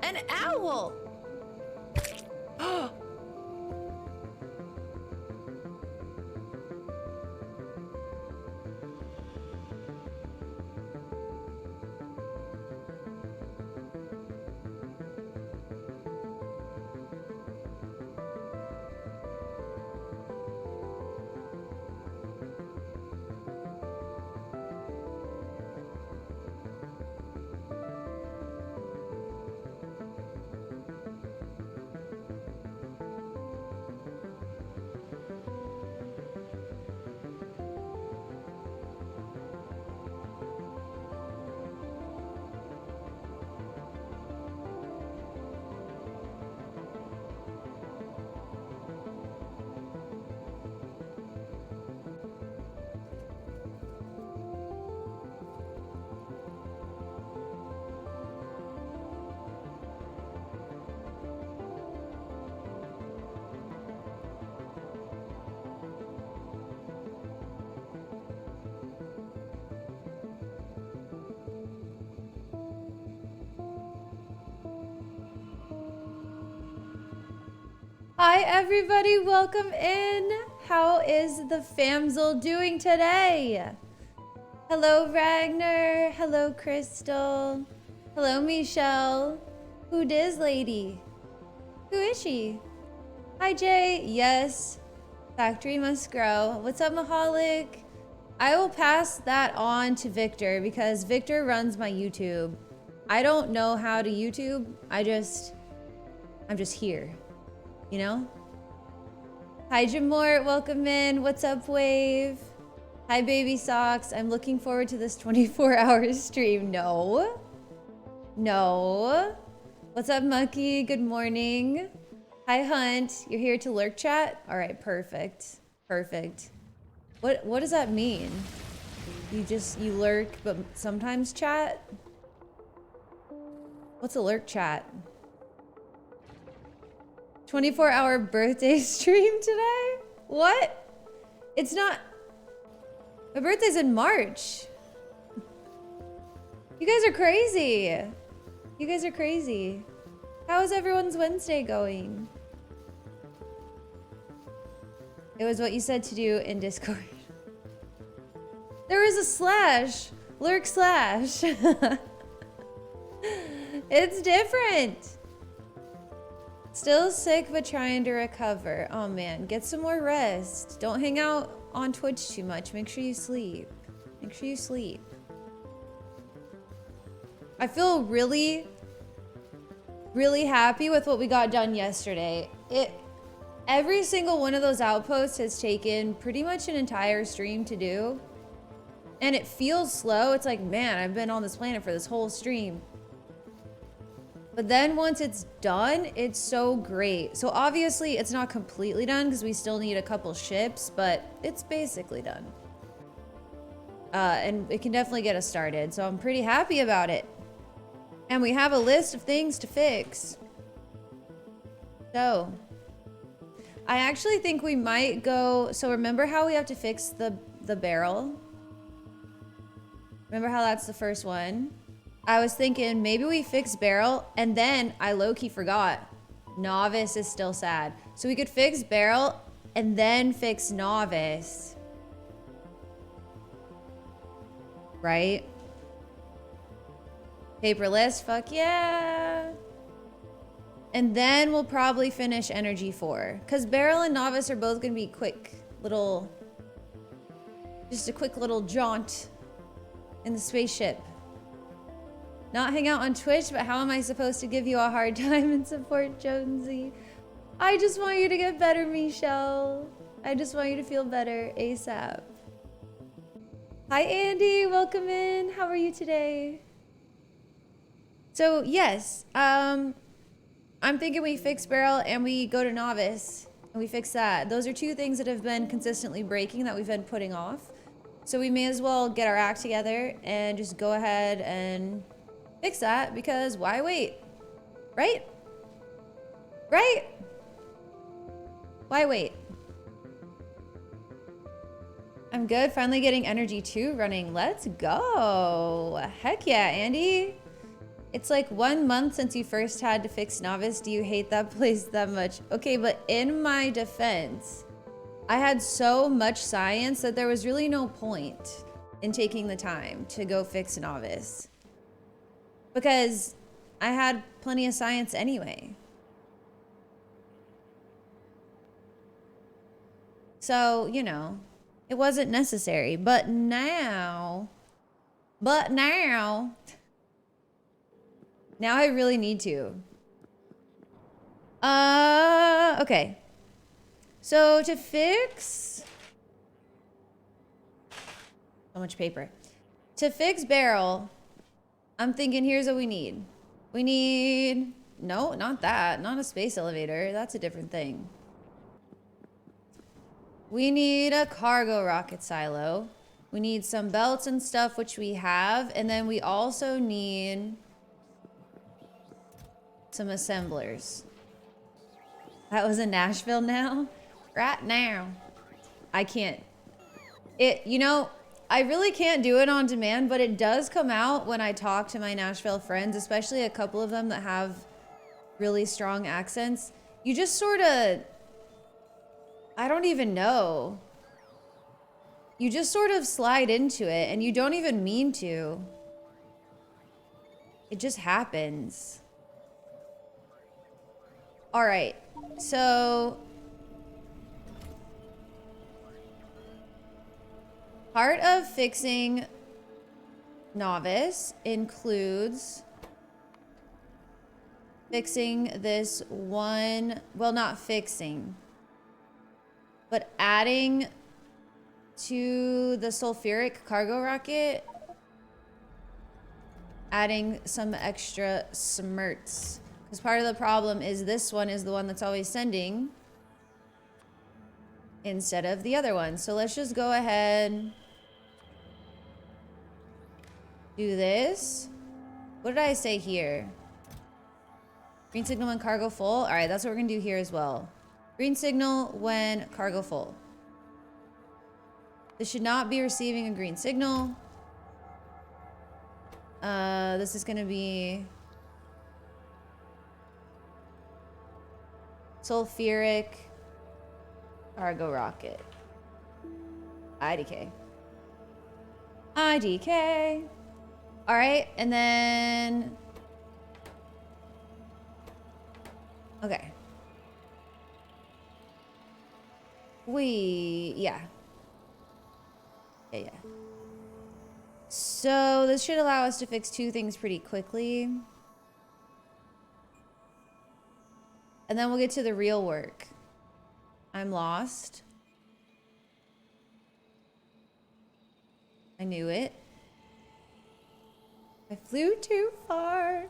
An owl! Hi everybody, welcome in. How is the famzle doing today? Hello Ragnar, hello Crystal, hello Michelle. Who dis lady? Who is she? Hi Jay, yes. Factory must grow. What's up Mahalik? I will pass that on to Victor because Victor runs my YouTube. I don't know how to YouTube, I'm just here. You know? Hi Jamort, welcome in. What's up, Wave? Hi Baby Socks. I'm looking forward to this 24-hour stream. No. No. What's up, Mucky? Good morning. Hi Hunt. You're here to lurk chat? Alright, perfect. Perfect. What does that mean? You lurk but sometimes chat? What's a lurk chat? 24-hour birthday stream today? What? It's not... My birthday's in March. You guys are crazy. You guys are crazy. How is everyone's Wednesday going? It was what you said to do in Discord. There is a slash. Lurk slash. It's different. Still sick, but trying to recover. Oh man, get some more rest. Don't hang out on Twitch too much. Make sure you sleep. Make sure you sleep. I feel really, really happy with what we got done yesterday. Every single one of those outposts has taken pretty much an entire stream to do. And it feels slow. It's like, man, I've been on this planet for this whole stream. But then once it's done, it's so great. So obviously it's not completely done because we still need a couple ships, but it's basically done. And it can definitely get us started. So I'm pretty happy about it. And we have a list of things to fix. So I actually think we might go. So remember how we have to fix the barrel? Remember how that's the first one? I was thinking maybe we fix barrel, and then I low-key forgot. Novice is still sad. So we could fix barrel and then fix novice. Right? Paperless, fuck yeah. And then we'll probably finish energy 4. Because barrel and novice are both gonna be quick little, just a quick little jaunt in the spaceship. Not hang out on Twitch, but how am I supposed to give you a hard time and support Jonesy? I just want you to get better, Michelle. I just want you to feel better ASAP. Hi, Andy. Welcome in. How are you today? So, yes. I'm thinking we fix barrel and we go to novice. And we fix that. Those are two things that have been consistently breaking that we've been putting off. So we may as well get our act together and just go ahead and fix that, because why wait? Right? Right? Why wait? I'm good. Finally getting energy 2 running. Let's go. Heck yeah, Andy. It's like 1 month since you first had to fix novice. Do you hate that place that much? Okay, but in my defense, I had so much science that there was really no point in taking the time to go fix novice. Because I had plenty of science anyway. So, you know, it wasn't necessary. But now I really need to. Okay. So to fix, so much paper. To fix barrel, I'm thinking here's what we need. We need, no, not that. Not a space elevator. That's a different thing. We need a cargo rocket silo. We need some belts and stuff, which we have. And then we also need some assemblers. That was in Nashville now? Right now. I can't. You know, I really can't do it on demand, but it does come out when I talk to my Nashville friends, especially a couple of them that have really strong accents. You just sort of, I don't even know. You just sort of slide into it and you don't even mean to. It just happens. All right, so part of fixing novice includes fixing this one, well, not fixing, but adding to the sulfuric cargo rocket, adding some extra smirts. Because part of the problem is this one is the one that's always sending instead of the other one. So let's just go ahead, do this. What did I say here? Green signal when cargo full. All right, that's what we're gonna do here as well. Green signal when cargo full. This should not be receiving a green signal. This is gonna be sulfuric cargo rocket. IDK. IDK. All right, and then okay. Yeah. Yeah. So this should allow us to fix 2 things pretty quickly. And then we'll get to the real work. I'm lost. I knew it. I flew too far.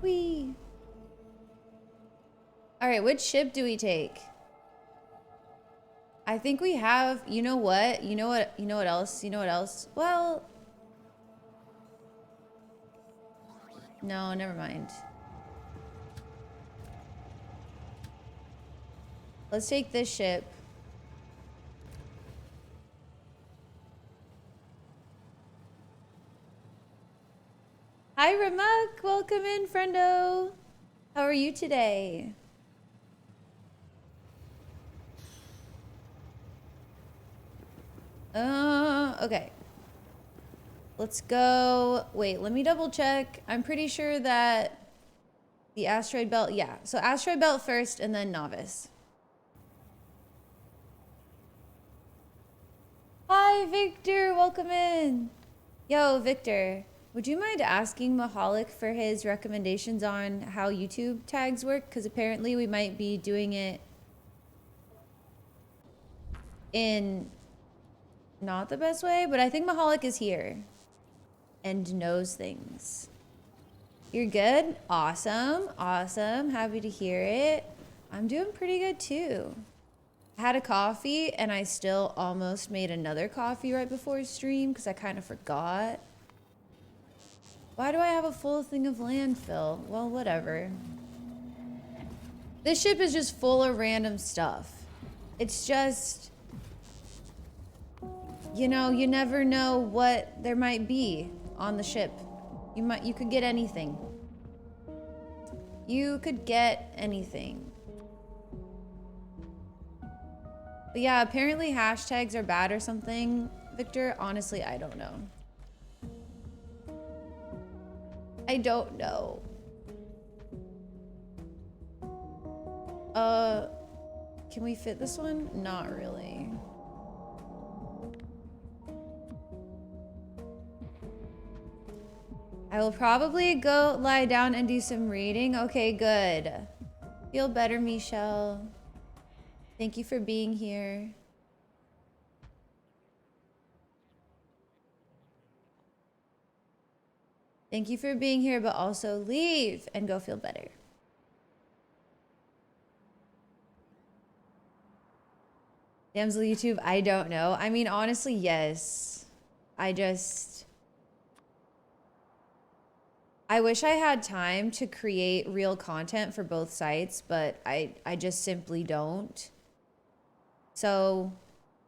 Whee. All right, which ship do we take? I think we have, you know what? You know what else? Well, no, never mind. Let's take this ship. Hi, Ramak. Welcome in, friendo. How are you today? Okay. Let's go. Wait, let me double check. I'm pretty sure that the asteroid belt, yeah. So asteroid belt first and then novice. Hi, Victor. Welcome in. Yo, Victor. Would you mind asking Mahalik for his recommendations on how YouTube tags work? Because apparently we might be doing it in not the best way, but I think Mahalik is here and knows things. You're good? Awesome. Awesome. Happy to hear it. I'm doing pretty good too. I had a coffee and I still almost made another coffee right before stream because I kind of forgot. Why do I have a full thing of landfill? Well, whatever. This ship is just full of random stuff. It's just, you know, you never know what there might be on the ship. You could get anything. You could get anything. But yeah, apparently hashtags are bad or something. Victor, honestly, I don't know. I don't know. Can we fit this one? Not really. I will probably go lie down and do some reading. Okay, good. Feel better, Michelle. Thank you for being here. Thank you for being here, but also leave and go feel better. Damsel YouTube, I don't know. I mean, honestly, yes. I wish I had time to create real content for both sites, but I just simply don't. So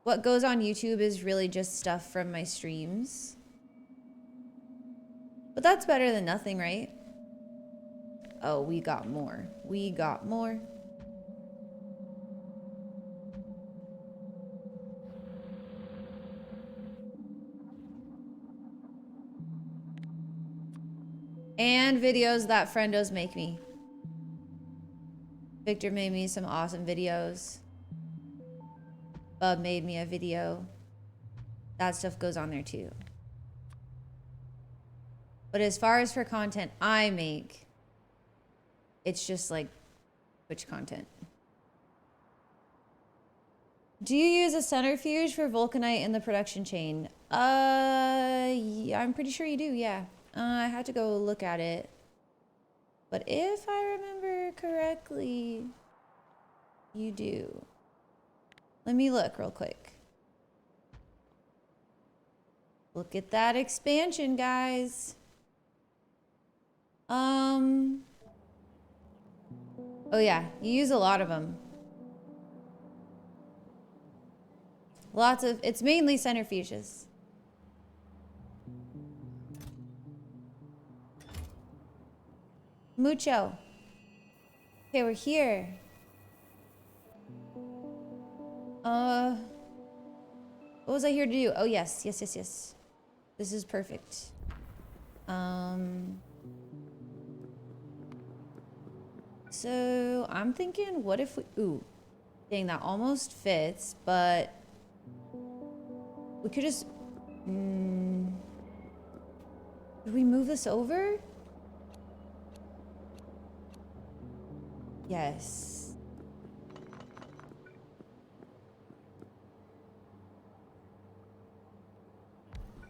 what goes on YouTube is really just stuff from my streams. But that's better than nothing, right? Oh, we got more. We got more. And videos that friendos make me. Victor made me some awesome videos. Bub made me a video. That stuff goes on there too. But as far as for content I make, it's just like Twitch content. Do you use a centrifuge for vulcanite in the production chain? Yeah, I'm pretty sure you do, yeah. I had to go look at it. But if I remember correctly, you do. Let me look real quick. Look at that expansion, guys. Oh yeah, you use a lot of them. Lots of, it's mainly centrifuges. Mucho. Okay, we're here. What was I here to do? Oh yes, yes, yes, yes. This is perfect. So I'm thinking, what if we, ooh, dang, that almost fits, but we could just, could we move this over? Yes.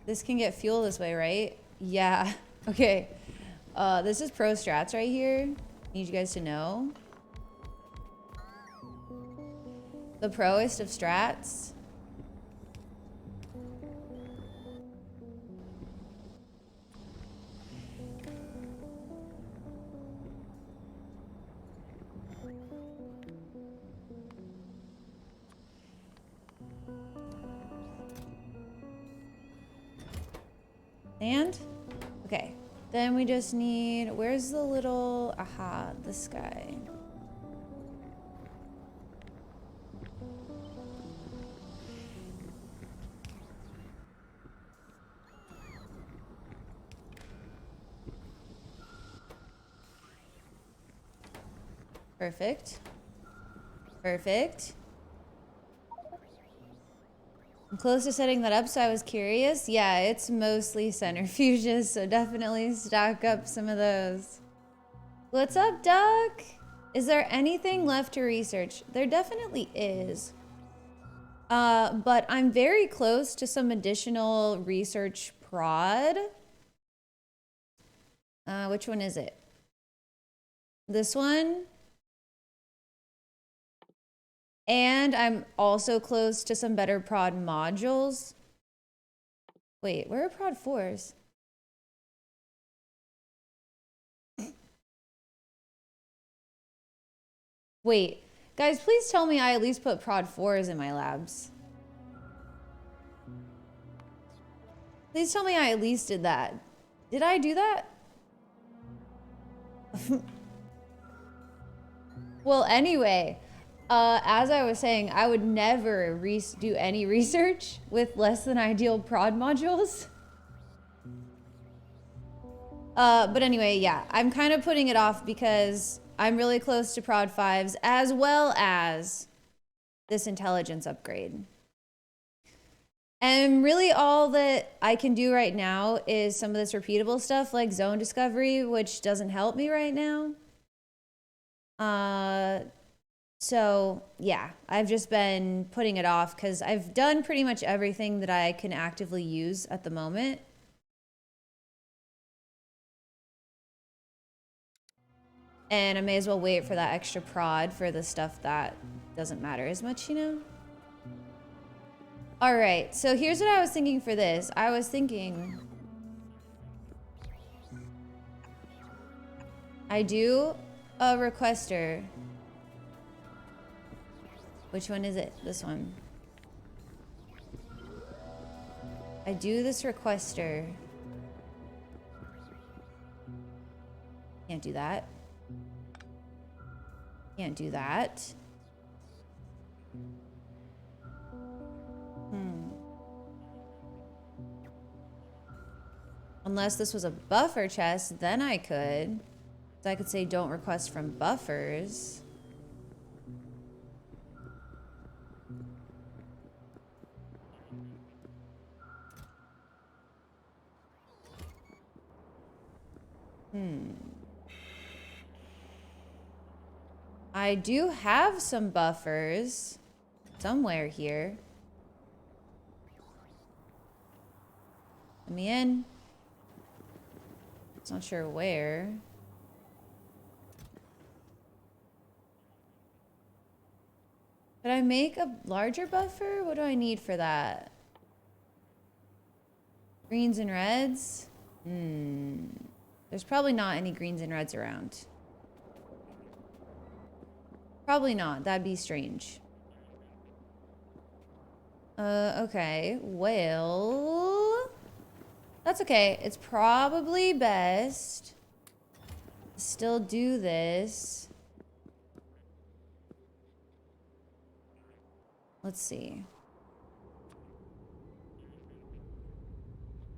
This can get fuel this way, right? Yeah. Okay. This is pro strats right here. Need you guys to know. The proest of strats. And? Okay. Then we just need, where's the little, aha, this guy. Perfect. Perfect. I'm close to setting that up, so I was curious. Yeah, it's mostly centrifuges, so definitely stock up some of those. What's up, Duck? Is there anything left to research? There definitely is. But I'm very close to some additional research prod. Which one is it? This one? And I'm also close to some better prod modules. Wait, where are prod 4s? Wait, guys, please tell me I at least put prod 4s in my labs. Please tell me I at least did that. Did I do that? Well, anyway, as I was saying, I would never do any research with less than ideal prod modules. But anyway, yeah, I'm kind of putting it off because I'm really close to prod 5s as well as this intelligence upgrade. And really all that I can do right now is some of this repeatable stuff like zone discovery, which doesn't help me right now. So yeah, I've just been putting it off because I've done pretty much everything that I can actively use at the moment. And I may as well wait for that extra prod for the stuff that doesn't matter as much, you know? All right, so here's what I was thinking for this. I was thinking I do a requester. Which one is it? This one. I do this requester. Can't do that. Can't do that. Unless this was a buffer chest, then I could. So I could say don't request from buffers. I do have some buffers somewhere here. Let me in. Not sure where. Could I make a larger buffer? What do I need for that? Greens and reds? There's probably not any greens and reds around. Probably not. That'd be strange. Okay. Well, that's okay. It's probably best to still do this. Let's see.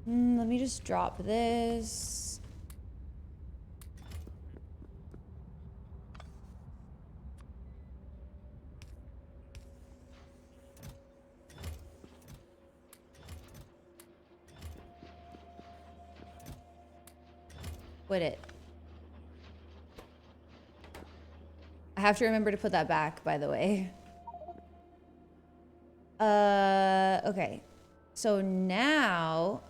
Let me just drop this. Quit it. I have to remember to put that back, by the way. Okay. So now,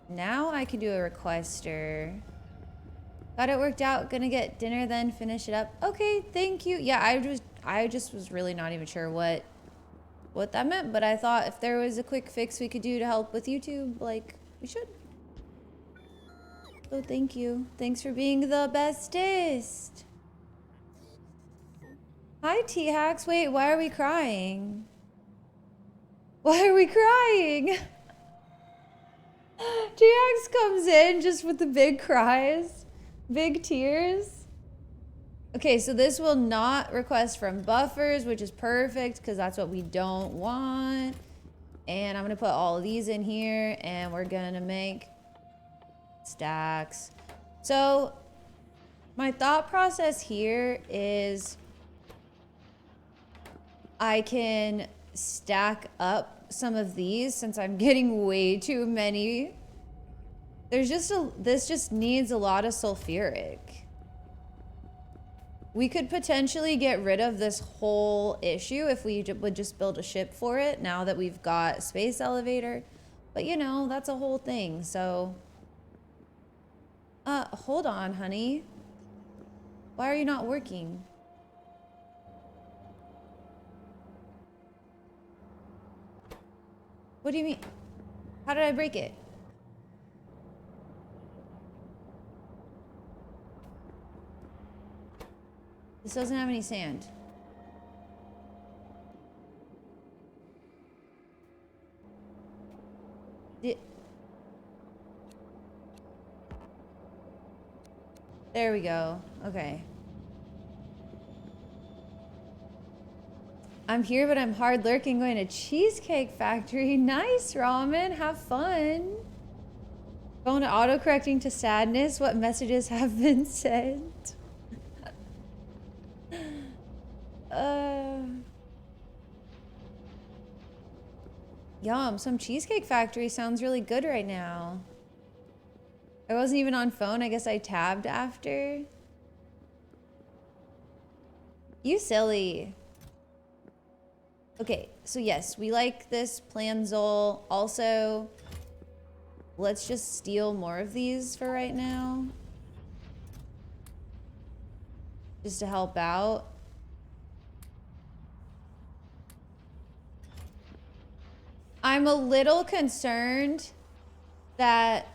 now I can do a requester. Got it worked out. Gonna get dinner then, finish it up. Okay, thank you. Yeah, I just was really not even sure what that meant, but I thought if there was a quick fix we could do to help with YouTube, like, we should. So thank you. Thanks for being the bestest. Hi, T-Hacks. Wait, why are we crying? Why are we crying? T-Hacks comes in just with the big cries. Big tears. Okay, so this will not request from buffers, which is perfect because that's what we don't want. And I'm going to put all of these in here and we're going to make stacks. So my thought process here is I can stack up some of these since I'm getting way too many. There's just this just needs a lot of sulfuric. We could potentially get rid of this whole issue if we would just build a ship for it now that we've got a space elevator. But you know, that's a whole thing. So hold on, honey. Why are you not working? What do you mean? How did I break it? This doesn't have any sand. There we go. Okay. I'm here, but I'm hard lurking going to Cheesecake Factory. Nice, Ramen. Have fun. Phone autocorrecting to sadness. What messages have been sent? Yum. Some Cheesecake Factory sounds really good right now. I wasn't even on phone. I guess I tabbed after. You silly. Okay, so yes, we like this Planzol. Also, let's just steal more of these for right now. Just to help out. I'm a little concerned that,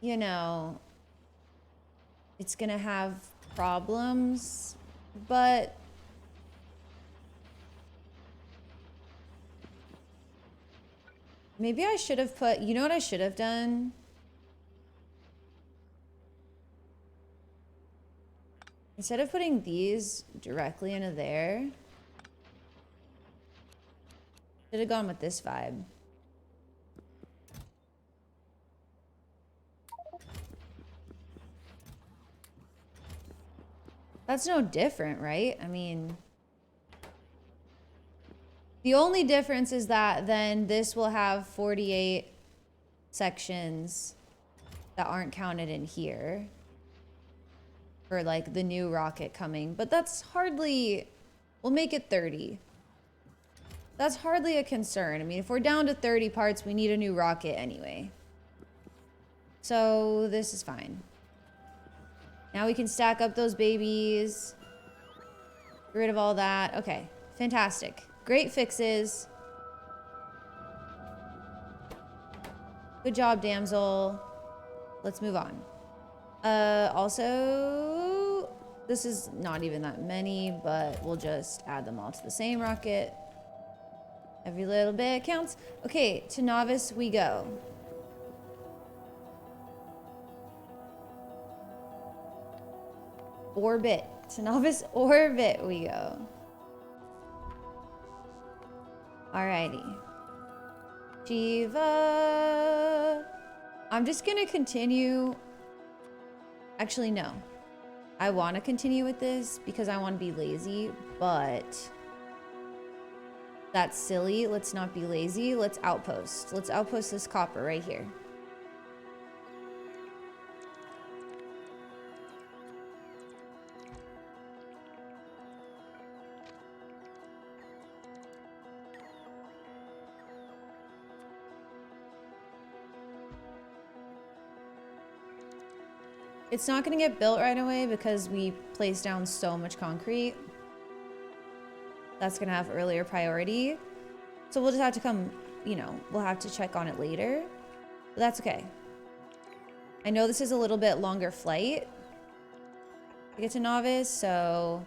you know, it's gonna have problems, but maybe I should have put, you know what I should have done? Instead of putting these directly into there, should have gone with this vibe. That's no different, right? I mean, the only difference is that then this will have 48 sections that aren't counted in here for like the new rocket coming, but that's hardly, we'll make it 30. That's hardly a concern. I mean, if we're down to 30 parts, we need a new rocket anyway. So this is fine. Now we can stack up those babies. Get rid of all that. Okay, fantastic. Great fixes. Good job, damsel. Let's move on. Also, This is not even that many, but we'll just add them all to the same rocket. Every little bit counts. Okay, to novice we go. Orbit. To novice orbit we go. Alrighty. Shiva. I'm just gonna continue. Actually, no. I want to continue with this because I want to be lazy, but that's silly. Let's not be lazy. Let's outpost. Let's outpost this copper right here. It's not going to get built right away because we placed down so much concrete. That's going to have earlier priority. So we'll just have to come, you know, we'll have to check on it later. But that's okay. I know this is a little bit longer flight to get to novice, so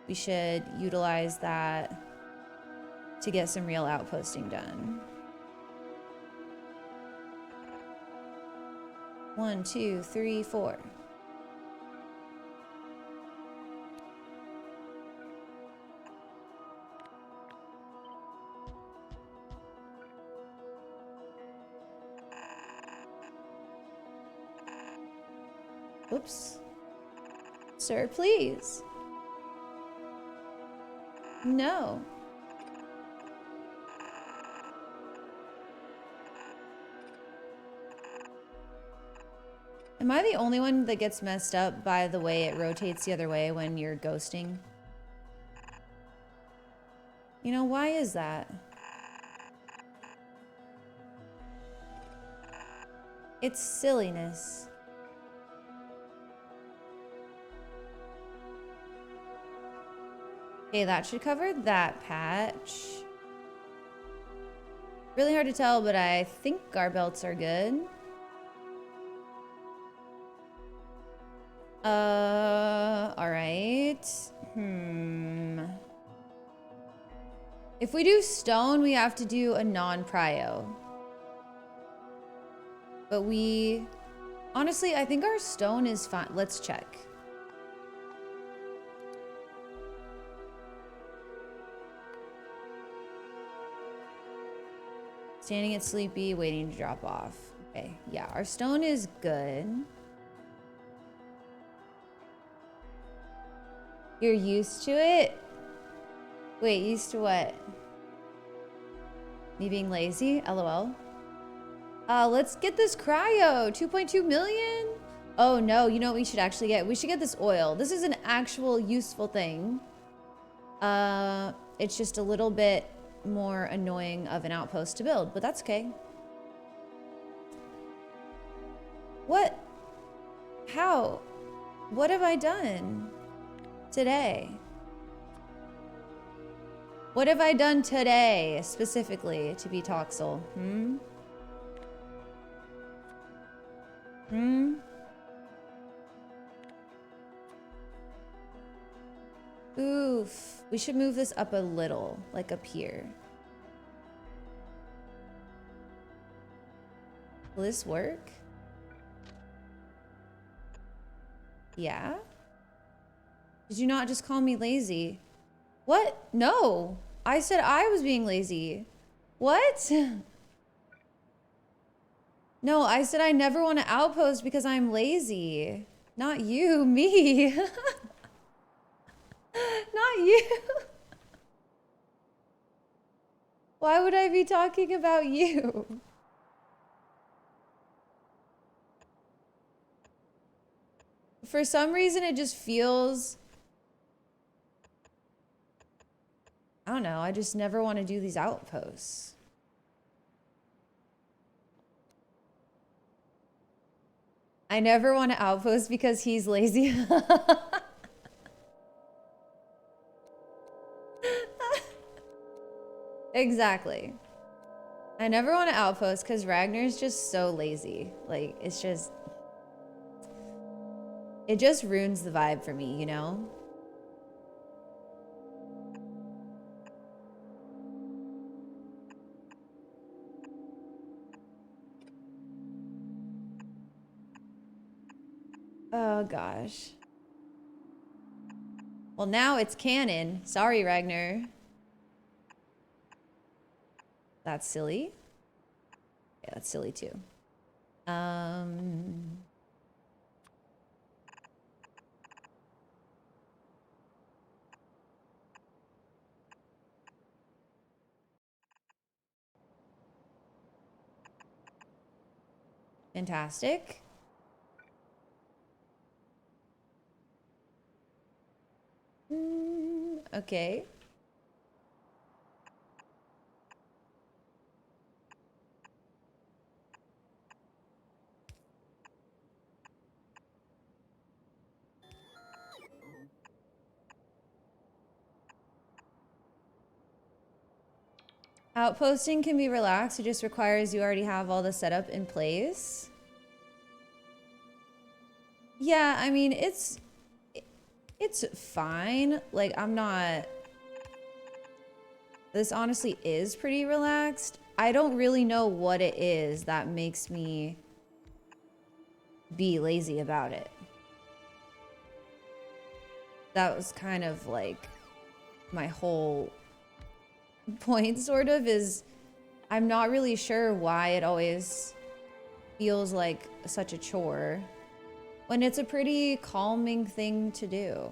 we should utilize that to get some real outposting done. 1, 2, 3, 4. Oops. Sir, please. No. Am I the only one that gets messed up by the way it rotates the other way when you're ghosting? You know, why is that? It's silliness. Okay, that should cover that patch. Really hard to tell, but I think our belts are good. All right. If we do stone, we have to do a non-prio. But we, honestly, I think our stone is fine. Let's check. Standing at sleepy, waiting to drop off. Okay, yeah, our stone is good. You're used to it? Wait, used to what? Me being lazy? LOL. Let's get this cryo. 2.2 million? Oh no, you know what we should actually get? We should get this oil. This is an actual useful thing. It's just a little bit more annoying of an outpost to build, but that's okay. What? How? What have I done today? What have I done today specifically to be Toxel? Oof. We should move this up a little, like up here. Will this work? Yeah? Did you not just call me lazy? What? No. I said I was being lazy. What? No, I said I never want to outpost because I'm lazy. Not you, me. Not you. Why would I be talking about you? For some reason, it just feels... I don't know, I just never want to do these outposts. I never want to outpost because he's lazy. Exactly. I never want to outpost because Ragnar's just so lazy. Like, it's just... It just ruins the vibe for me, you know? Oh gosh. Well, now it's canon. Sorry, Ragnar. That's silly. Yeah, that's silly too. Fantastic. Okay. Outposting can be relaxed. It just requires you already have all the setup in place. Yeah, I mean, it's fine. Like, I'm not... This honestly is pretty relaxed. I don't really know what it is that makes me be lazy about it. That was kind of like my whole point, sort of, is I'm not really sure why it always feels like such a chore when it's a pretty calming thing to do.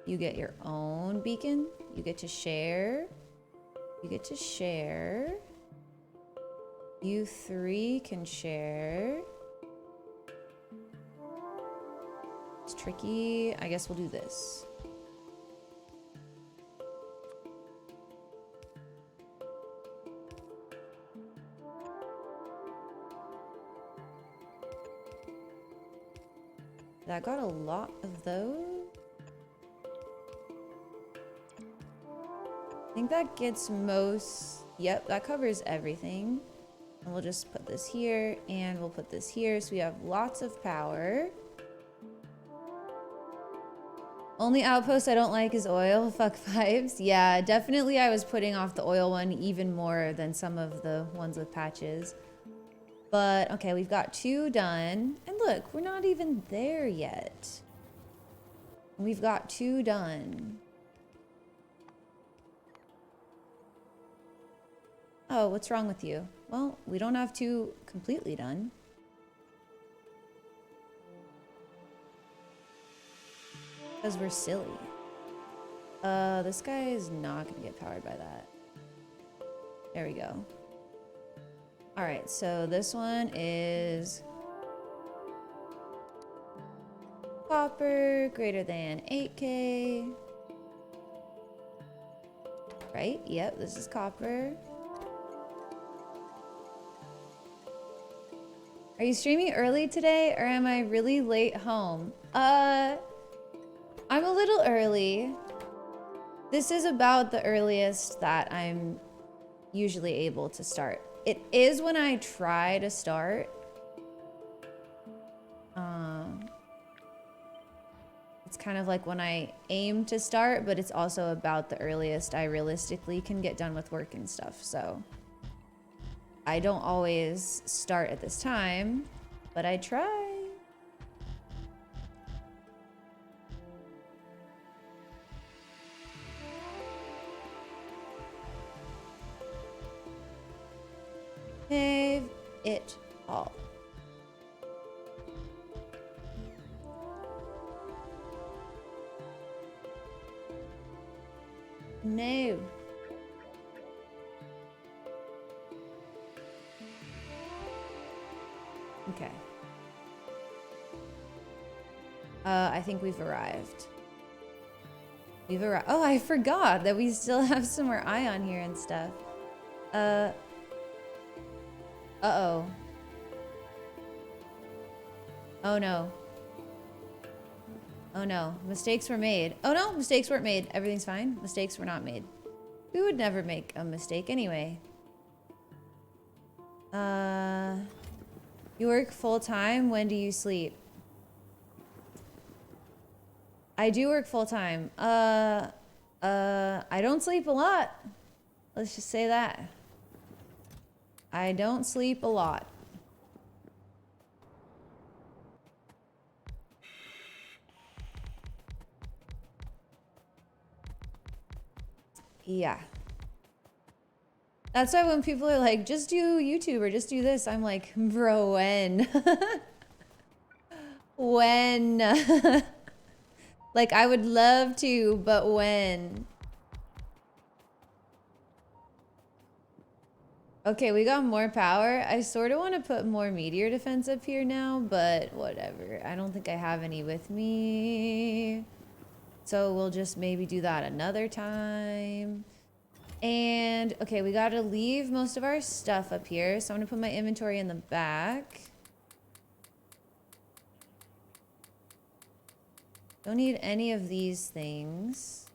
You get your own beacon. You get to share. You get to share. You three can share. It's tricky. I guess we'll do this. That got a lot of those. I think that gets most... Yep, that covers everything. And we'll just put this here, and we'll put this here, so we have lots of power. Only outpost I don't like is oil. Fuck vibes. Yeah, definitely I was putting off the oil one even more than some of the ones with patches. But, okay, we've got 2 done. And look, we're not even there yet. We've got 2 done. Oh, what's wrong with you? Well, we don't have 2 completely done. Because we're silly. This guy is not gonna get powered by that. There we go. Alright, so this one is copper greater than 8K. Right? Yep, this is copper. Are you streaming early today, or am I really late home? I'm a little early. This is about the earliest that I'm usually able to start. It is when I try to start. It's kind of like when I aim to start, but it's also about the earliest I realistically can get done with work and stuff, so... I don't always start at this time, but I try. Save it all. No. Okay. I think we've arrived. We've arrived. Oh, I forgot that we still have some more ion here and stuff. Uh-oh. Oh no. Oh no. Mistakes were made. Oh no, mistakes weren't made. Everything's fine. Mistakes were not made. We would never make a mistake anyway. You work full time? When do you sleep? I do work full time. I don't sleep a lot. Let's just say that. I don't sleep a lot. Yeah. That's why when people are like, just do YouTube or just do this, I'm like, bro, when? When? Like, I would love to, but when? Okay, we got more power. I sort of want to put more meteor defense up here now, but whatever. I don't think I have any with me. So we'll just maybe do that another time. And, okay, we got to leave most of our stuff up here. So I'm going to put my inventory in the back. Don't need any of these things.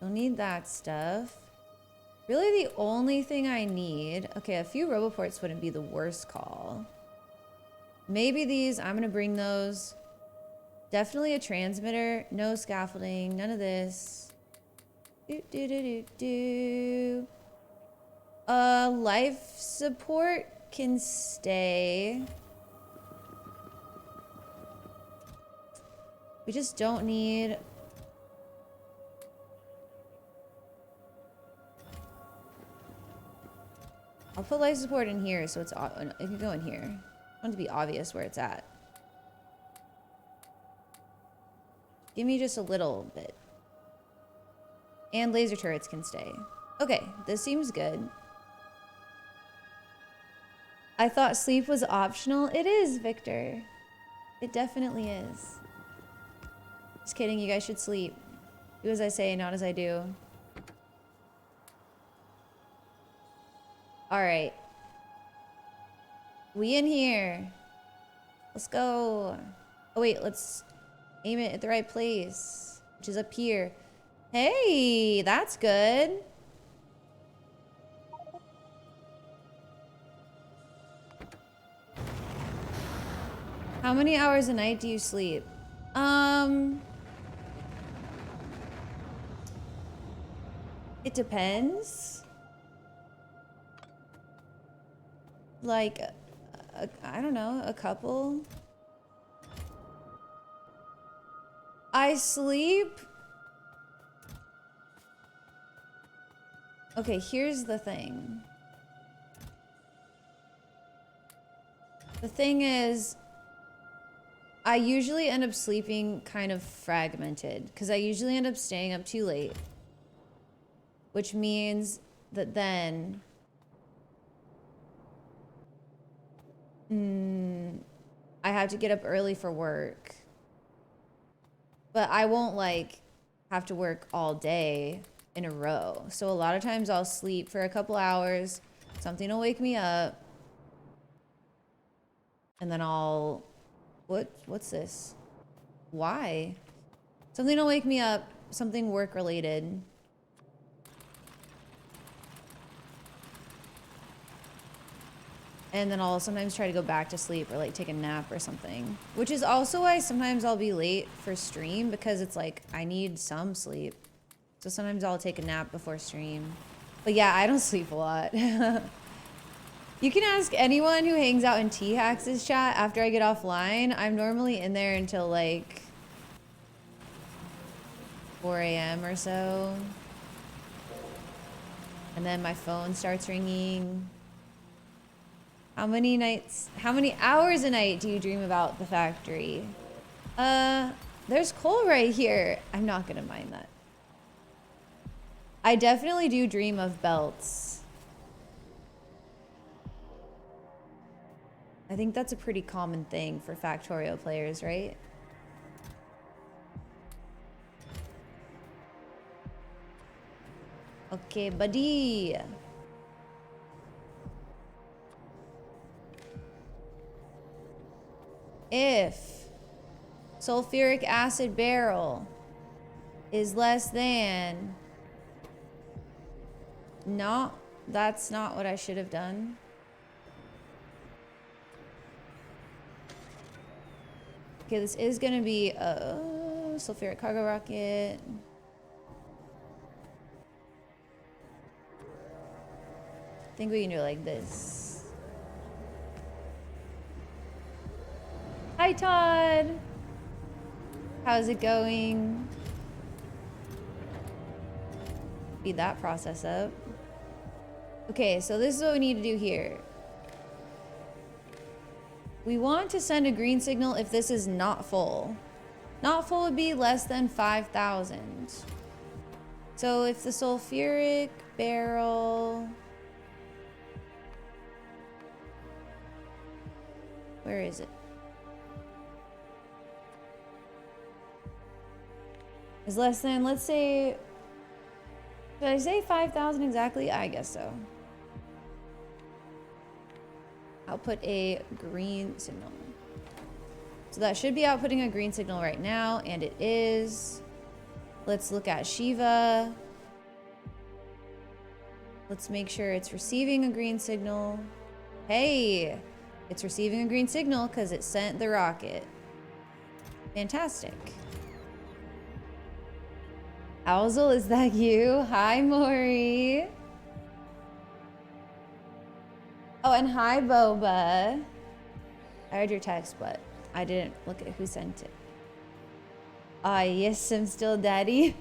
Don't need that stuff. Really the only thing I need... Okay, a few roboports wouldn't be the worst call. Maybe these. I'm going to bring those. Definitely a transmitter. No scaffolding. None of this. Life support can stay. We just don't need... I'll put life support in here so it's... It can go in here. I want it to be obvious where it's at. Give me just a little bit. And laser turrets can stay. Okay, this seems good. I thought sleep was optional. It is, Victor. It definitely is. Just kidding, you guys should sleep. Do as I say, not as I do. Alright. We in here. Let's go. Oh wait, let's aim it at the right place, which is up here. Hey, that's good. How many hours a night do you sleep? It depends. Like, I don't know, a couple. I sleep. Okay, here's the thing. The thing is, I usually end up sleeping kind of fragmented because I usually end up staying up too late. Which means that then I have to get up early for work. But I won't like have to work all day in a row. So a lot of times I'll sleep for a couple hours. Something will wake me up. And then I'll... What's this? Why? Something will wake me up. Something work related. And then I'll sometimes try to go back to sleep or like take a nap or something. Which is also why sometimes I'll be late for stream because it's like I need some sleep. So sometimes I'll take a nap before stream. But yeah, I don't sleep a lot. You can ask anyone who hangs out in T-Hax's chat after I get offline. I'm normally in there until like 4 a.m. or so. And then my phone starts ringing. How many hours a night do you dream about the factory? There's coal right here. I'm not gonna mind that. I definitely do dream of belts. I think that's a pretty common thing for Factorio players, right? Okay, buddy. If sulfuric acid barrel is less than... No, that's not what I should have done. Okay, this is gonna be a sulfuric cargo rocket. I think we can do it like this. Hi, Todd. How's it going? Speed that process up. Okay, so this is what we need to do here. We want to send a green signal if this is not full. Not full would be less than 5,000. So if the sulfuric barrel... Where is it? Is less than, let's say... Did I say 5,000 exactly? I guess so. Output a green signal. So that should be outputting a green signal right now, and it is. Let's look at Shiva. Let's make sure it's receiving a green signal. Hey, it's receiving a green signal because it sent the rocket. Fantastic. Owzel, is that you? Hi, Maury. Oh, and hi, Boba. I heard your text, but I didn't look at who sent it. Ah, yes, I'm still daddy.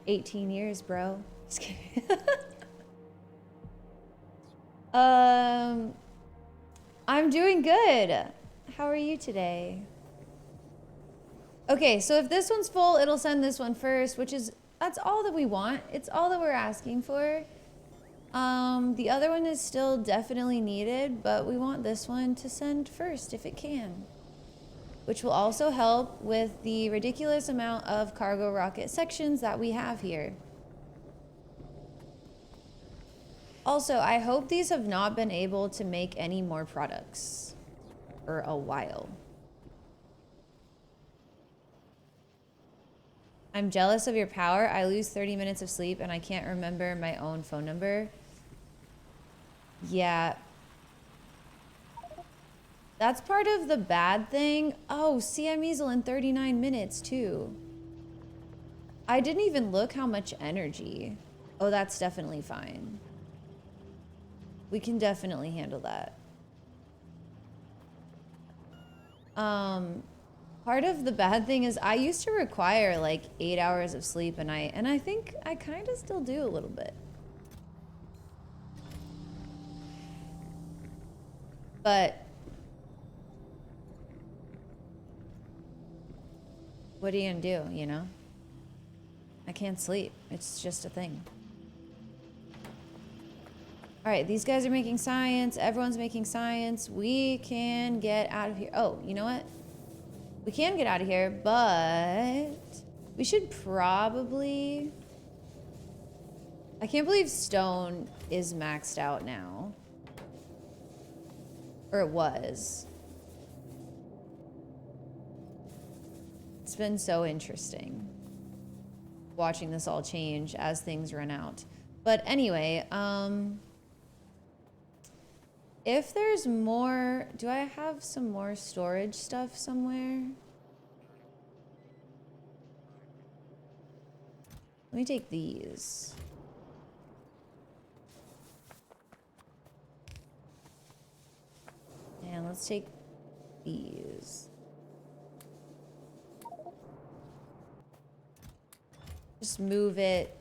18 years, bro. Just kidding. I'm doing good. How are you today? Okay, so if this one's full, it'll send this one first, which is, that's all that we want. It's all that we're asking for. The other one is still definitely needed, but we want this one to send first if it can. Which will also help with the ridiculous amount of cargo rocket sections that we have here. Also, I hope these have not been able to make any more products for a while. I'm jealous of your power. I lose 30 minutes of sleep and I can't remember my own phone number. Yeah. That's part of the bad thing. Oh, Siamesel in 39 minutes too. I didn't even look how much energy. Oh, that's definitely fine. We can definitely handle that. Part of the bad thing is I used to require like 8 hours of sleep a night, and I think I kind of still do a little bit. But what are you gonna do, you know? I can't sleep. It's just a thing. All right, these guys are making science. Everyone's making science. We can get out of here. Oh, you know what? We can get out of here, but we should probably... I can't believe stone is maxed out now. Or it was. It's been so interesting watching this all change as things run out. But anyway, if there's more, do I have some more storage stuff somewhere? Let me take these. And let's take these. Just move it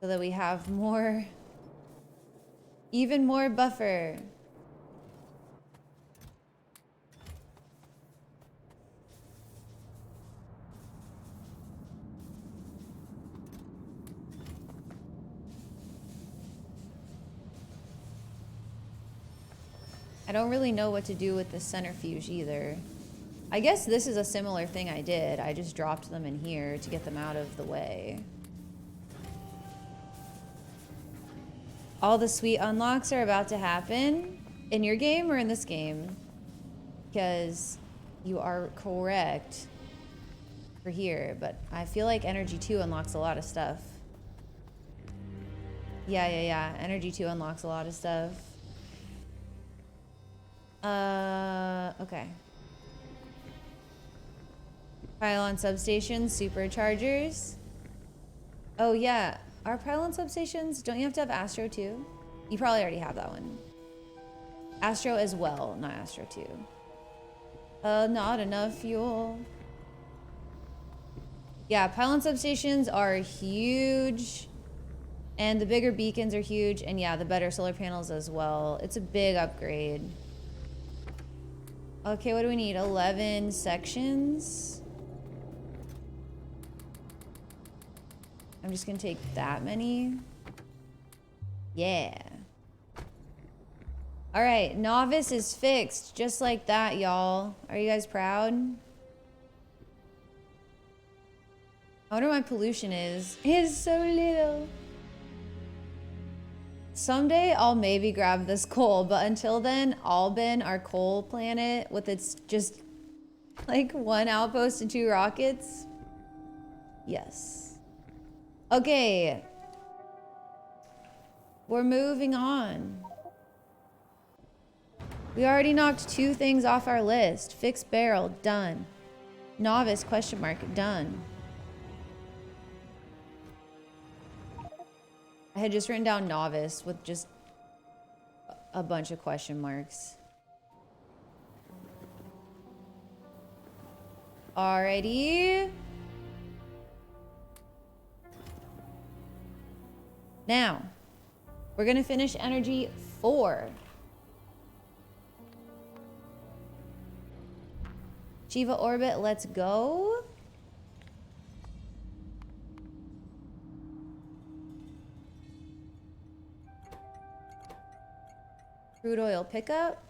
so that we have more, even more buffer. I don't really know what to do with the centrifuge either. I guess this is a similar thing I did. I just dropped them in here to get them out of the way. All the sweet unlocks are about to happen in your game or in this game? Because You are correct for here, but I feel like Energy 2 unlocks a lot of stuff. Yeah. Energy 2 unlocks a lot of stuff. Okay. Pylon substations, superchargers. Oh yeah, our pylon substations, don't you have to have Astro too? You probably already have that one. Astro as well, not Astro 2. Not enough fuel. Yeah, pylon substations are huge. And the bigger beacons are huge. And yeah, the better solar panels as well. It's a big upgrade. Okay, what do we need? 11 sections. I'm just gonna take that many. Yeah. All right, novice is fixed. Just like that, y'all. Are you guys proud? I wonder what my pollution is. It's so little. Someday I'll maybe grab this coal, but until then, Albin, our coal planet, with its just like 1 outpost and 2 rockets. Yes. Okay. We're moving on. We already knocked 2 things off our list. Fixed barrel, done. Novice, question mark, done. I had just written down novice with just a bunch of question marks. Alrighty. Now, we're gonna finish energy 4. Shiva orbit, let's go. Crude oil pickup.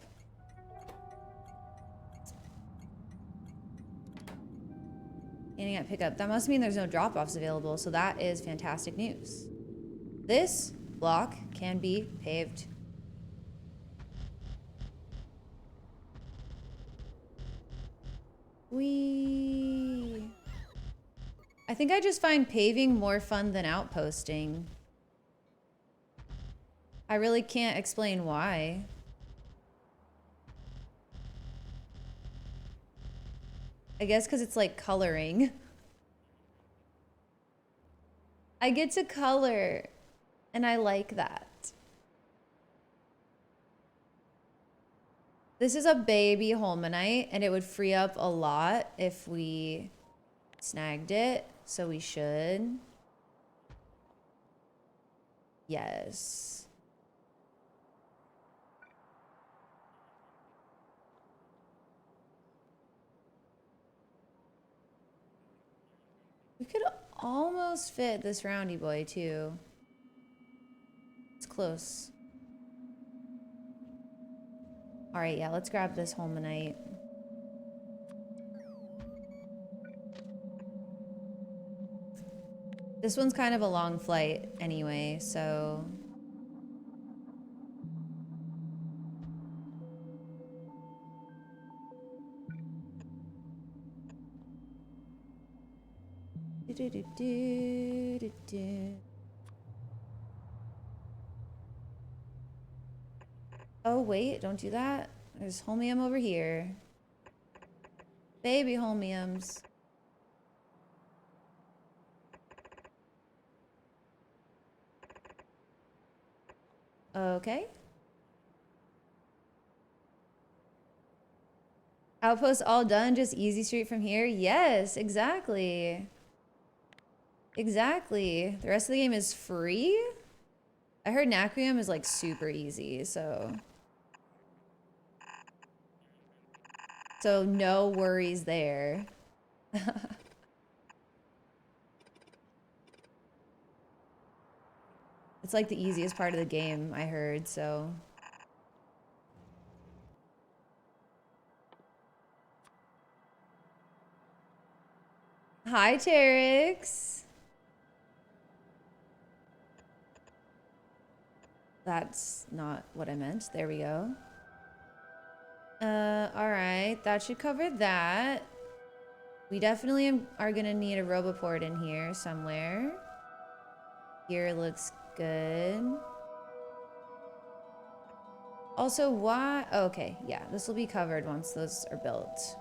Ending at pickup. That must mean there's no drop-offs available, so that is fantastic news. This block can be paved. Whee! I think I just find paving more fun than outposting. I really can't explain why. I guess because it's like coloring. I get to color, and I like that. This is a baby Holmanite, and it would free up a lot if we snagged it, so we should. Yes. We could almost fit this roundy boy, too. It's close. All right, yeah, let's grab this Holmanite. This one's kind of a long flight anyway, so... Oh, wait, don't do that. There's holmium over here. Baby holmiums. Okay. Outpost all done, just easy street from here? Yes, exactly. Exactly. The rest of the game is free? I heard Nacrium is like super easy, so... So no worries there. It's like the easiest part of the game, I heard, so... Hi, Terex. That's not what I meant. There we go. All right, that should cover that. We definitely are gonna need a Roboport in here somewhere. Here looks good. Also, why? Oh, okay, yeah, this will be covered once those are built.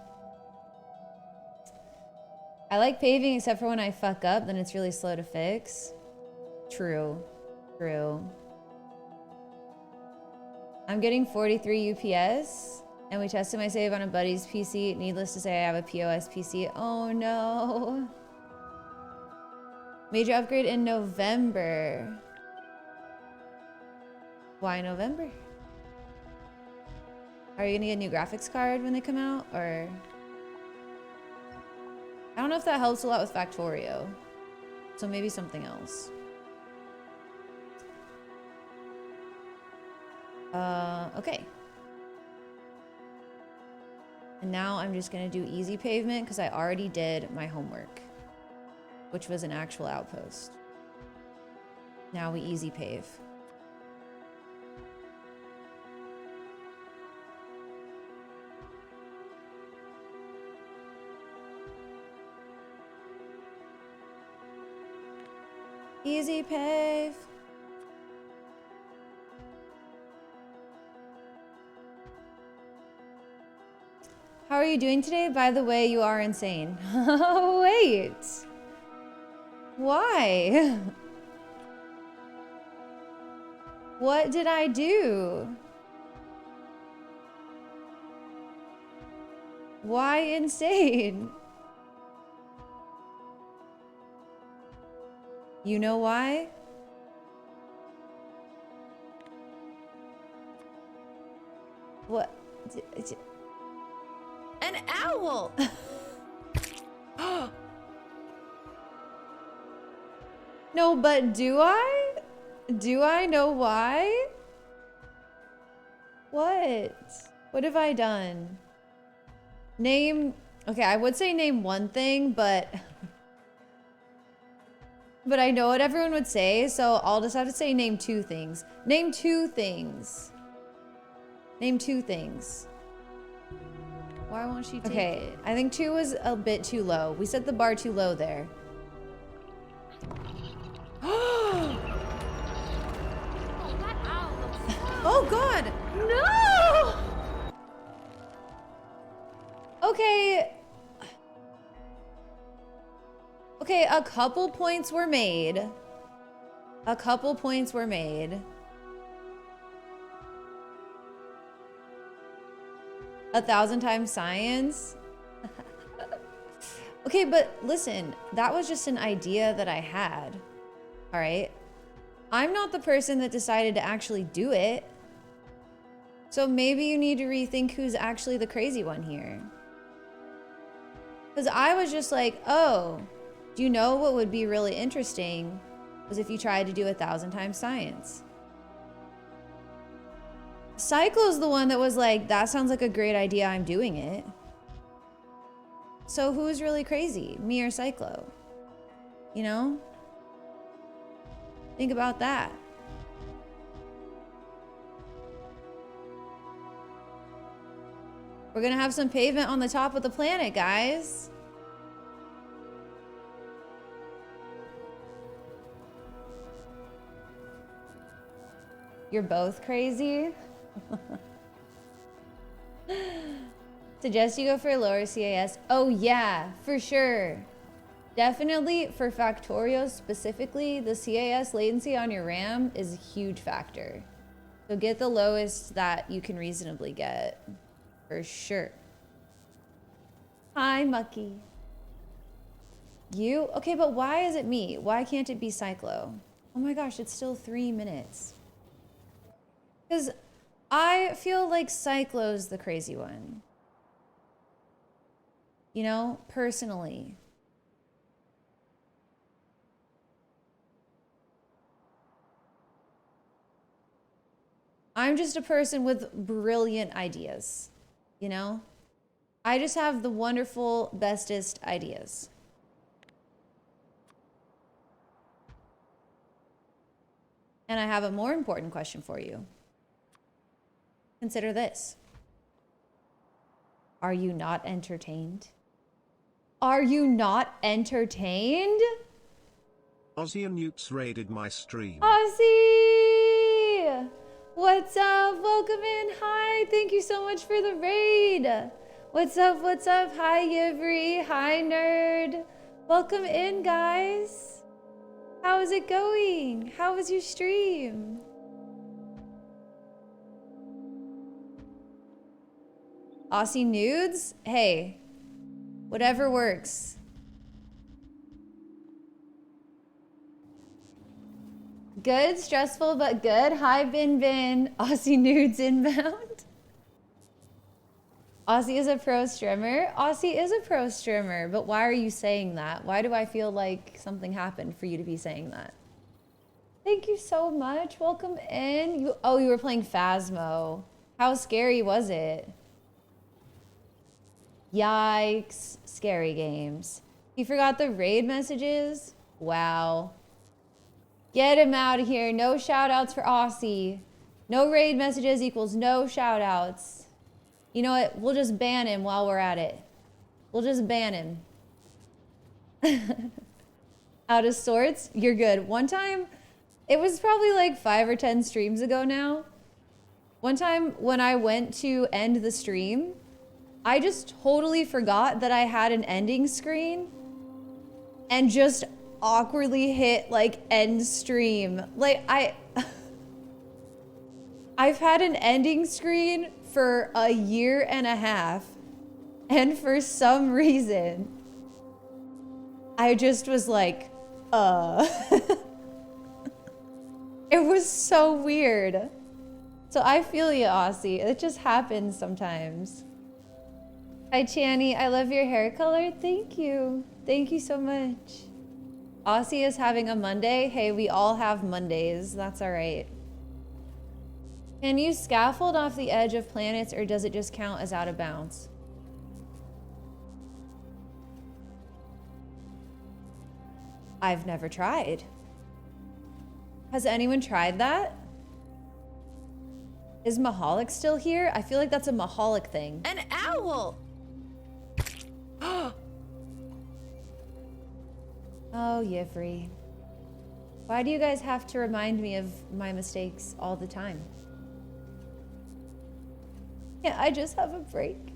I like paving except for when I fuck up, then it's really slow to fix. True, true. I'm getting 43 UPS, and we tested my save on a buddy's PC. Needless to say, I have a POS PC. Oh no. Major upgrade in November. Why November? Are you gonna get a new graphics card when they come out, or? I don't know if that helps a lot with Factorio. So maybe something else. Okay. And now I'm just gonna do easy pavement because I already did my homework, which was an actual outpost. Now we easy pave. Easy pave. How are you doing today? By the way, you are insane. Oh, wait. Why? What did I do? Why insane? You know why? What? An owl! No, but do I? Do I know why? What? What have I done? Name... Okay, I would say name one thing, but... But I know what everyone would say, so I'll just have to say name two things. Name two things. Name two things. Why won't she take it? I think 2 was a bit too low. We set the bar too low there. Oh god! No! Okay. Okay, a couple points were made. A couple points were made. 1,000 times science. Okay, but listen, that was just an idea that I had. All right. I'm not the person that decided to actually do it. So maybe you need to rethink who's actually the crazy one here. Because I was just like, oh, do you know what would be really interesting was if you tried to do 1,000 times science. Cyclo's the one that was like, that sounds like a great idea, I'm doing it. So who's really crazy, me or Cyclo? You know? Think about that. We're gonna have some pavement on the top of the planet, guys. You're both crazy? Suggest you go for a lower CAS. Oh yeah, for sure. Definitely for Factorio specifically, the CAS latency on your RAM is a huge factor. So get the lowest that you can reasonably get, for sure. Hi, Mucky. You? Okay, but why is it me? Why can't it be Cyclo? Oh my gosh, it's still 3 minutes. Because I feel like Cyclo's the crazy one. You know, personally. I'm just a person with brilliant ideas, you know? I just have the wonderful, bestest ideas. And I have a more important question for you. Consider this. Are you not entertained? Are you not entertained? Ozzy and Newts raided my stream. Ozzy! What's up? Welcome in. Hi. Thank you so much for the raid. What's up? What's up? Hi, Yivri. Hi, Nerd. Welcome in, guys. How is it going? How was your stream? Aussie nudes? Hey, whatever works. Good, stressful, but good. Hi, Bin Bin. Aussie nudes inbound. Aussie is a pro streamer. Aussie is a pro streamer, but why are you saying that? Why do I feel like something happened for you to be saying that? Thank you so much. Welcome in. You were playing Phasmo. How scary was it? Yikes. Scary games. You forgot the raid messages? Wow. Get him out of here. No shout outs for Aussie. No raid messages equals no shout outs. You know what? We'll just ban him while we're at it. We'll just ban him. Out of sorts? You're good. One time, it was probably like 5 or 10 streams ago now. One time when I went to end the stream, I just totally forgot that I had an ending screen and just awkwardly hit like end stream. Like I've had an ending screen for a year and a half, and for some reason I just was like, it was so weird. So I feel you, Aussie. It just happens sometimes. Hi, Channy. I love your hair color. Thank you. Thank you so much. Aussie is having a Monday. Hey, we all have Mondays. That's all right. Can you scaffold off the edge of planets, or does it just count as out of bounds? I've never tried. Has anyone tried that? Is Mahalik still here? I feel like that's a Mahalik thing. An owl! Oh, Yivri. Why do you guys have to remind me of my mistakes all the time? Can't I just have a break?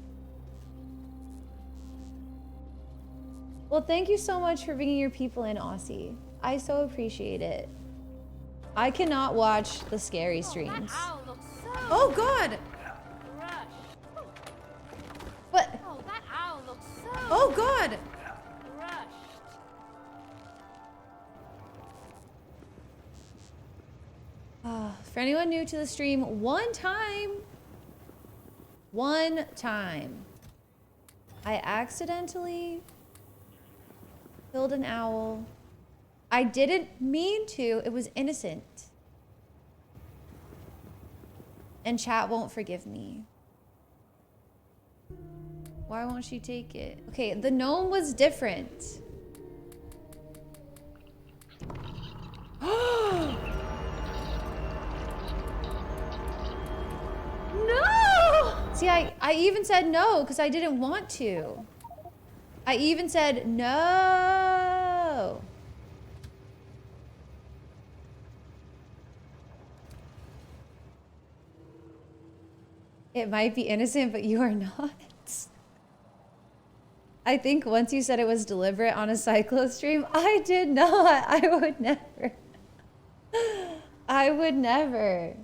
Well, thank you so much for bringing your people in, Aussie. I so appreciate it. I cannot watch the scary streams. Oh God! What? Oh, that owl looks so Oh God! crushed. For anyone new to the stream, one time, I accidentally killed an owl. I didn't mean to. It was innocent. And chat won't forgive me. Why won't she take it? Okay, the gnome was different. No! See, I even said no because I didn't want to. I even said no. It might be innocent, but you are not. I think once you said it was deliberate on a Cyclo stream, I did not. I would never. I would never.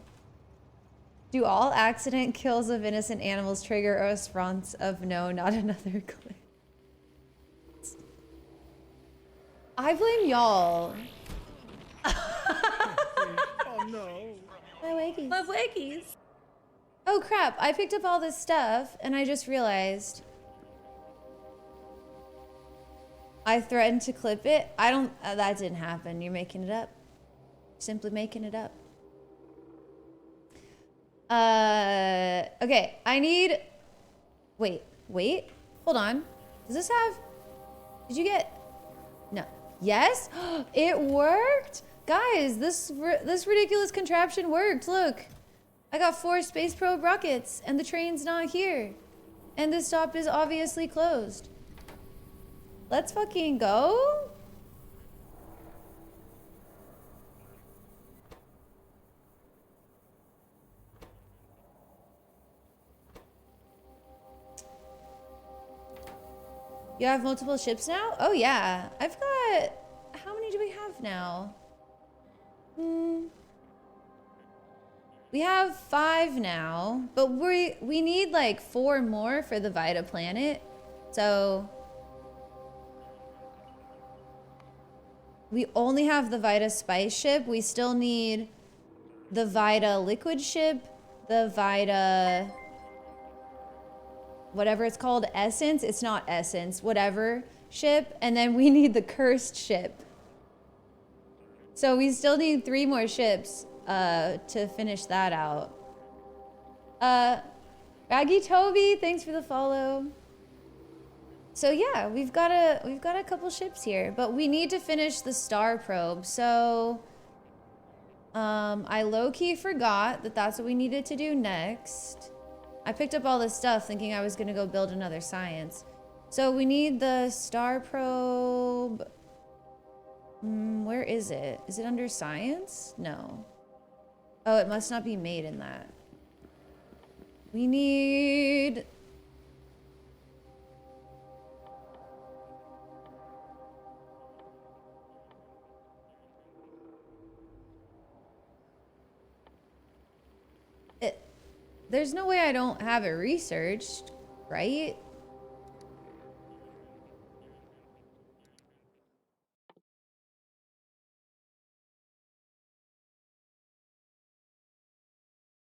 Do all accident kills of innocent animals trigger a response of no, not another glitch? I blame y'all. Oh no. My wiggies. My wiggies. Oh crap, I picked up all this stuff and I just realized I threatened to clip it. I don't, that didn't happen. You're making it up. Simply making it up. Okay, I need, wait, hold on. Does this have, did you get, no, yes, it worked. Guys, this ridiculous contraption worked, look. I got 4 Space Probe rockets and the train's not here. And the stop is obviously closed. Let's fucking go. You have multiple ships now? Oh yeah. I've got... How many do we have now? We have 5 now, but we need like 4 more for the Vita planet. So we only have the Vita spice ship. We still need the Vita liquid ship, the Vita whatever it's called, essence. It's not essence, whatever ship, and then we need the cursed ship. So we still need 3 more ships to finish that out. Raggy Toby, thanks for the follow. So yeah, we've got a couple ships here, but we need to finish the star probe. So I low-key forgot that that's what we needed to do next. I picked up all this stuff thinking I was gonna go build another science. So we need the star probe. Where is it? Is it under science? No. Oh, it must not be made in that. We need... There's no way I don't have it researched, right?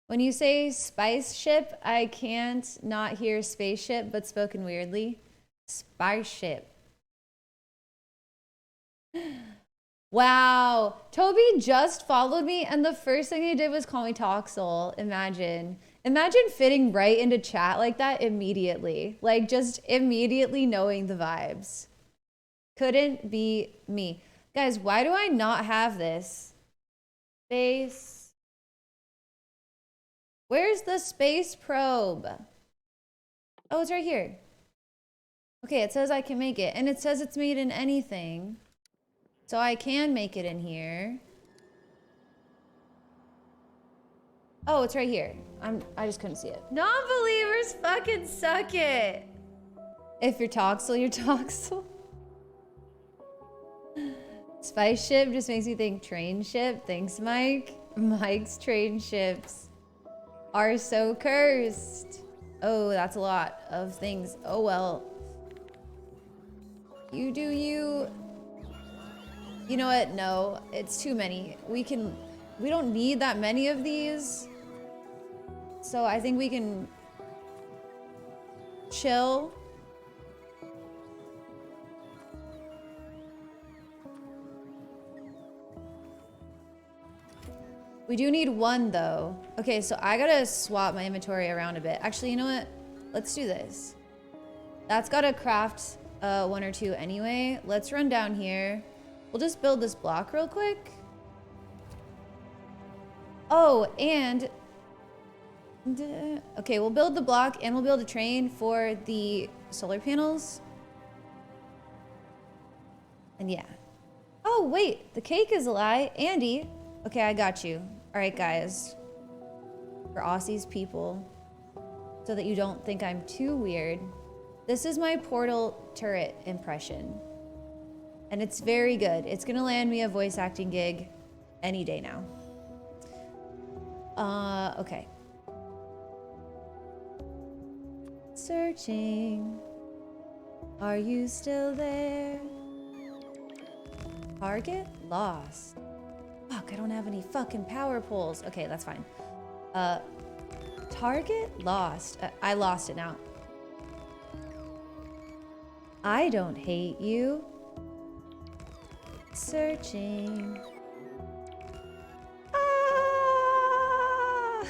When you say spice ship, I can't not hear spaceship, but spoken weirdly. Spice ship. Wow. Toby just followed me, and the first thing he did was call me Toxel. Imagine. Imagine fitting right into chat like that immediately. Like, just immediately knowing the vibes. Couldn't be me. Guys, why do I not have this? Space. Where's the space probe? Oh, it's right here. Okay, it says I can make it. And it says it's made in anything. So I can make it in here. Oh, it's right here. I just couldn't see it. Non-believers fucking suck it. If you're Toxel, you're Toxel. Spice ship just makes me think train ship. Thanks, Mike. Mike's train ships are so cursed. Oh, that's a lot of things. Oh, well. You do you. You know what? No, it's too many. We don't need that many of these. So I think we can chill. We do need 1 though. Okay, so I gotta swap my inventory around a bit. Actually, you know what? Let's do this. That's gotta craft 1 or 2 anyway. Let's run down here. We'll just build this block real quick. Oh, and... Okay, we'll build the block and we'll build a train for the solar panels. And yeah. Oh, wait, the cake is a lie. Andy. Okay, I got you. All right, guys. For Aussie's people, so that you don't think I'm too weird, this is my portal turret impression. And it's very good. It's gonna land me a voice acting gig any day now. Okay. Searching. Are you still there? Target lost. Fuck, I don't have any fucking power poles. Okay, that's fine. Target lost. I lost it now. I don't hate you. Searching. Ah!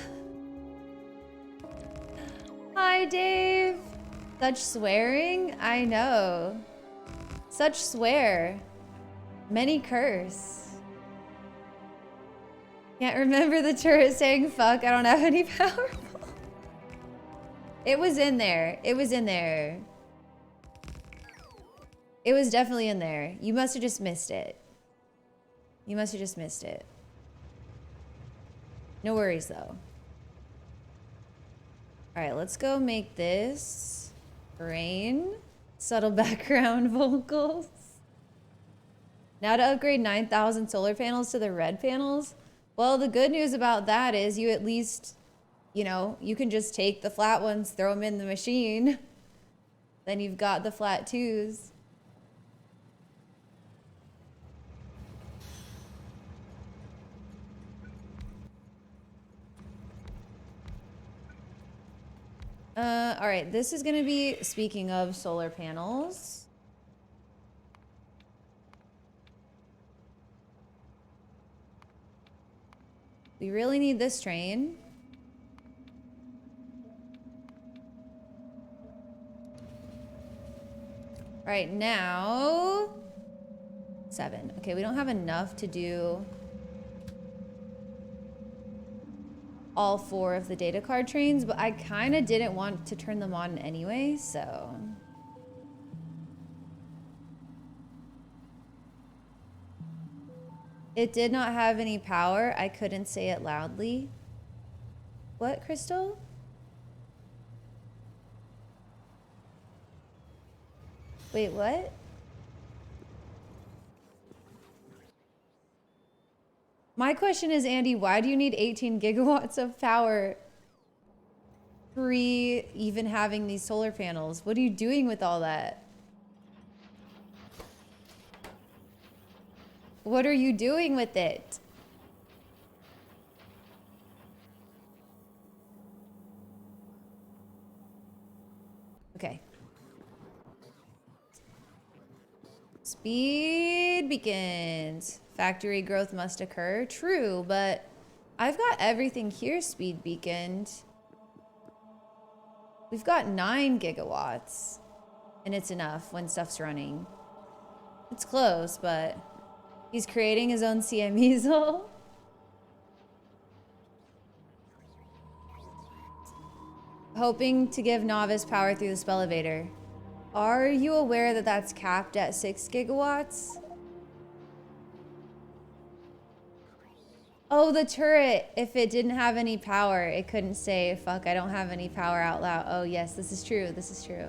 Hi, Dave. Such swearing? I know. Such swear. Many curse. Can't remember the turret saying fuck, I don't have any power. It was in there. It was in there. It was definitely in there. You must have just missed it. You must have just missed it. No worries, though. All right, let's go make this rain. Subtle background vocals. Now to upgrade 9,000 solar panels to the red panels. Well, the good news about that is you at least, you know, you can just take the flat ones, throw them in the machine. Then you've got the flat twos. All right, this is gonna be, speaking of solar panels. We really need this train. All right, now 7. Okay, we don't have enough to do all 4 of the data card trains, but I kind of didn't want to turn them on anyway, so. It did not have any power. I couldn't say it loudly. What, Crystal? Wait, what? My question is, Andy, why do you need 18 gigawatts of power pre even having these solar panels? What are you doing with all that? What are you doing with it? Okay. Speed beacons. Factory growth must occur. True, but I've got everything here speed beaconed. We've got 9 gigawatts. And it's enough when stuff's running. It's close, but he's creating his own CMeasel. Hoping to give Novice power through the Spellevator. Are you aware that that's capped at 6 gigawatts? Oh, the turret. If it didn't have any power, it couldn't say, fuck, I don't have any power out loud. Oh, yes, this is true. This is true.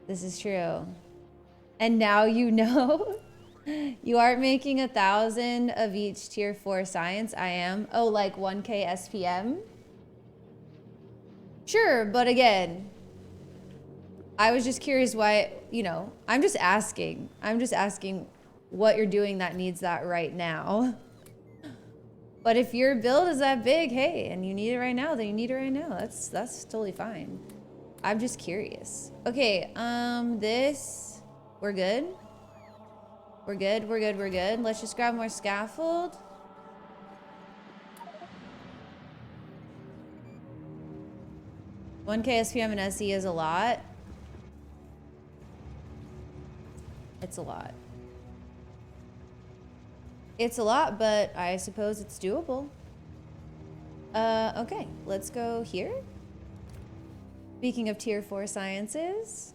This is true. And now you know. You aren't making 1,000 of each tier 4 science. I am. Oh, like 1K SPM? Sure, but again, I was just curious why, you know, I'm just asking. I'm just asking what you're doing that needs that right now. But if your build is that big, hey, and you need it right now, then you need it right now. That's totally fine. I'm just curious. Okay, this, we're good. We're good, we're good, we're good. Let's just grab more scaffold. One KSPM and SE is a lot. It's a lot. It's a lot, but I suppose it's doable. Okay, let's go here. Speaking of tier 4 sciences.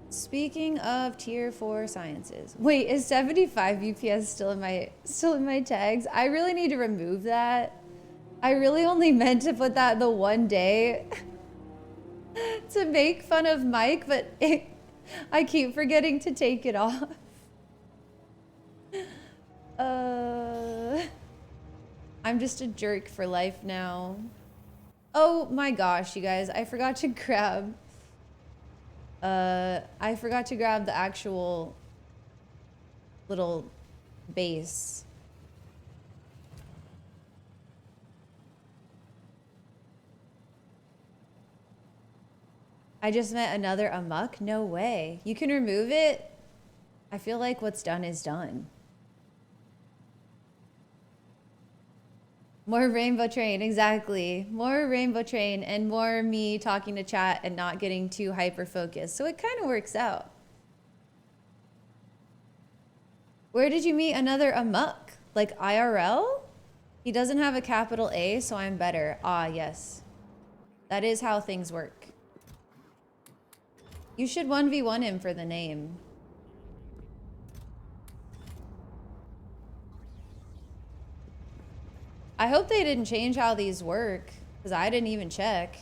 Speaking of tier 4 sciences. Wait, is 75 UPS still in my tags? I really need to remove that. I really only meant to put that the one day to make fun of Mike, but I keep forgetting to take it off. I'm just a jerk for life now. Oh my gosh, you guys, I forgot to grab the actual little base. I just met another Amok? No way. You can remove it? I feel like what's done is done. More Rainbow Train, exactly. More Rainbow Train and more me talking to chat and not getting too hyper-focused. So it kind of works out. Where did you meet another Amok? Like IRL? He doesn't have a capital A, so I'm better. Ah, yes. That is how things work. You should 1v1 him for the name. I hope they didn't change how these work, because I didn't even check.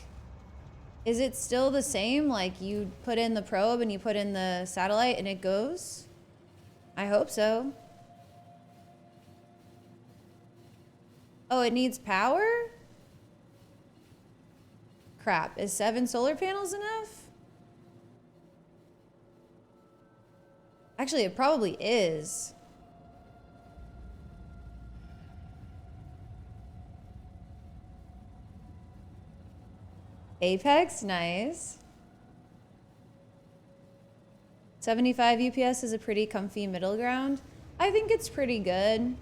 Is it still the same? Like you put in the probe and you put in the satellite and it goes? I hope so. Oh, it needs power? Crap, is 7 solar panels enough? Actually, it probably is. Apex, nice. 75 UPS is a pretty comfy middle ground. I think it's pretty good.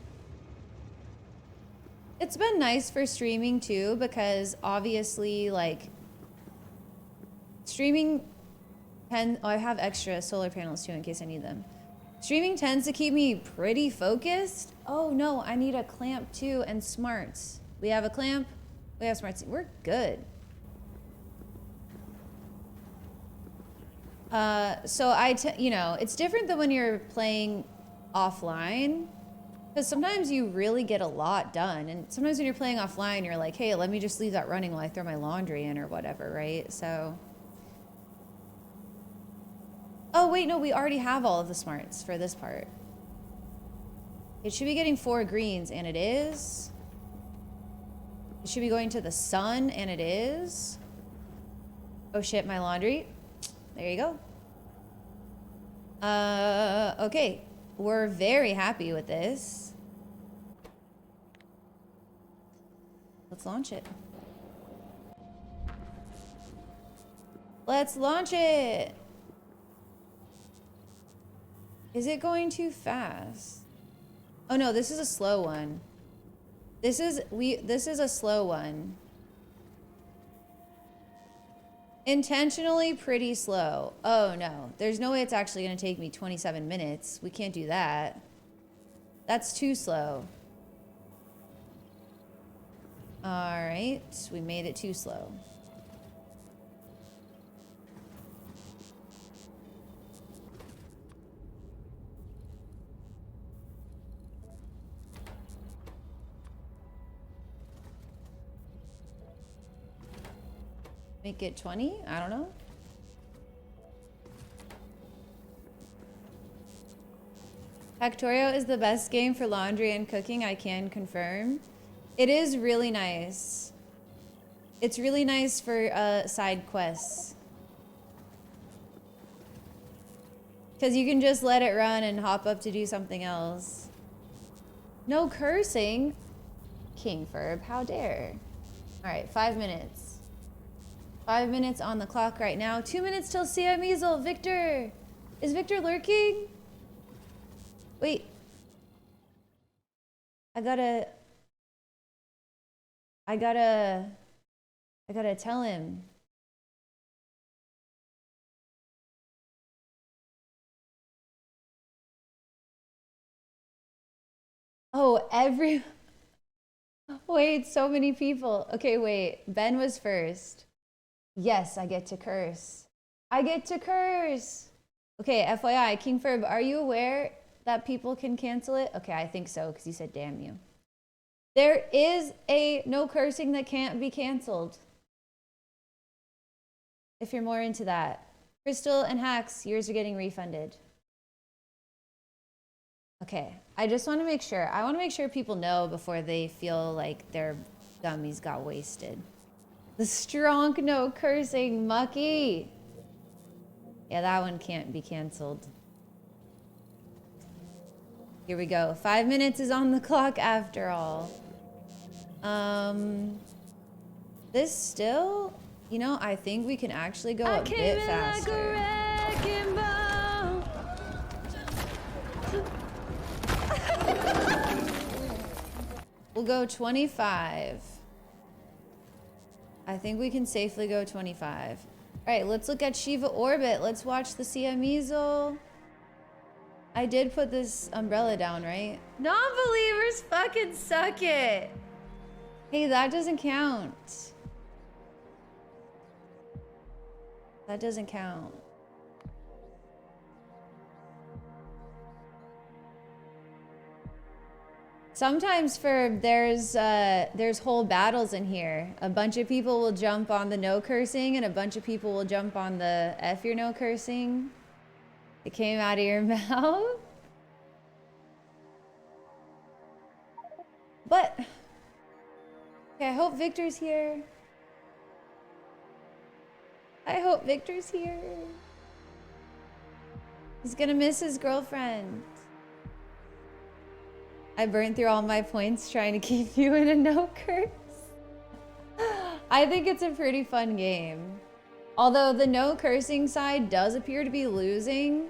It's been nice for streaming too, because obviously, like, streaming oh, I have extra solar panels too in case I need them. Streaming tends to keep me pretty focused. Oh no, I need a clamp too and smarts. We have a clamp, we have smarts. We're good. So you know, it's different than when you're playing offline, because sometimes you really get a lot done, and sometimes when you're playing offline, you're like, hey, let me just leave that running while I throw my laundry in or whatever, right? So, oh wait, no, we already have all of the smarts for this part. It should be getting 4 greens, and it is. It should be going to the sun, and it is. Oh shit, my laundry. There you go. Okay. We're very happy with this. Let's launch it. Let's launch it. Is it going too fast? Oh no, this is a slow one. This is a slow one. Intentionally pretty slow. Oh no, there's no way it's actually gonna take me 27 minutes. We can't do that. That's too slow. All right, we made it too slow. Make it 20? I don't know. Factorio is the best game for laundry and cooking, I can confirm. It is really nice. It's really nice for side quests. Because you can just let it run and hop up to do something else. No cursing. Kingferb, how dare. All right, 5 minutes. 5 minutes on the clock right now. 2 minutes till Sia Measle. Victor! Is Victor lurking? Wait. I gotta tell him. Oh, wait, so many people. Okay, wait. Ben was first. Yes, I get to curse. I get to curse. Okay, FYI, Kingferb, are you aware that people can cancel it? Okay, I think so, because you said damn you. There is a no cursing that can't be canceled. If you're more into that. Crystal and Hacks, yours are getting refunded. Okay, I just want to make sure. I want to make sure people know before they feel like their gummies got wasted. The strong no cursing Mucky. Yeah, that one can't be canceled. Here we go. 5 minutes is on the clock after all. This still, you know, I think we can actually go a bit faster. We'll go 25. I think we can safely go 25. All right, let's look at Shiva Orbit. Let's watch the Siameasel. I did put this umbrella down, right? Non-believers fucking suck it. Hey, that doesn't count. That doesn't count. Sometimes there's whole battles in here. A bunch of people will jump on the no cursing and a bunch of people will jump on the F you're no cursing. It came out of your mouth. But okay, I hope Victor's here. I hope Victor's here. He's gonna miss his girlfriend. I burned through all my points trying to keep you in a no curse. I think it's a pretty fun game. Although the no cursing side does appear to be losing.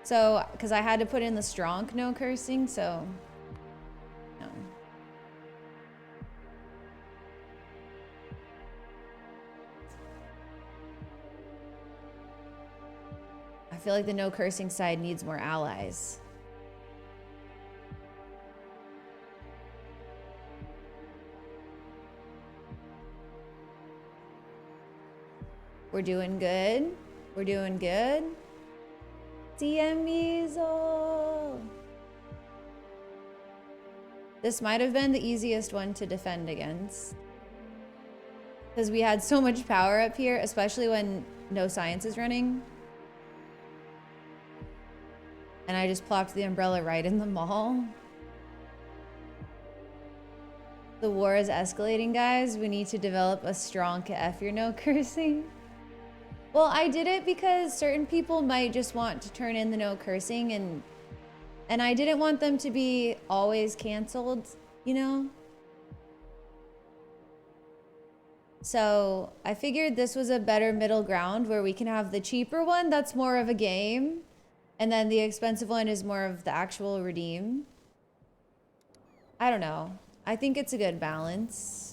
So, because I had to put in the strong no cursing, so. No. I feel like the no cursing side needs more allies. We're doing good. We're doing good. Siameasel. This might have been the easiest one to defend against. Because we had so much power up here, especially when no science is running. And I just plopped the umbrella right in the mall. The war is escalating, guys. We need to develop a strong F your no cursing. Well, I did it because certain people might just want to turn in the no cursing and I didn't want them to be always canceled, you know? So I figured this was a better middle ground where we can have the cheaper one that's more of a game and then the expensive one is more of the actual redeem. I don't know. I think it's a good balance.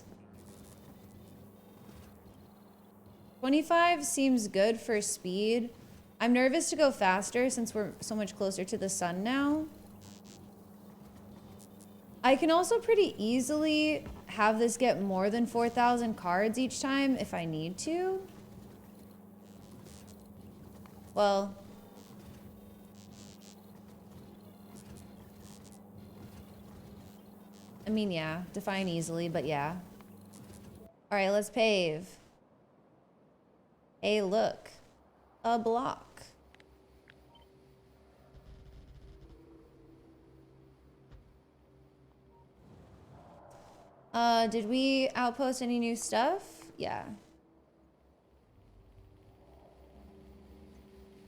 25 seems good for speed. I'm nervous to go faster since we're so much closer to the sun now. I can also pretty easily have this get more than 4,000 cards each time if I need to. Well, I mean, yeah, define easily, but yeah. All right, let's pave. Hey, look, a block. Did we outpost any new stuff? Yeah.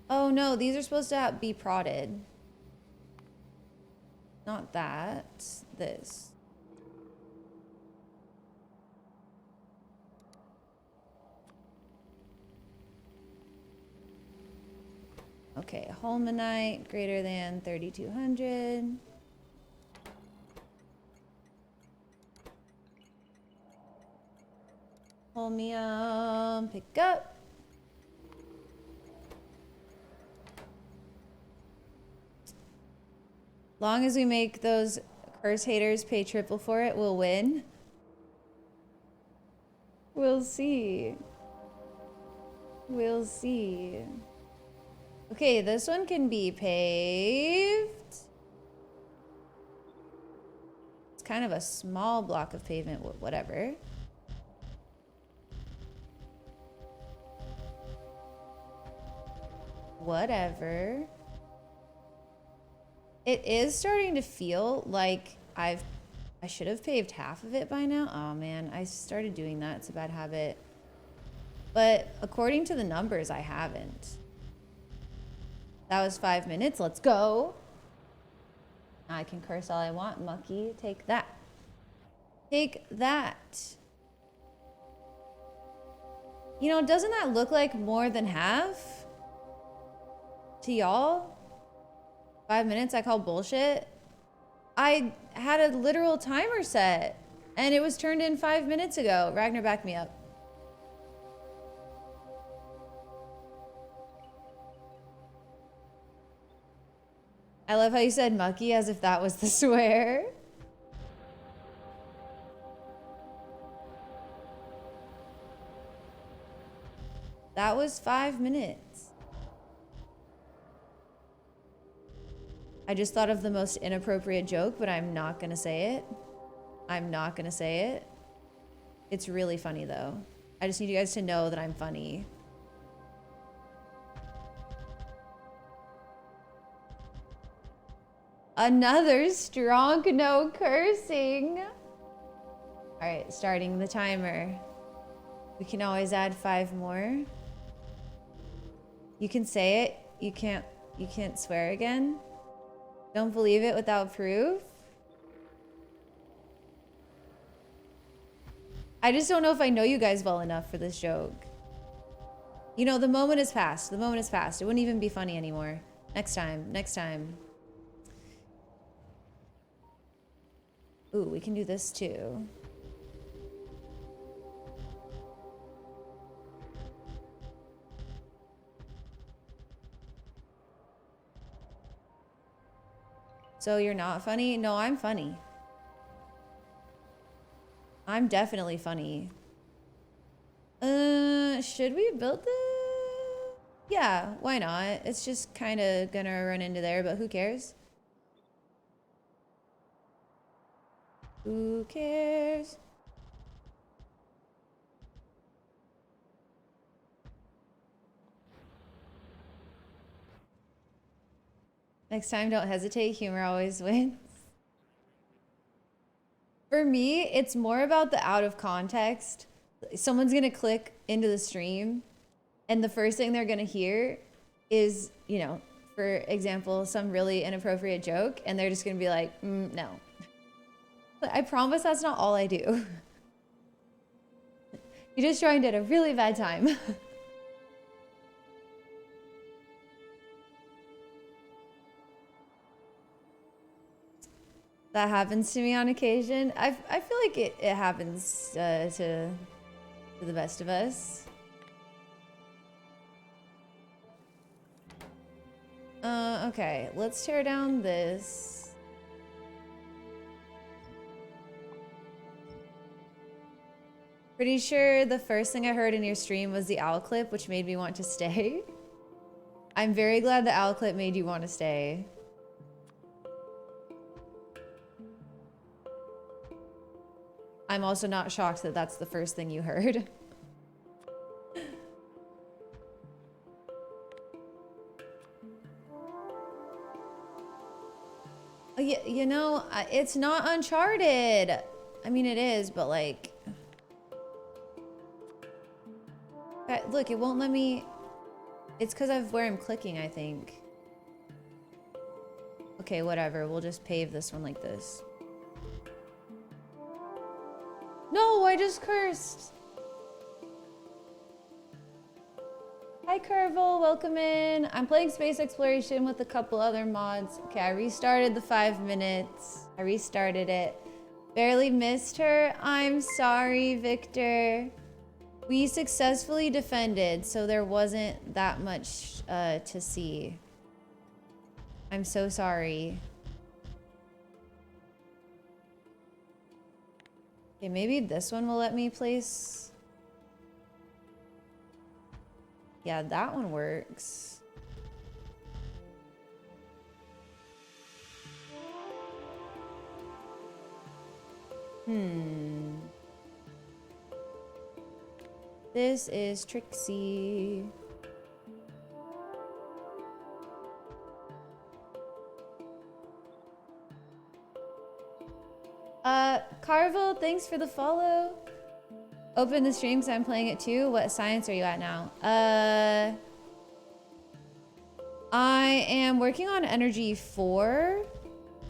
Oh no, these are supposed to be prodded. Not that, this. Okay, Holmanite greater than 3,200. Holmium, pick up. Long as we make those curse haters pay triple for it, we'll win. We'll see. We'll see. Okay, this one can be paved. It's kind of a small block of pavement, whatever. Whatever. It is starting to feel like I should have paved half of it by now. Oh man, I started doing that. It's a bad habit. But according to the numbers, I haven't. That was 5 minutes. Let's go. I can curse all I want, Mucky. Take that. Take that. You know, doesn't that look like more than half? To y'all? 5 minutes, I call bullshit. I had a literal timer set. And it was turned in 5 minutes ago. Ragnar, back me up. I love how you said mucky as if that was the swear. That was 5 minutes. I just thought of the most inappropriate joke, but I'm not gonna say it. I'm not gonna say it. It's really funny though. I just need you guys to know that I'm funny. Another strong no cursing. All right, starting the timer. We can always add 5 more. You can say it. You can't swear again. Don't believe it without proof. I just don't know if I know you guys well enough for this joke. You know, the moment is past. The moment is past. It wouldn't even be funny anymore. Next time. Next time. Ooh, we can do this too. So you're not funny? No, I'm funny. I'm definitely funny. Should we build the... Yeah, why not? It's just kind of gonna run into there, but who cares? Who cares? Next time, don't hesitate. Humor always wins. For me, it's more about the out of context. Someone's gonna click into the stream, and the first thing they're gonna hear is, you know, for example, some really inappropriate joke, and they're just gonna be like, no. But I promise that's not all I do. You just joined at a really bad time. That happens to me on occasion. I feel like it happens to the best of us. Okay, let's tear down this. Pretty sure the first thing I heard in your stream was the owl clip, which made me want to stay. I'm very glad the owl clip made you want to stay. I'm also not shocked that that's the first thing you heard. You know, it's not Uncharted. I mean, it is, but like... Look, it won't let me... It's because of where I'm clicking, I think. Okay, whatever. We'll just pave this one like this. No, I just cursed. Hi, Curvel. Welcome in. I'm playing Space Exploration with a couple other mods. Okay, I restarted the 5 minutes. I restarted it. Barely missed her. I'm sorry, Victor. We successfully defended, so there wasn't that much to see. I'm so sorry. Okay, maybe this one will let me place. Yeah, that one works. This is Trixie. Carvel, thanks for the follow. Open the stream because I'm playing it too. What science are you at now? I am working on Energy 4.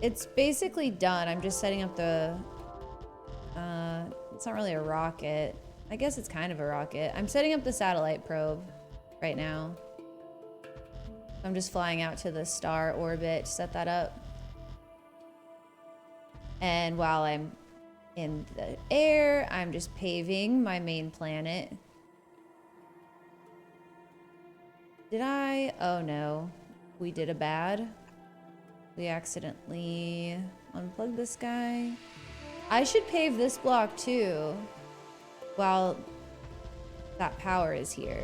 It's basically done. I'm just setting up the... it's not really a rocket. I guess it's kind of a rocket. I'm setting up the satellite probe right now. I'm just flying out to the star orbit to set that up. And while I'm in the air. I'm just paving my main planet. Did I? Oh no. We did a bad. We accidentally unplugged this guy. I should pave this block too while that power is here.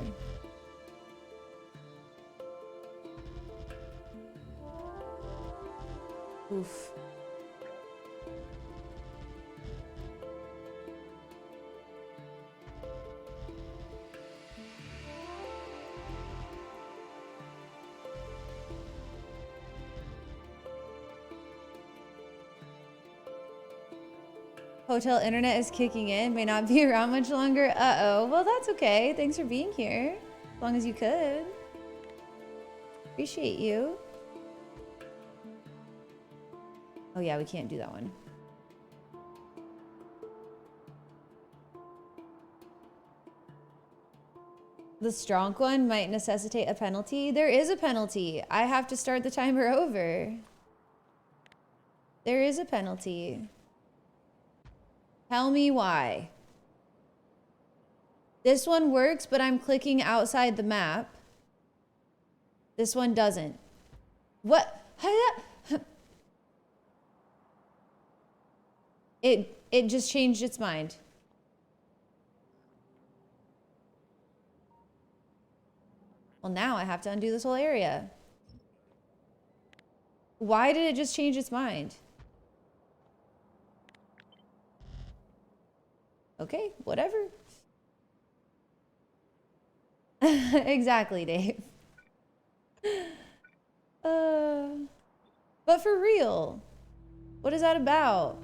Oof. Hotel internet is kicking in. May not be around much longer. Uh-oh. Well, that's okay. Thanks for being here. As long as you could. Appreciate you. Oh yeah, we can't do that one. The strong one might necessitate a penalty. There is a penalty. I have to start the timer over. There is a penalty. Tell me why. This one works, but I'm clicking outside the map. This one doesn't. What? It just changed its mind. Well, now I have to undo this whole area. Why did it just change its mind? Okay, whatever. Exactly, Dave. But for real, what is that about?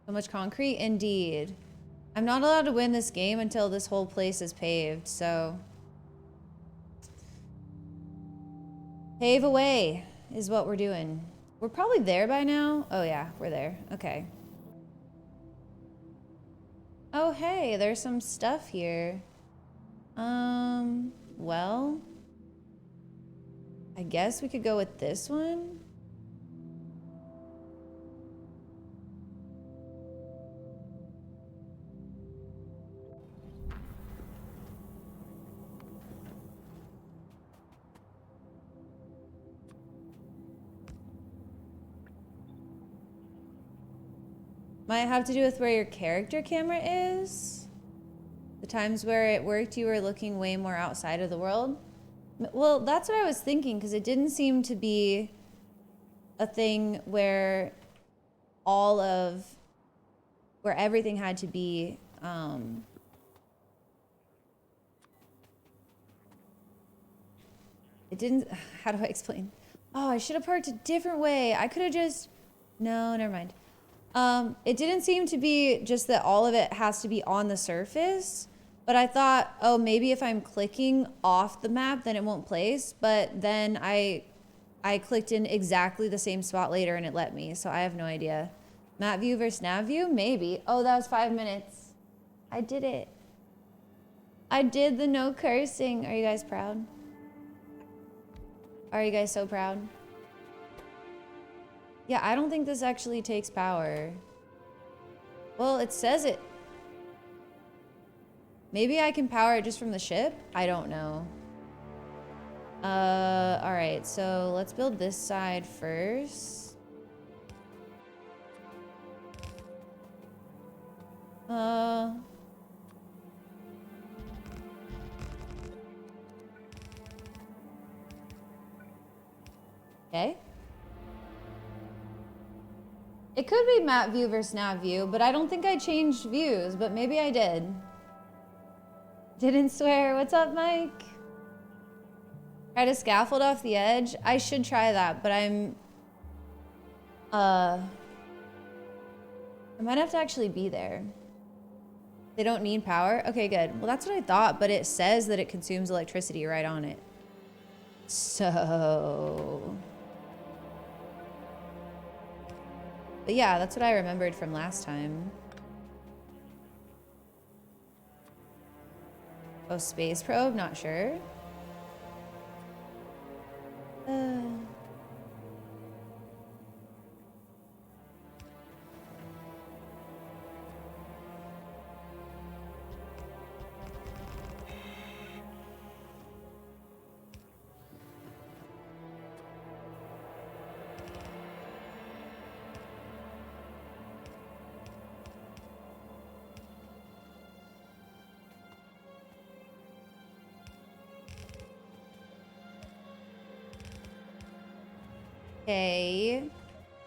So much concrete? Indeed. I'm not allowed to win this game until this whole place is paved, so... Pave away is what we're doing. We're probably there by now. Oh yeah, we're there. Okay. Oh hey, there's some stuff here. Well... I guess we could go with this one. Might have to do with where your character camera is. The times where it worked, you were looking way more outside of the world. Well, that's what I was thinking, because it didn't seem to be a thing where where everything had to be, it didn't, how do I explain? Oh, I should have parked a different way. I could have just, no, never mind. It didn't seem to be just that all of it has to be on the surface, but I thought, oh, maybe if I'm clicking off the map, then it won't place. But then I clicked in exactly the same spot later and it let me, so I have no idea. Map view versus nav view? Maybe. Oh, that was 5 minutes. I did it. I did the no cursing. Are you guys proud? Are you guys so proud? Yeah, I don't think this actually takes power. Well, it says it. Maybe I can power it just from the ship? I don't know. All right, so let's build this side first. Okay. It could be map view versus nav view, but I don't think I changed views, but maybe I did. Didn't swear. What's up, Mike? Try to scaffold off the edge. I should try that, but I might have to actually be there. They don't need power? Okay, good. Well, that's what I thought, but it says that it consumes electricity right on it. So... But yeah, that's what I remembered from last time. Oh, space probe? Not sure. Okay.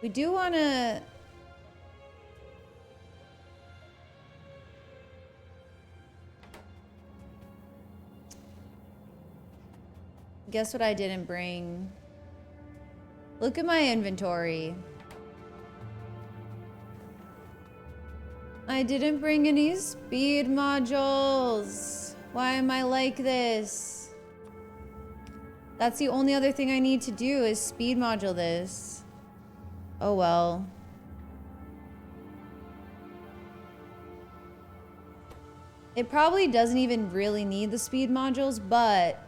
We do want to... Guess what I didn't bring? Look at my inventory. I didn't bring any speed modules. Why am I like this? That's the only other thing I need to do is speed module this. Oh well. It probably doesn't even really need the speed modules, but...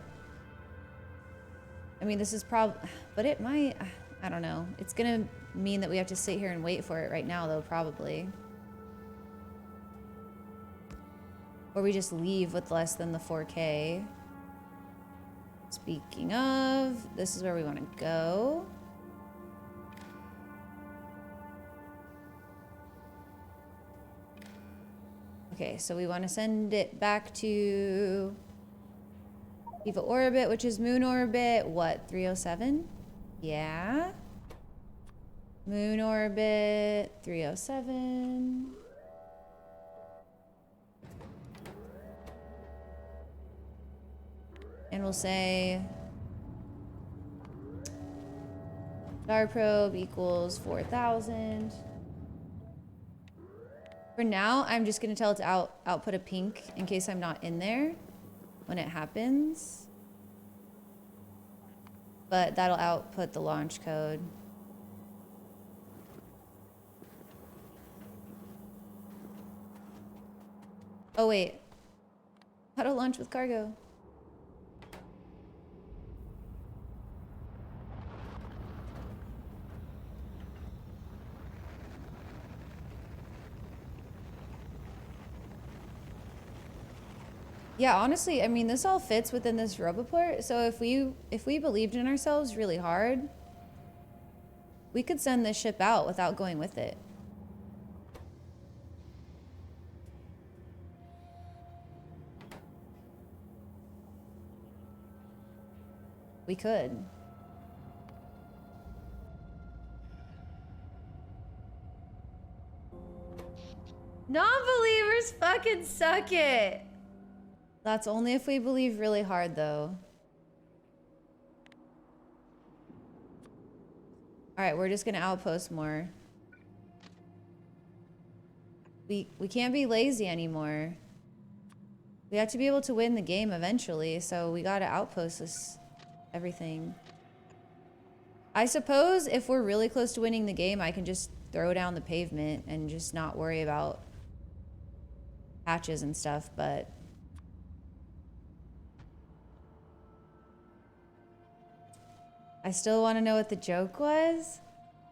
I mean, this is but it might... I don't know. It's gonna mean that we have to sit here and wait for it right now, though, probably. Or we just leave with less than the 4K. Speaking of, this is where we want to go. Okay, so we want to send it back to EVA orbit, which is moon orbit. What, 307? Yeah. Moon orbit, 307. And we'll say star probe equals 4,000. For now, I'm just gonna tell it to output a pink in case I'm not in there when it happens. But that'll output the launch code. Oh wait, how to launch with cargo? Yeah, honestly, I mean, this all fits within this Roboport. So if we believed in ourselves really hard, we could send this ship out without going with it. We could. Non-believers fucking suck it. That's only if we believe really hard, though. Alright, we're just gonna outpost more. We can't be lazy anymore. We have to be able to win the game eventually, so we gotta outpost this everything. I suppose if we're really close to winning the game, I can just throw down the pavement and just not worry about patches and stuff, but... I still want to know what the joke was.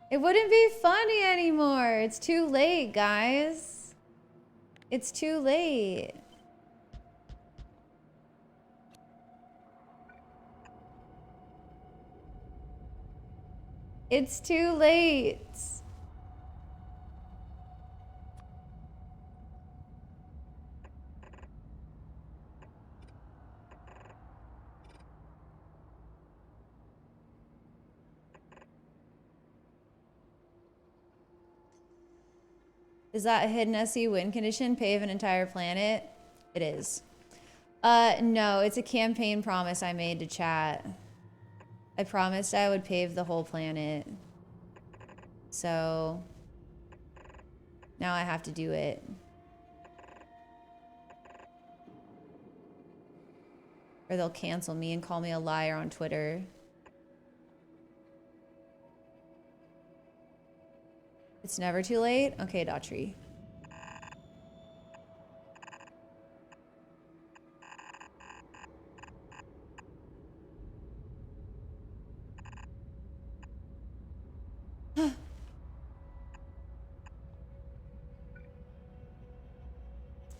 It wouldn't be funny anymore. It's too late, guys. It's too late. It's too late. Is that a hidden SE win condition? Pave an entire planet? It is. No, it's a campaign promise I made to chat. I promised I would pave the whole planet. So now I have to do it. Or they'll cancel me and call me a liar on Twitter. It's never too late? Okay, Daughtry.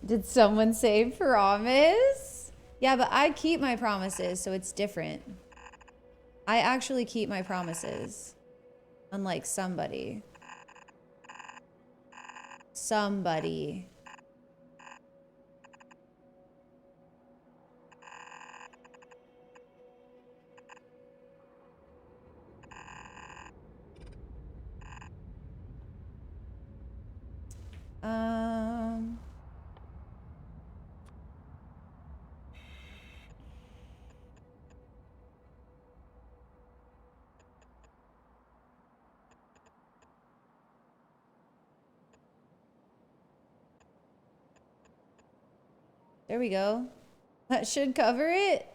Did someone say promise? Yeah, but I keep my promises, so it's different. I actually keep my promises. Unlike somebody. Somebody. Um... There we go. That should cover it.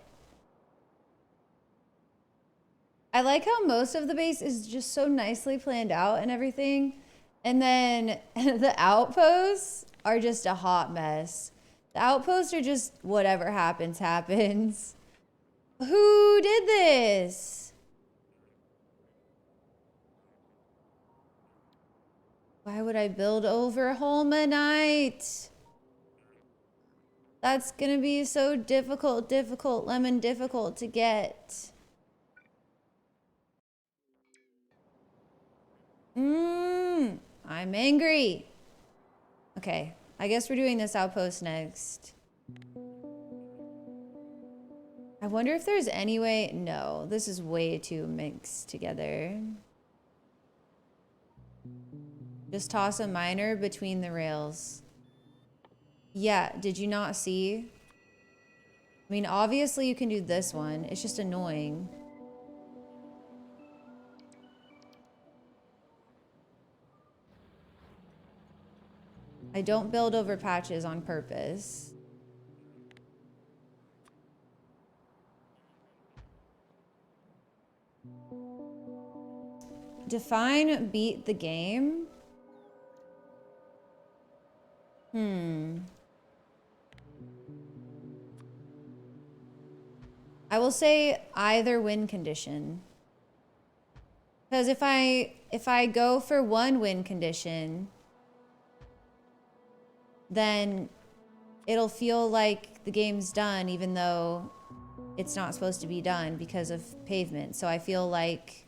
I like how most of the base is just so nicely planned out and everything. And then the outposts are just a hot mess. The outposts are just whatever happens, happens. Who did this? Why would I build over Holmanite? That's gonna be so difficult, lemon difficult to get. I'm angry. Okay, I guess we're doing this outpost next. I wonder if there's any way. No, this is way too mixed together. Just toss a miner between the rails. Yeah, did you not see? I mean, obviously you can do this one. It's just annoying. I don't build over patches on purpose. Define beat the game. I will say either win condition. Because if I go for one win condition, then it'll feel like the game's done even though it's not supposed to be done because of pavement. So I feel like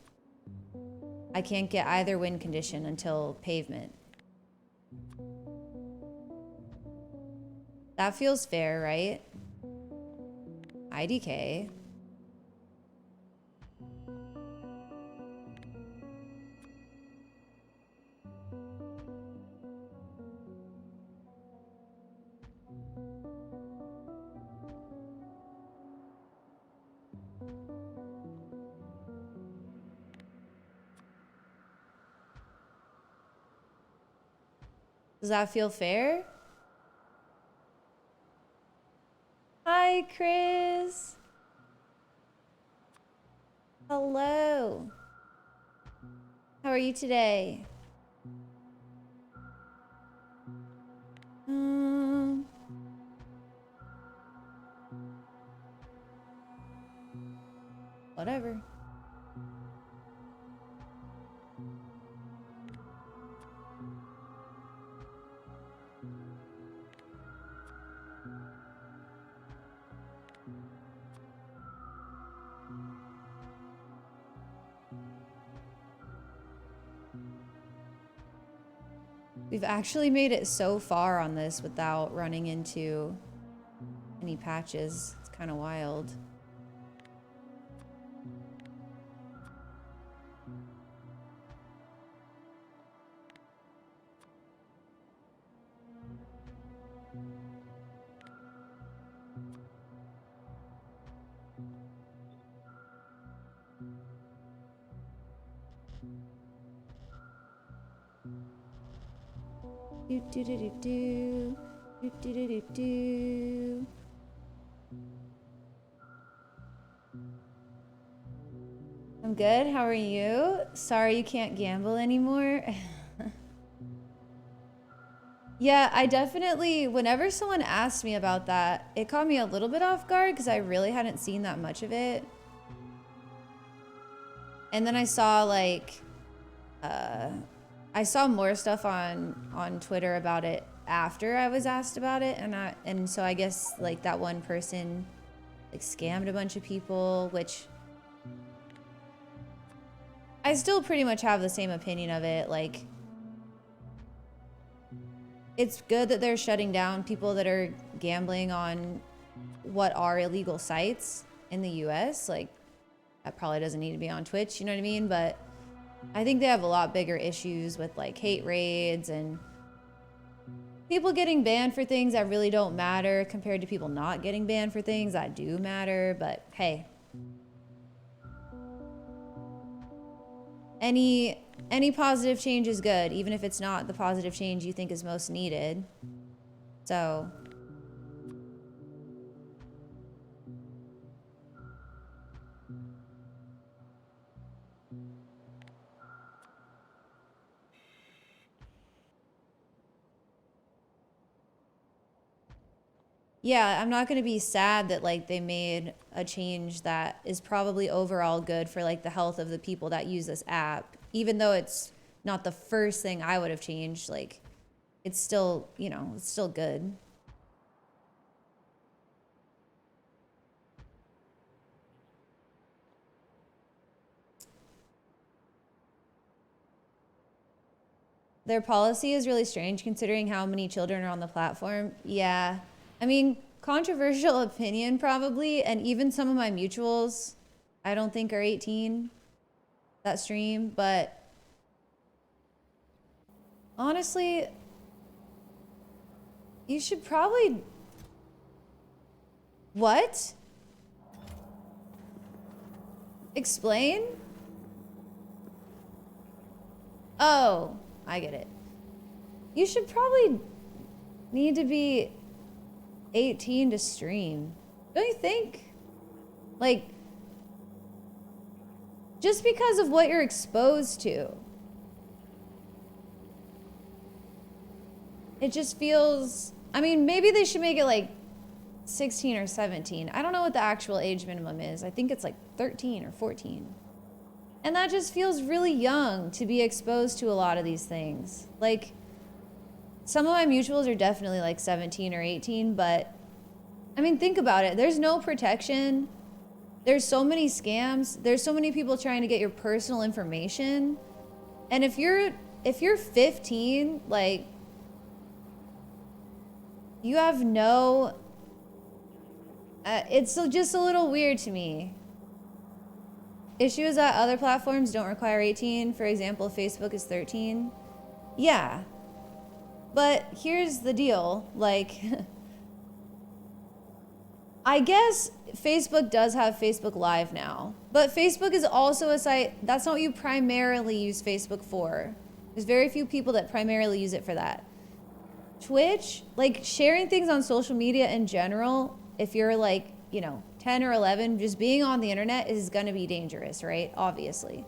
I can't get either win condition until pavement. That feels fair, right? IDK. Does that feel fair? Hi, Chris. Hello. How are you today? Whatever. We've actually made it so far on this without running into any patches. It's kind of wild. Do do do do do do do do do do. I'm good. How are you? Sorry you can't gamble anymore. Yeah, I definitely, whenever someone asked me about that, it caught me a little bit off guard because I really hadn't seen that much of it. And then I saw like, I saw more stuff on Twitter about it after I was asked about it, and so I guess like that one person like scammed a bunch of people, which I still pretty much have the same opinion of it. Like, it's good that they're shutting down people that are gambling on what are illegal sites in the US. Like, that probably doesn't need to be on Twitch, you know what I mean? But I think they have a lot bigger issues with like hate raids and people getting banned for things that really don't matter compared to people not getting banned for things that do matter. But hey, any positive change is good, even if it's not the positive change you think is most needed. So yeah, I'm not going to be sad that like they made a change that is probably overall good for like the health of the people that use this app, even though it's not the first thing I would have changed. Like, it's still, you know, it's still good. Their policy is really strange considering how many children are on the platform. Yeah. I mean, controversial opinion probably, and even some of my mutuals I don't think are 18 that stream, but honestly, you should probably... What? Explain? Oh, I get it. You should probably need to be 18 to stream. Don't you think? Like, just because of what you're exposed to. It just feels... I mean, maybe they should make it like 16 or 17. I don't know what the actual age minimum is. I think it's like 13 or 14. And that just feels really young to be exposed to a lot of these things. Like, some of my mutuals are definitely like 17 or 18, but I mean, think about it. There's no protection. There's so many scams. There's so many people trying to get your personal information. And if you're 15, like, you have no... it's just a little weird to me. Issue is that other platforms don't require 18. For example, Facebook is 13. Yeah. But here's the deal. Like, I guess Facebook does have Facebook Live now. But Facebook is also a site, that's not what you primarily use Facebook for. There's very few people that primarily use it for that. Twitch, like sharing things on social media in general, if you're like, you know, 10 or 11, just being on the internet is going to be dangerous, right? Obviously.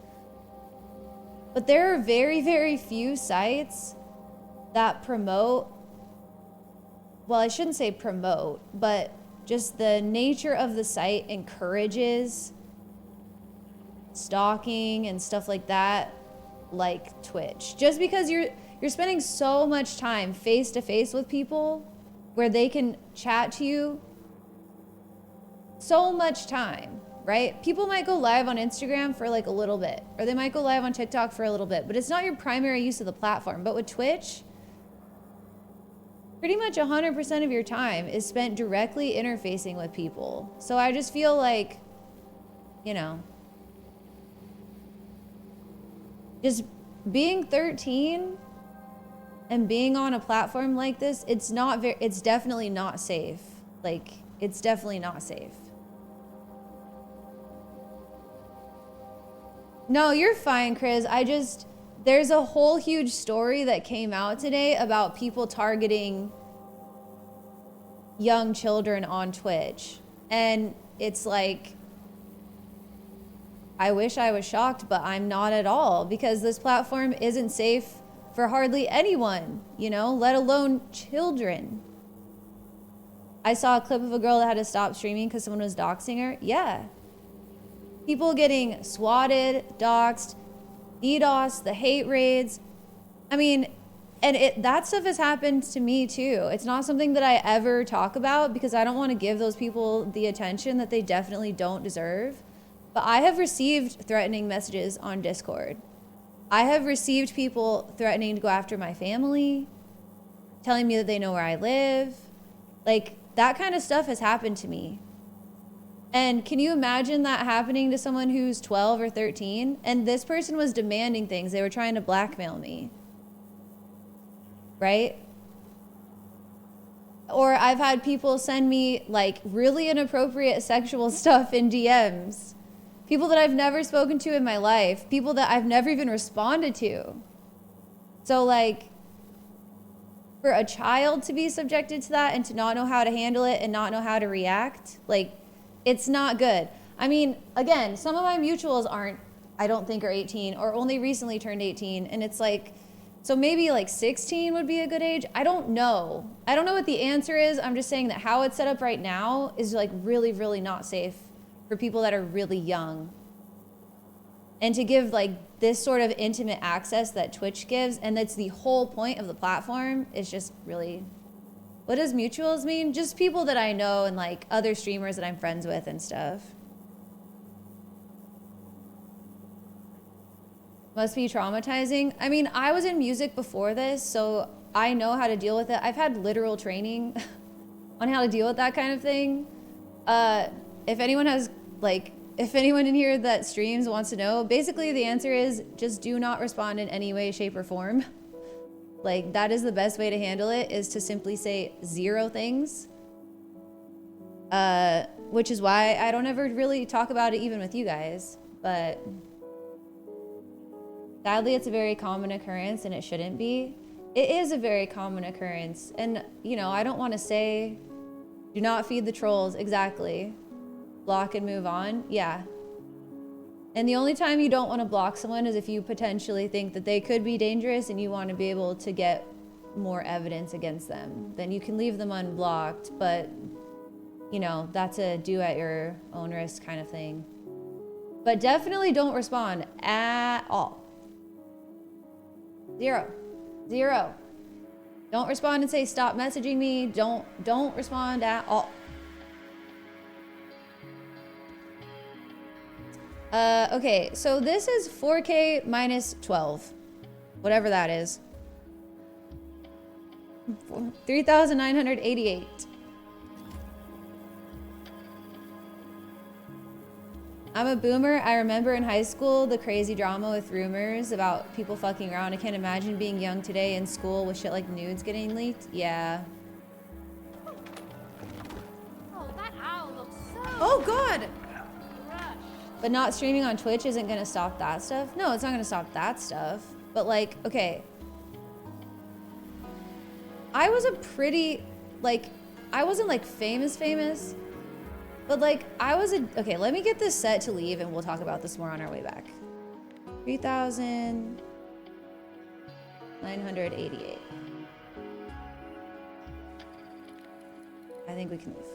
But there are very, very few sites that promote, well, I shouldn't say promote, but just the nature of the site encourages stalking and stuff like that, like Twitch. Just because you're spending so much time face to face with people where they can chat to you so much time, right? People might go live on Instagram for like a little bit, or they might go live on TikTok for a little bit, but it's not your primary use of the platform. But with Twitch, pretty much 100% of your time is spent directly interfacing with people. So I just feel like, you know, just being 13 and being on a platform like this, it's definitely not safe. Like, it's definitely not safe. No, you're fine, Chris. There's a whole huge story that came out today about people targeting young children on Twitch. And it's like, I wish I was shocked, but I'm not at all, because this platform isn't safe for hardly anyone, you know, let alone children. I saw a clip of a girl that had to stop streaming because someone was doxing her. Yeah. People getting swatted, doxed, DDoS, the hate raids. I mean, And that stuff has happened to me too. It's not something that I ever talk about because I don't want to give those people the attention that they definitely don't deserve. But I have received threatening messages on Discord. I have received people threatening to go after my family, telling me that they know where I live. Like, that kind of stuff has happened to me. And can you imagine that happening to someone who's 12 or 13? And this person was demanding things. They were trying to blackmail me. Right? Or I've had people send me like really inappropriate sexual stuff in DMs. People that I've never spoken to in my life. People that I've never even responded to. So like, for a child to be subjected to that and to not know how to handle it and not know how to react, like, it's not good. I mean, again, some of my mutuals I don't think are 18 or only recently turned 18. And it's like, so maybe like 16 would be a good age. I don't know. I don't know what the answer is. I'm just saying that how it's set up right now is like really, really not safe for people that are really young. And to give like this sort of intimate access that Twitch gives, and that's the whole point of the platform, is just really, what does mutuals mean? Just people that I know and like other streamers that I'm friends with and stuff. Must be traumatizing. I mean, I was in music before this, so I know how to deal with it. I've had literal training on how to deal with that kind of thing. If anyone has, like, if anyone in here that streams wants to know, basically the answer is just do not respond in any way, shape, or form. Like, that is the best way to handle it, is to simply say 0 things. Which is why I don't ever really talk about it even with you guys, but sadly, it's a very common occurrence, and it shouldn't be. It is a very common occurrence. And, you know, I don't want to say, do not feed the trolls. Exactly. Block and move on. Yeah. And the only time you don't want to block someone is if you potentially think that they could be dangerous and you want to be able to get more evidence against them. Then you can leave them unblocked, but, you know, that's a do at your own risk kind of thing. But definitely don't respond at all. 0. Don't respond and say stop messaging me. Don't respond at all. Okay, so this is 4K minus 12. Whatever that is. 3,988. I'm a boomer. I remember in high school the crazy drama with rumors about people fucking around. I can't imagine being young today in school with shit like nudes getting leaked. Yeah. Oh, that owl looks so Oh god! crushed. But not streaming on Twitch isn't gonna stop that stuff. No, it's not gonna stop that stuff. But like, okay. I was a pretty, like, I wasn't like famous. But like, okay, let me get this set to leave and we'll talk about this more on our way back. 3,988. I think we can leave.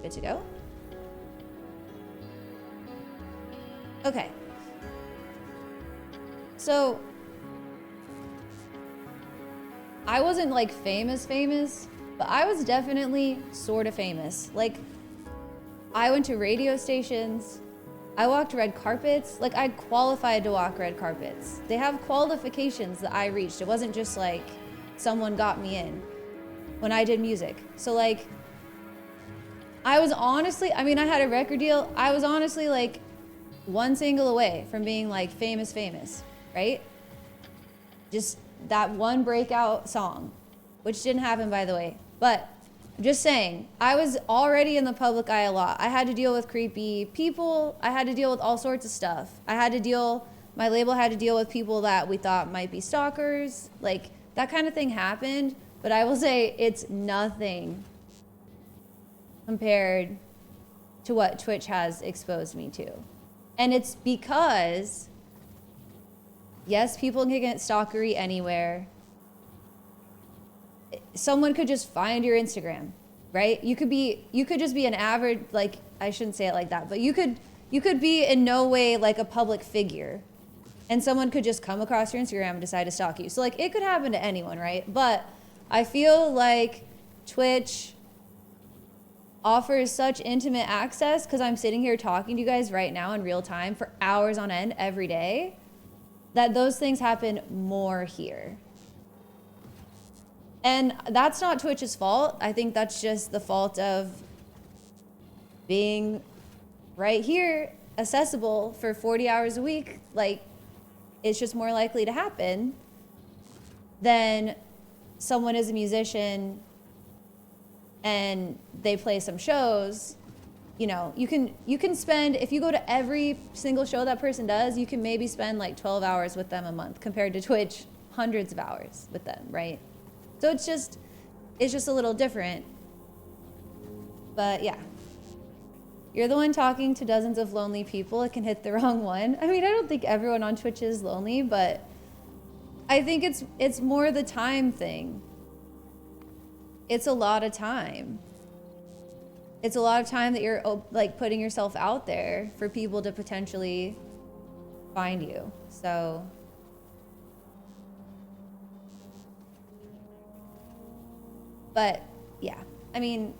Good to go? Okay. So, I wasn't like famous, but I was definitely sort of famous. Like, I went to radio stations. I walked red carpets. Like, I qualified to walk red carpets. They have qualifications that I reached. It wasn't just like someone got me in when I did music. So like, I was honestly, I mean, I had a record deal. I was honestly like one single away from being like famous, right? Just that one breakout song, which didn't happen, by the way. But I'm just saying, I was already in the public eye a lot. I had to deal with creepy people. I had to deal with all sorts of stuff. My label had to deal with people that we thought might be stalkers. Like, that kind of thing happened. But I will say it's nothing compared to what Twitch has exposed me to. And it's because, yes, people can get stalkery anywhere. Someone could just find your Instagram, right? You could just be an average, like, I shouldn't say it like that, but you could be in no way like a public figure. and someone could just come across your Instagram and decide to stalk you. So like it could happen to anyone, right? But I feel like Twitch offers such intimate access because I'm sitting here talking to you guys right now in real time for hours on end every day, that those things happen more here. And that's not Twitch's fault. I think that's just the fault of being right here, accessible for 40 hours a week. Like, it's just more likely to happen than someone is a musician and they play some shows. You know, you can spend, if you go to every single show that person does, you can maybe spend like 12 hours with them a month, compared to Twitch, hundreds of hours with them, right? So it's just a little different. But yeah, you're the one talking to dozens of lonely people. It can hit the wrong one. I mean, I don't think everyone on Twitch is lonely, but I think it's more the time thing. It's a lot of time. It's a lot of time that you're like putting yourself out there for people to potentially find you. So but yeah, I mean,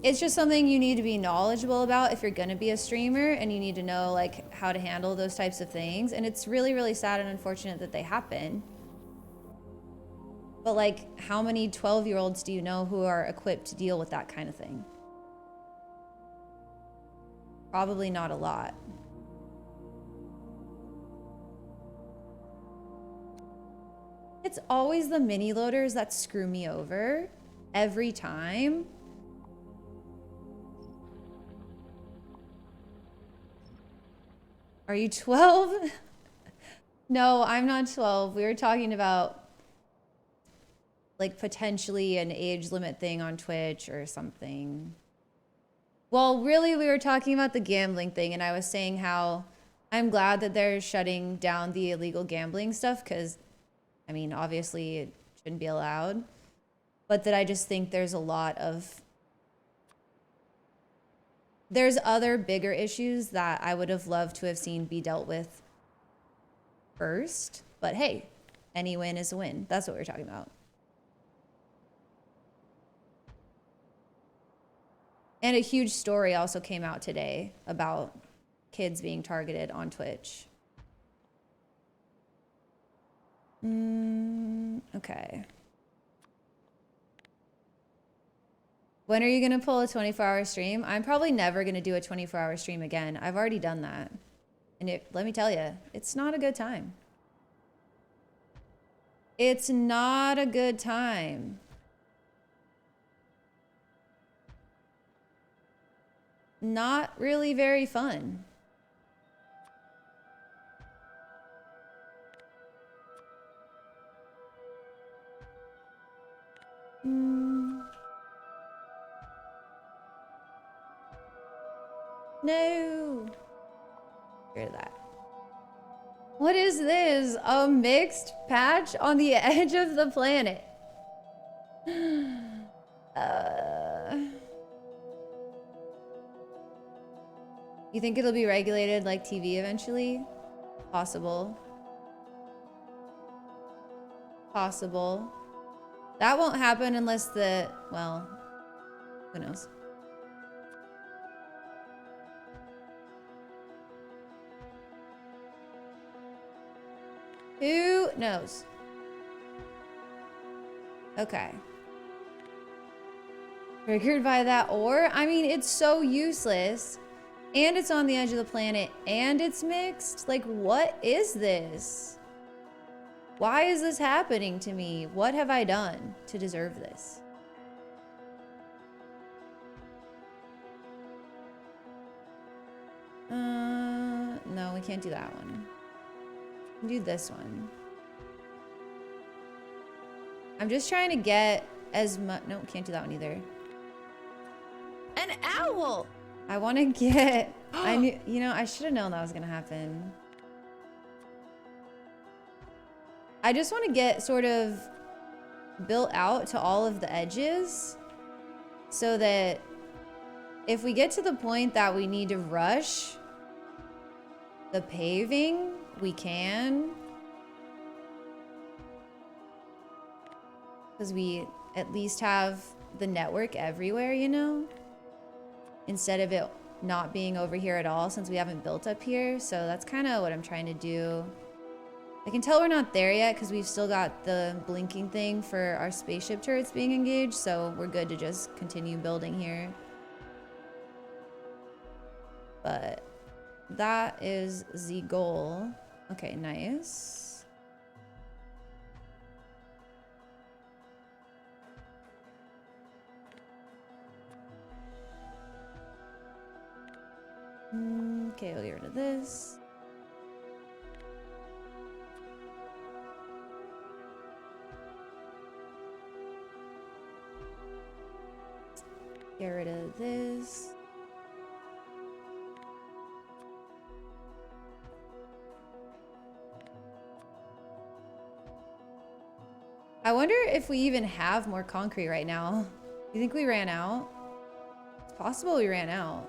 it's just something you need to be knowledgeable about if you're gonna be a streamer, and you need to know like how to handle those types of things. And it's really, really sad and unfortunate that they happen. But like, how many 12-year-olds do you know who are equipped to deal with that kind of thing? Probably not a lot. It's always the mini loaders that screw me over every time. Are you 12? No, I'm not 12. We were talking about like potentially an age limit thing on Twitch or something. Well, really, we were talking about the gambling thing, and I was saying how I'm glad that they're shutting down the illegal gambling stuff, because, I mean, obviously it shouldn't be allowed, but that I just think there's other bigger issues that I would have loved to have seen be dealt with first. But hey, any win is a win. That's what we're talking about. And a huge story also came out today about kids being targeted on Twitch. Okay. When are you gonna pull a 24-hour stream? I'm probably never gonna do a 24-hour stream again. I've already done that. And let me tell you, it's not a good time. It's not a good time. Not really very fun. No. Hear that. What is this? A mixed patch on the edge of the planet. You think it'll be regulated like TV eventually? Possible. Possible. That won't happen unless well, who knows? Who knows? Okay. Triggered by that ore? I mean, it's so useless. And it's on the edge of the planet, and it's mixed. Like, what is this? Why is this happening to me? What have I done to deserve this? No, we can't do that one. We can do this one. I'm just trying to get as much. No, can't do that one either. An owl! I want to get, I knew, you know, I should have known that was going to happen. I just want to get sort of built out to all of the edges so that if we get to the point that we need to rush, the paving, we can. Because we at least have the network everywhere, you know? Instead of it not being over here at all, since we haven't built up here. So that's kind of what I'm trying to do. I can tell we're not there yet because we've still got the blinking thing for our spaceship turrets being engaged. So we're good to just continue building here. But that is the goal. Okay, nice. Okay, we'll get rid of this. Get rid of this. I wonder if we even have more concrete right now. You think we ran out? It's possible we ran out.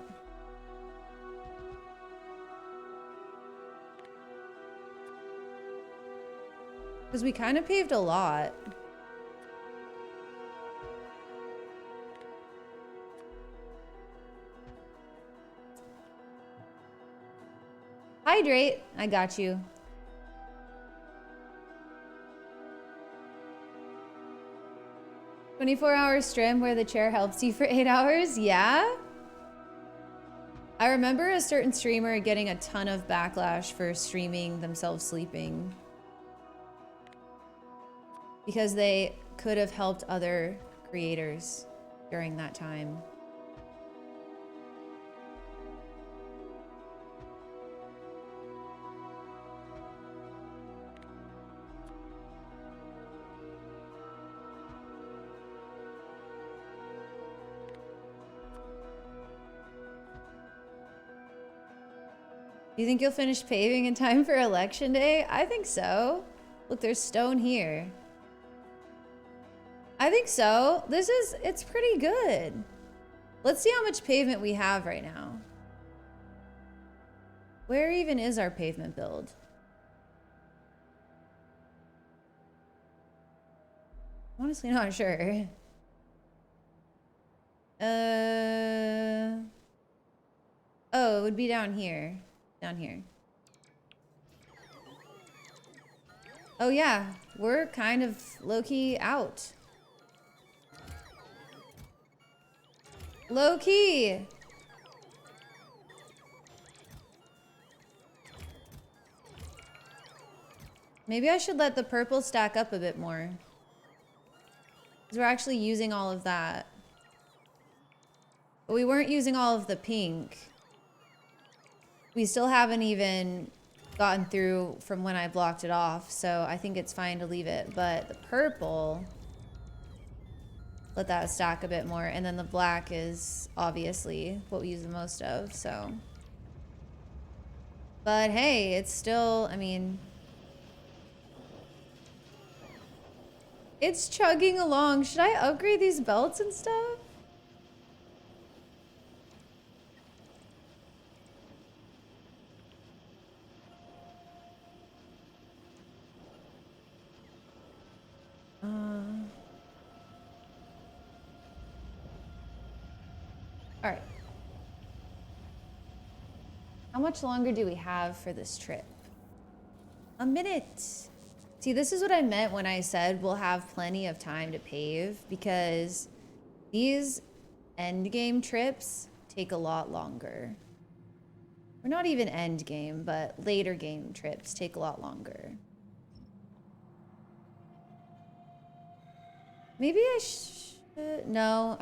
Because we kind of paved a lot. Hydrate. I got you. "24-hour stream where the chair helps you for 8 hours?" Yeah? I remember a certain streamer getting a ton of backlash for streaming themselves sleeping. Because they could have helped other creators during that time. Do you think you'll finish paving in time for election day? I think so. Look, there's stone here. I think so. It's pretty good. Let's see how much pavement we have right now. Where even is our pavement build? Honestly, not sure. Oh, it would be down here. Down here. Oh yeah, we're kind of low-key out. Low-key! Maybe I should let the purple stack up a bit more. Because we're actually using all of that. But we weren't using all of the pink. We still haven't even gotten through from when I blocked it off, so I think it's fine to leave it. But the purple, let that stack a bit more. And then the black is obviously what we use the most of, so. But hey, it's still, I mean, it's chugging along. Should I upgrade these belts and stuff? All right. How much longer do we have for this trip? A minute. See, this is what I meant when I said we'll have plenty of time to pave, because these end game trips take a lot longer. Or not even end game, but later game trips take a lot longer. Maybe I should, no.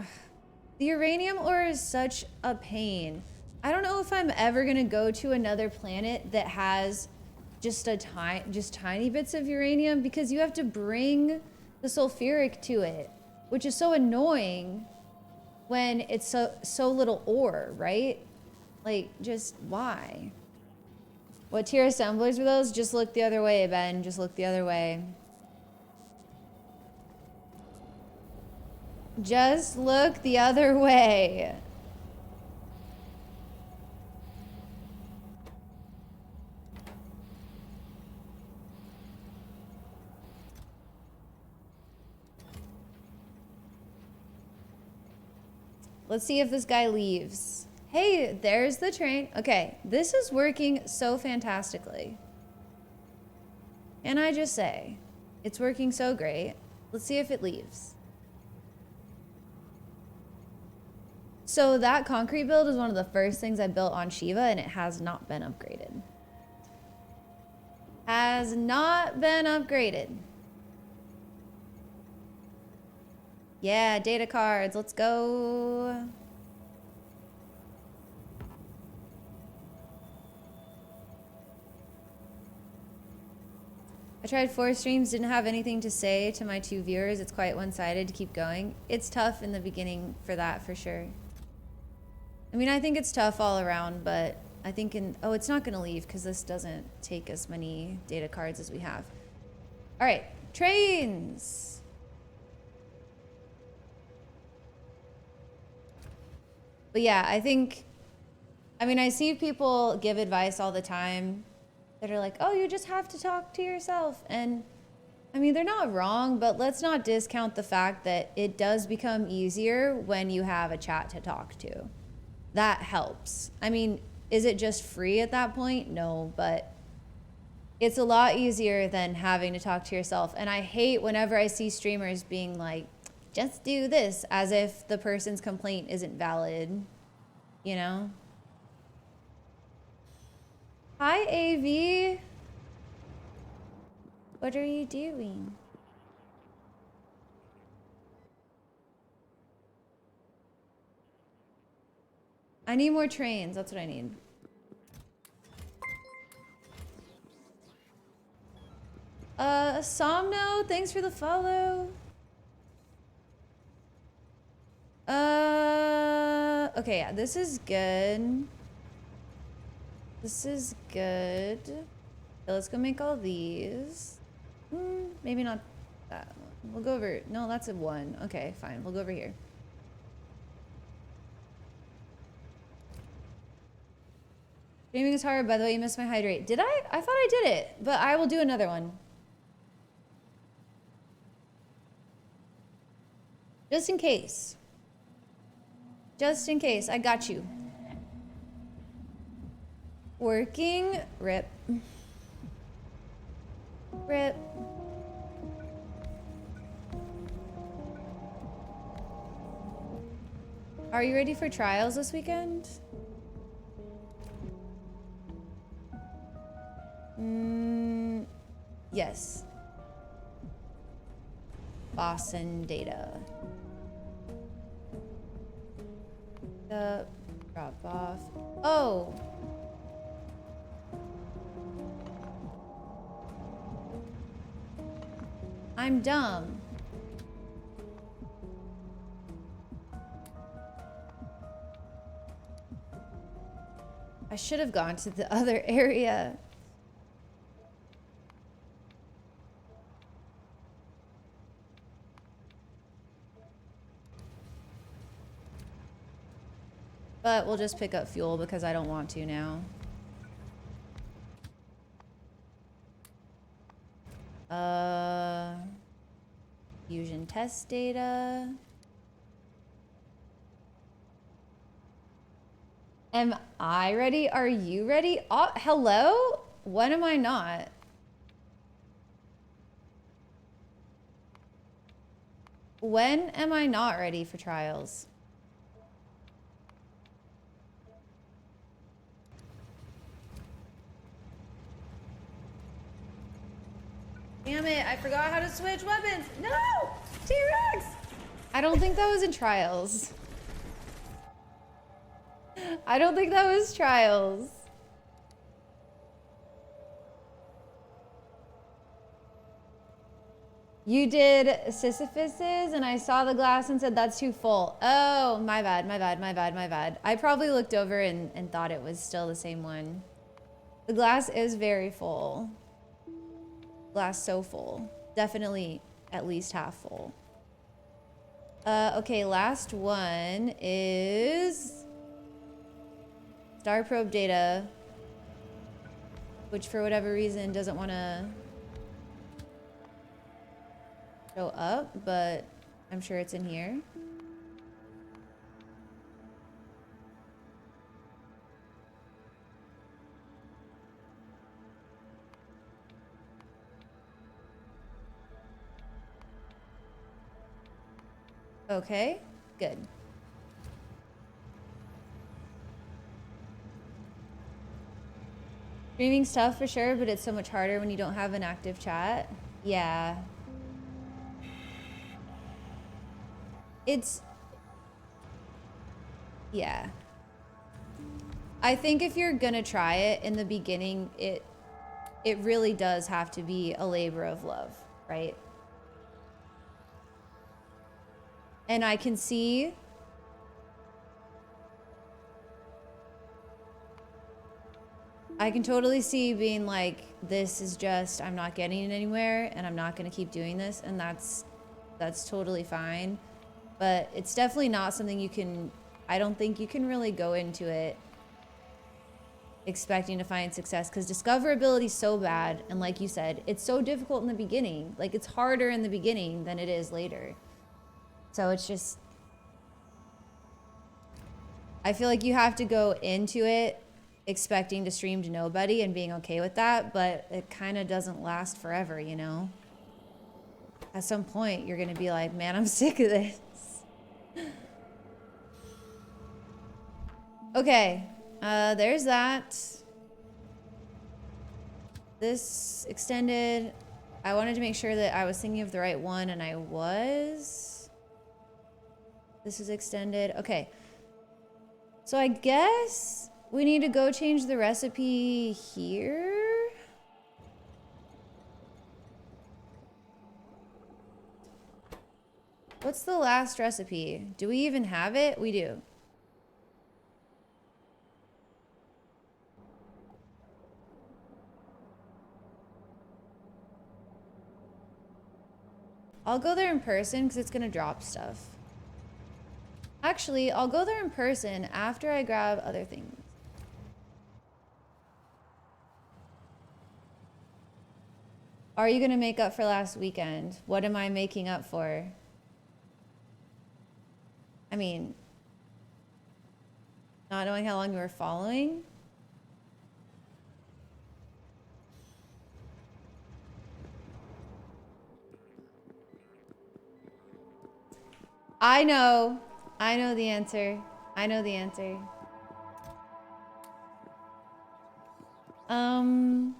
The uranium ore is such a pain. I don't know if I'm ever gonna go to another planet that has just tiny bits of uranium, because you have to bring the sulfuric to it, which is so annoying when it's so little ore, right? Like, just why? What tier assemblers were those? Just look the other way, Ben. Just look the other way. Just look the other way. Let's see if this guy leaves. Hey, there's the train. Okay, this is working so fantastically. Can I just say, it's working so great. Let's see if it leaves. So that concrete build is one of the first things I built on Shiva, and it has not been upgraded. Has not been upgraded. Yeah, data cards, let's go. I tried 4 streams, didn't have anything to say to my 2 viewers. It's quite one-sided to keep going. It's tough in the beginning for that, for sure. I mean, I think it's tough all around, but I think oh, it's not gonna leave because this doesn't take as many data cards as we have. All right, trains. But yeah, I mean, I see people give advice all the time that are like, oh, you just have to talk to yourself. And I mean, they're not wrong, but let's not discount the fact that it does become easier when you have a chat to talk to. That helps. I mean, is it just free at that point? No, but it's a lot easier than having to talk to yourself. And I hate whenever I see streamers being like, just do this, as if the person's complaint isn't valid, you know? Hi, AV. What are you doing? I need more trains. That's what I need. Somno, thanks for the follow. Okay, yeah, this is good. This is good. So let's go make all these. Maybe not that one. We'll go over. No, that's a 1. Okay, fine. We'll go over here. Streaming is hard. By the way, you missed my hydrate. Did I? I thought I did it, but I will do another one. Just in case. Just in case. I got you. Working. Rip. Rip. Are you ready for trials this weekend? Yes. Boston data. The drop off. Oh. I'm dumb. I should have gone to the other area. But we'll just pick up fuel because I don't want to now. Fusion test data. Am I ready? Are you ready? Oh, hello? When am I not? When am I not ready for trials? Damn it, I forgot how to switch weapons. No! T-Rex! I don't think that was in trials. I don't think that was trials. You did Sisyphus's and I saw the glass and said that's too full. Oh, my bad, my bad, my bad, my bad. I probably looked over and thought it was still the same one. The glass is very full. Glass so full. Definitely at least half full. Okay, last one is Star Probe data, which for whatever reason doesn't want to show up, but I'm sure it's in here. Okay, good. Streaming's tough for sure, but it's so much harder when you don't have an active chat. Yeah. Yeah. I think if you're gonna try it in the beginning, it really does have to be a labor of love, right? And I can see I can totally see being like, this is just, I'm not getting anywhere and I'm not gonna keep doing this, and that's totally fine. But it's definitely not something you can, I don't think you can really go into it expecting to find success, because discoverability is so bad, and like you said, it's so difficult in the beginning. Like, it's harder in the beginning than it is later. So it's just, I feel like you have to go into it expecting to stream to nobody and being okay with that, but it kind of doesn't last forever, you know? At some point, you're gonna be like, man, I'm sick of this. Okay, there's that. This extended. I wanted to make sure that I was thinking of the right one, and I was. This is extended. Okay. So I guess we need to go change the recipe here. What's the last recipe? Do we even have it? We do. I'll go there in person because it's gonna drop stuff. Actually, I'll go there in person after I grab other things. Are you gonna make up for last weekend? What am I making up for? I mean, not knowing how long you were following? I know the answer. I know the answer. Do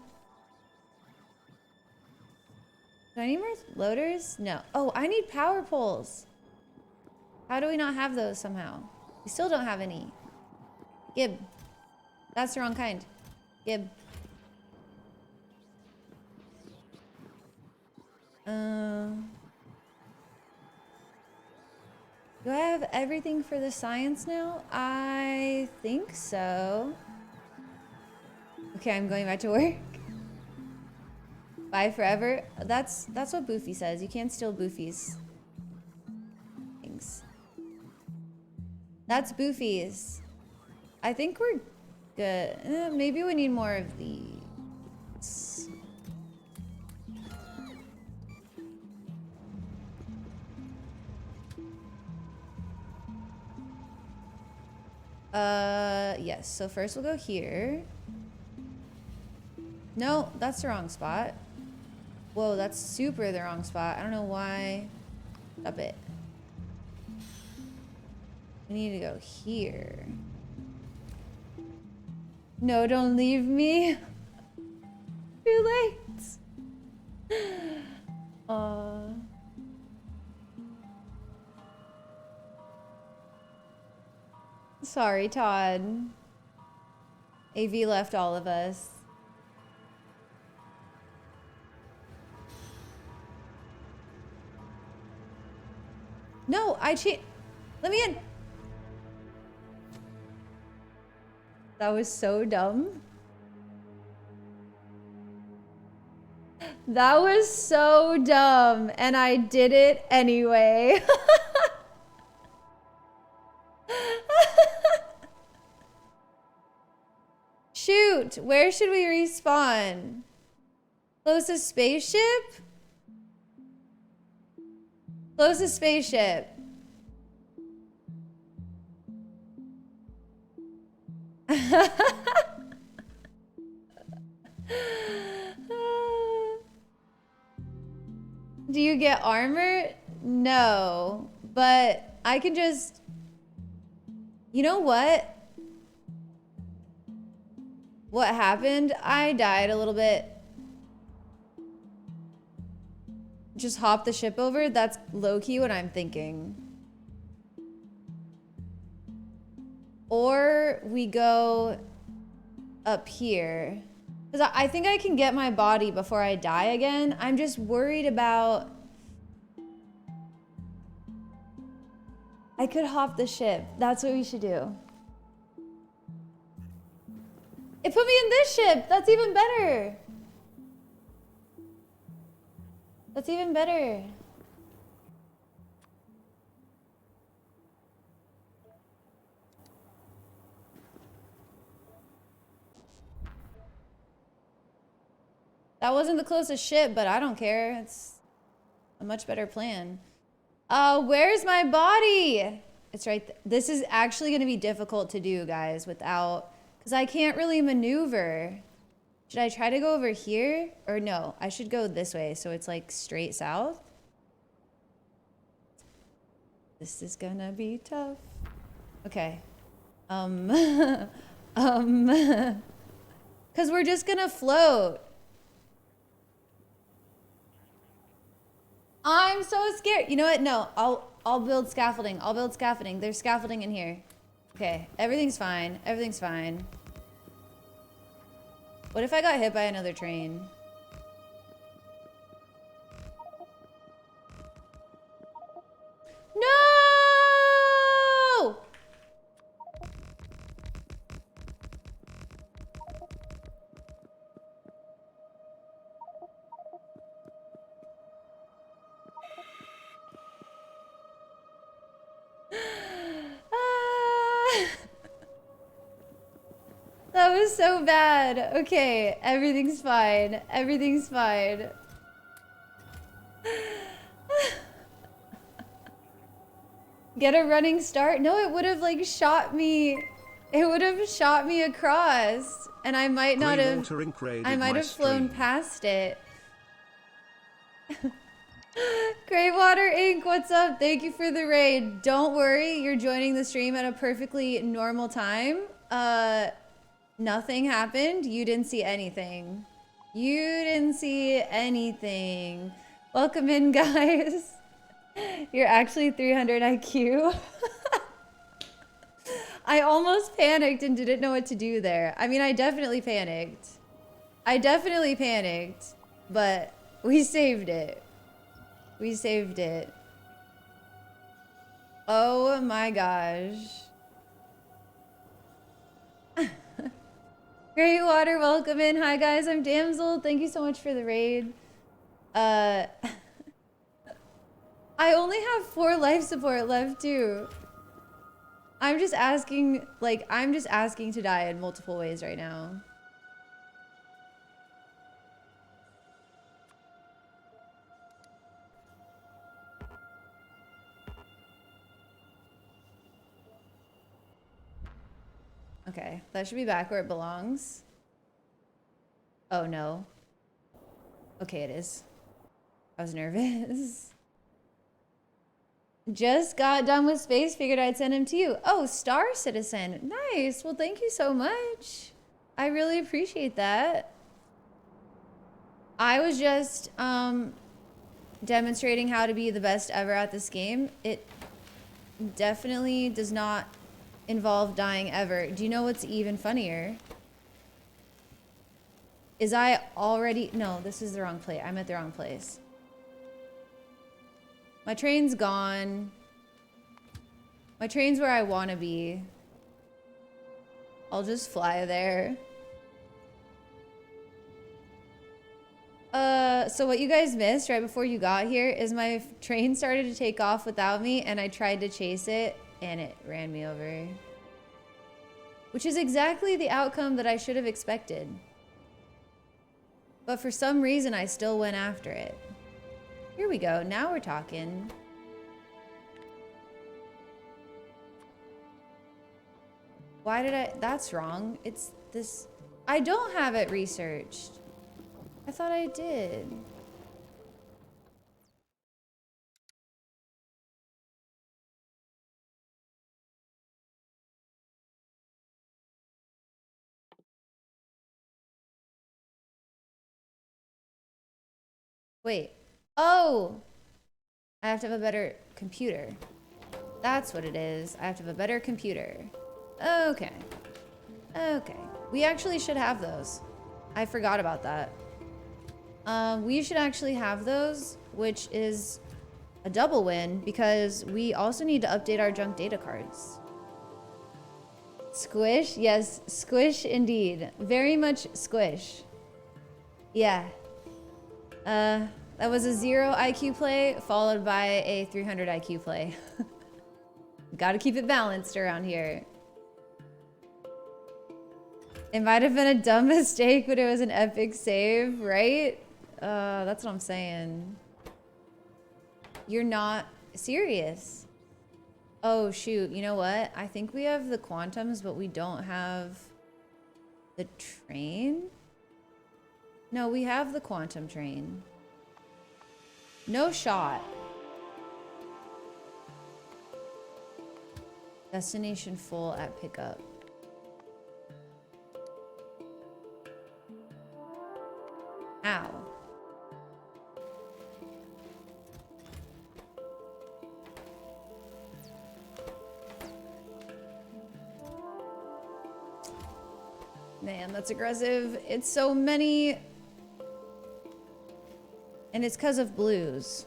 I need more loaders? No. Oh, I need power poles. How do we not have those somehow? We still don't have any. Gib. That's the wrong kind. Gib. Do I have everything for the science now? I think so. Okay, I'm going back to work. Bye forever. That's what Boofy says. You can't steal Boofy's things. That's Boofy's. I think we're good. Maybe we need more of these. Yes. So first we'll go here. No, that's the wrong spot. Whoa, that's super the wrong spot. I don't know why. Stop it. We need to go here. No, don't leave me. Too late. Sorry, Todd. AV left all of us. No, I cheat. Let me in. That was so dumb. That was so dumb, and I did it anyway. Shoot, where should we respawn? Closest spaceship? Closest spaceship. Do you get armor? No. But I can just... You know what? What happened? I died a little bit. Just hop the ship over? That's low-key what I'm thinking. Or we go up here. Because I think I can get my body before I die again. I'm just worried about... I could hop the ship. That's what we should do. It put me in this ship. That's even better. That's even better. That wasn't the closest ship, but I don't care. It's a much better plan. Where's my body? It's right there. This is actually going to be difficult to do, guys, without... Because I can't really maneuver. Should I try to go over here? Or no, I should go this way, so it's like straight south. This is gonna be tough. Okay. Because we're just gonna float. I'm so scared. You know what? No, I'll build scaffolding. I'll build scaffolding. There's scaffolding in here. Okay, everything's fine. Everything's fine. What if I got hit by another train? No! That was so bad. Okay, everything's fine. Everything's fine. Get a running start? No, it would have like shot me. It would have shot me across, and I might not have. I might have flown past it. Greywater Inc., what's up? Thank you for the raid. Don't worry, you're joining the stream at a perfectly normal time. Nothing happened. You didn't see anything. You didn't see anything. Welcome in, guys. You're actually 300 IQ. I almost panicked and didn't know what to do there. I mean, I definitely panicked. But we saved it. We saved it. Oh my gosh. Greywater, welcome in. Hi guys, I'm Damsel. Thank you so much for the raid. I only have 4 life support left too. I'm just asking to die in multiple ways right now. Okay, that should be back where it belongs. Oh no. Okay, it is. I was nervous. Just got done with space, figured I'd send him to you. Oh, Star Citizen. Nice. Well, thank you so much. I really appreciate that. I was just demonstrating how to be the best ever at this game. It definitely does not involve dying ever. Do you know what's even funnier? Is I already... No, this is the wrong place. I'm at the wrong place. My train's gone. My train's where I want to be. I'll just fly there. So what you guys missed right before you got here is my train started to take off without me, and I tried to chase it, and it ran me over. Which is exactly the outcome that I should have expected. But for some reason, I still went after it. Here we go. Now we're talking. Why did I... That's wrong. It's this... I don't have it researched. I thought I did. Wait. Oh! I have to have a better computer. That's what it is. I have to have a better computer. Okay. Okay. We actually should have those. I forgot about that. We should actually have those, which is a double win because we also need to update our junk data cards. Squish? Yes, squish indeed. Very much squish. Yeah. That was a 0 IQ play followed by a 300 IQ play. Gotta keep it balanced around here. It might have been a dumb mistake, but it was an epic save, right? That's what I'm saying. You're not serious. Oh, shoot. You know what? I think we have the quantums, but we don't have the train. No, we have the quantum train. No shot. Destination full at pickup. Ow. Man, that's aggressive. It's so many. And it's because of blues.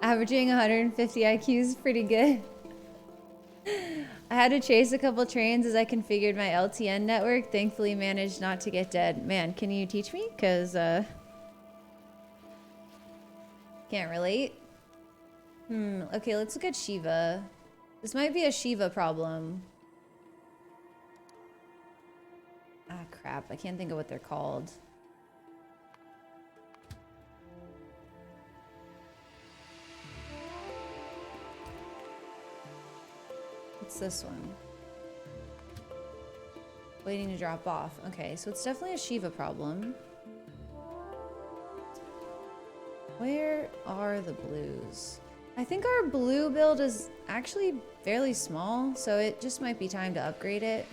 Averaging 150 IQ is pretty good. I had to chase a couple trains as I configured my LTN network. Thankfully managed not to get dead. Man, can you teach me? Because, can't relate. Okay, let's look at Shiva. This might be a Shiva problem. Ah, crap. I can't think of what they're called. What's this one? Waiting to drop off. Okay, so it's definitely a Shiva problem. Where are the blues? I think our blue build is actually fairly small, so it just might be time to upgrade it.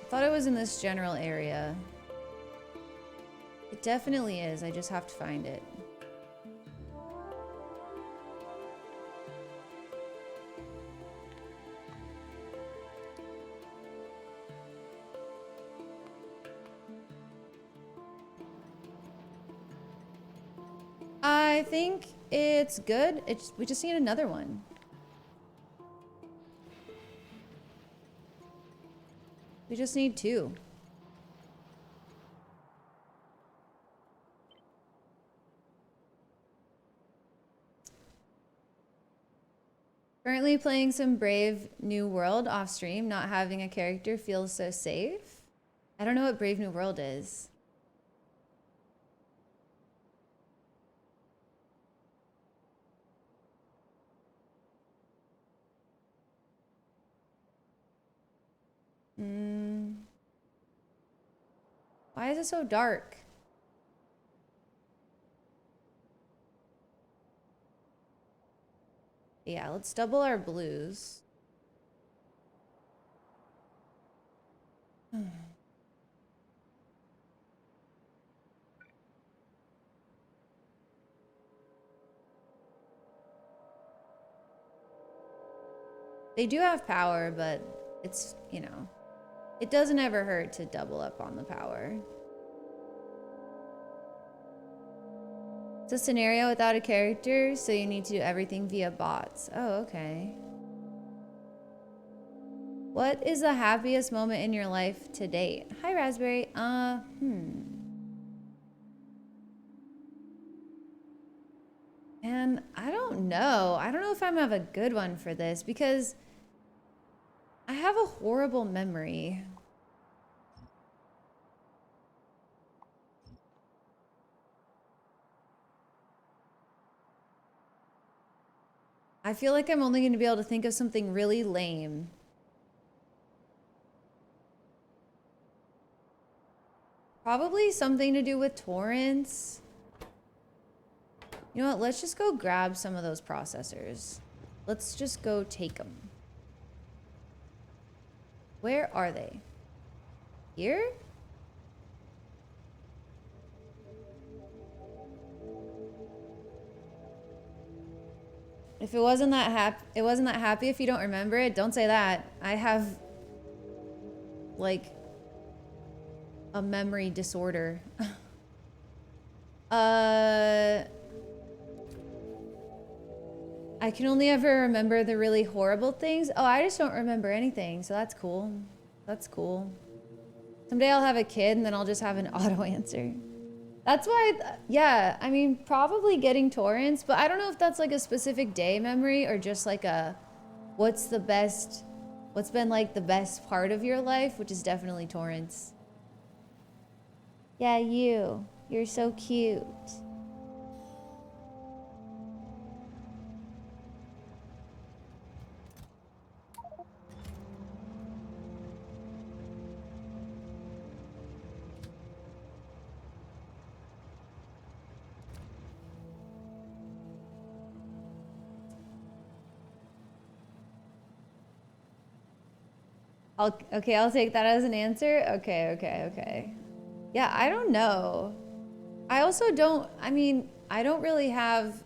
I thought it was in this general area. It definitely is. I just have to find it. I think it's good. We just need another one. We just need 2. Currently playing some Brave New World off stream. Not having a character feels so safe. I don't know what Brave New World is. Why is it so dark? Yeah, let's double our blues. They do have power, but it's, you know, it doesn't ever hurt to double up on the power. It's a scenario without a character, so you need to do everything via bots. Oh, okay. What is the happiest moment in your life to date? Hi, Raspberry. And I don't know. I don't know if I'm gonna have a good one for this because I have a horrible memory. I feel like I'm only going to be able to think of something really lame. Probably something to do with torrents. You know what? Let's just go grab some of those processors. Let's just go take them. Where are they? Here? If it wasn't that happy if you don't remember it, don't say that. I have like a memory disorder. I can only ever remember the really horrible things. Oh, I just don't remember anything, so that's cool. That's cool. Someday I'll have a kid and then I'll just have an auto answer. That's why, yeah, I mean, probably getting torrents, but I don't know if that's like a specific day memory or just like a, what's been like the best part of your life, which is definitely torrents. Yeah, you're so cute. I'll take that as an answer. Okay. Yeah, I don't know. I also don't, I mean, I don't really have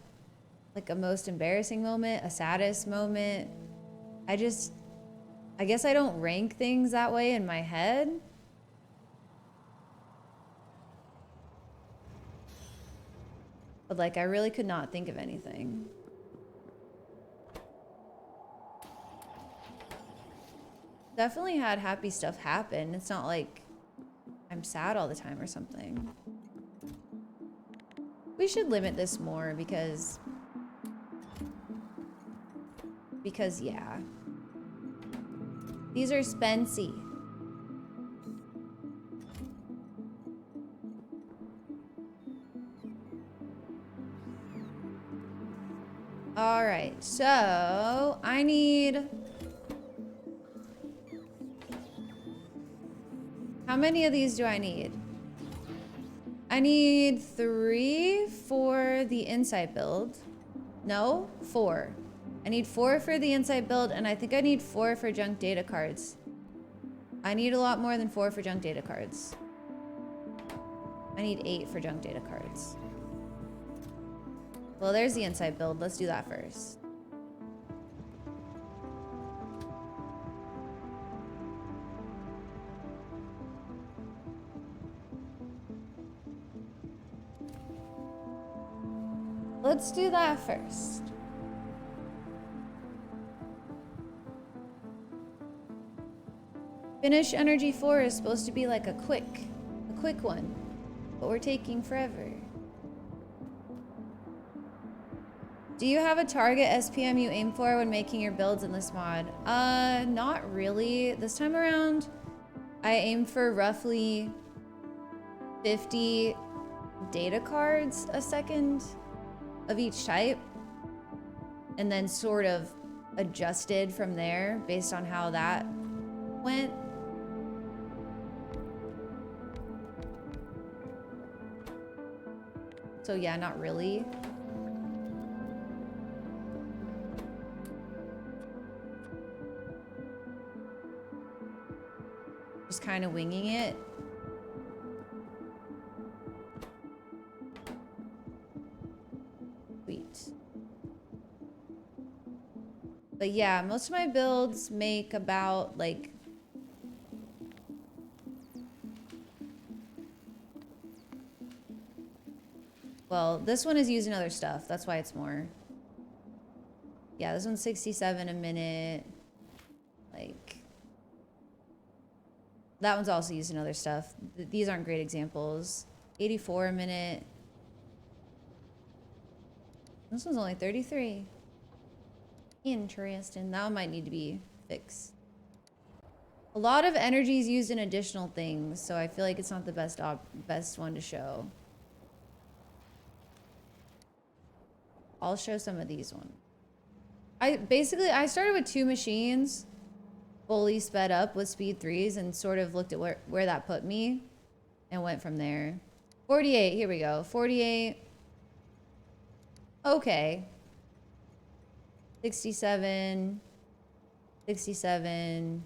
like a most embarrassing moment, a saddest moment. I guess I don't rank things that way in my head. But like, I really could not think of anything. Definitely had happy stuff happen. It's not like I'm sad all the time or something. We should limit this more because yeah. These are spency. All right, so I need... How many of these do I need? I need 3 for the insight build. No, 4. I need 4 for the insight build, and I think I need 4 for junk data cards. I need a lot more than 4 for junk data cards. I need 8 for junk data cards. Well, there's the insight build. Let's do that first. Let's do that first. Finish Energy 4 is supposed to be like a quick one, but we're taking forever. Do you have a target SPM you aim for when making your builds in this mod? Not really. This time around, I aim for roughly 50 data cards a second of each type, and then sort of adjusted from there based on how that went. So yeah, not really. Just kind of winging it. Sweet. But yeah, most of my builds make about like well, this one is using other stuff. That's why it's more. Yeah, this one's 67 a minute. Like, that one's also using other stuff. These aren't great examples. 84 a minute. This one's only 33. Interesting. That one might need to be fixed. A lot of energy is used in additional things, so I feel like it's not the best one to show. I'll show some of these ones. I started with 2 machines, fully sped up with speed 3s, and sort of looked at where that put me and went from there. 48, here we go. 48. Okay. 67. 67.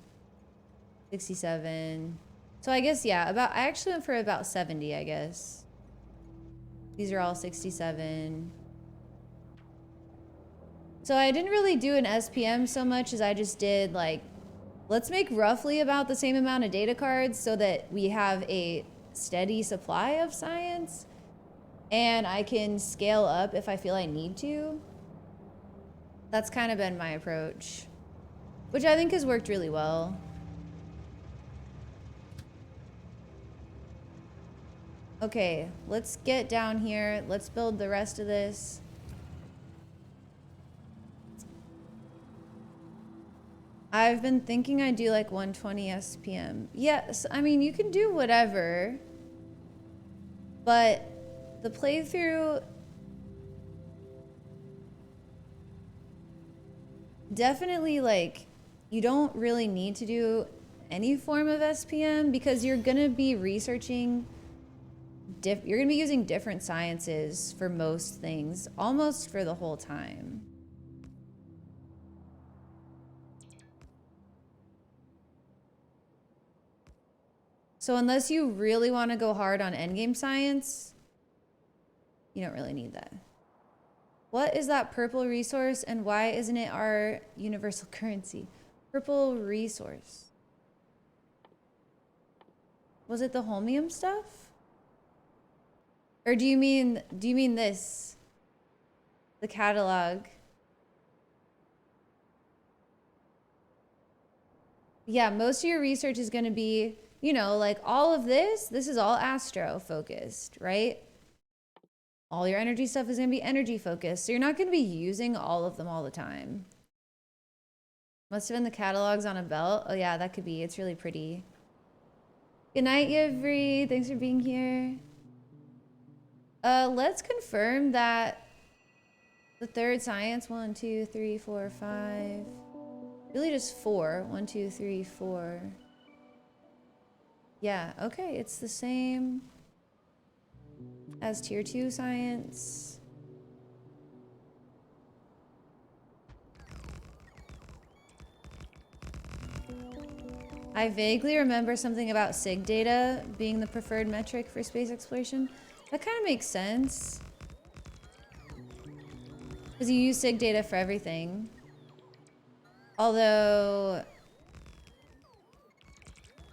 67. So I guess, yeah, I actually went for about 70, I guess. These are all 67. So I didn't really do an SPM so much as I just did like, let's make roughly about the same amount of data cards so that we have a steady supply of science and I can scale up if I feel I need to. That's kind of been my approach, which I think has worked really well. Okay, let's get down here. Let's build the rest of this. I've been thinking I'd do like 120 SPM. Yes, I mean, you can do whatever, but the playthrough definitely, like, you don't really need to do any form of SPM because you're gonna be researching, you're gonna be using different sciences for most things, almost for the whole time. So unless you really want to go hard on endgame science, you don't really need that. What is that purple resource and why isn't it our universal currency? Purple resource. Was it the holmium stuff? Or do you mean this? The catalog? Yeah, most of your research is going to be, you know, like all of this is all astro focused, right? All your energy stuff is going to be energy focused. So you're not going to be using all of them all the time. Must have been the catalogs on a belt. Oh yeah, that could be. It's really pretty. Good night, Yivri. Thanks for being here. Let's confirm that the third science, 1, 2, 3, 4, 5. Really just 4. 1, 2, 3, 4. Yeah, okay, it's the same as tier 2 science. I vaguely remember something about SIG data being the preferred metric for space exploration. That kind of makes sense. Because you use SIG data for everything. Although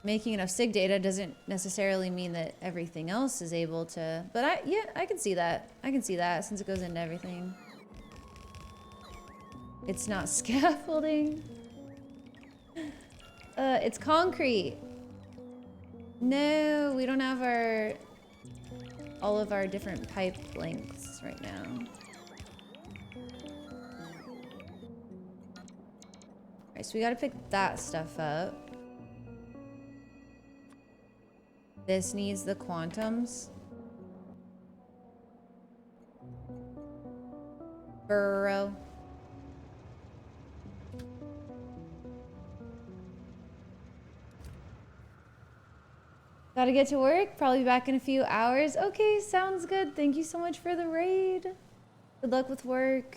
making enough SIG data doesn't necessarily mean that everything else is able to, but I can see that. I can see that since it goes into everything. It's not scaffolding. It's concrete. No, we don't have all of our different pipe lengths right now. Alright, so we gotta pick that stuff up. This needs the quantums. Burrow. Gotta get to work. Probably back in a few hours. Okay, sounds good. Thank you so much for the raid. Good luck with work.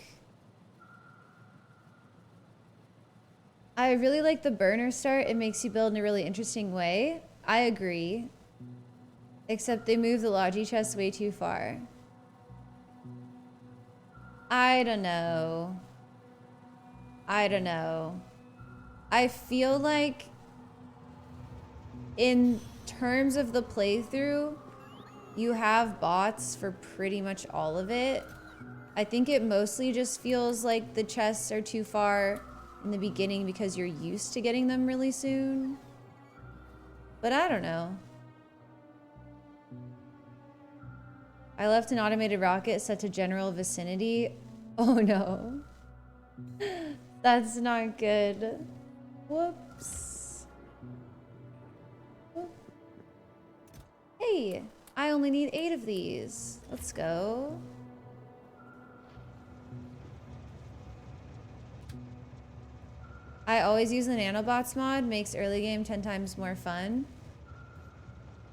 I really like the burner start. It makes you build in a really interesting way. I agree. Except they move the Logi chest way too far. I don't know. I don't know. I feel like in terms of the playthrough, you have bots for pretty much all of it. I think it mostly just feels like the chests are too far in the beginning because you're used to getting them really soon. But I don't know. I left an automated rocket set to general vicinity. Oh no. That's not good. Whoops. Hey, I only need 8 of these. Let's go. I always use the nanobots mod, makes early game 10 times more fun.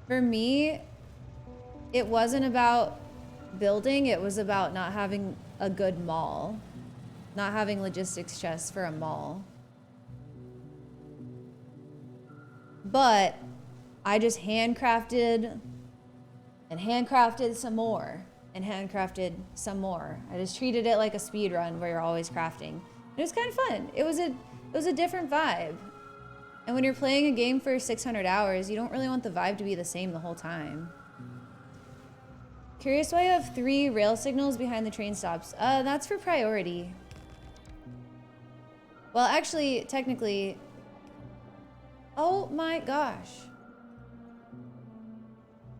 For me, it wasn't about building, it was about not having a good mall. Not having logistics chests for a mall. But I just handcrafted and handcrafted some more and handcrafted some more. I just treated it like a speed run where you're always crafting. It was kind of fun. It was a different vibe. And when you're playing a game for 600 hours, you don't really want the vibe to be the same the whole time. Curious why you have 3 rail signals behind the train stops. That's for priority. Well, actually, technically... Oh my gosh.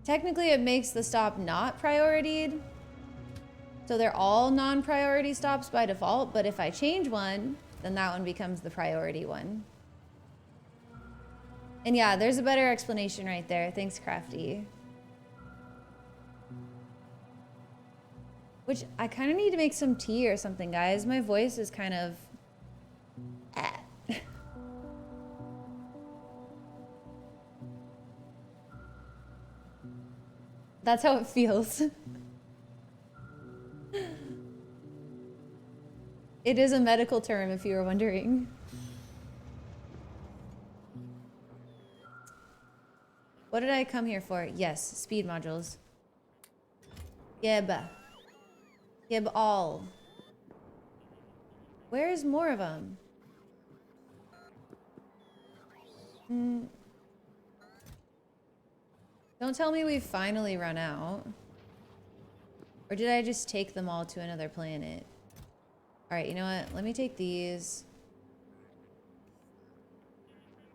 Technically, it makes the stop not prioritied. So they're all non-priority stops by default, but if I change one, then that one becomes the priority one. And yeah, there's a better explanation right there. Thanks, Crafty. Which, I kind of need to make some tea or something, guys. My voice is kind of... That's how it feels. It is a medical term, if you were wondering. What did I come here for? Yes, speed modules. Gib. Gib all. Where's more of them? Don't tell me we've finally run out. Or did I just take them all to another planet? Alright, you know what? Let me take these.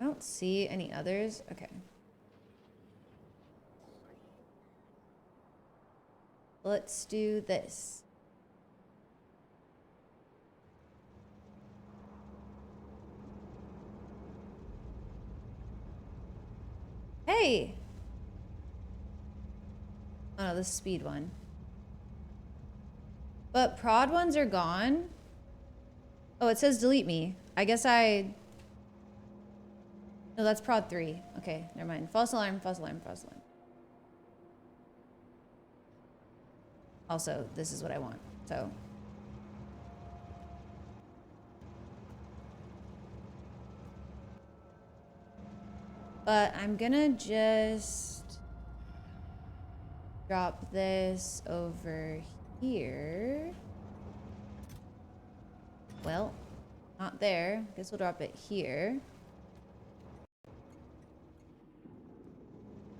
I don't see any others. Okay. Let's do this. Hey! Oh no, the speed one. But prod ones are gone. Oh, it says delete me. I guess I... No, that's prod 3. Okay, never mind. False alarm, false alarm, false alarm. Also, this is what I want, so. But I'm gonna just drop this over here. Well, not there. Guess we'll drop it here.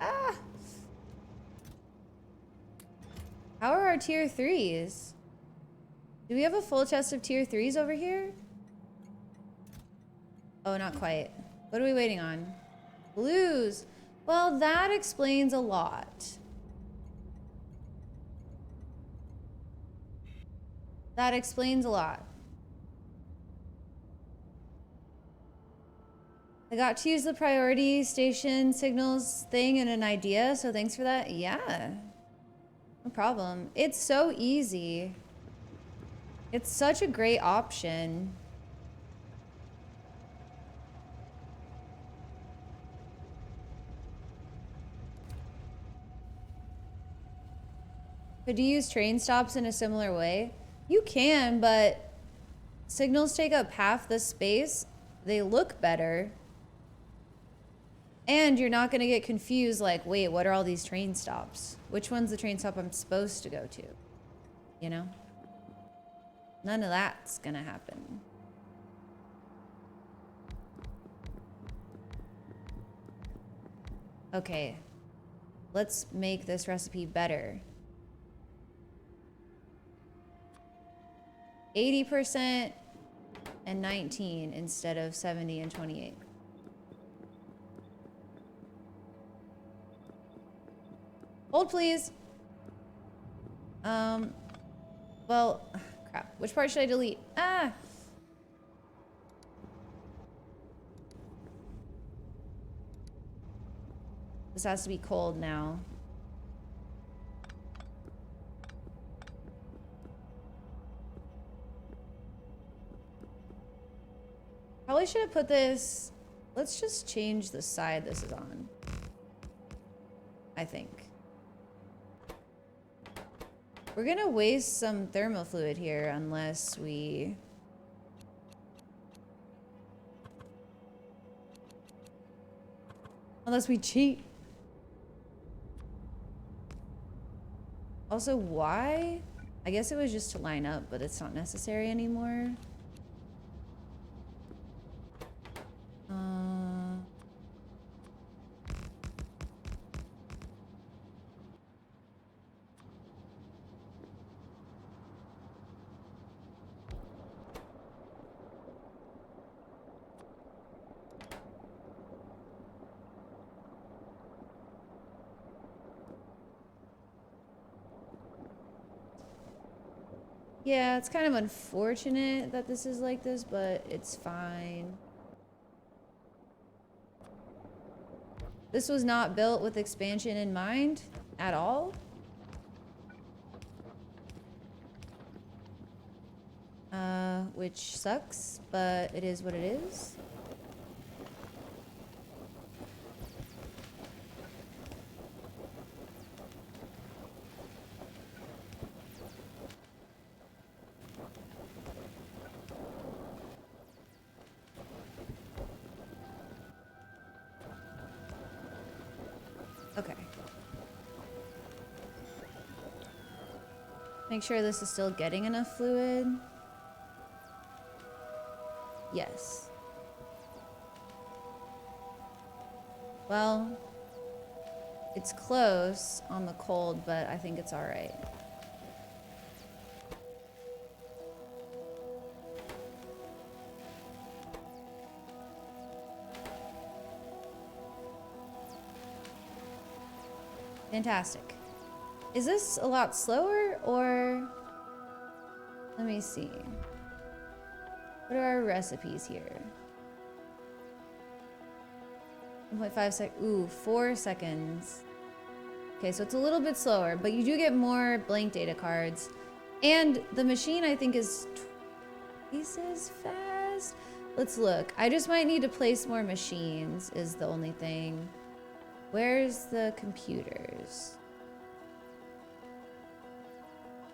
Ah! How are our tier 3s? Do we have a full chest of tier 3s over here? Oh, not quite. What are we waiting on? Blues. Well, that explains a lot. That explains a lot. I got to use the priority station signals thing in an idea, so thanks for that. Yeah. No problem. It's so easy. It's such a great option. Could you use train stops in a similar way? You can, but signals take up half the space. They look better. And you're not going to get confused like, wait, what are all these train stops? Which one's the train stop I'm supposed to go to? You know? None of that's going to happen. Okay. Let's make this recipe better. 80% and 19 instead of 70 and 28. Hold, please. Well, crap. Which part should I delete? Ah! This has to be cold now. Probably should have put this... Let's just change the side this is on. I think. We're gonna waste some thermal fluid here unless we... Unless we cheat. Also, why? I guess it was just to line up, but it's not necessary anymore. Yeah, it's kind of unfortunate that this is like this, but it's fine. This was not built with expansion in mind at all. Which sucks, but it is what it is. Okay. Make sure this is still getting enough fluid. Yes. Well, it's close on the cold, but I think it's all right. Fantastic. Is this a lot slower or... Let me see. What are our recipes here? 1.5 sec. Ooh, 4 seconds. Okay, so it's a little bit slower, but you do get more blank data cards. And the machine, I think, is twice as fast. Let's look. I just might need to place more machines, is the only thing. Where's the computers?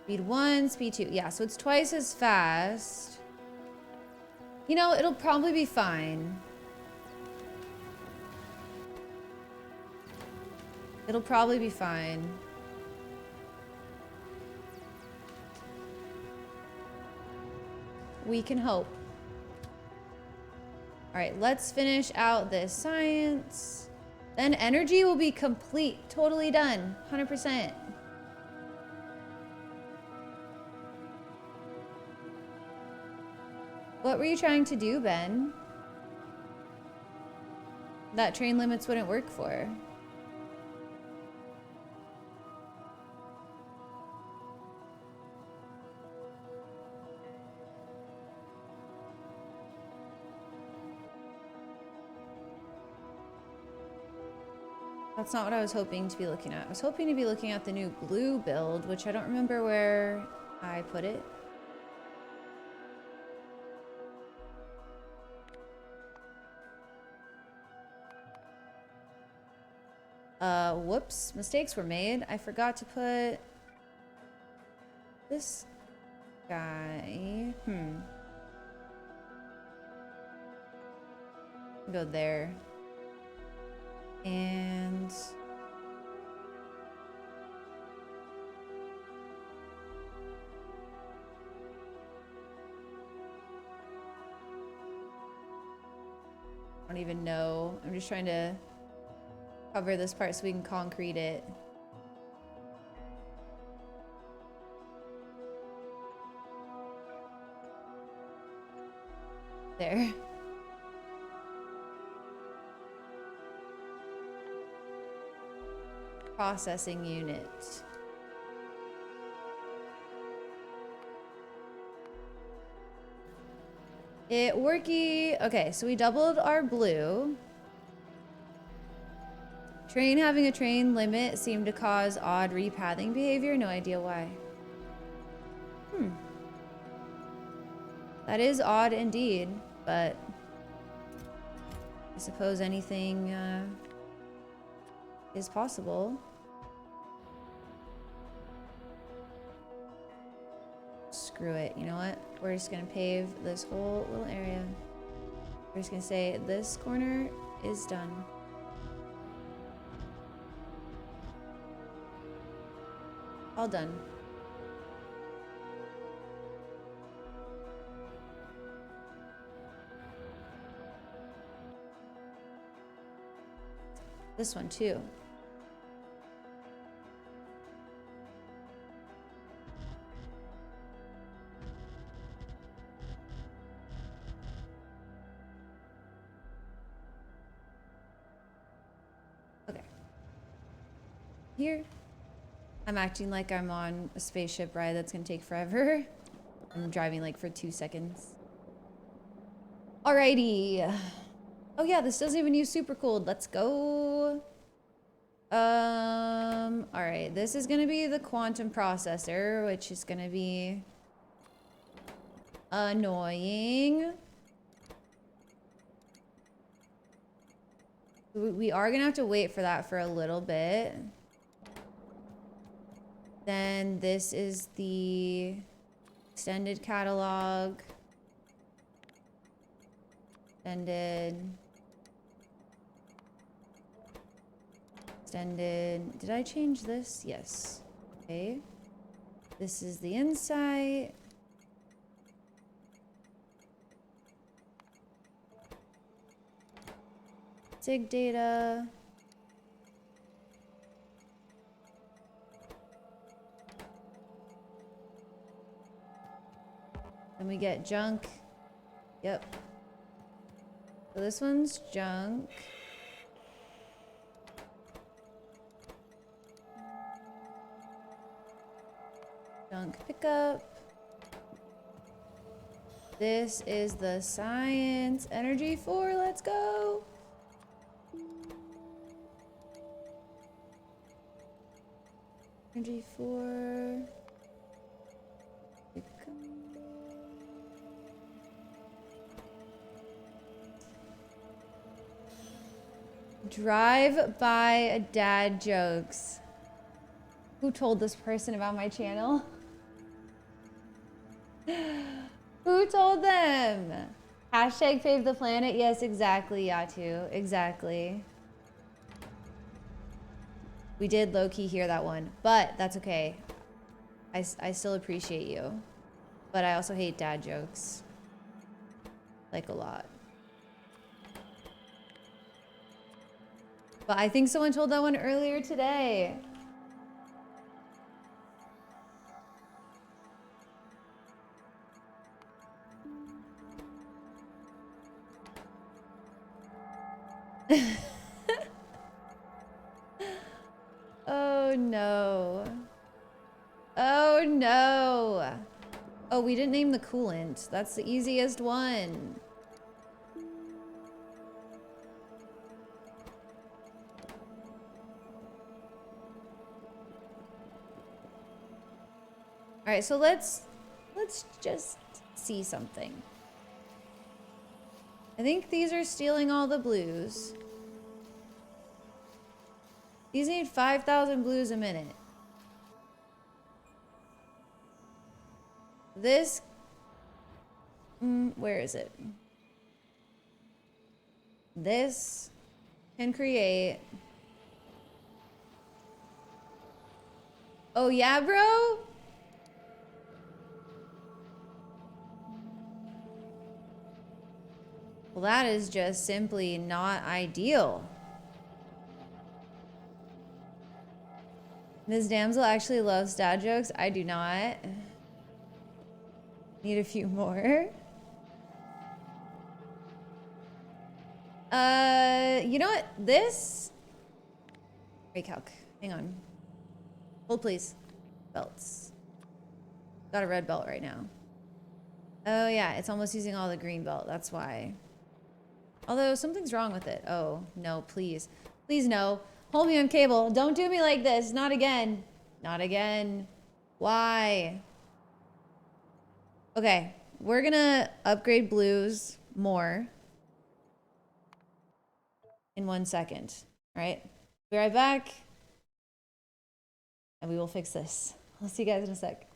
Speed 1, speed 2. Yeah, so it's twice as fast. You know, it'll probably be fine. It'll probably be fine. We can hope. All right, let's finish out this science. Then energy will be complete, totally done, 100%. What were you trying to do, Ben? That train limits wouldn't work for. That's not what I was hoping to be looking at. I was hoping to be looking at the new blue build, which I don't remember where I put it. Whoops, mistakes were made. I forgot to put this guy. Go there. And I don't even know. I'm just trying to cover this part so we can concrete it. There. Processing unit. It worky. Okay, so we doubled our blue. Train having a train limit seemed to cause odd repathing behavior. No idea why. That is odd indeed, but I suppose anything is possible. Screw it. You know what? We're just gonna pave this whole little area. We're just gonna say this corner is done. All done. This one too. Okay. Here. I'm acting like I'm on a spaceship ride that's gonna take forever. I'm driving like for 2 seconds. Alrighty. Oh yeah, this doesn't even use super cooled. Let's go. Alright, this is gonna be the quantum processor, which is gonna be annoying. We are gonna have to wait for that for a little bit. Then this is the extended catalog. Extended. Did I change this? Yes. Okay. This is the insight. Sig data. Then we get junk. Yep. So this one's junk. Junk pickup. This is the science. Energy 4, let's go. Energy 4. Drive-by dad jokes. Who told this person about my channel? Who told them? Hashtag save the planet. Yes, exactly, Yatu. Exactly. We did low-key hear that one, but that's okay. I still appreciate you. But I also hate dad jokes. Like a lot. But I think someone told that one earlier today. Oh no. Oh no. Oh, we didn't name the coolant. That's the easiest one. All right, so let's just see something. I think these are stealing all the blues. These need 5,000 blues a minute. This, where is it? This can create. Oh yeah, bro? Well, that is just simply not ideal. Ms. Damsel actually loves dad jokes. I do not. Need a few more. You know what? This. Recalc. Hang on. Hold, please. Belts. Got a red belt right now. Oh, yeah. It's almost using all the green belt. That's why. Although something's wrong with it. Oh, no, please. Please, no. Hold me on cable. Don't do me like this. Not again. Not again. Why? Okay. We're gonna upgrade blues more in 1 second. All right? Be right back. And we will fix this. I'll see you guys in a sec.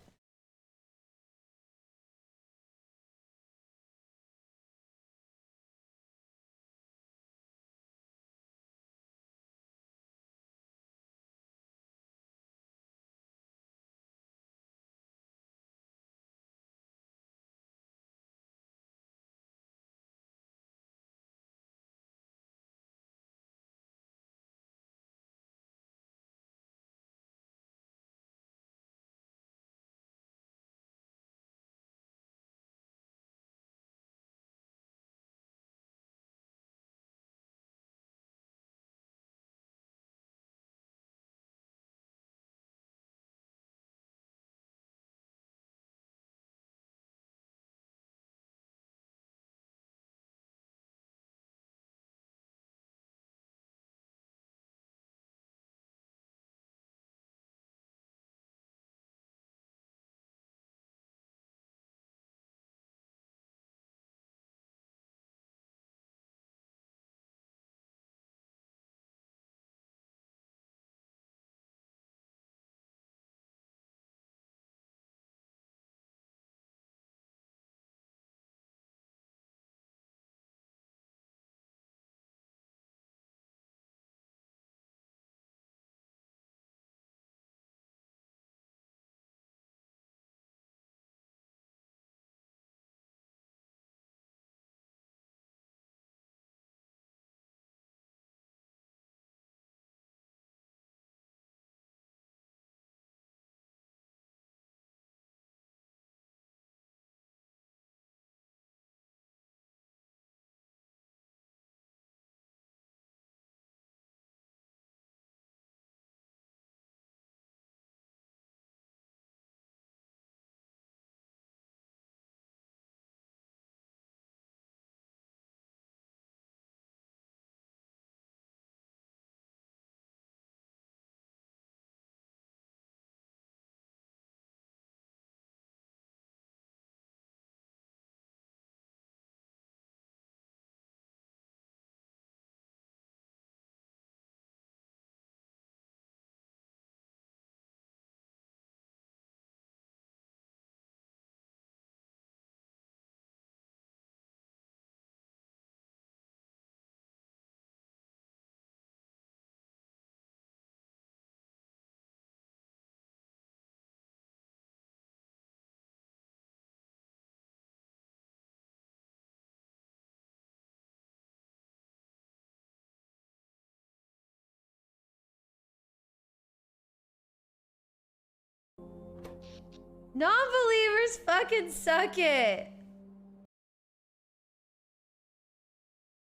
Non-believers fucking suck it.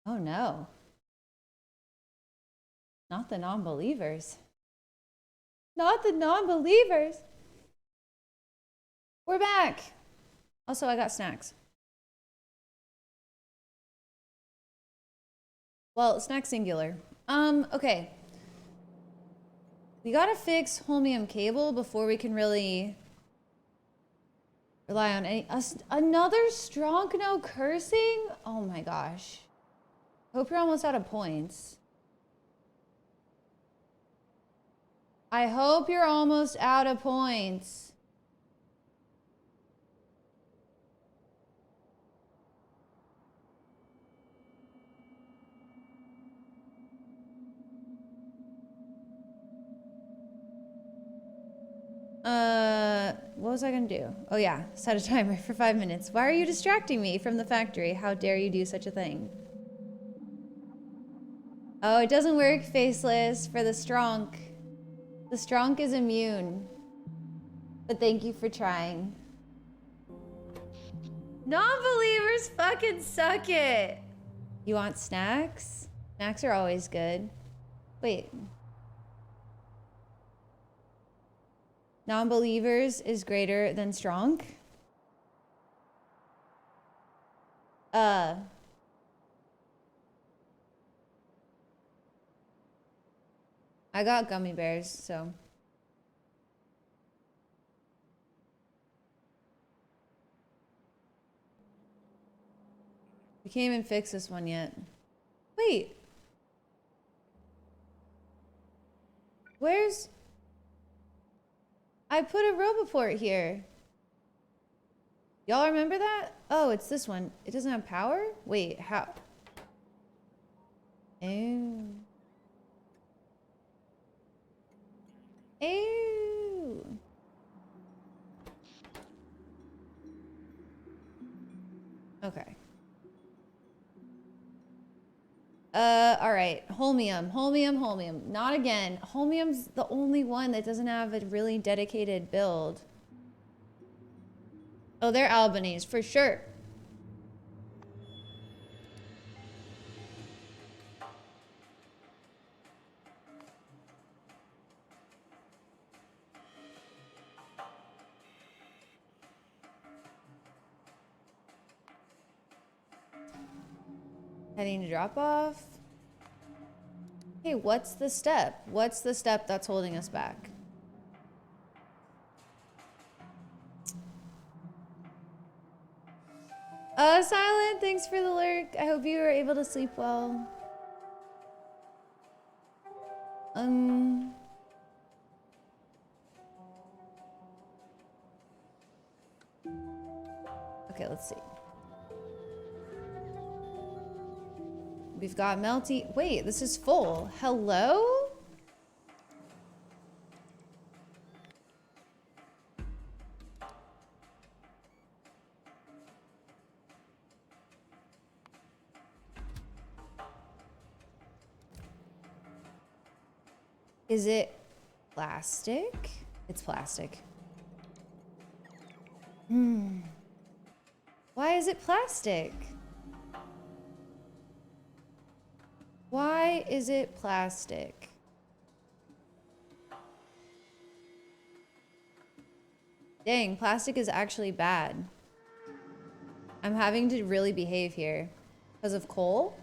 Oh no. Not the non-believers. Not the non-believers. We're back. Also, I got snacks. Well, snack singular. Okay. We gotta fix holmium cable before we can really rely on any another strong no cursing? Oh my gosh. Hope you're almost out of points. I hope you're almost out of points. What was I gonna do? Oh yeah, set a timer for 5 minutes. Why are you distracting me from the factory? How dare you do such a thing? Oh, it doesn't work, Faceless, for the Stronk. The Stronk is immune. But thank you for trying. Non-believers fucking suck it. You want snacks? Snacks are always good. Wait. Non-believers is greater than strong? I got gummy bears, so. We can't even fix this one yet. Wait. Where's... I put a Roboport here. Y'all remember that? Oh, it's this one. It doesn't have power? Wait, how? Ew. Ew. Okay. All right. Holmium. Not again. Holmium's the only one that doesn't have a really dedicated build. Oh, they're Albanese, for sure. Heading to drop off. Hey, what's the step? What's the step that's holding us back? Silent, thanks for the lurk. I hope you were able to sleep well. Okay, let's see. We've got Melty. Wait, this is full. Hello? Is it plastic? It's plastic. Why is it plastic? Why is it plastic? Dang, plastic is actually bad. I'm having to really behave here. Because of coal?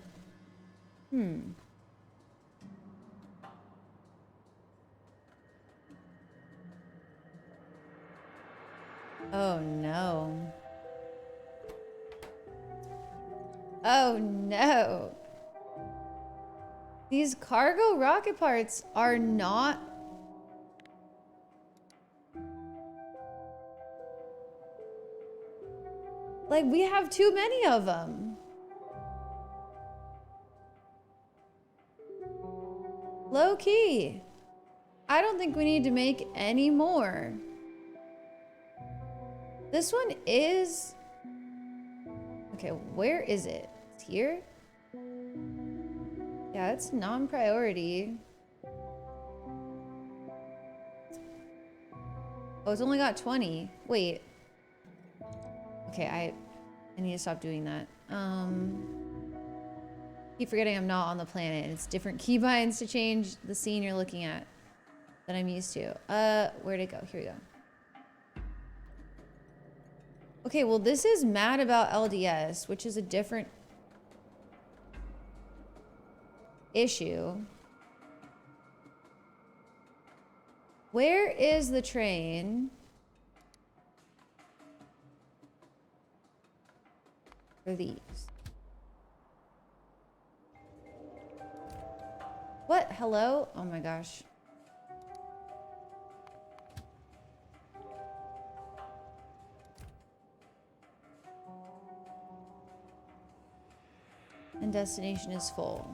Oh no. Oh no. These cargo rocket parts are not... Like, we have too many of them. Low key. I don't think we need to make any more. This one is... Okay, where is it? It's here? Yeah, it's non-priority. Oh, it's only got 20. Wait. Okay, I need to stop doing that. Keep forgetting I'm not on the planet. It's different keybinds to change the scene you're looking at than I'm used to. Where'd it go? Here we go. Okay, well, this is mad about LDS, which is a different issue. Where is the train? For these. What? Hello? Oh my gosh. And destination is full.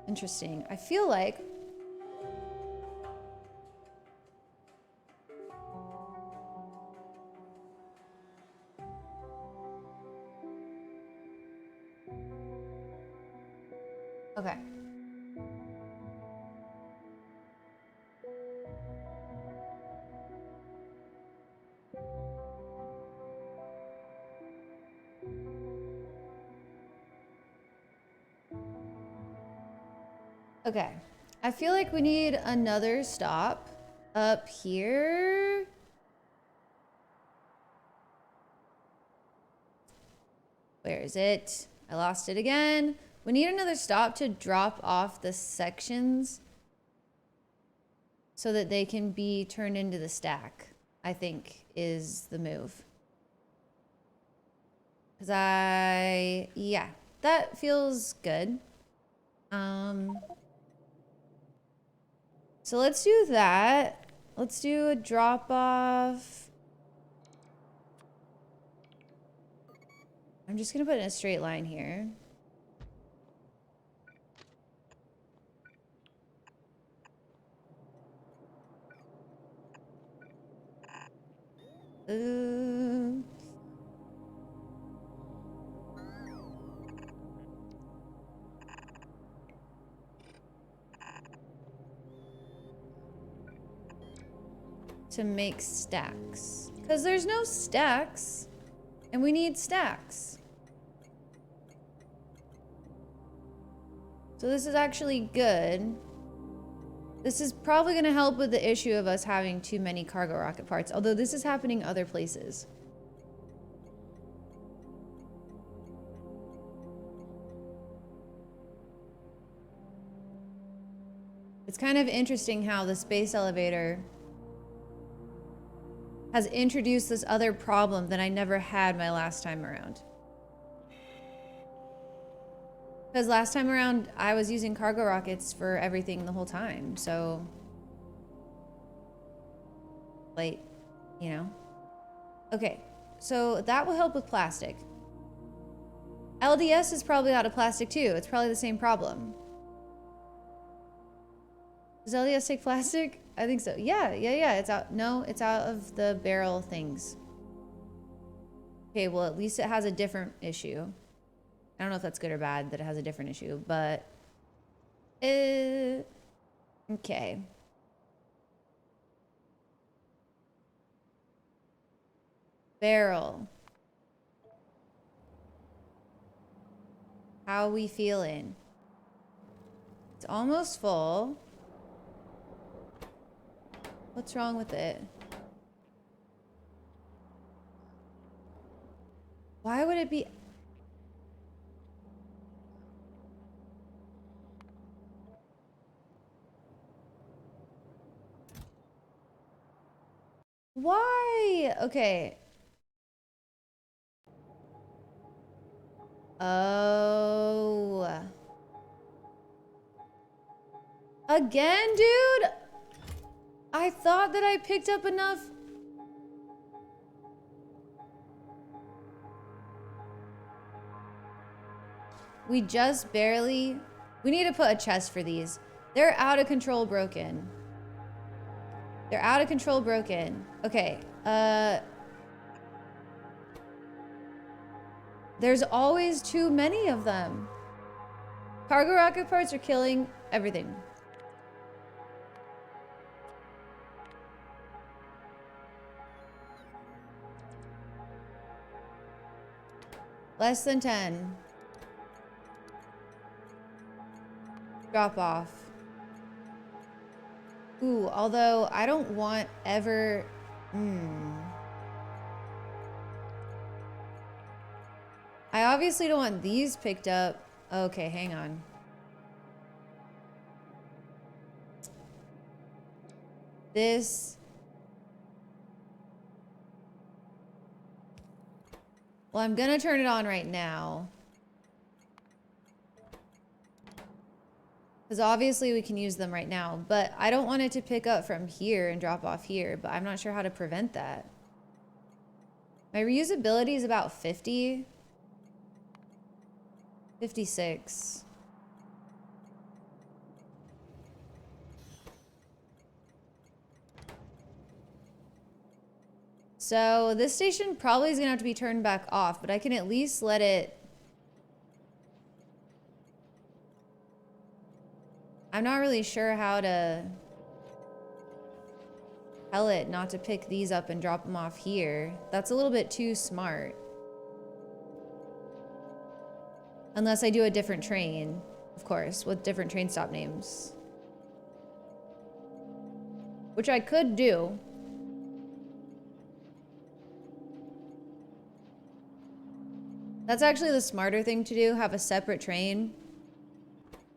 Interesting. I feel like okay. Okay. I feel like we need another stop up here. Where is it? I lost it again. We need another stop to drop off the sections so that they can be turned into the stack, I think is the move. Because yeah, that feels good. So let's do that. Let's do a drop off. I'm just gonna put in a straight line here. To make stacks. Because there's no stacks. And we need stacks. So this is actually good. This is probably going to help with the issue of us having too many cargo rocket parts. Although this is happening other places. It's kind of interesting how the space elevator has introduced this other problem that I never had my last time around. Because last time around, I was using cargo rockets for everything the whole time, so... like, you know? Okay, so that will help with plastic. LDS is probably out of plastic too. It's probably the same problem. Does LDS take plastic? I think so. Yeah. It's out. No, it's out of the barrel things. Okay, well, at least it has a different issue. I don't know if that's good or bad that it has a different issue, but... okay. Barrel. How we feeling? It's almost full. What's wrong with it? Why would it be... Why? Okay. Oh. Again, dude? I thought that I picked up enough. We just barely... We need to put a chest for these. They're out of control broken. They're out of control broken. Okay. There's always too many of them. Cargo rocket parts are killing everything. Less than 10. Drop off. Ooh, although I don't want ever... I obviously don't want these picked up. Okay, hang on. This... Well, I'm gonna turn it on right now. Because obviously we can use them right now, but I don't want it to pick up from here and drop off here, but I'm not sure how to prevent that. My reusability is about 50. 56. So this station probably is gonna have to be turned back off, but I can at least let it... I'm not really sure how to tell it not to pick these up and drop them off here. That's a little bit too smart. Unless I do a different train, of course, with different train stop names. Which I could do. That's actually the smarter thing to do, have a separate train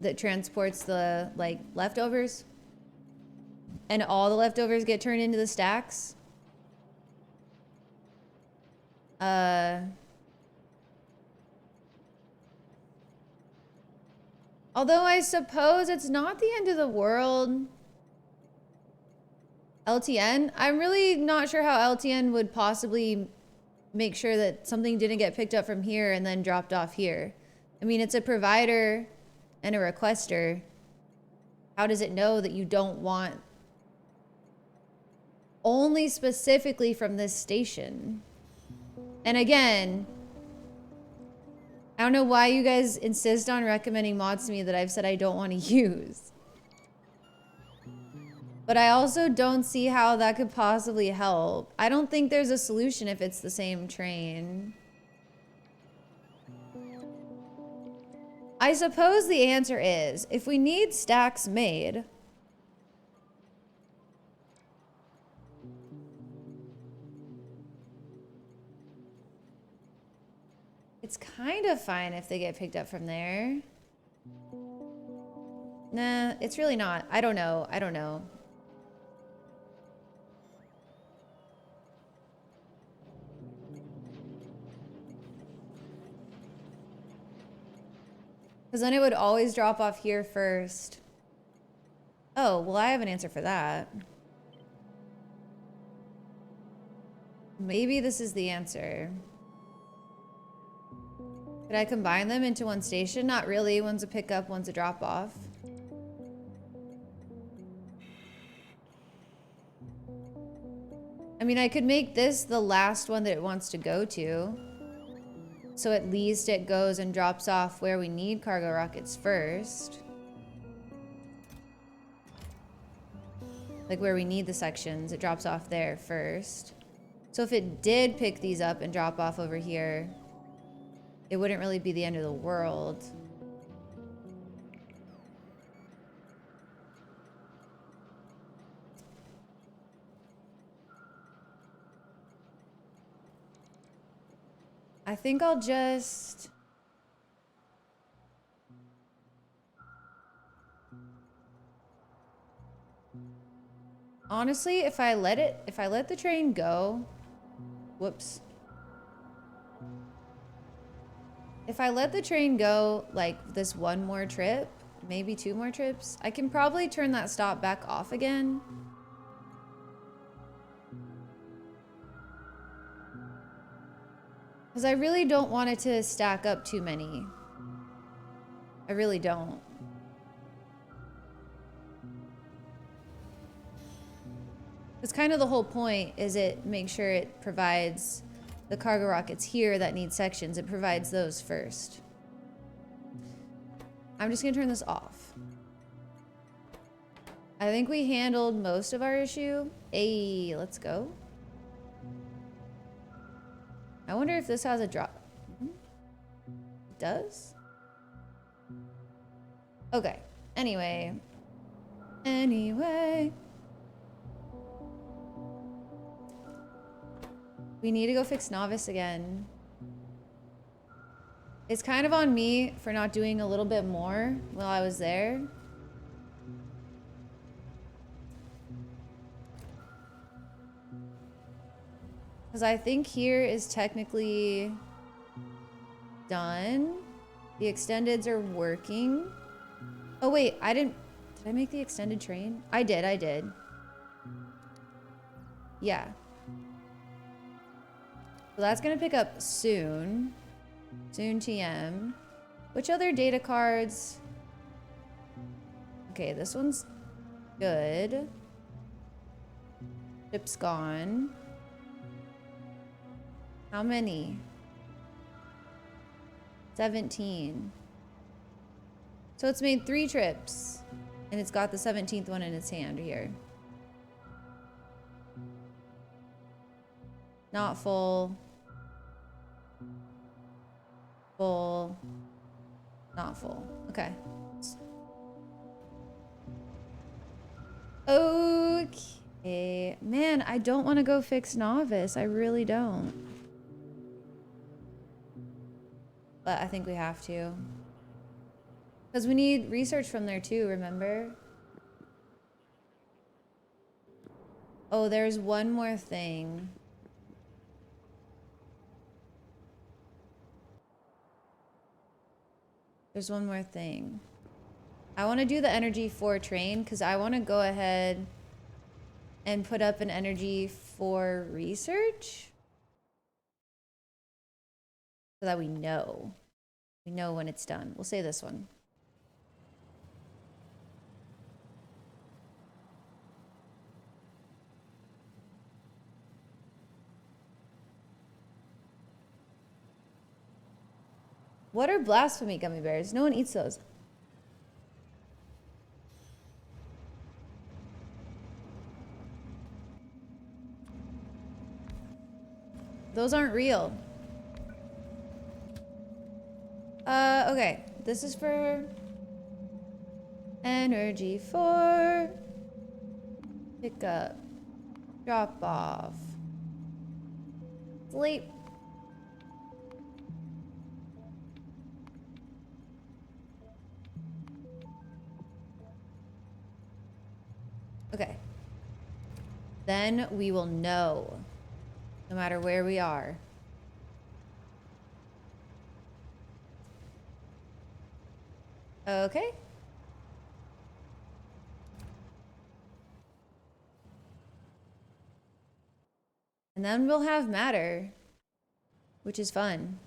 that transports the, like, leftovers. And all the leftovers get turned into the stacks. Although I suppose it's not the end of the world. LTN? I'm really not sure how LTN would possibly make sure that something didn't get picked up from here and then dropped off here. I mean, it's a provider and a requester. How does it know that you don't want only specifically from this station? And again, I don't know why you guys insist on recommending mods to me that I've said I don't want to use. But I also don't see how that could possibly help. I don't think there's a solution if it's the same train. I suppose the answer is, if we need stacks made, it's kind of fine if they get picked up from there. Nah, it's really not. I don't know. I don't know. Because then it would always drop off here first. Oh, well, I have an answer for that. Maybe this is the answer. Could I combine them into one station? Not really. One's a pickup, one's a drop off. I mean, I could make this the last one that it wants to go to. So at least it goes and drops off where we need cargo rockets first. Like where we need the sections, it drops off there first. So if it did pick these up and drop off over here, it wouldn't really be the end of the world. I think I'll just... Honestly, if I let the train go... Whoops. If I let the train go, like, this one more trip, maybe 2 more trips, I can probably turn that stop back off again. Because I really don't want it to stack up too many. I really don't. Because kind of the whole point is it makes sure it provides the cargo rockets here that need sections. It provides those first. I'm just going to turn this off. I think we handled most of our issue. Hey, let's go. I wonder if this has a drop. does? Okay. Anyway. Anyway. We need to go fix Novice again. It's kind of on me for not doing a little bit more while I was there. Because I think here is technically done. The extendeds are working. Oh wait, did I make the extended train? I did. Yeah. So that's gonna pick up soon. Soon TM. Which other data cards? Okay, this one's good. Chip's gone. How many? 17. So it's made 3 trips. And it's got the 17th one in its hand here. Not full. Full. Not full. Okay. Okay. Man, I don't want to go fix Novice. I really don't. But I think we have to. Because we need research from there too, remember? Oh, there's one more thing. There's one more thing. I want to do the energy for train because I want to go ahead and put up an energy for research. So that we know. We know when it's done. We'll say this one. What are blasphemy gummy bears? No one eats those. Those aren't real. Okay. This is for energy for pick up, drop off, sleep. Okay. Then we will know, no matter where we are. Okay. And then we'll have matter, which is fun.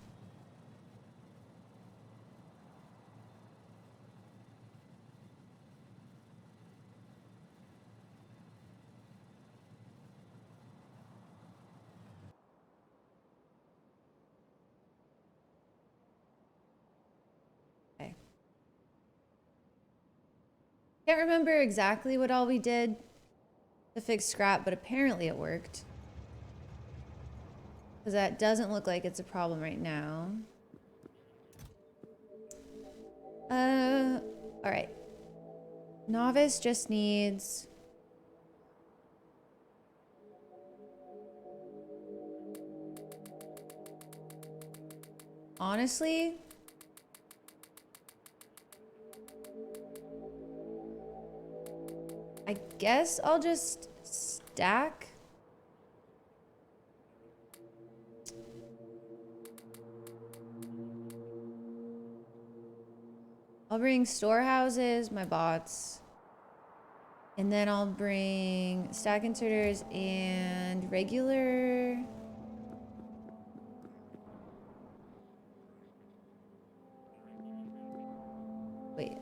Can't remember exactly what all we did to fix scrap, but apparently it worked. Because that doesn't look like it's a problem right now. Alright. Novice just needs... Honestly... I guess I'll just stack. I'll bring storehouses, my bots. And then I'll bring stack inserters and regular... Wait.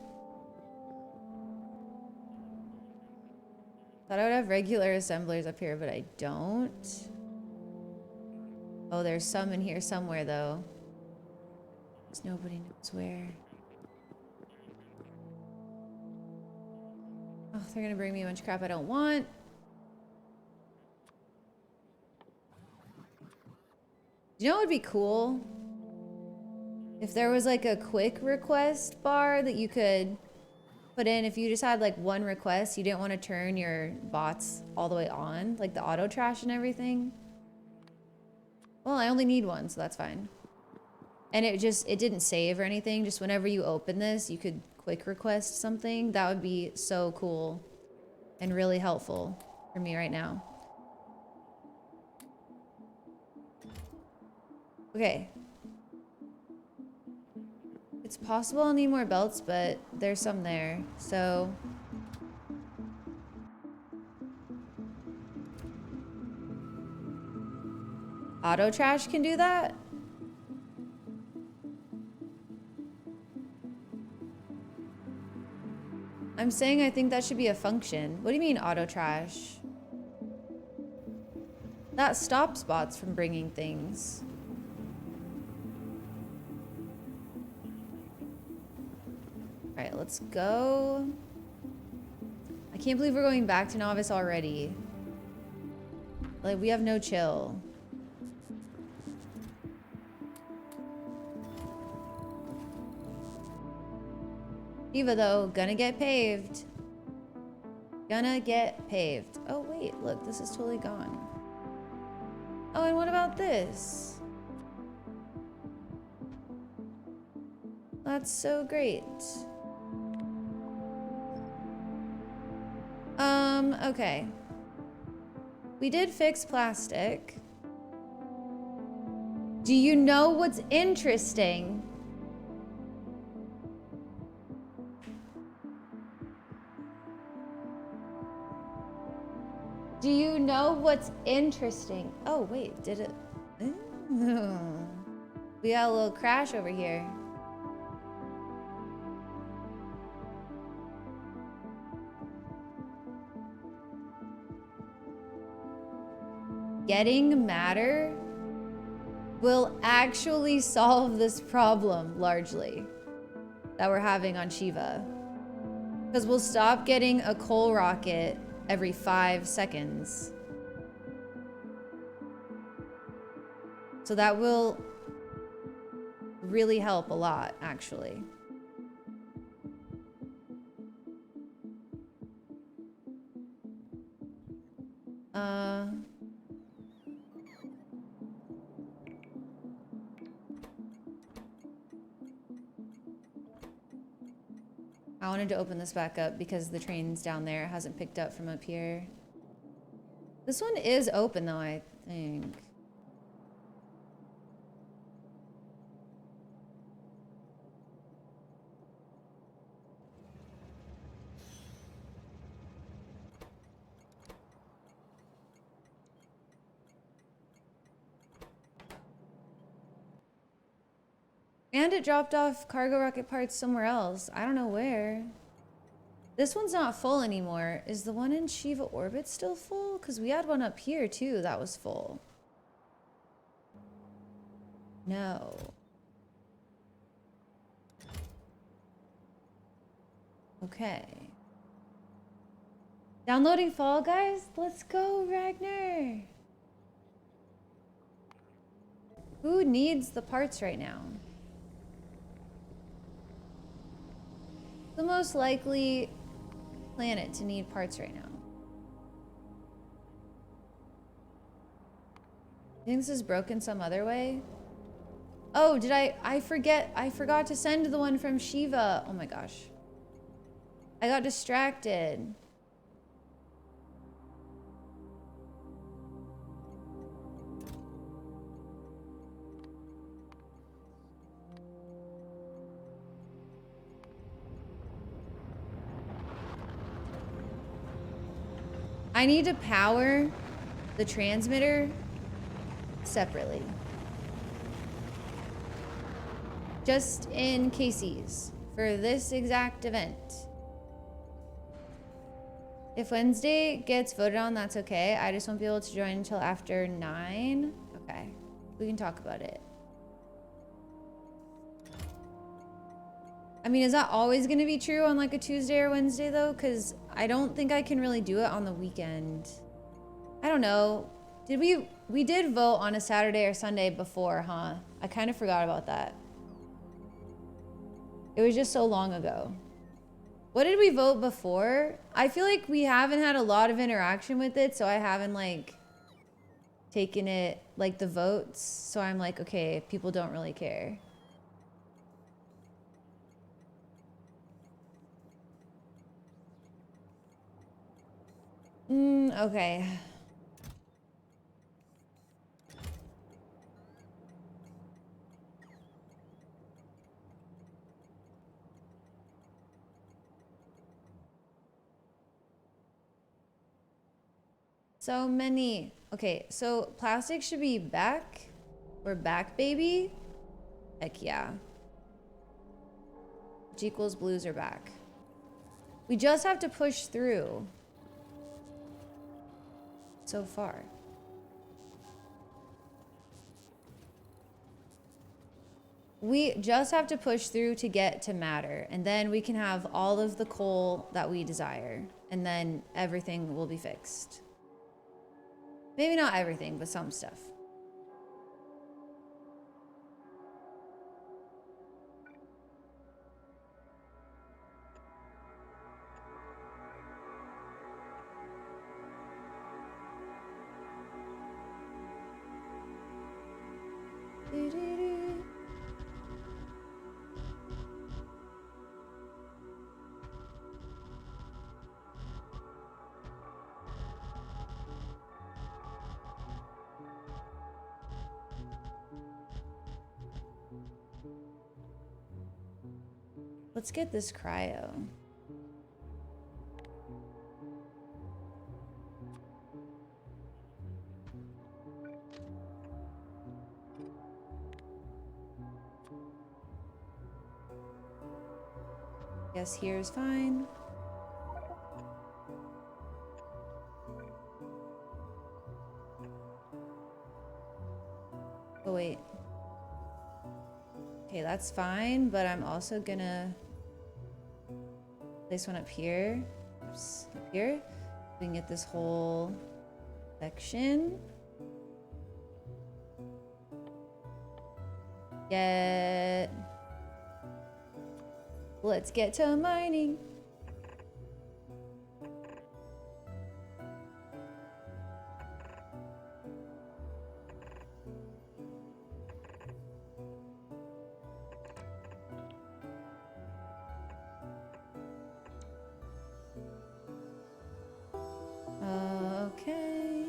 Thought I would have regular assemblers up here, but I don't. Oh, there's some in here somewhere, though. Just nobody knows where. Oh, they're gonna bring me a bunch of crap I don't want. You know what would be cool? If there was like a quick request bar that you could put in, if you just had like one request, you didn't want to turn your bots all the way on, like the auto trash and everything. Well, I only need one, so that's fine. And it didn't save or anything. Just whenever you open this, you could quick request something. That would be so cool and really helpful for me right now. Okay. It's possible I'll need more belts, but there's some there, so. Auto trash can do that? I'm saying I think that should be a function. What do you mean auto trash? That stops bots from bringing things. All right, let's go. I can't believe we're going back to novice already. Like, we have no chill. Eva, though, gonna get paved. Gonna get paved. Oh, wait, look, this is totally gone. Oh, and what about this? That's so great. Okay. We did fix plastic. Do you know what's interesting? Do you know what's interesting? Oh, wait, did it? We got a little crash over here. Getting matter will actually solve this problem largely that we're having on Shiva. Because we'll stop getting a coal rocket every 5 seconds. So that will really help a lot, actually. I wanted to open this back up because the train's down there. It hasn't picked up from up here. This one is open though, I think. And it dropped off cargo rocket parts somewhere else. I don't know where. This one's not full anymore. Is the one in Shiva Orbit still full? Because we had one up here too that was full. No. Okay. Downloading Fall Guys? Let's go, Ragnar. Who needs the parts right now? The most likely planet to need parts right now. You think this is broken some other way? Oh, did I forgot to send the one from Shiva. Oh my gosh. I got distracted. I need to power the transmitter separately. Just in cases for this exact event. If Wednesday gets voted on, that's okay. I just won't be able to join until after 9. Okay, we can talk about it. I mean, is that always going to be true on like a Tuesday or Wednesday though? Because I don't think I can really do it on the weekend. I don't know. Did we did vote on a Saturday or Sunday before, huh? I kind of forgot about that. It was just so long ago. What did we vote before? I feel like we haven't had a lot of interaction with it, so I haven't like taken it like the votes. So I'm like, okay, people don't really care. Okay. So many. Okay, so plastic should be back. We're back, baby. Heck yeah. Which equals blues are back. We just have to push through. So far. We just have to push through to get to matter, and then we can have all of the coal that we desire, and then everything will be fixed. Maybe not everything, but some stuff. Let's get this cryo. Guess here's fine. Oh wait. Okay, that's fine, but I'm also gonna place one up here. Oops, up here. We can get this whole section. Let's get to mining. Okay.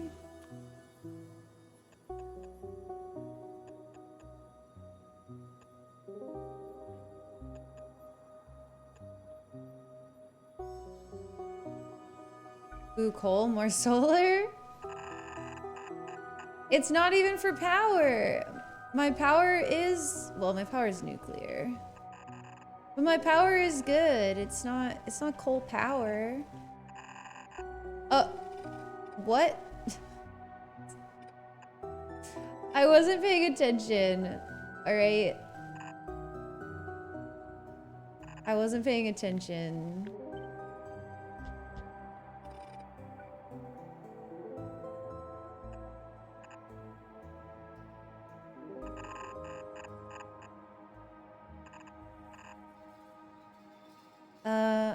Ooh, coal, more solar? It's not even for power. My power is, well, my power is nuclear. But my power is good. It's not coal power. What? I wasn't paying attention. All right. I wasn't paying attention.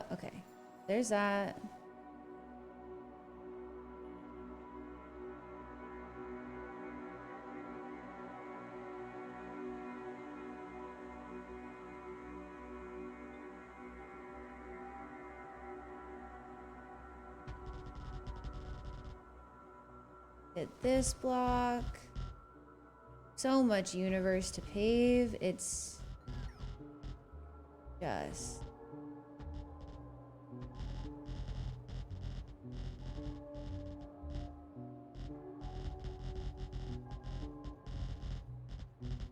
Okay. There's that. Hit this block. So much universe to pave. It's just...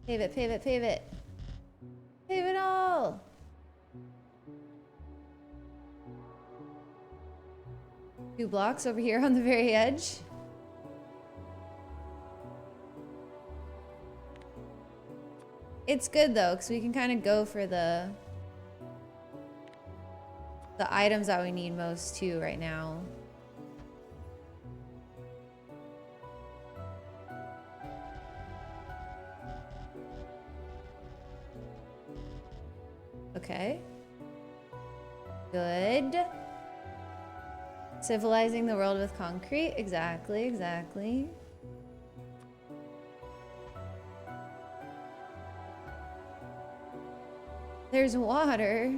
Pave it, pave it, pave it. Pave it all. Two blocks over here on the very edge. It's good though, because we can kind of go for the items that we need most too right now. Okay. Good. Civilizing the world with concrete. Exactly, exactly. There's water.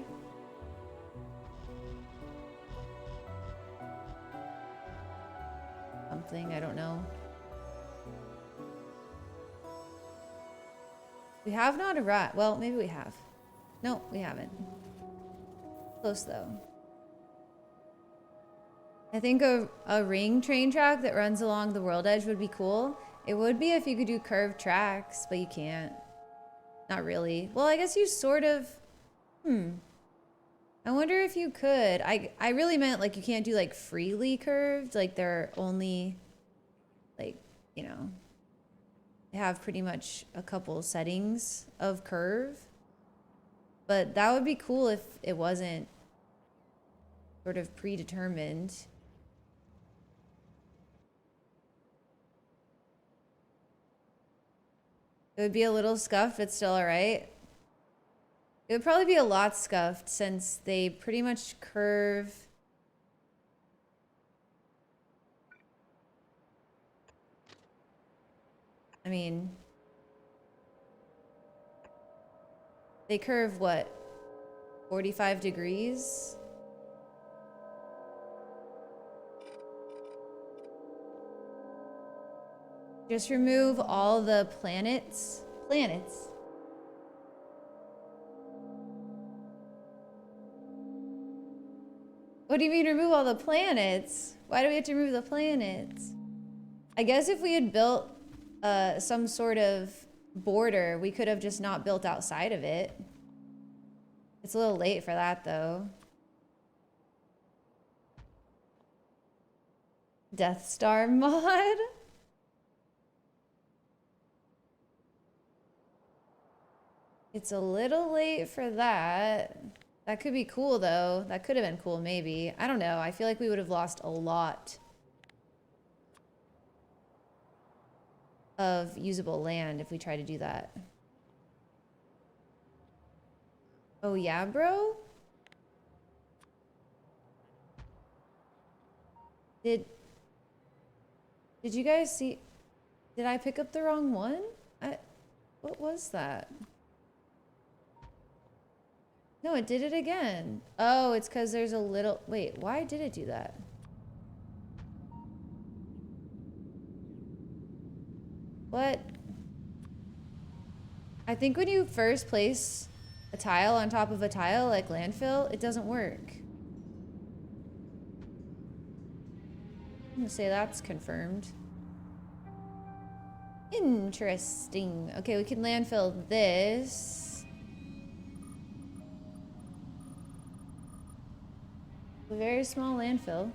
Something, I don't know. We have not arrived. Well, maybe we have. No, we haven't. Close though. I think a ring train track that runs along the world edge would be cool. It would be if you could do curved tracks, but you can't. Not really. Well, I guess you sort of... I wonder if you could. I really meant like you can't do like freely curved. Like they're only like, you know, they have pretty much a couple settings of curve. But that would be cool if it wasn't sort of predetermined. It would be a little scuffed, but still alright. It would probably be a lot scuffed since they pretty much curve. I mean, they curve what? 45 degrees? Just remove all the planets. Planets. What do you mean remove all the planets? Why do we have to remove the planets? I guess if we had built some sort of border, we could have just not built outside of it. It's a little late for that though. Death Star mod? It's a little late for that. That could be cool though. That could have been cool maybe. I don't know. I feel like we would have lost a lot of usable land if we try to do that. Oh yeah, bro? Did you guys see? Did I pick up the wrong one? What was that? No, it did it again. Oh, it's because there's a little... Wait, why did it do that? What? I think when you first place a tile on top of a tile, like landfill, it doesn't work. I'm gonna say that's confirmed. Interesting. Okay, we can landfill this. A very small landfill.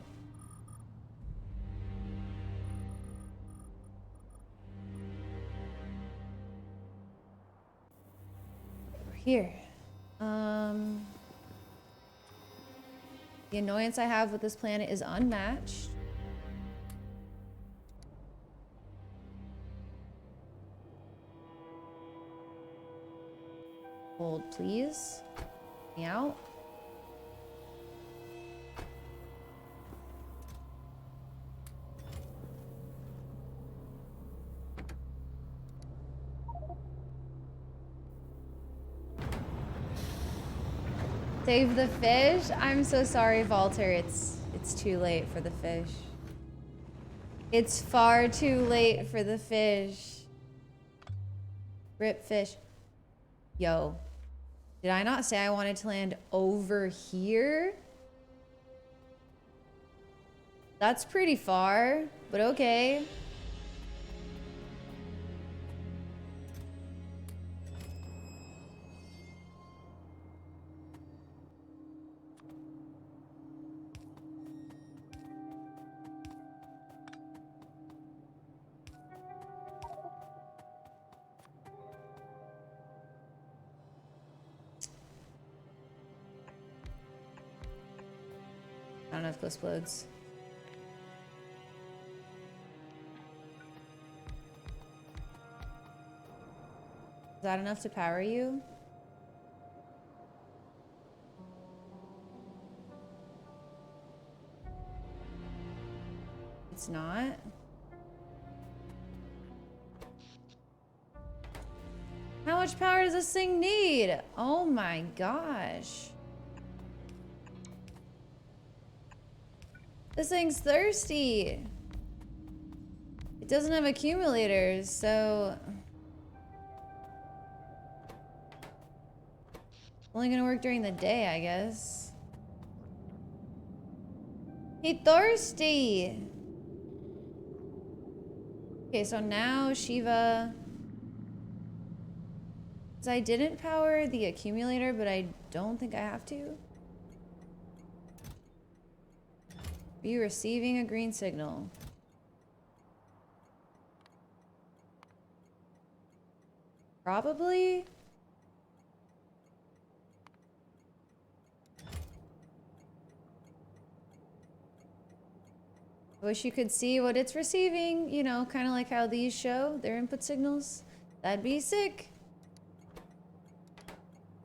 Over here. The annoyance I have with this planet is unmatched. Hold, please. Me out. Save the fish? I'm so sorry, Walter. It's too late for the fish. It's far too late for the fish. Rip fish. Yo. Did I not say I wanted to land over here? That's pretty far, but okay. I don't know if this explodes. Is that enough to power you? it's not. How much power does this thing need? Oh my gosh. This thing's thirsty. It doesn't have accumulators, so... Only gonna work during the day, I guess. He thirsty! Okay, so now Shiva... So I didn't power the accumulator, but I don't think I have to. Are you receiving a green signal? Probably? I wish you could see what it's receiving, you know, kind of like how these show their input signals. That'd be sick.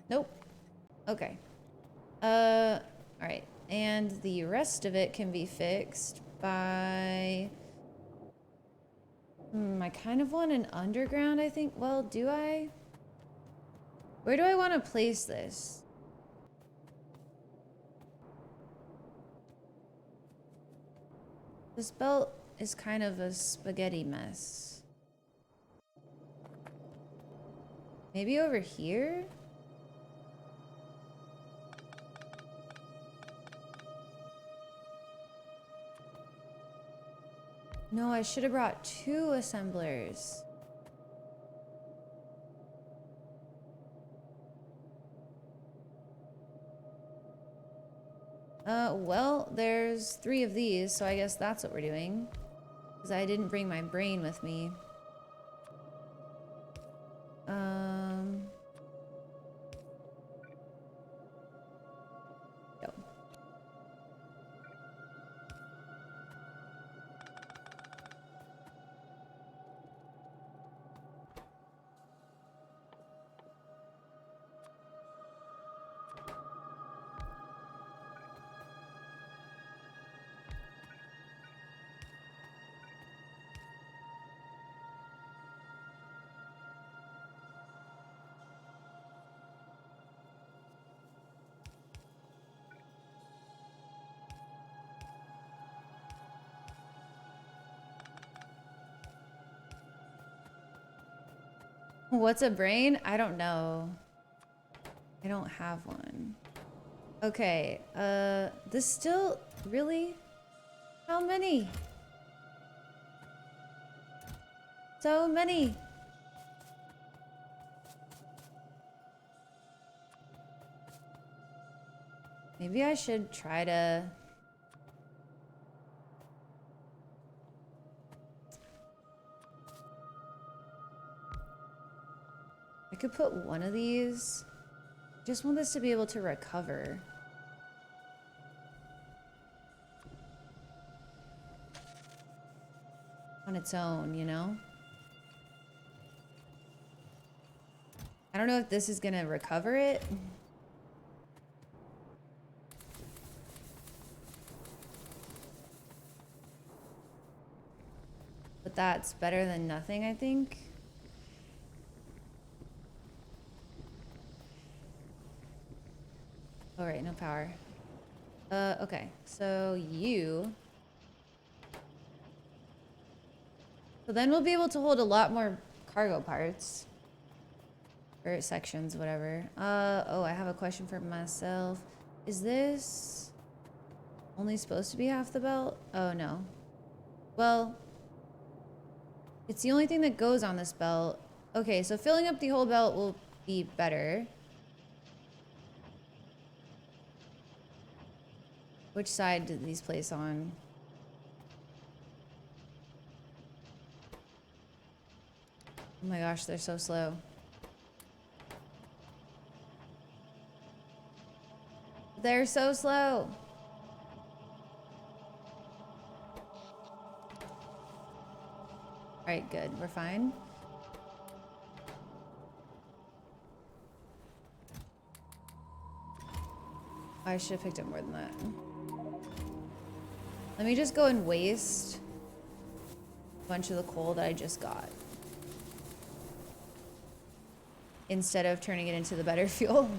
Nope. Okay. Alright. And the rest of it can be fixed by... I kind of want an underground, I think. Well, do I? Where do I want to place this? This belt is kind of a spaghetti mess. Maybe over here? No, I should have brought 2 assemblers. Well, there's 3 of these, so I guess that's what we're doing. Because I didn't bring my brain with me. Go. What's a brain? I don't know. I don't have one. Okay, this still... Really? How many? So many. Maybe I should try to... I could put one of these. Just want this to be able to recover. On its own, you know? I don't know if this is gonna recover it. But that's better than nothing, I think. All right, no power. Okay, so you... So then we'll be able to hold a lot more cargo parts. Or sections, whatever. Oh, I have a question for myself. Is this only supposed to be half the belt? Oh, no. Well, it's the only thing that goes on this belt. Okay, so filling up the whole belt will be better. Which side did these place on? Oh my gosh, they're so slow. They're so slow. All right, good. We're fine. I should have picked up more than that. Let me just go and waste bunch of the coal that I just got. Instead of turning it into the better fuel.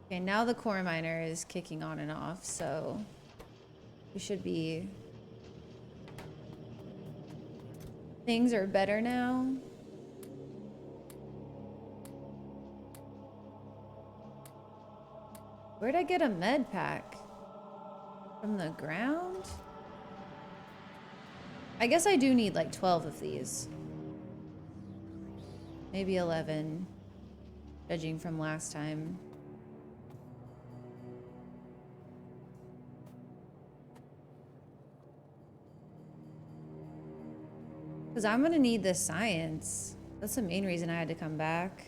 Okay, now the core miner is kicking on and off, so we should be... Things are better now. Where'd I get a med pack? From the ground? I guess I do need like 12 of these. Maybe 11, judging from last time. Because I'm gonna need this science. That's the main reason I had to come back.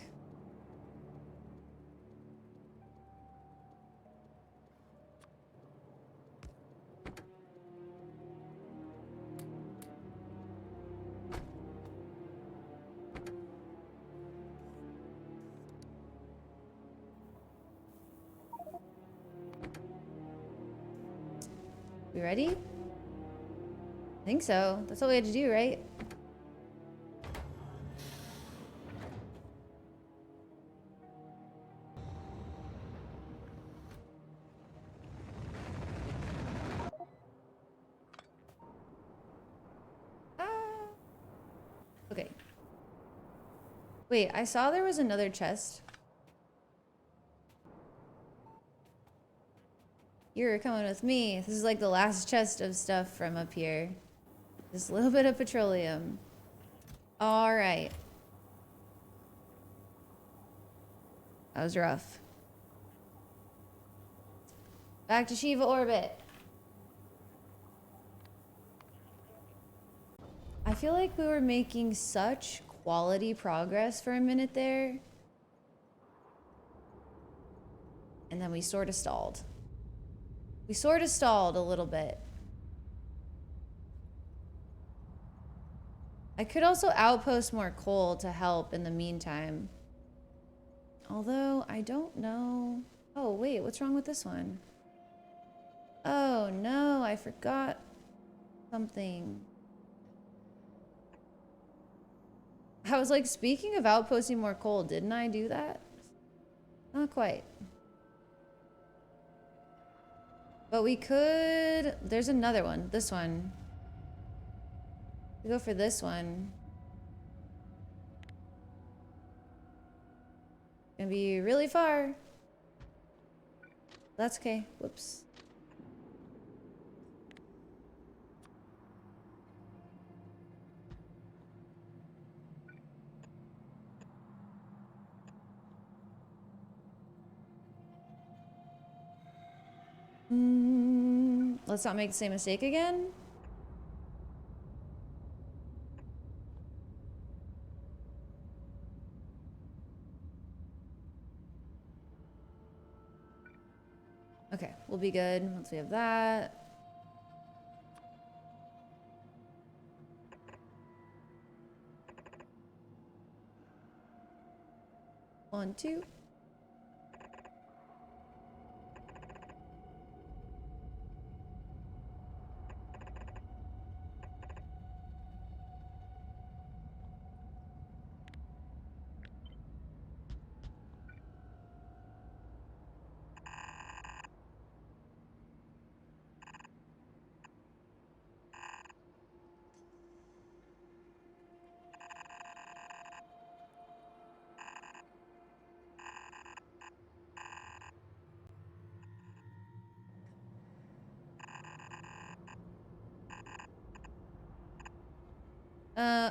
We ready? I think so. That's all we had to do, right? Okay. Wait, I saw there was another chest. You're coming with me. This is like the last chest of stuff from up here. Just a little bit of petroleum. All right. That was rough. Back to Shiva orbit. I feel like we were making such quality progress for a minute there. And then we sort of stalled. We sort of stalled a little bit. I could also outpost more coal to help in the meantime. Although, I don't know. Oh, wait, what's wrong with this one? Oh, no, I forgot something. I was like, speaking of outposting more coal, didn't I do that? Not quite. But we could... There's another one. This one. We go for this one. Gonna be really far. That's okay. Whoops. Let's not make the same mistake again. Okay, we'll be good once we have that. One, two.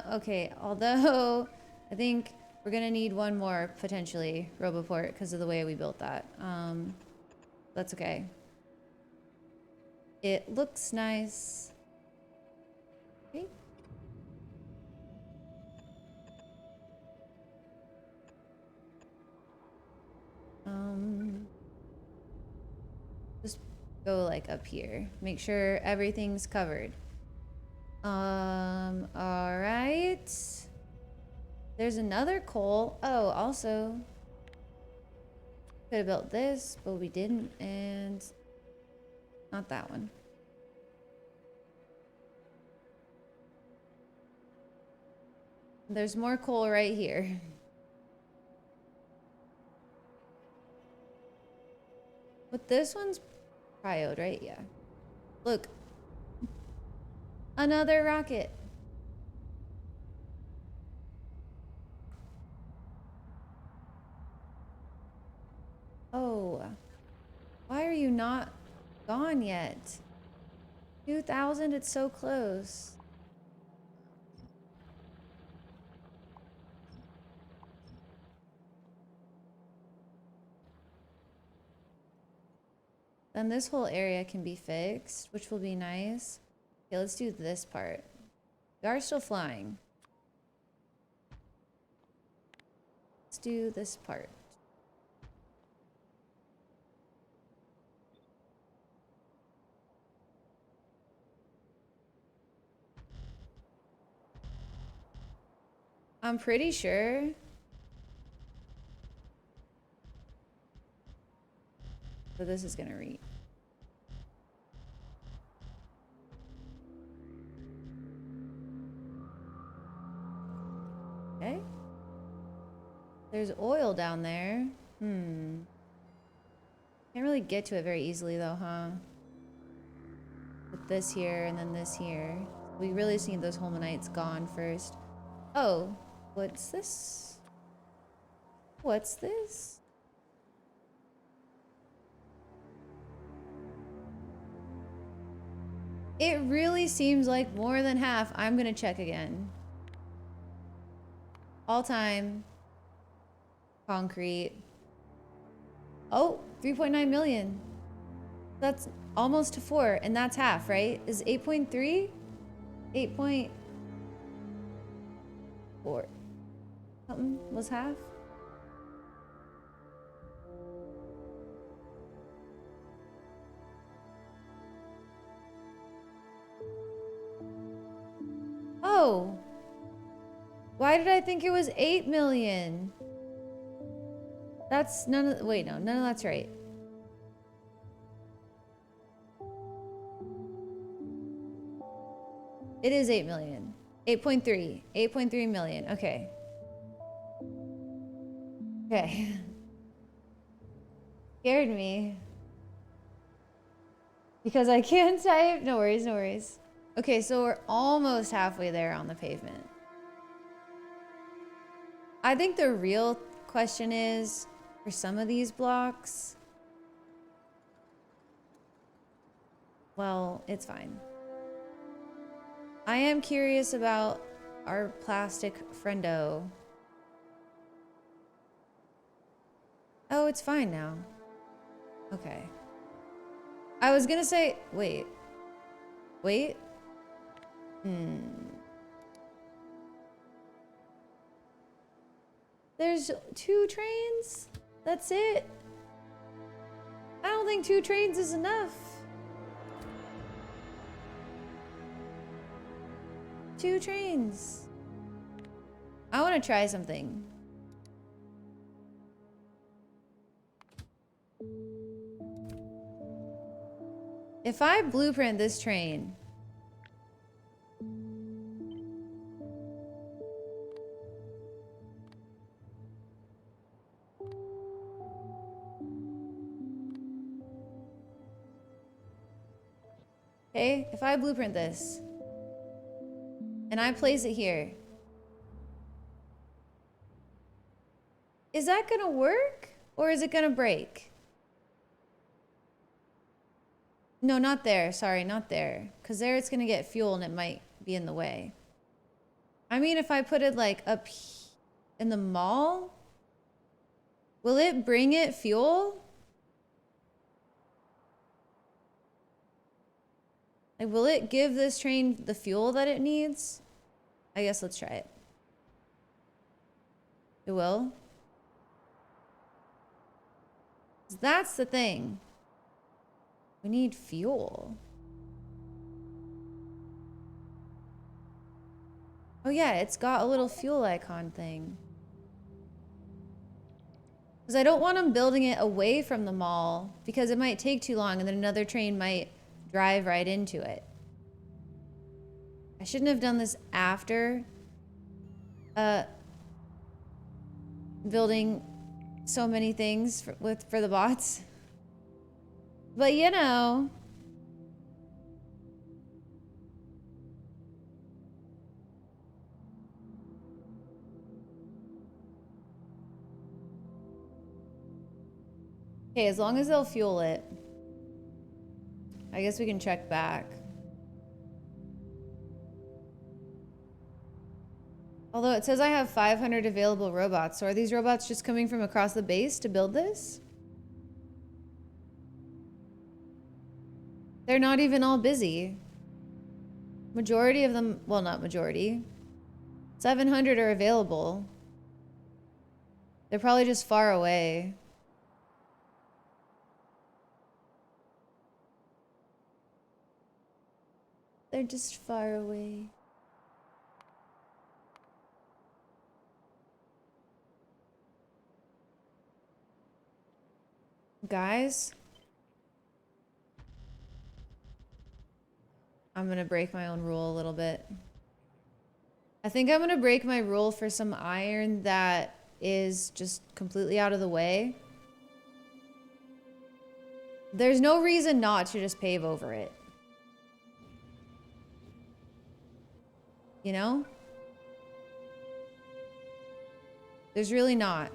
Okay, although I think we're gonna need one more, potentially, Roboport, because of the way we built that. That's okay. It looks nice. Okay. go like up here. Make sure everything's covered. All right. There's another coal. Oh, also could have built this, but we didn't, and not that one. There's more coal right here. But this one's cryoed, right? Yeah. Look. Another rocket. Oh. Why are you not gone yet? 2,000? It's so close. Then this whole area can be fixed, which will be nice. Okay, let's do this part. We are still flying. Let's do this part. I'm pretty sure that this is gonna read. Okay. There's oil down there. Can't really get to it very easily though, huh? Put this here and then this here. We really just need those Holmanites gone first. Oh, what's this? What's this? It really seems like more than half. I'm gonna check again. All time. Concrete. Oh, 3.9 million. That's almost to 4, and that's half, right? Is 8.3? 8.4. Something was half? Oh. Why did I think it was 8 million? That's none of, wait, no, none of that's right. It is 8 million. 8.3. 8.3 million. Okay. Okay. Scared me. Because I can't type. No worries, no worries. Okay, so we're almost halfway there on the pavement. I think the real question is, for some of these blocks, well, it's fine. I am curious about our plastic friendo. Oh, it's fine now. Okay. I was gonna say, wait. Wait. There's 2 trains? That's it? I don't think 2 trains is enough. 2 trains. I want to try something. If I blueprint this train, okay, if I blueprint this and I place it here, is that gonna work or is it gonna break? No, not there. Sorry, not there. Because there it's gonna get fuel and it might be in the way. I mean, if I put it like up in the mall, will it bring it fuel? Like, will it give this train the fuel that it needs? I guess let's try it. It will? That's the thing. We need fuel. Oh yeah, it's got a little fuel icon thing. Because I don't want them building it away from the mall because it might take too long and then another train might drive right into it. I shouldn't have done this after building so many things for the bots. But you know. Okay, as long as they'll fuel it. I guess we can check back. Although it says I have 500 available robots, so are these robots just coming from across the base to build this? They're not even all busy. Majority of them, well, not majority. 700 are available. They're probably just far away. They're just far away. Guys, I'm gonna break my own rule a little bit. I think I'm gonna break my rule for some iron that is just completely out of the way. There's no reason not to just pave over it. You know? There's really not.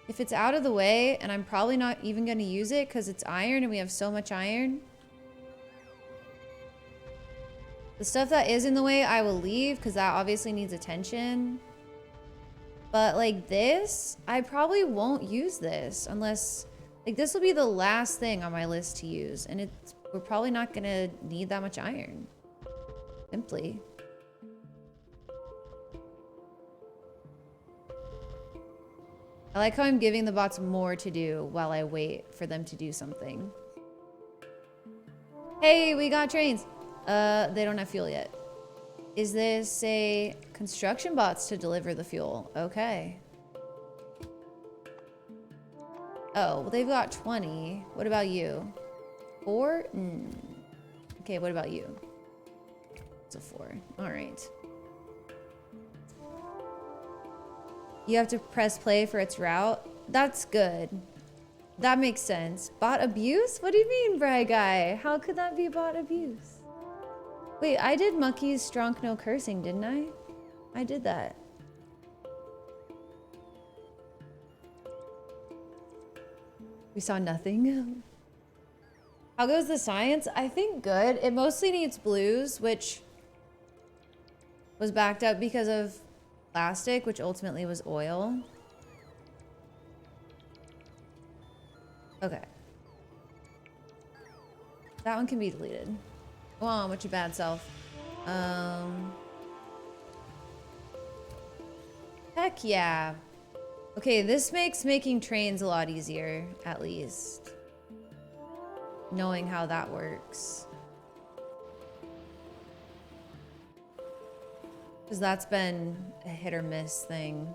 If it's out of the way, and I'm probably not even going to use it because it's iron and we have so much iron. The stuff that is in the way, I will leave because that obviously needs attention. But like this, I probably won't use this unless, like this will be the last thing on my list to use. And we're probably not going to need that much iron. Simply. I like how I'm giving the bots more to do while I wait for them to do something. Hey, we got trains. They don't have fuel yet. Is this a construction bots to deliver the fuel? Okay. Oh, well they've got 20. What about you? 4? Okay, what about you? It's a 4. All right. You have to press play for its route. That's good. That makes sense. Bot abuse? What do you mean, Bry Guy? How could that be bot abuse? Wait, I did Mucky's Strong No Cursing, didn't I? I did that. We saw nothing. How goes the science? I think good. It mostly needs blues, which was backed up because of plastic, which ultimately was oil. Okay. That one can be deleted. Go on with your bad self. Heck yeah. Okay, this makes making trains a lot easier, at least. Knowing how that works. Because that's been a hit or miss thing.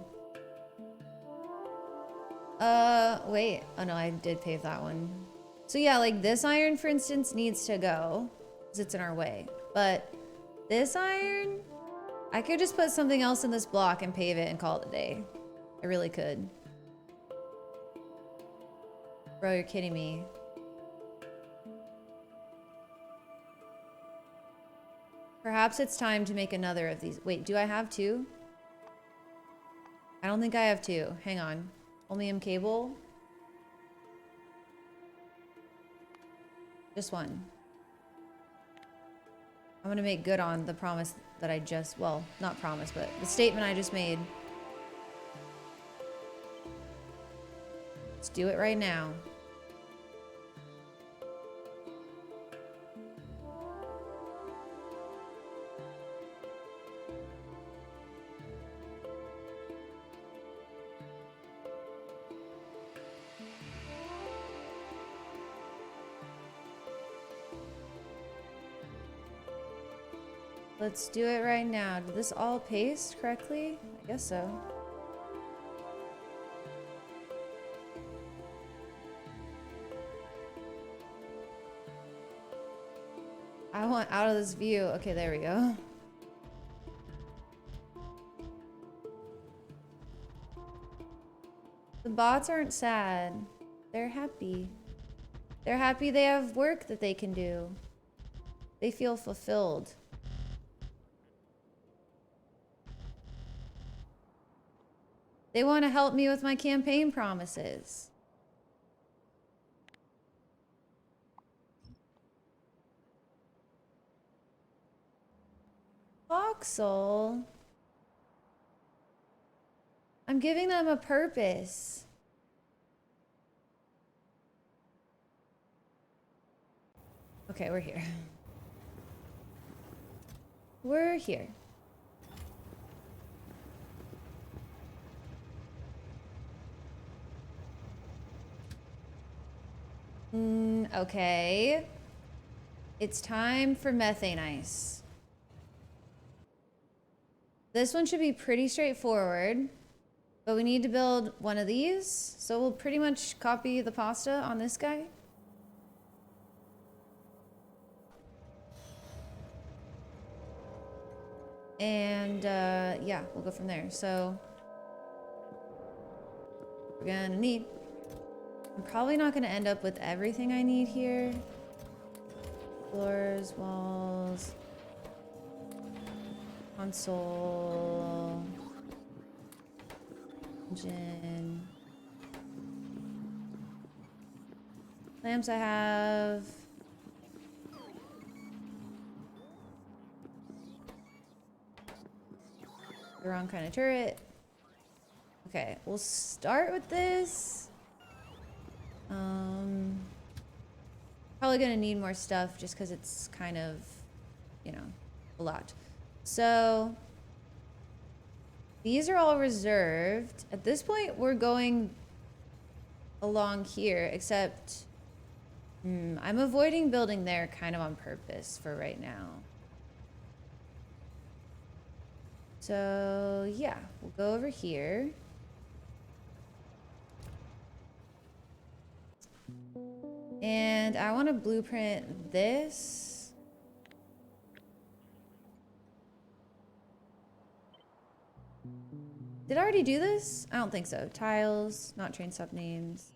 Wait. Oh no, I did pave that one. So yeah, like this iron, for instance, needs to go. Because it's in our way. But this iron, I could just put something else in this block and pave it and call it a day. I really could. Bro, you're kidding me. Perhaps it's time to make another of these. Wait, do I have 2? I don't think I have 2. Hang on. Ohmium cable. Just 1. I'm gonna make good on the promise that I just, well, not promise, but the statement I just made. Let's do it right now. Let's do it right now. Did this all paste correctly? I guess so. I want out of this view. Okay, there we go. The bots aren't sad. They're happy. They're happy they have work that they can do. They feel fulfilled. They want to help me with my campaign promises. Voxel. I'm giving them a purpose. Okay, we're here. We're here. Okay. It's time for methane ice. This one should be pretty straightforward, but we need to build one of these. So we'll pretty much copy the pasta on this guy. And yeah, we'll go from there. So we're gonna need, I'm probably not gonna end up with everything I need here. Floors, walls, console, engine, lamps I have. The wrong kind of turret. Okay, we'll start with this. Probably gonna need more stuff just because it's kind of, you know, a lot. So these are all reserved. At this point, we're going along here, except I'm avoiding building there kind of on purpose for right now. So yeah, we'll go over here. And I want to blueprint this. Did I already do this? I don't think so. Tiles, not train sub names.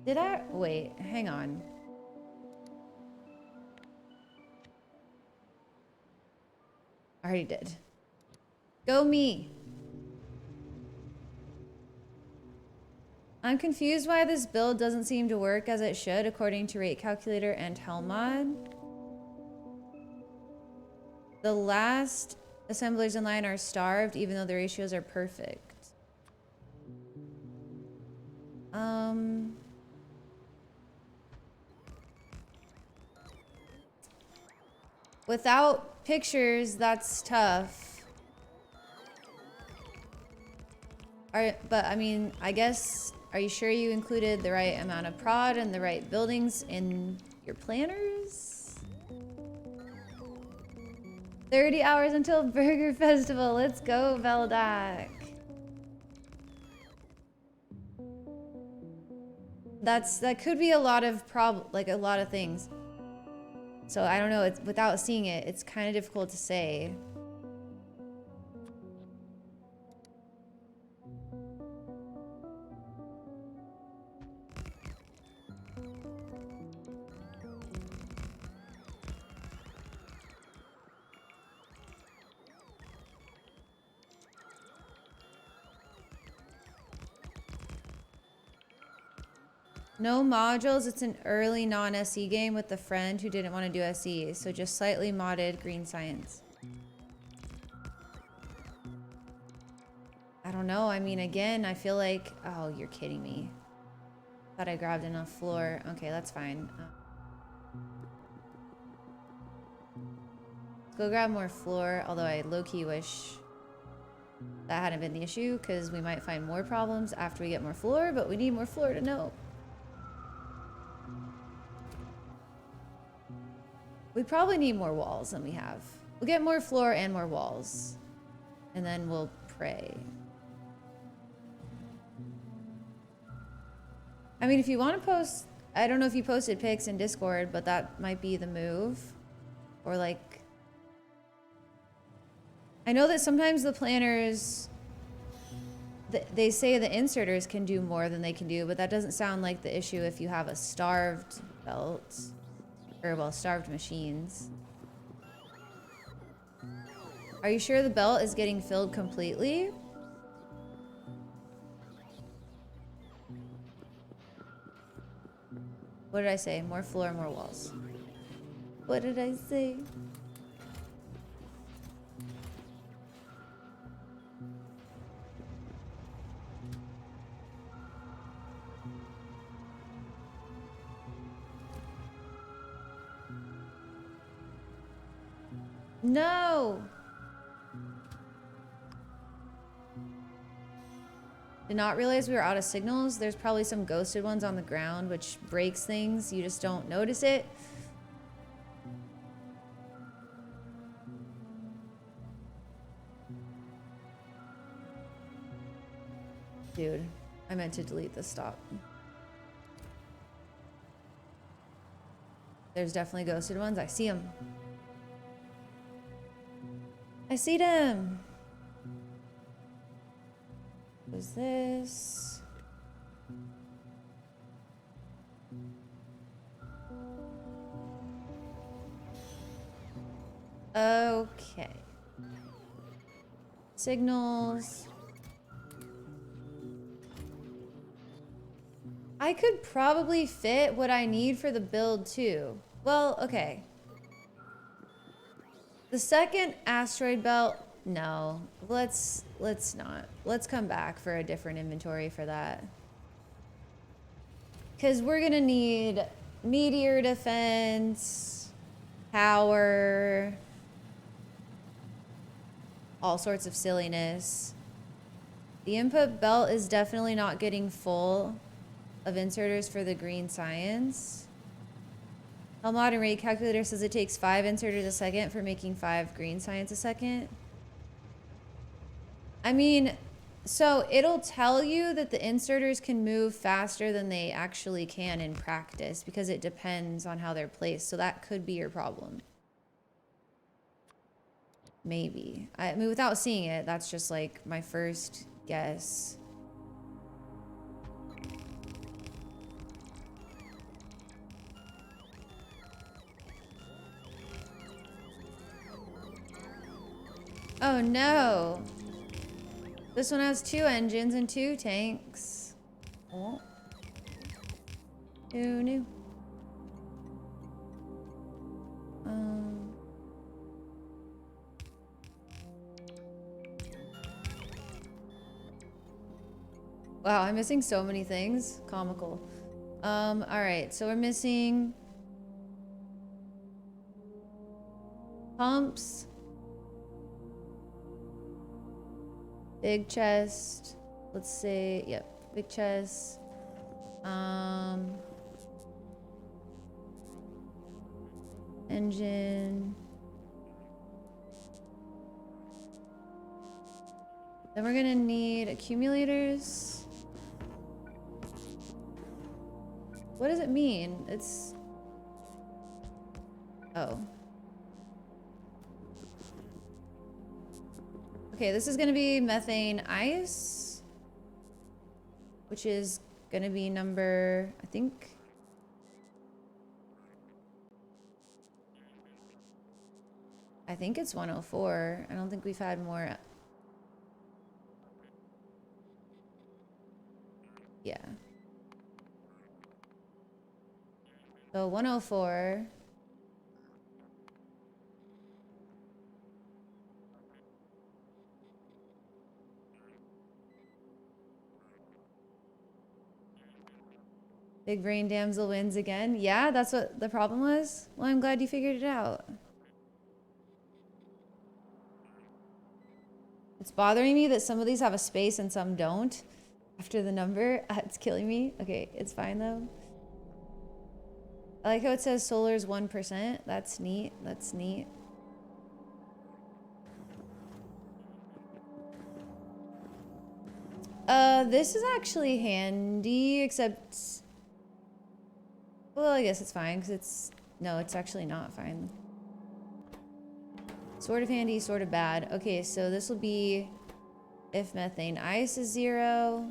Did I? Wait, hang on. I already did. Go me. I'm confused why this build doesn't seem to work as it should according to Rate Calculator and Helmod. The last assemblers in line are starved even though the ratios are perfect. Without pictures, that's tough. But I mean, I guess, are you sure you included the right amount of prod and the right buildings in your planners? 30 hours until Burger Festival. Let's go, Veldak. That could be a lot of a lot of things. So I don't know, it's without seeing it, it's kind of difficult to say. No modules, it's an early non-SE game with a friend who didn't want to do SE, so just slightly modded green science. I don't know, I mean, again, I feel like, oh, you're kidding me. Thought I grabbed enough floor. Okay, that's fine. Let's go grab more floor, although I low-key wish that hadn't been the issue, because we might find more problems after we get more floor, but we need more floor to know. We probably need more walls than we have. We'll get more floor and more walls. And then we'll pray. I mean, if you want to post... I don't know if you posted pics in Discord, but that might be the move. Or like... I know that sometimes the planners... They say the inserters can do more than they can do, but that doesn't sound like the issue if you have a starved belt. Or, well, starved machines. Are you sure the belt is getting filled completely? What did I say? More floor, more walls. What did I say? No! Did not realize we were out of signals. There's probably some ghosted ones on the ground, which breaks things. You just don't notice it. Dude, I meant to delete the stop. There's definitely ghosted ones. I see them. I see them. What is this? Okay. Signals. I could probably fit what I need for the build too. Well, okay. The second asteroid belt, no. Let's not. Let's come back for a different inventory for that. Because we're gonna need meteor defense, power, all sorts of silliness. The input belt is definitely not getting full of inserters for the green science. How modern rate calculator says it takes 5 inserters a second for making 5 green science a second. I mean, so it'll tell you that the inserters can move faster than they actually can in practice because it depends on how they're placed. So that could be your problem. Maybe. I mean, without seeing it, that's just like my first guess. Oh no. This one has 2 engines and 2 tanks. Oh. Who knew? Wow, I'm missing so many things. Comical. Alright, so we're missing pumps. Big chest. Let's say, yep, big chest. Engine. Then we're gonna need accumulators. What does it mean? It's... Oh. Okay, this is gonna be methane ice, which is gonna be number, I think it's 104. I don't think we've had more. Yeah. So 104. Big brain damsel wins again. Yeah, that's what the problem was. Well, I'm glad you figured it out. It's bothering me that some of these have a space and some don't after the number. It's killing me. Okay, it's fine though. I like how it says solar's 1%. That's neat. That's neat. This is actually handy, except... Well, I guess it's fine, because it's... No, it's actually not fine. Sort of handy, sort of bad. Okay, so this will be if methane ice is 0.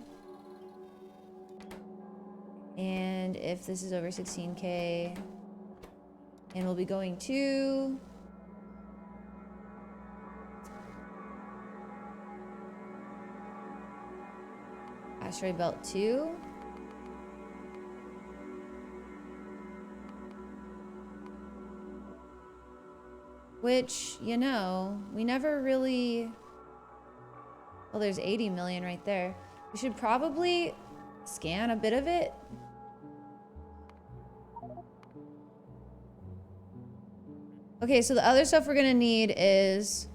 And if this is over 16K. And we'll be going to... Asteroid Belt 2. Which, you know, we never really... Well, there's 80 million right there. We should probably scan a bit of it. Okay, so the other stuff we're gonna need is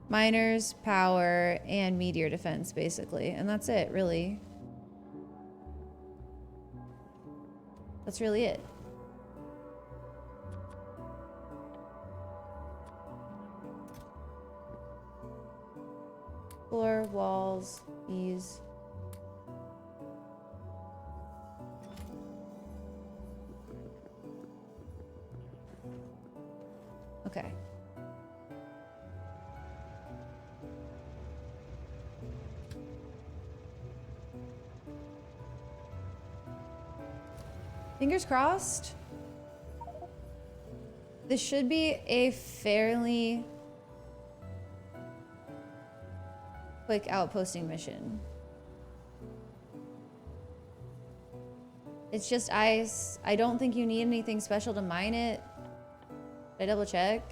miners, power, and meteor defense, basically. And that's it, really. That's really it. Floor, walls, ease. Okay. Fingers crossed. This should be a fairly quick outposting mission. It's just ice. I don't think you need anything special to mine it. Did I double check?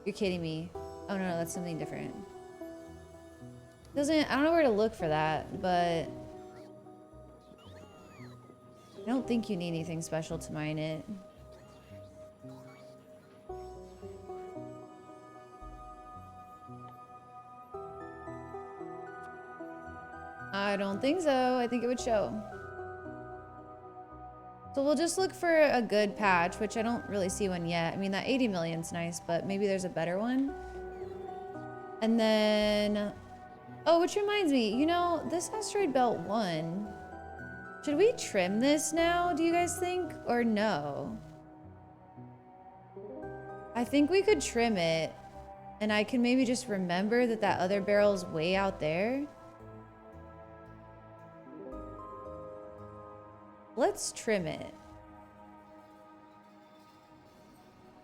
You're kidding me. Oh no, that's something different. I don't know where to look for that, but I don't think you need anything special to mine it. I don't think so. I think it would show. So we'll just look for a good patch, which I don't really see one yet. I mean, that 80 million's nice, but maybe there's a better one. And then... Oh, which reminds me, you know, this asteroid belt 1... Should we trim this now, do you guys think? Or no? I think we could trim it. And I can maybe just remember that that other barrel's way out there. Let's trim it.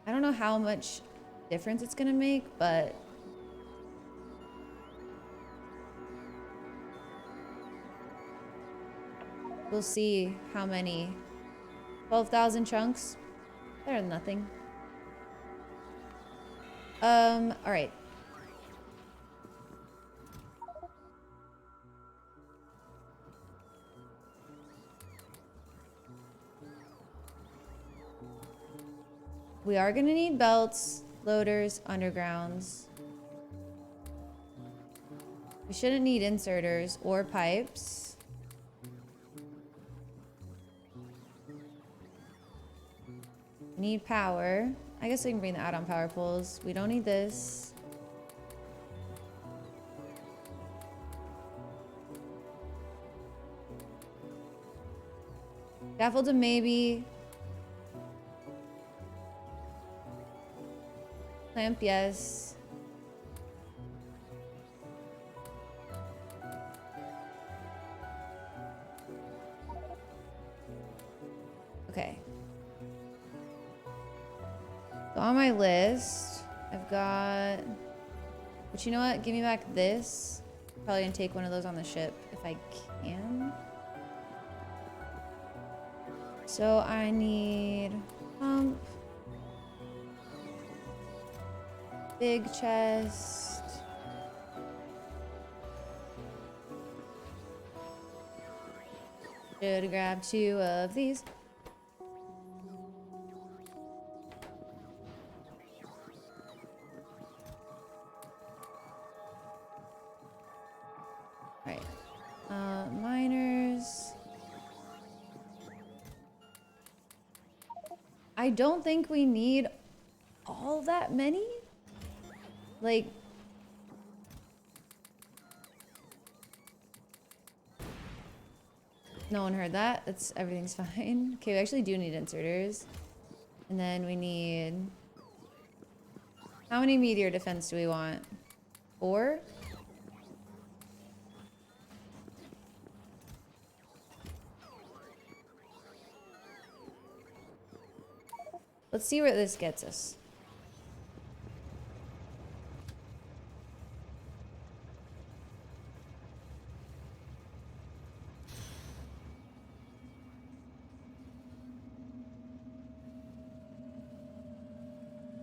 I don't know how much difference it's gonna make, but... We'll see how many. 12,000 chunks? Better than nothing. Alright. We are gonna need belts, loaders, undergrounds. We shouldn't need inserters or pipes. Need power. I guess we can bring the add-on power poles. We don't need this. Scaffold to maybe. Clamp, yes. Okay. So on my list, I've got... But you know what? Give me back this. Probably gonna take one of those on the ship if I can. So I need pump. Big chest. Should grab 2 of these. Alright. Miners. I don't think we need all that many. Like, no one heard that. Everything's fine. Okay, we actually do need inserters. And then we need... How many meteor defense do we want? 4? Let's see where this gets us.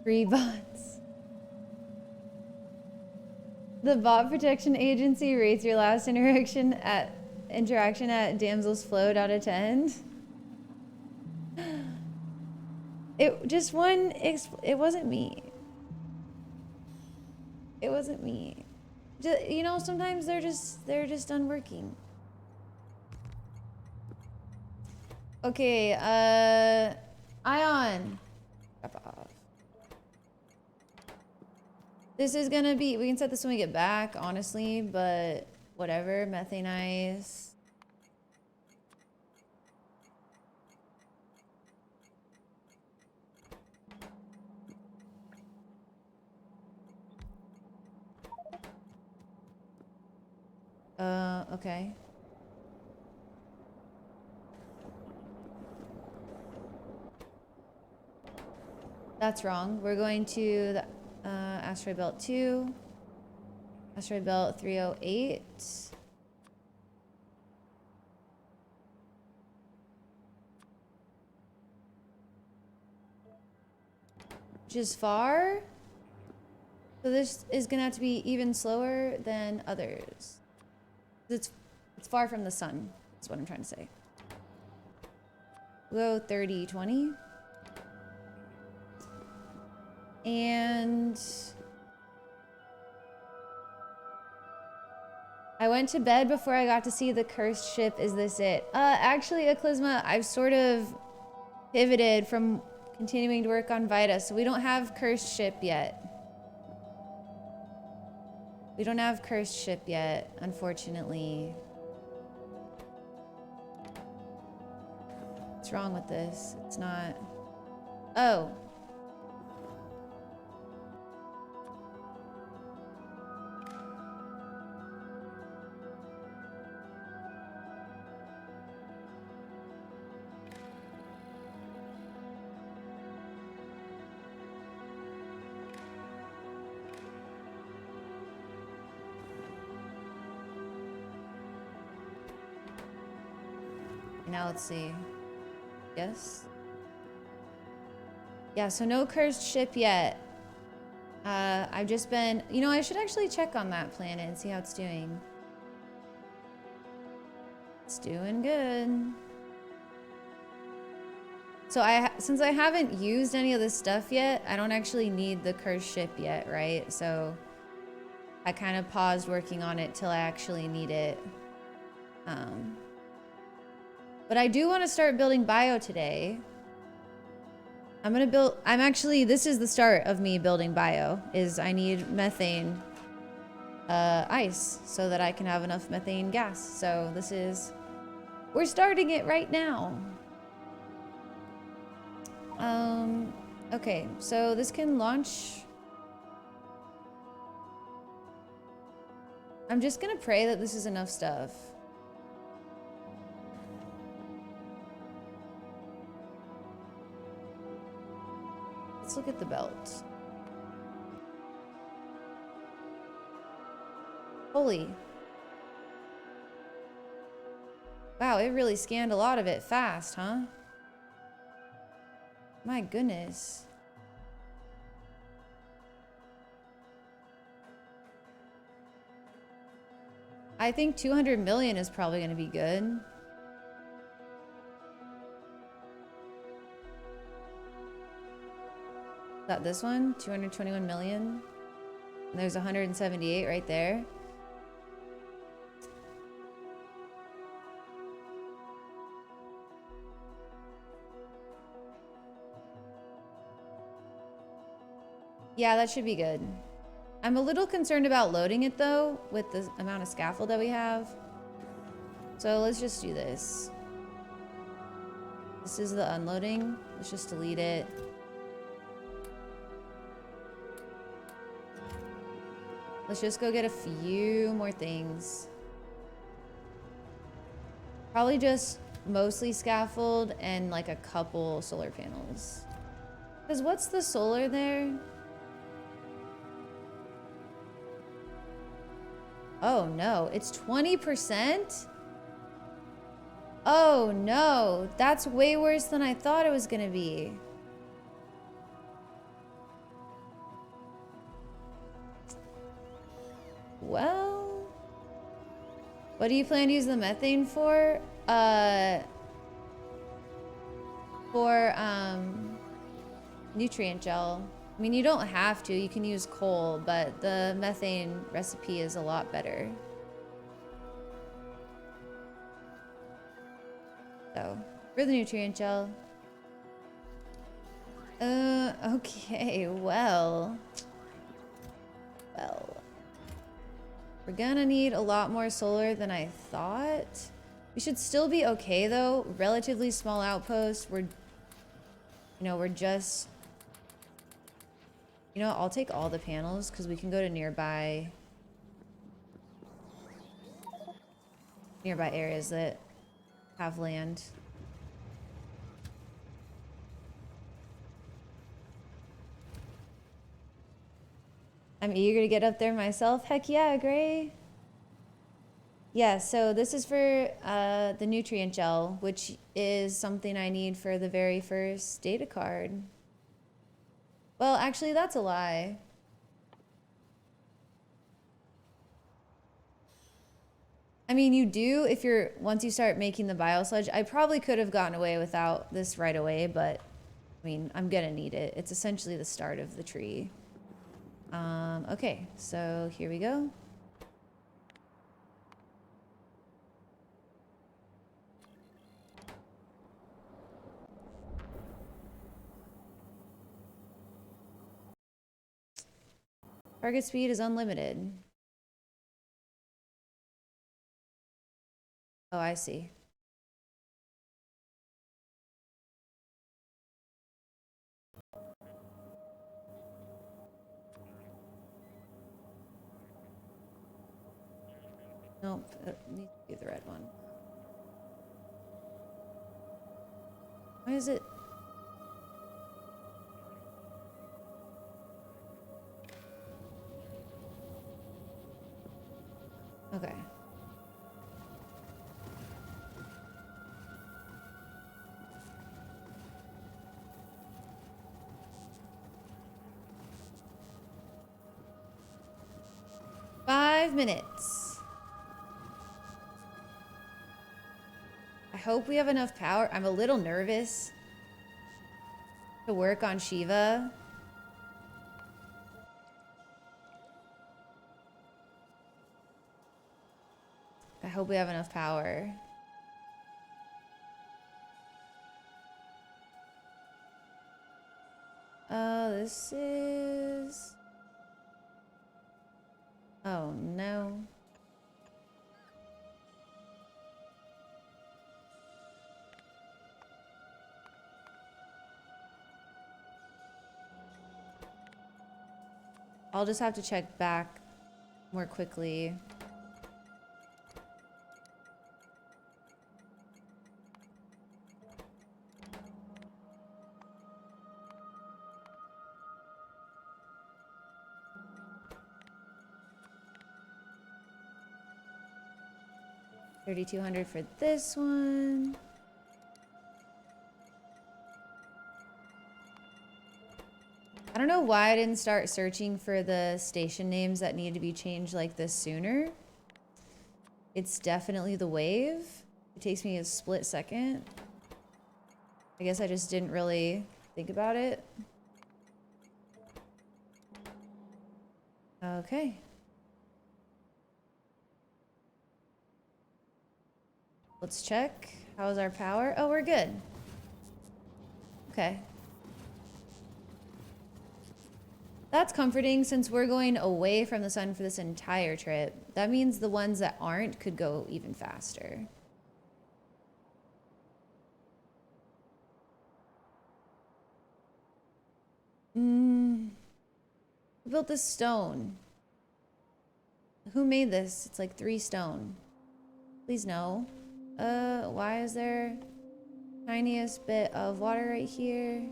Free bots. The bot protection agency rates your last interaction at Damsel's Float out of 10. It just one. It wasn't me. It wasn't me. You know, sometimes they're just unworking. Okay. Ion. Drop off. This is gonna be. We can set this when we get back, honestly, but whatever. Methane ice. Okay. That's wrong. We're going to the Asteroid Belt 2. Asteroid Belt 308. Which is far. So this is gonna have to be even slower than others. It's far from the sun. That's what I'm trying to say. We'll go 30, 20. And I went to bed before I got to see the cursed ship. Is this it? Actually, Eclisma, I've sort of pivoted from continuing to work on Vita, so we don't have cursed ship yet. We don't have cursed ship yet, unfortunately. What's wrong with this? It's not... Oh. Now let's see. Yes? Yeah, so no cursed ship yet. I've just been... You know, I should actually check on that planet and see how it's doing. It's doing good. So since I haven't used any of this stuff yet, I don't actually need the cursed ship yet, right? So I kind of paused working on it till I actually need it. But I do want to start building bio today. This is the start of me building bio, is I need methane ice so that I can have enough methane gas. So we're starting it right now. Okay, so this can launch. I'm just gonna pray that this is enough stuff. Let's look at the belt. Holy. Wow, it really scanned a lot of it fast, huh? My goodness. I think 200 million is probably going to be good. Got this one, 221 million. And there's 178 right there. Yeah, that should be good. I'm a little concerned about loading it though, with the amount of scaffold that we have. So let's just do this. This is the unloading. Let's just delete it. Let's just go get a few more things. Probably just mostly scaffold and like a couple solar panels. Because what's the solar there? Oh no, it's 20%? Oh no, that's way worse than I thought it was gonna be. Well, what do you plan to use the methane for? Nutrient gel. I mean, you don't have to, you can use coal, but the methane recipe is a lot better. So, for the nutrient gel. Okay, well. We're gonna need a lot more solar than I thought. We should still be okay though. Relatively small outpost. We're just... You know, I'll take all the panels because we can go to nearby areas that have land. I'm eager to get up there myself. Heck yeah, Gray. Yeah, so this is for the nutrient gel, which is something I need for the very first data card. Well, actually, that's a lie. I mean, you do if once you start making the biosludge. I probably could have gotten away without this right away, but I mean, I'm gonna need it. It's essentially the start of the tree. Okay, so here we go. Target speed is unlimited. Oh, I see. Nope, it needs to be the red one. Why is it? Okay. Five minutes. I hope we have enough power. I'm a little nervous to work on Shiva. I hope we have enough power. This is... Oh, no. I'll just have to check back more quickly. $3,200 for this one. I don't know why I didn't start searching for the station names that need to be changed like this sooner. It's definitely the wave. It takes me a split second. I guess I just didn't really think about it. Okay. Let's check. How's our power? Oh, we're good. Okay. That's comforting since we're going away from the sun for this entire trip. That means the ones that aren't could go even faster. Who built this stone? Who made this? It's like 3 stone. Please no. Why is there tiniest bit of water right here?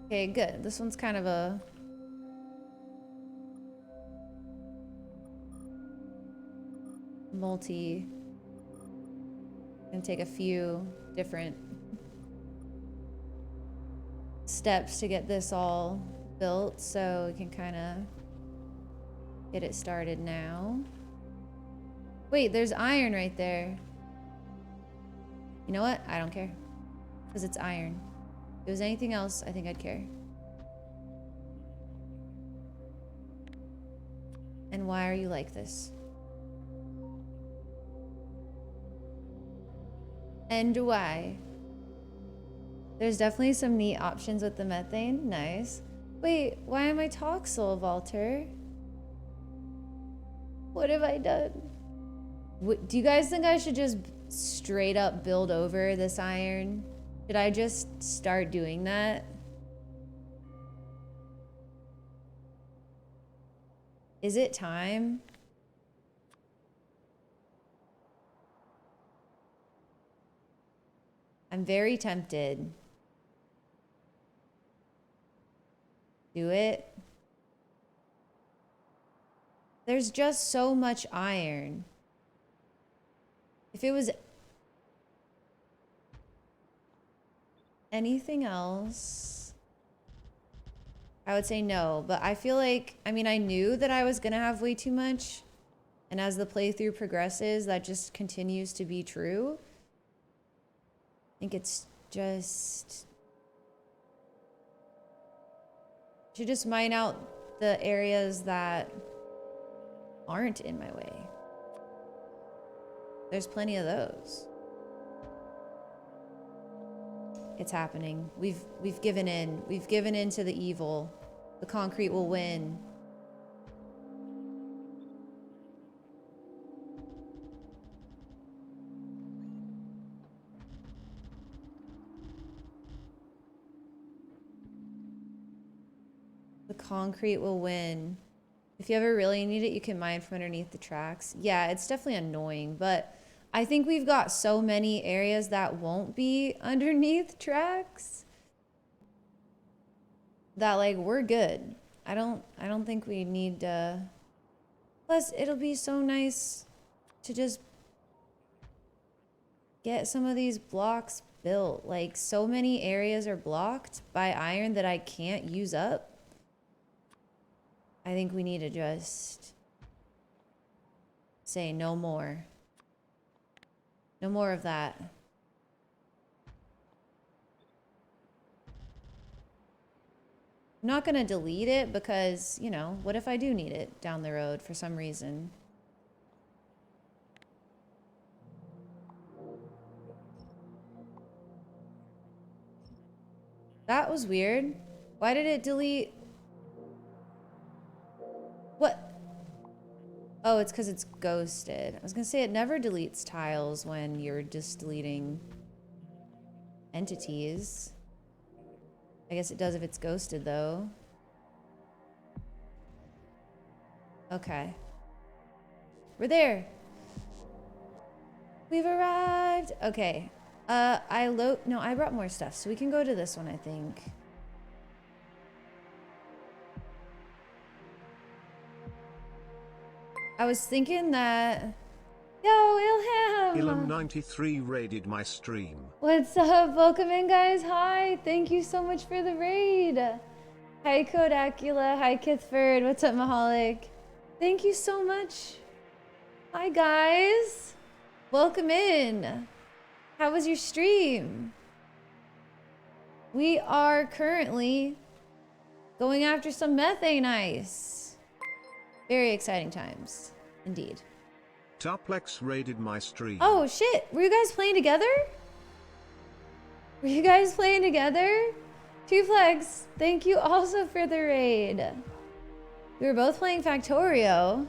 Okay, good. This one's kind of a multi. Gonna take a few different steps to get this all built, so we can kind of get it started now. Wait, there's iron right there. You know what? I don't care, because it's iron. If it was anything else, I think I'd care. And why are you like this? And why? There's definitely some neat options with the methane. Nice. Wait, why am I toxel, Walter? What have I done? Do you guys think I should just straight up build over this iron? Should I just start doing that? Is it time? I'm very tempted. Do it. There's just so much iron. If it was anything else, I would say no, but I feel like, I mean, I knew that I was gonna have way too much, and as the playthrough progresses, that just continues to be true. I think it's just, should just mine out the areas that aren't in my way. There's plenty of those. It's happening. We've given in. We've given in to the evil. The concrete will win. The concrete will win. If you ever really need it, you can mine from underneath the tracks. Yeah, it's definitely annoying, but I think we've got so many areas that won't be underneath tracks that, like, we're good. I don't think we need to. Plus, it'll be so nice to just get some of these blocks built. Like, so many areas are blocked by iron that I can't use up. I think we need to just say no more. No more of that. I'm not gonna delete it because, you know, what if I do need it down the road for some reason? That was weird. Why did it delete? What? Oh, it's because it's ghosted. I was gonna say it never deletes tiles when you're just deleting entities. I guess it does if it's ghosted, though. Okay. We're there. We've arrived. Okay. No, I brought more stuff, so we can go to this one, I think. I was thinking that... Yo, Ilham! Ilham93 raided my stream. What's up? Welcome in, guys. Hi. Thank you so much for the raid. Hi, Kodacula. Hi, Kithford. What's up, Mahalik? Thank you so much. Hi, guys. Welcome in. How was your stream? We are currently going after some methane ice. Very exciting times, indeed. Toplex raided my stream. Oh shit, were you guys playing together? Were you guys playing together? Tuplex, thank you also for the raid. We were both playing Factorio.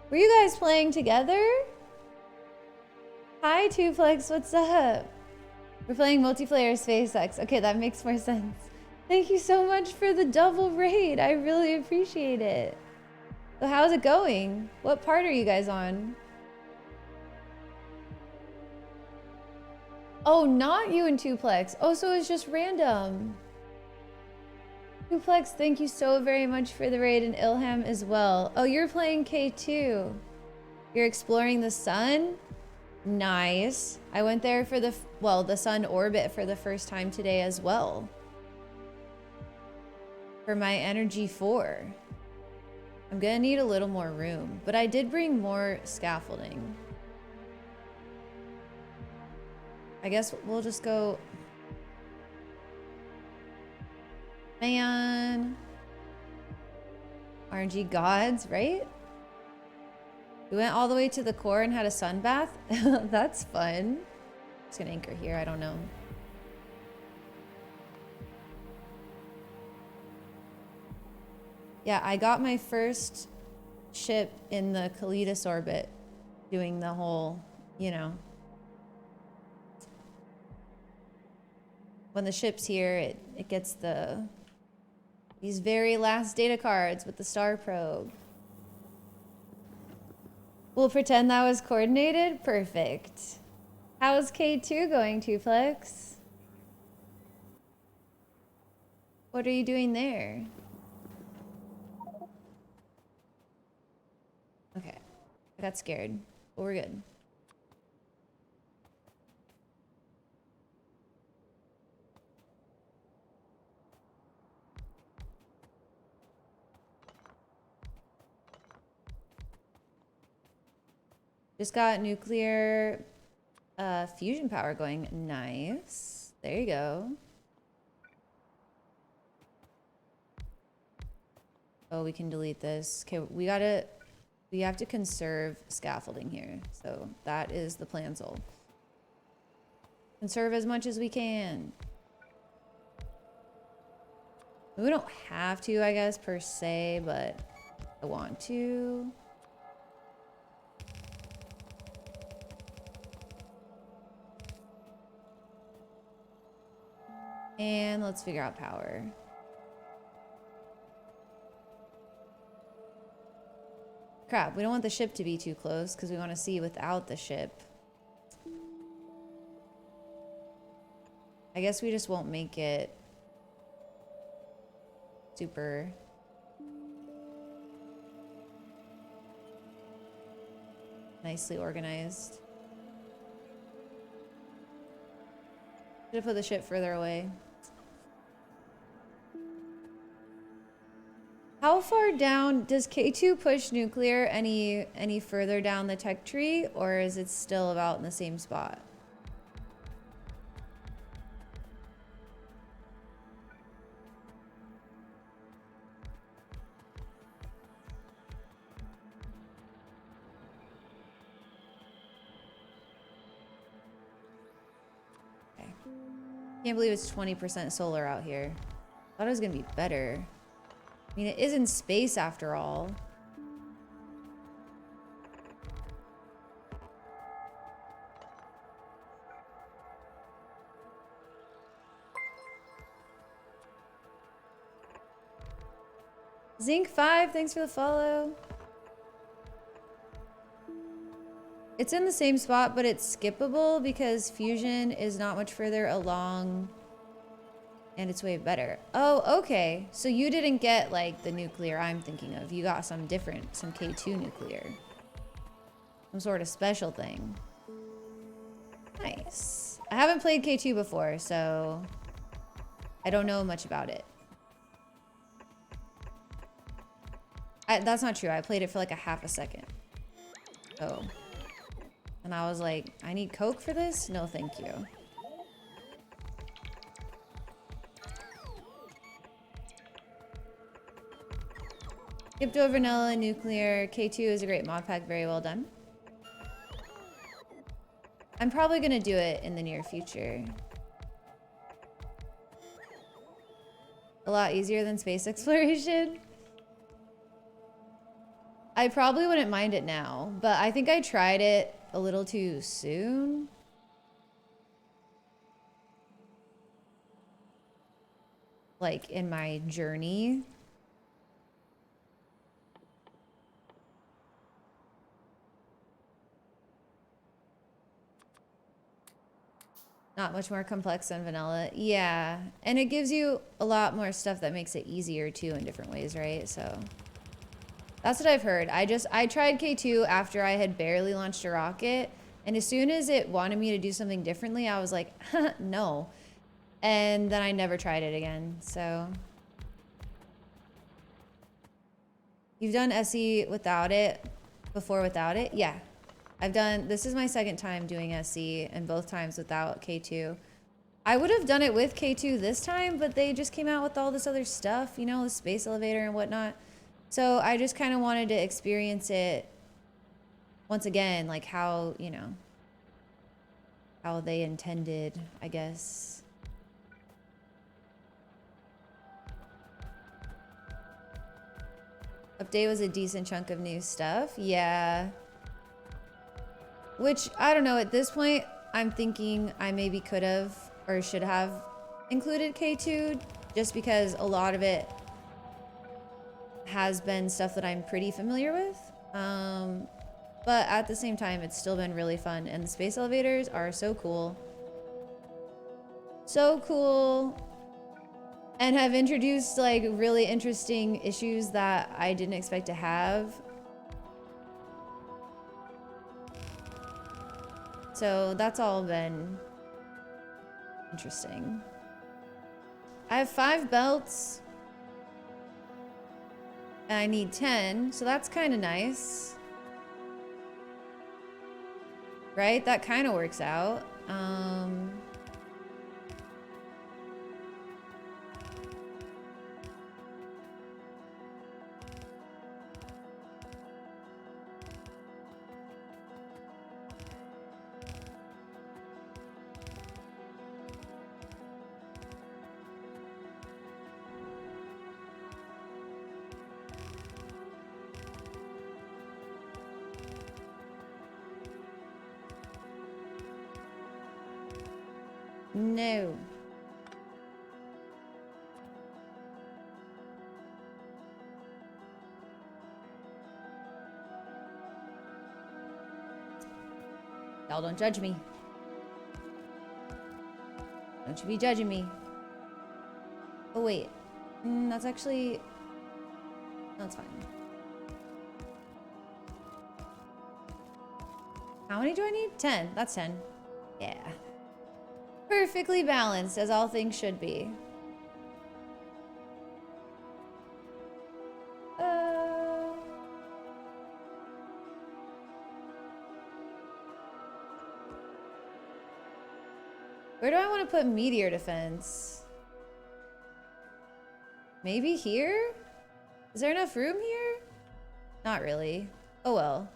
Were you guys playing together? Hi Tuplex, what's up? We're playing multiplayer SpaceX. Okay, that makes more sense. Thank you so much for the double raid. I really appreciate it. So how's it going? What part are you guys on? Oh, not you and Tuplex. Oh, so it's just random. Tuplex, thank you so very much for the raid, and Ilham as well. Oh, you're playing K2. You're exploring the sun? Nice. I went there for the sun orbit for the first time today as well. For my Energy 4. I'm gonna need a little more room, but I did bring more scaffolding. I guess we'll just go. Man. RNG gods, right? We went all the way to the core and had a sun bath. That's fun. Just gonna anchor here, I don't know. Yeah, I got my first ship in the Kalidas orbit, doing the whole, you know. When the ship's here, it gets these very last data cards with the star probe. We'll pretend that was coordinated? Perfect. How's K2 going, Tuplex? What are you doing there? Okay, I got scared, but we're good. Just got nuclear fusion power going. Nice. There you go. Oh, we can delete this. Okay, we have to conserve scaffolding here. So that is the plan, Zol. Conserve as much as we can. We don't have to, I guess, per se, but I want to. And let's figure out power. Crap, we don't want the ship to be too close because we want to see without the ship. I guess we just won't make it super nicely organized. Should have put the ship further away. How far down does K2 push nuclear any further down the tech tree, or is it still about in the same spot? Okay. Can't believe it's 20% solar out here. Thought it was gonna be better. I mean, it is in space after all. Zinc5, thanks for the follow. It's in the same spot, but it's skippable because fusion is not much further along. And it's way better. Oh, okay. So you didn't get like the nuclear I'm thinking of. You got some different, some K2 nuclear. Some sort of special thing. Nice. I haven't played K2 before, so I don't know much about it. That's not true. I played it for like a half a second. Oh. And I was like, I need Coke for this? No, thank you. Skipto Vanilla Nuclear K2 is a great mod pack. Very well done. I'm probably gonna do it in the near future. A lot easier than space exploration. I probably wouldn't mind it now, but I think I tried it a little too soon. Like in my journey. Not much more complex than vanilla. Yeah, and it gives you a lot more stuff that makes it easier too in different ways, right? So that's what I've heard. I tried K2 after I had barely launched a rocket, and as soon as it wanted me to do something differently, I was like, no. And then I never tried it again, so. You've done SE without it, before without it? Yeah. This is my second time doing SE, and both times without K2. I would have done it with K2 this time, but they just came out with all this other stuff, you know, the space elevator and whatnot. So I just kind of wanted to experience it once again, like how, you know, how they intended, I guess. Update was a decent chunk of new stuff. Yeah. Which, I don't know, at this point, I'm thinking I maybe could have or should have included K2 just because a lot of it has been stuff that I'm pretty familiar with. But at the same time, it's still been really fun, and the space elevators are so cool. So cool. And have introduced like really interesting issues that I didn't expect to have. So that's all been interesting. I have 5 belts. And I need 10, so that's kind of nice. Right? That kind of works out. No. Y'all don't judge me. Don't you be judging me. Oh wait, that's actually, that's fine. How many do I need? 10, that's 10. Yeah. Perfectly balanced, as all things should be. Where do I want to put meteor defense? Maybe here? Is there enough room here? Not really. Oh well.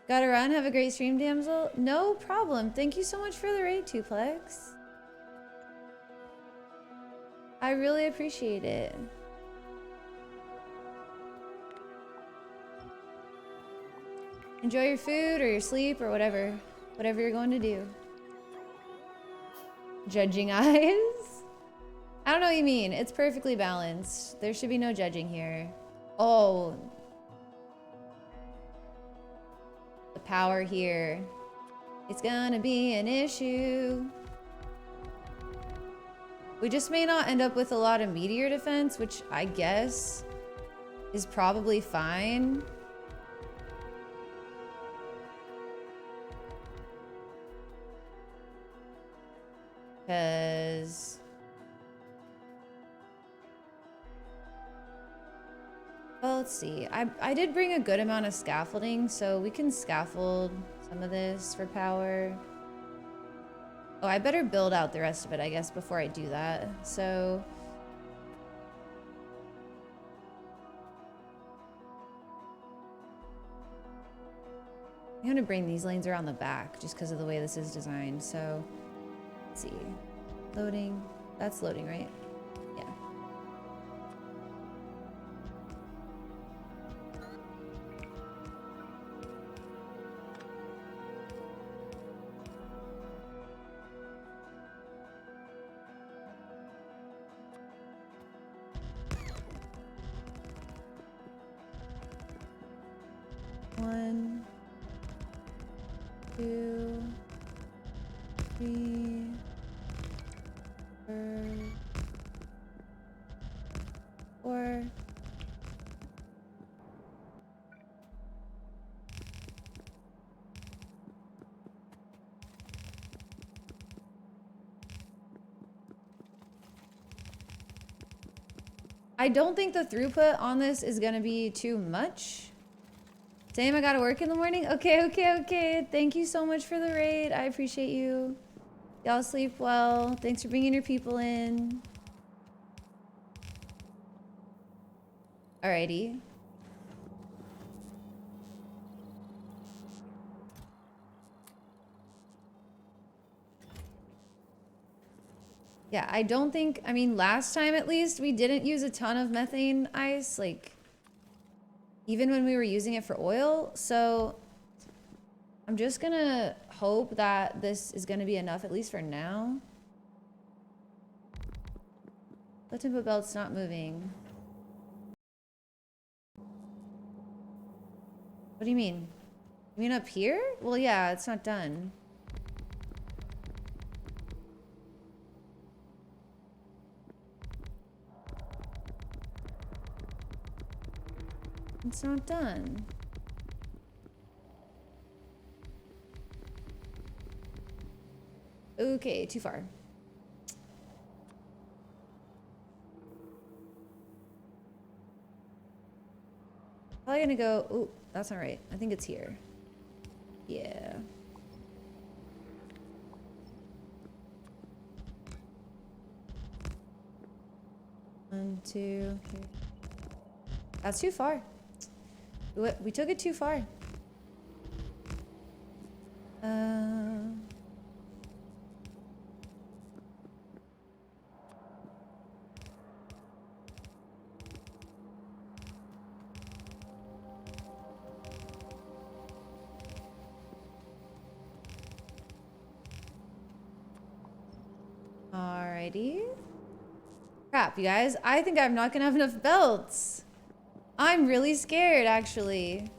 Gotta run. Have a great stream, damsel. No problem. Thank you so much for the raid, Tuplex. I really appreciate it. Enjoy your food or your sleep or whatever. Whatever you're going to do. Judging eyes? I don't know what you mean. It's perfectly balanced. There should be no judging here. Oh. The power here. It's gonna be an issue. We just may not end up with a lot of meteor defense, which I guess is probably fine. Because... well, let's see. I did bring a good amount of scaffolding, so we can scaffold some of this for power. Oh, I better build out the rest of it, I guess, before I do that. So... I'm gonna bring these lanes around the back just because of the way this is designed. So, let's see. Loading. That's loading, right? Yeah. One, two, three, four. I don't think the throughput on this is gonna be too much. Same, I gotta work in the morning. Okay. Thank you so much for the raid. I appreciate you. Y'all sleep well. Thanks for bringing your people in. Alrighty. Yeah, I don't think, I mean, last time at least, we didn't use a ton of methane ice, like, even when we were using it for oil. So I'm just gonna hope that this is gonna be enough, at least for now. The tempo belt's not moving. What do you mean? You mean up here? Well, yeah, it's not done. It's not done. Okay, too far. Probably gonna go, oh, that's not right. I think it's here. Yeah. One, two, three. That's too far. We took it too far. Alrighty. Crap, you guys. I think I'm not gonna have enough belts. I'm really scared, actually.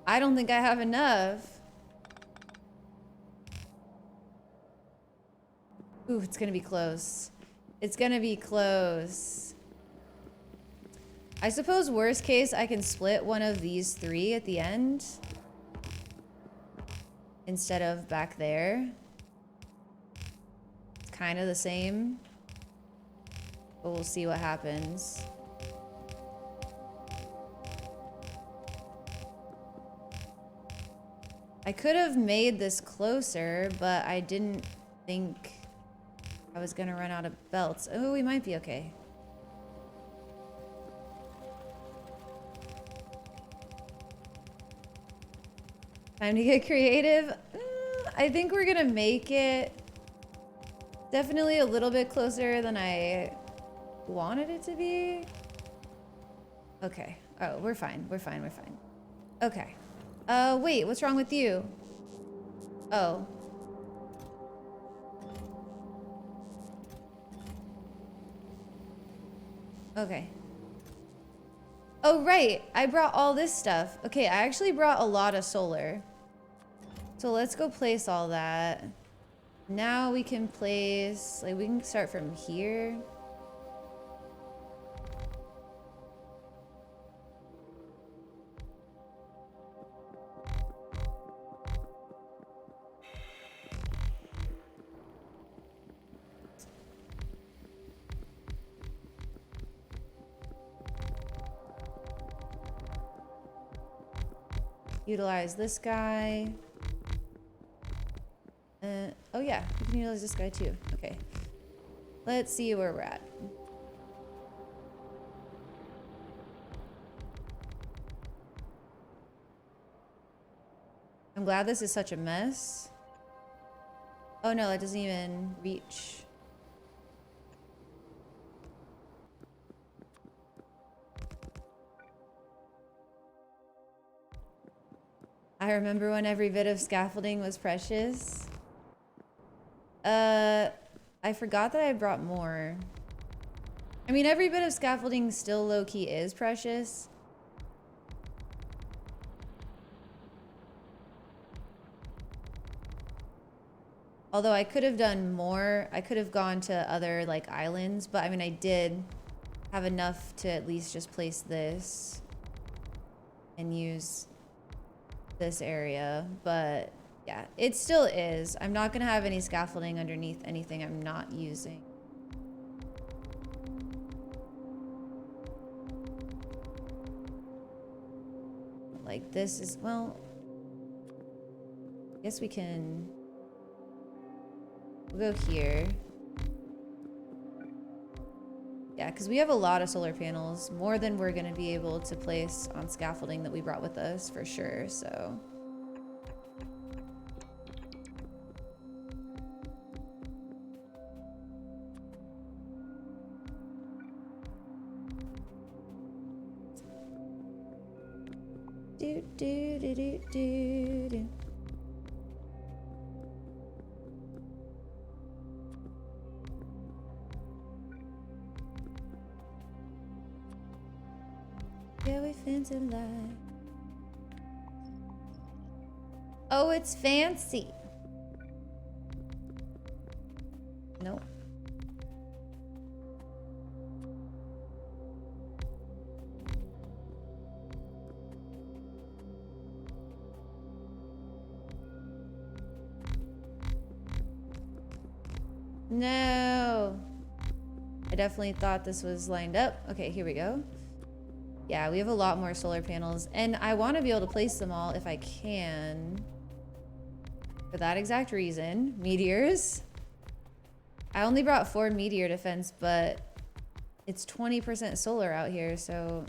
I don't think I have enough. Ooh, it's gonna be close. It's gonna be close. I suppose worst case, I can split one of these three at the end instead of back there. It's kind of the same. But we'll see what happens. I could have made this closer, but I didn't think I was gonna run out of belts. Oh, we might be okay. Time to get creative. I think we're gonna make it definitely a little bit closer than I wanted it to be. Okay. Oh, we're fine. We're fine. We're fine. Okay. Wait, what's wrong with you? Oh. Okay. Oh, right. I brought all this stuff. Okay, I actually brought a lot of solar. So let's go place all that. Now we can place, like, we can start from here. utilize this guy. Oh yeah, we can utilize this guy too. Okay. Let's see where we're at. I'm glad this is such a mess. Oh no, that doesn't even reach. I remember when every bit of scaffolding was precious. I forgot that I brought more. I mean, every bit of scaffolding still low-key is precious. Although I could have done more. I could have gone to other, like, islands. But, I mean, I did have enough to at least just place this. And use this area. But, yeah, it still is. I'm not going to have any scaffolding underneath anything I'm not using. Like, this is, well, I guess we can... We'll go here. Yeah, because we have a lot of solar panels. More than we're going to be able to place on scaffolding that we brought with us, for sure, so... Do, do, do, do, do, do. Yeah, we fancy life. Oh, it's fancy. Nope. No. I definitely thought this was lined up. Okay, here we go. Yeah, we have a lot more solar panels, and I want to be able to place them all if I can. For that exact reason. Meteors. I only brought 4 meteor defense, but it's 20% solar out here, so...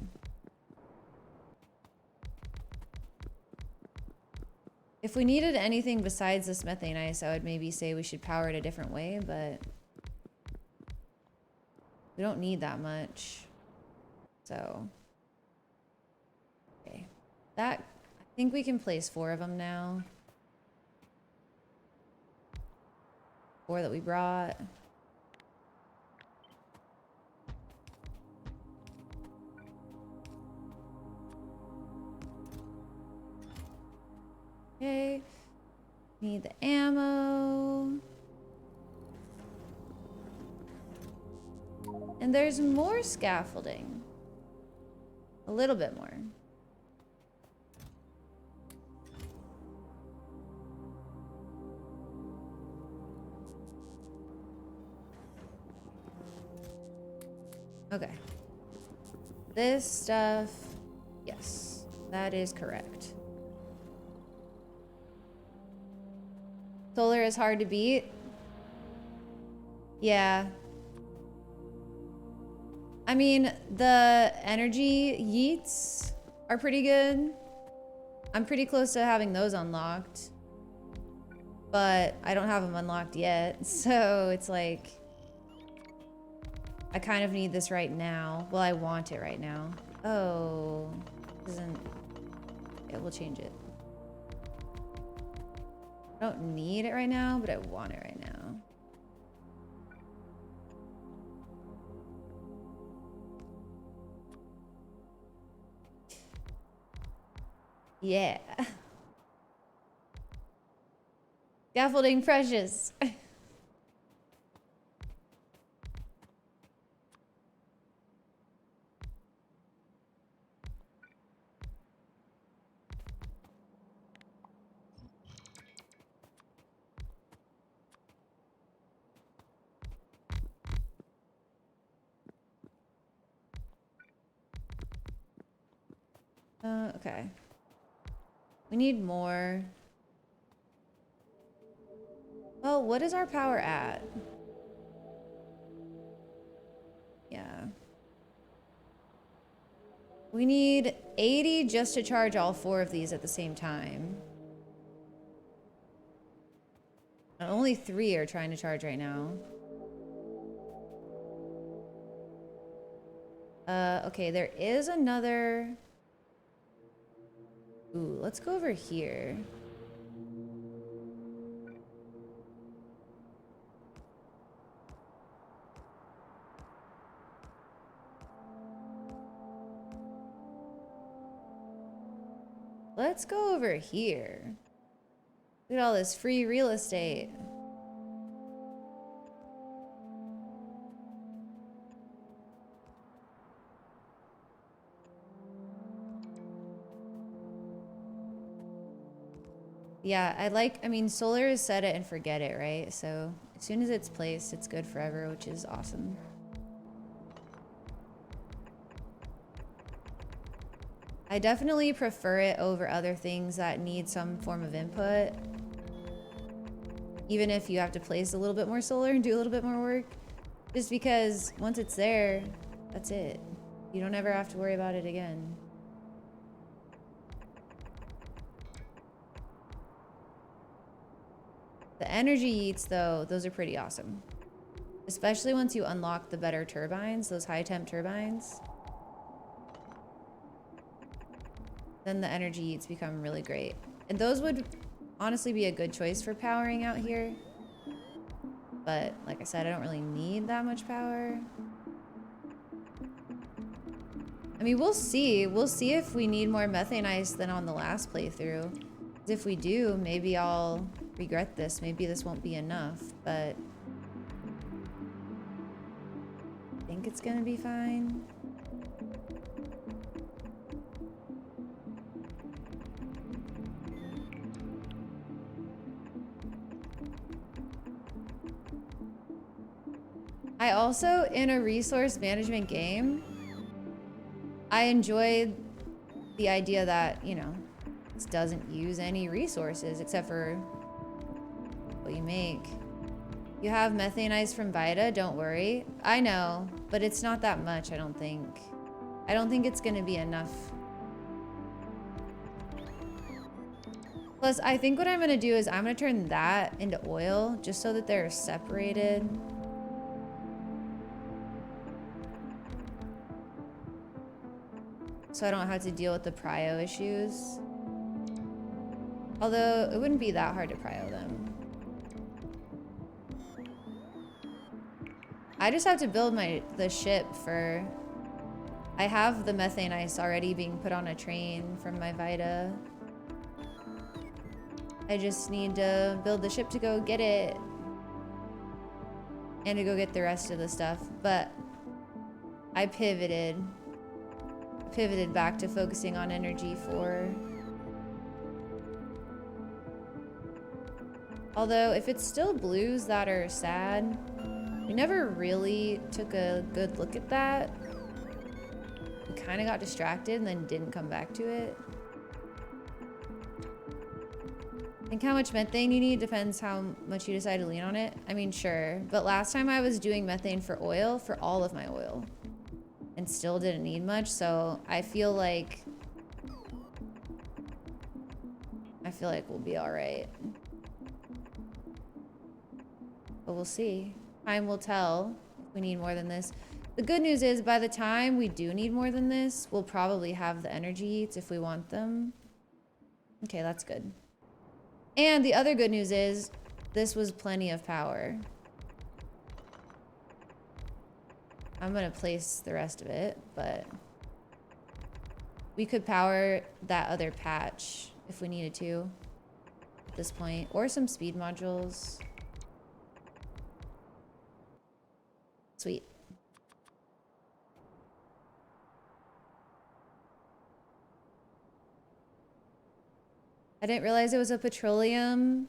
If we needed anything besides this methane ice, I would maybe say we should power it a different way, but... We don't need that much. So... Okay. That... I think we can place 4 of them now. 4 that we brought. Okay. Need the ammo. And there's more scaffolding. A little bit more. Okay. This stuff, yes, that is correct. Solar is hard to beat. Yeah. I mean, the energy yeets are pretty good. I'm pretty close to having those unlocked. But I don't have them unlocked yet, so it's like... I kind of need this right now. Well, I want it right now. Oh, isn't... Yeah, we'll change it. I don't need it right now, but I want it right now. Yeah. Scaffolding precious. Okay. We need more. Well, what is our power at? Yeah. We need 80 just to charge all 4 of these at the same time. And only 3 are trying to charge right now. Okay, there is another... Ooh, let's go over here. Let's go over here. Look at all this free real estate. Yeah, I mean, solar is set it and forget it, right? So as soon as it's placed, it's good forever, which is awesome. I definitely prefer it over other things that need some form of input. Even if you have to place a little bit more solar and do a little bit more work. Just because once it's there, that's it. You don't ever have to worry about it again. The energy yeets, though, those are pretty awesome. Especially once you unlock the better turbines, those high temp turbines. Then the energy yeets become really great. And those would honestly be a good choice for powering out here. But like I said, I don't really need that much power. I mean, we'll see. We'll see if we need more methane ice than on the last playthrough. 'Cause if we do, maybe I'll regret this. Maybe this won't be enough, but I think it's gonna be fine. I also, in a resource management game, I enjoyed the idea that, you know, this doesn't use any resources except for what you make. You have methane ice from Vita, don't worry. I know, but it's not that much, I don't think. I don't think it's gonna be enough. Plus, I think what I'm gonna do is I'm gonna turn that into oil just so that they're separated. So I don't have to deal with the prio issues. Although, it wouldn't be that hard to prio them. I just have to build the ship for... I have the methane ice already being put on a train from my Vita. I just need to build the ship to go get it. And to go get the rest of the stuff. But I pivoted back to focusing on energy 4. Although, if it's still blues that are sad, we never really took a good look at that. We kind of got distracted and then didn't come back to it. I think how much methane you need depends how much you decide to lean on it. I mean, sure, but last time I was doing methane for oil, for all of my oil. And still didn't need much, so I feel like we'll be all right. But we'll see. Time will tell if we need more than this. The good news is by the time we do need more than this, we'll probably have the energy eats if we want them. Okay, that's good. And the other good news is this was plenty of power. I'm gonna place the rest of it, but we could power that other patch if we needed to at this point, or some speed modules. Sweet. I didn't realize it was a petroleum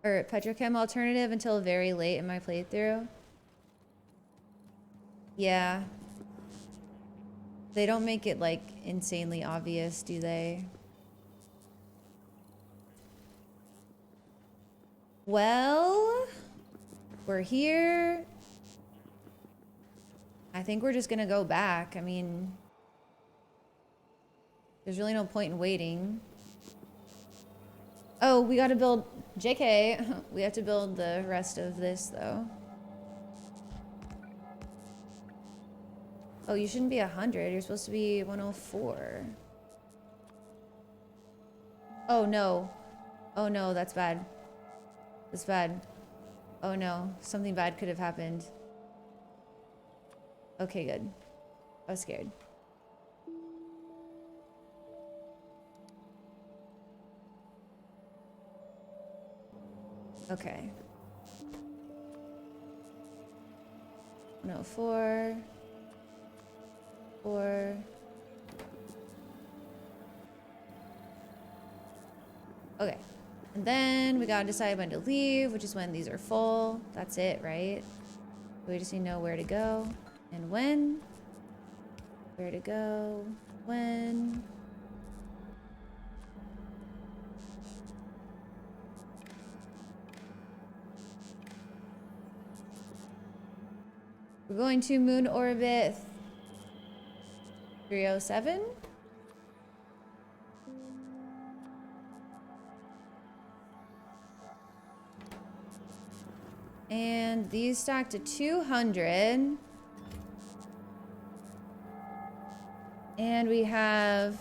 or petrochem alternative until very late in my playthrough. Yeah. They don't make it like insanely obvious, do they? Well, we're here. I think we're just gonna go back. I mean, there's really no point in waiting. Oh, we gotta build, JK, we have to build the rest of this though. Oh, you shouldn't be 100, you're supposed to be 104. Oh no. Oh no, that's bad. That's bad. Oh no, something bad could have happened. Okay, good. I was scared. Okay. 104. 4. Okay. And then we gotta decide when to leave, which is when these are full. That's it, right? We just need to know where to go and when. Where to go, when. We're going to moon orbit 307. And these stack to 200. And we have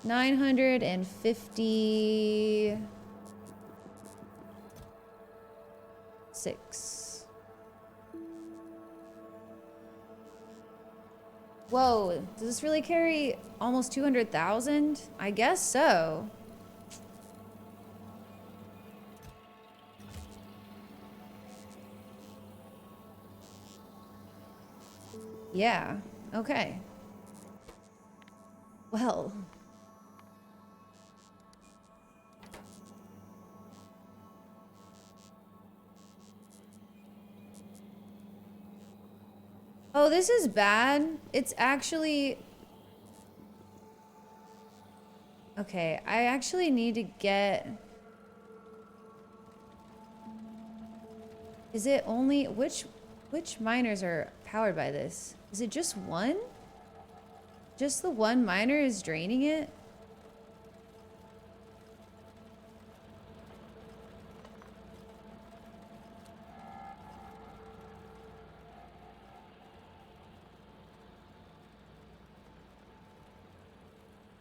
956. Whoa, does this really carry almost 200,000? I guess so. Yeah, okay. Well. Oh, this is bad. It's actually... Okay, I actually need to get... Is it only... Which miners are powered by this? Is it just one? Just the one miner is draining it?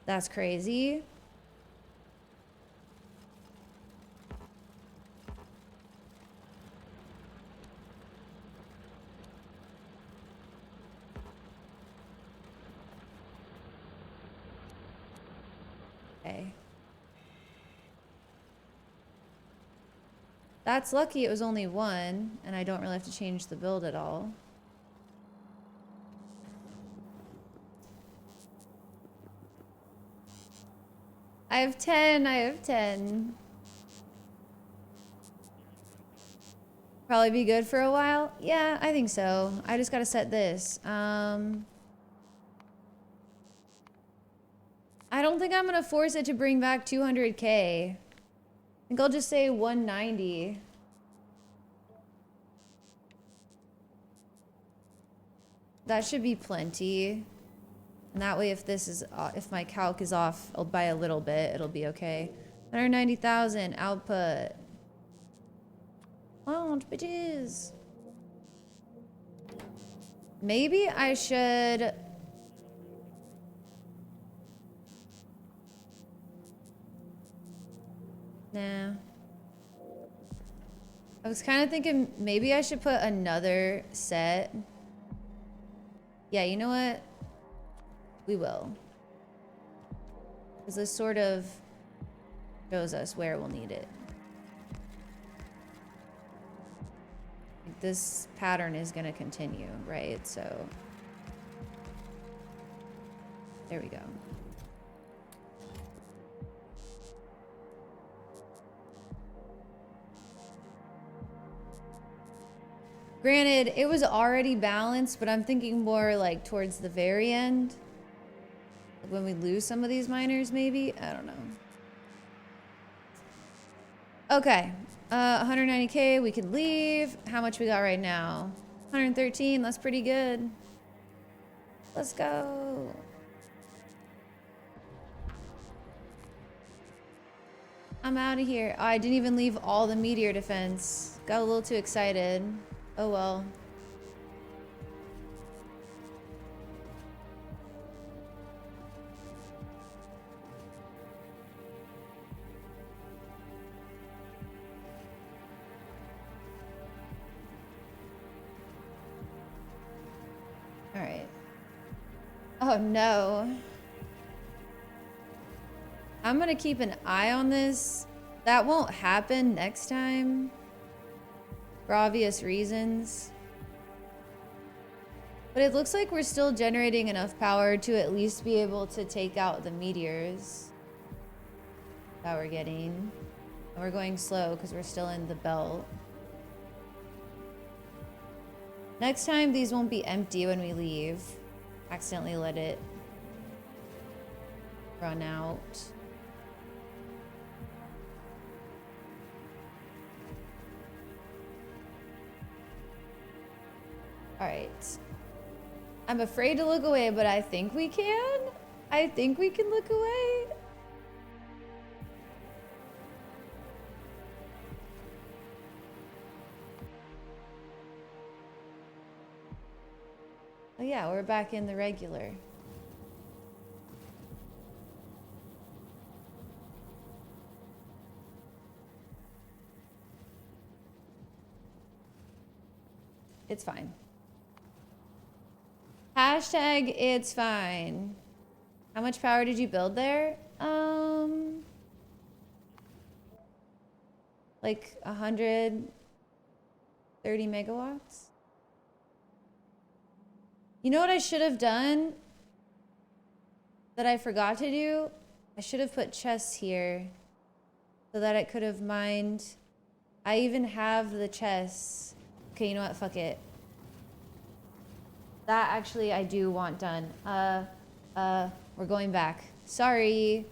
That's crazy. Okay. That's lucky it was only one, and I don't really have to change the build at all. I have 10, I have 10. Probably be good for a while. Yeah, I think so. I just gotta set this. I don't think I'm gonna force it to bring back 200K. I think I'll just say 190. That should be plenty. And that way, if this is, if my calc is off by a little bit, it'll be okay. 190,000 output. Launch, bitches. Maybe I should. Nah. I was kind of thinking maybe I should put another set. Yeah, you know what? We will. Because this sort of shows us where we'll need it. This pattern is going to continue, right? So there we go. Granted, it was already balanced, but I'm thinking more like towards the very end. When we lose some of these miners, maybe? I don't know. Okay. 190K, we can leave. How much we got right now? 113, that's pretty good. Let's go. I'm out of here. Oh, I didn't even leave all the meteor defense. Got a little too excited. Oh well. All right. Oh no. I'm gonna keep an eye on this. That won't happen next time. For obvious reasons. But it looks like we're still generating enough power to at least be able to take out the meteors that we're getting. And we're going slow because we're still in the belt. Next time, these won't be empty when we leave. Accidentally let it run out. All right. I'm afraid to look away, but I think we can. I think we can look away. Oh yeah, we're back in the regular. It's fine. Hashtag it's fine. How much power did you build there? Like 130 megawatts? You know what I should have done that I forgot to do? I should have put chests here so that I could have mined. I even have the chests. Okay, you know what? Fuck it. That actually I do want done. We're going back. Sorry.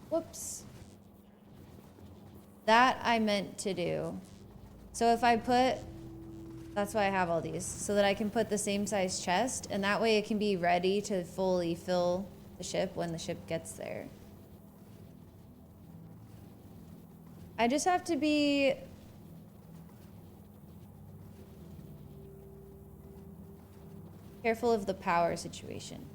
Whoops. That I meant to do. So if I put, that's why I have all these, so that I can put the same size chest, and that way it can be ready to fully fill the ship when the ship gets there. I just have to be careful of the power situation.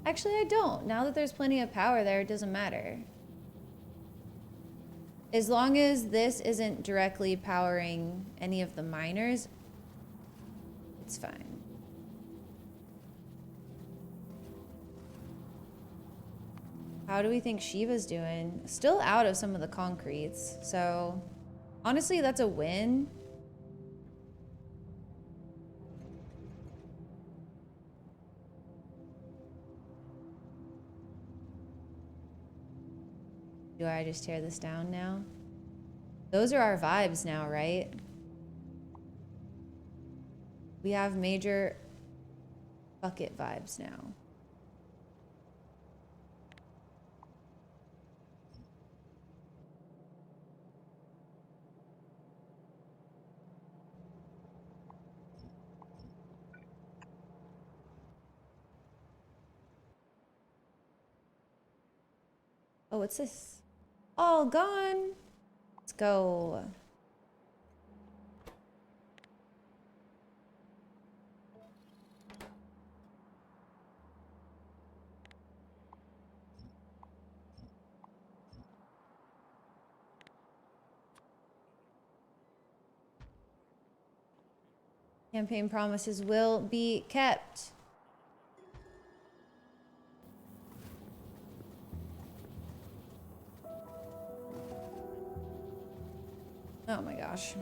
Actually, I don't. Now that there's plenty of power there, it doesn't matter. As long as this isn't directly powering any of the miners, it's fine. How do we think Shiva's doing? Still out of some of the concretes, so honestly, that's a win. Do I just tear this down now? Those are our vibes now, right? We have major bucket vibes now. Oh, what's this? All gone. Let's go. Campaign promises will be kept. Oh my gosh.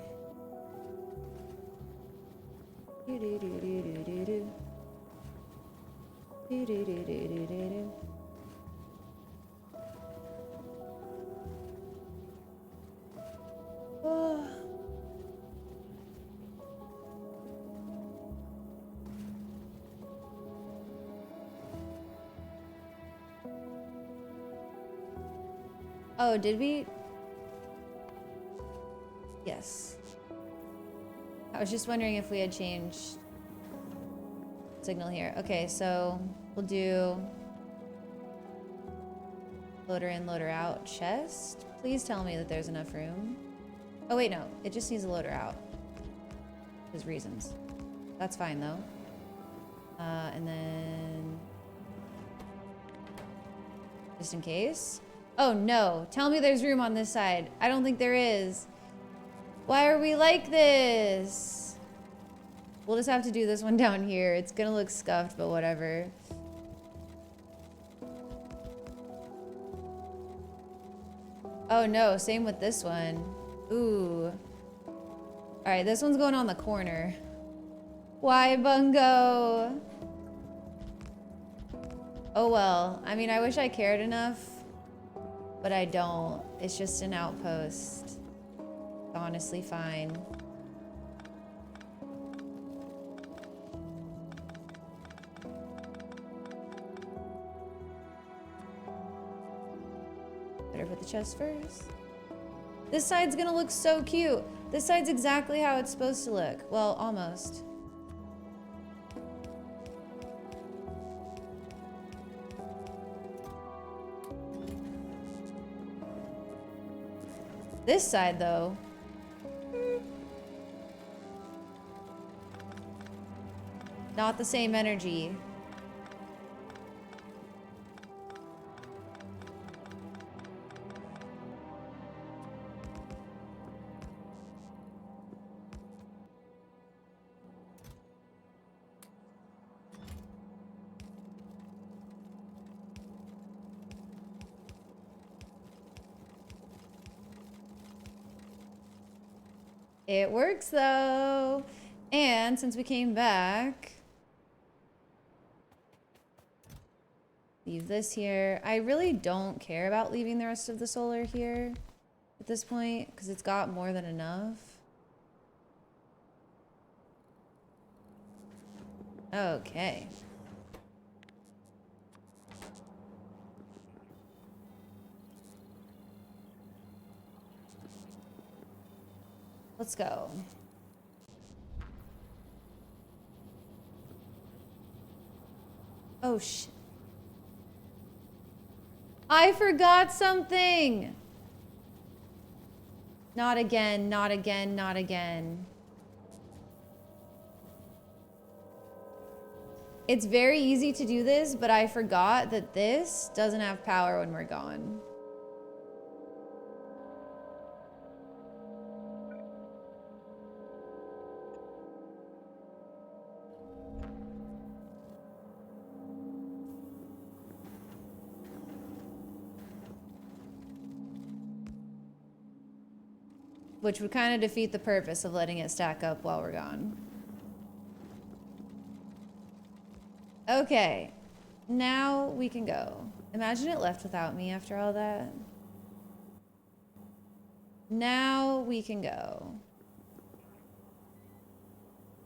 Do do do do do do do. Do do do do do do do. Oh. Oh, did we? Yes. I was just wondering if we had changed signal here. Okay, so we'll do loader in, loader out, chest. Please tell me that there's enough room. Oh wait, no, it just needs a loader out. There's reasons. That's fine though. And then just in case. Oh no, tell me there's room on this side. I don't think there is. Why are we like this? We'll just have to do this one down here. It's gonna look scuffed, but whatever. Oh no, same with this one. Ooh. All right, this one's going on the corner. Why, Bungo? Oh well, I mean, I wish I cared enough, but I don't. It's just an outpost. It's honestly fine. Better put the chest first. This side's gonna look so cute. This side's exactly how it's supposed to look. Well, almost. This side, though. Not the same energy. It works though. And since we came back, leave this here. I really don't care about leaving the rest of the solar here at this point because it's got more than enough. Okay. Let's go. Oh, shit. I forgot something. Not again, not again, not again. It's very easy to do this, but I forgot that this doesn't have power when we're gone. Which would kind of defeat the purpose of letting it stack up while we're gone. Okay, now we can go. Imagine it left without me after all that. Now we can go.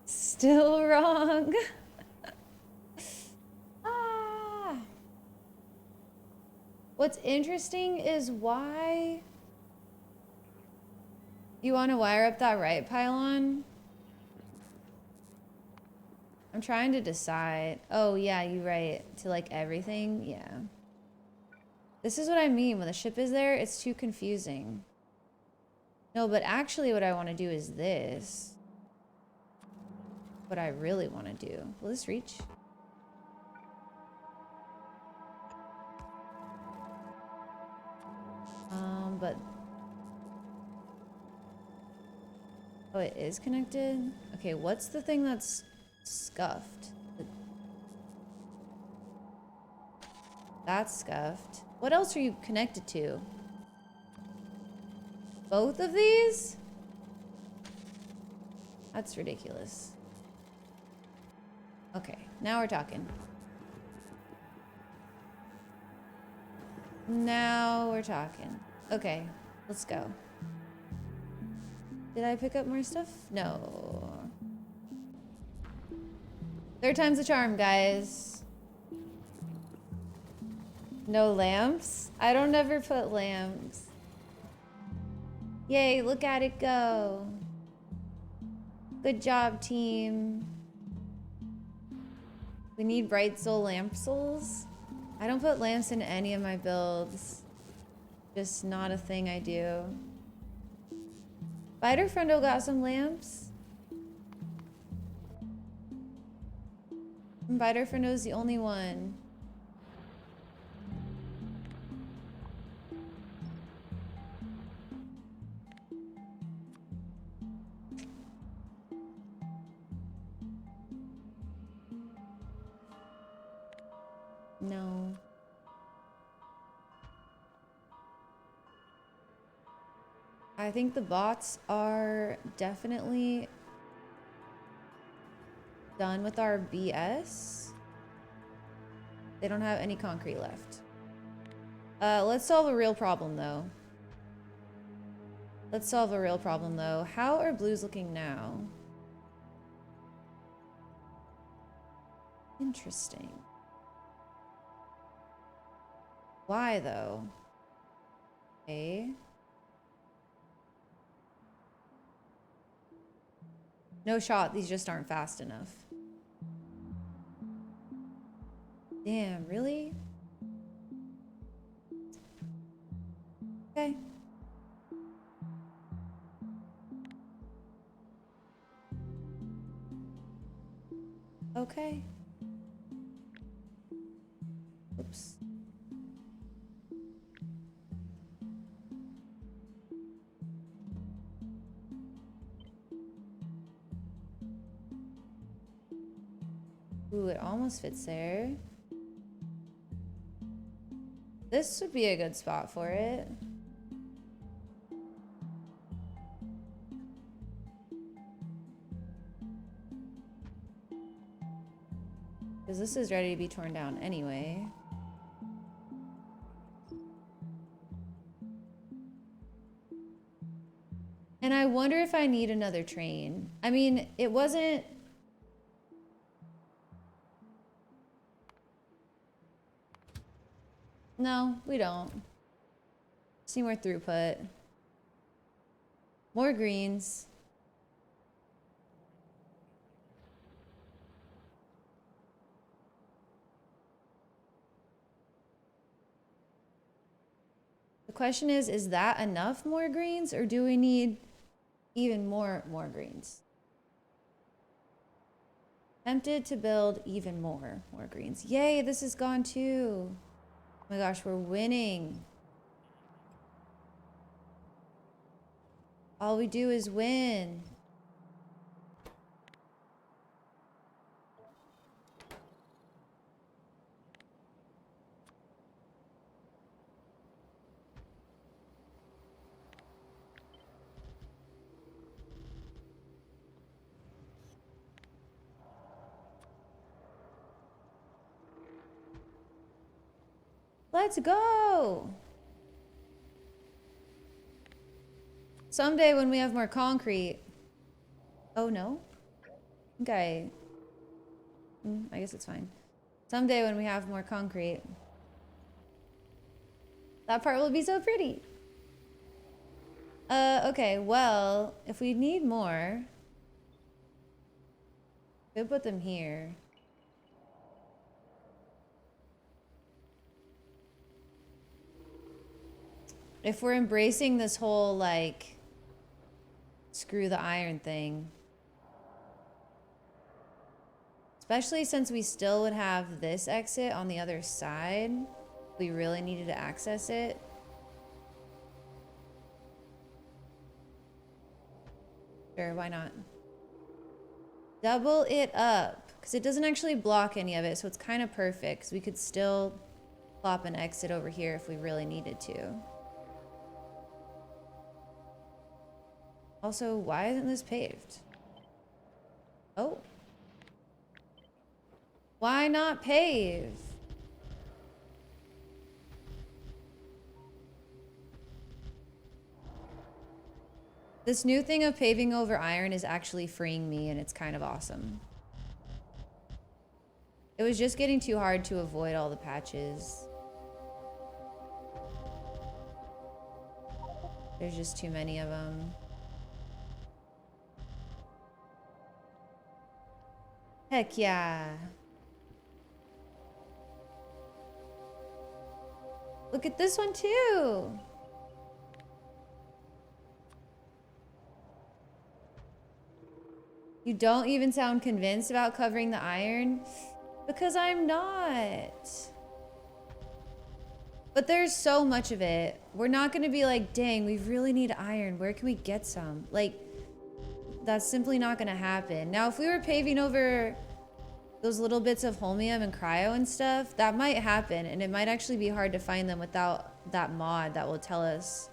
Still wrong. Ah. What's interesting is why you want to wire up that right pylon? I'm trying to decide. Oh yeah, you're right. To like everything, yeah. This is what I mean. When the ship is there, it's too confusing. No, but actually what I want to do is this. What I really want to do. Will this reach? But... oh, it is connected? Okay, what's the thing that's scuffed? That's scuffed. What else are you connected to? Both of these? That's ridiculous. Okay, now we're talking. Now we're talking. Okay, let's go. Did I pick up more stuff? No. Third time's the charm, guys. No lamps? I don't ever put lamps. Yay, look at it go. Good job, team. We need bright soul lamp souls. I don't put lamps in any of my builds. Just not a thing I do. Spider Friendo got some lamps. Spider Friendo's the only one. No. I think the bots are definitely done with our BS. They don't have any concrete left. Let's solve a real problem though. How are blues looking now? Interesting. Why though? Okay. No shot, these just aren't fast enough. Damn, really? Okay. Okay. Oops. Ooh, it almost fits there. This would be a good spot for it. Because this is ready to be torn down anyway. And I wonder if I need another train. I mean, it wasn't... No, we don't. Just need more throughput. More greens. The question is that enough more greens or do we need even more greens? Tempted to build even more greens. Yay, this is gone too. Oh my gosh, we're winning. All we do is win. Let's go. Someday when we have more concrete. Oh no. Okay. I guess it's fine. Someday when we have more concrete. That part will be so pretty. Okay, well, if we need more, we'll put them here. If we're embracing this whole, like, screw the iron thing. Especially since we still would have this exit on the other side. We really needed to access it. Sure, why not? Double it up. Because it doesn't actually block any of it, so it's kind of perfect. 'Cause we could still plop an exit over here if we really needed to. Also, why isn't this paved? Oh. Why not pave? This new thing of paving over iron is actually freeing me, and it's kind of awesome. It was just getting too hard to avoid all the patches. There's just too many of them. Heck yeah. Look at this one too. You don't even sound convinced about covering the iron? Because I'm not. But there's so much of it. We're not gonna be like, dang, we really need iron. Where can we get some? Like, that's simply not gonna happen. Now, if we were paving over those little bits of holmium and cryo and stuff, that might happen. And it might actually be hard to find them without that mod that will tell us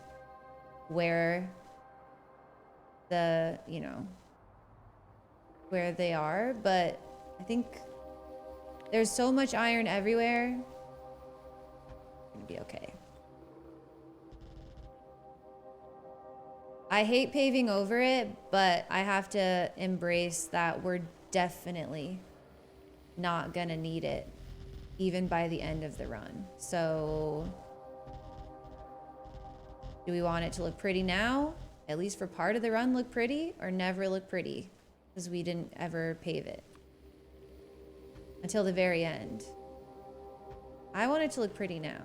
where the, you know, where they are. But I think there's so much iron everywhere. It's gonna be okay. I hate paving over it, but I have to embrace that we're definitely not gonna need it even by the end of the run. So do we want it to look pretty now? At least for part of the run look pretty, or never look pretty because we didn't ever pave it until the very end? I want it to look pretty now.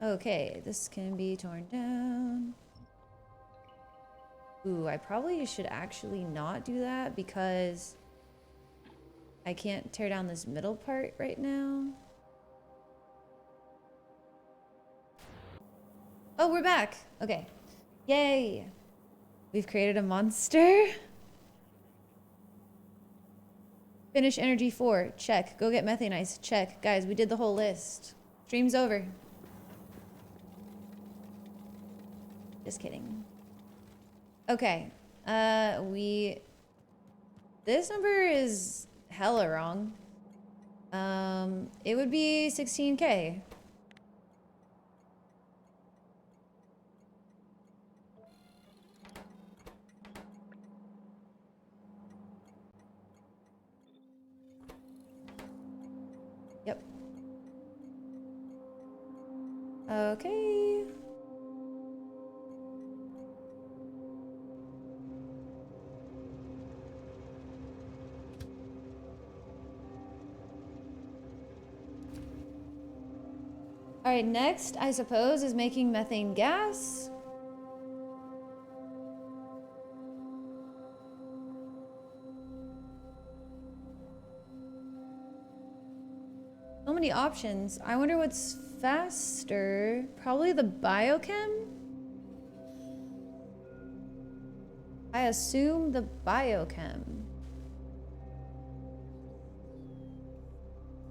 Okay, this can be torn down. Ooh, I probably should actually not do that because I can't tear down this middle part right now. Oh, we're back. Okay. Yay. We've created a monster. Finish energy 4. Check. Go get methane ice. Check. Guys, we did the whole list. Stream's over. Just kidding. Okay. This number is hella wrong. It would be 16K. Yep. Okay. All right, next, I suppose, is making methane gas. So many options. I wonder what's faster. Probably the biochem? I assume the biochem.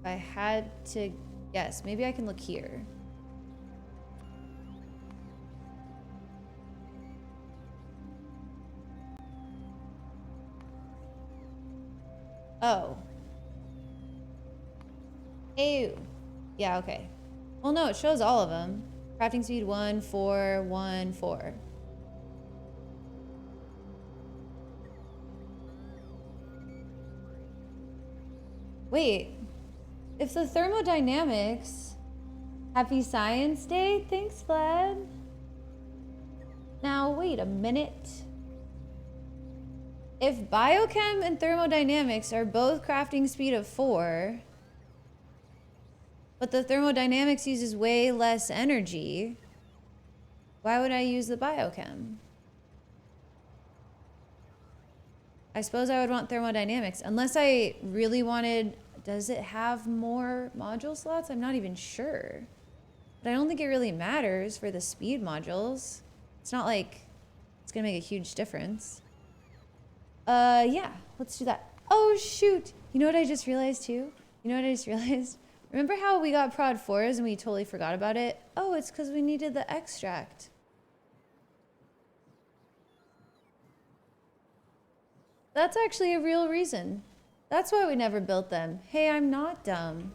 If I had to guess, maybe I can look here. Oh. Ew. Yeah, okay. Well, no, it shows all of them. Crafting speed 1, 4, 1, 4. Wait. If the thermodynamics... Happy Science Day? Thanks, Vlad. Now, wait a minute. If biochem and thermodynamics are both crafting speed of 4, but the thermodynamics uses way less energy, why would I use the biochem? I suppose I would want thermodynamics, unless I really wanted... Does it have more module slots? I'm not even sure. But I don't think it really matters for the speed modules. It's not like it's gonna make a huge difference. Yeah, let's do that. Oh, shoot. You know what I just realized too? You know what I just realized? Remember how we got prod 4s and we totally forgot about it? Oh, it's because we needed the extract. That's actually a real reason. That's why we never built them. Hey, I'm not dumb.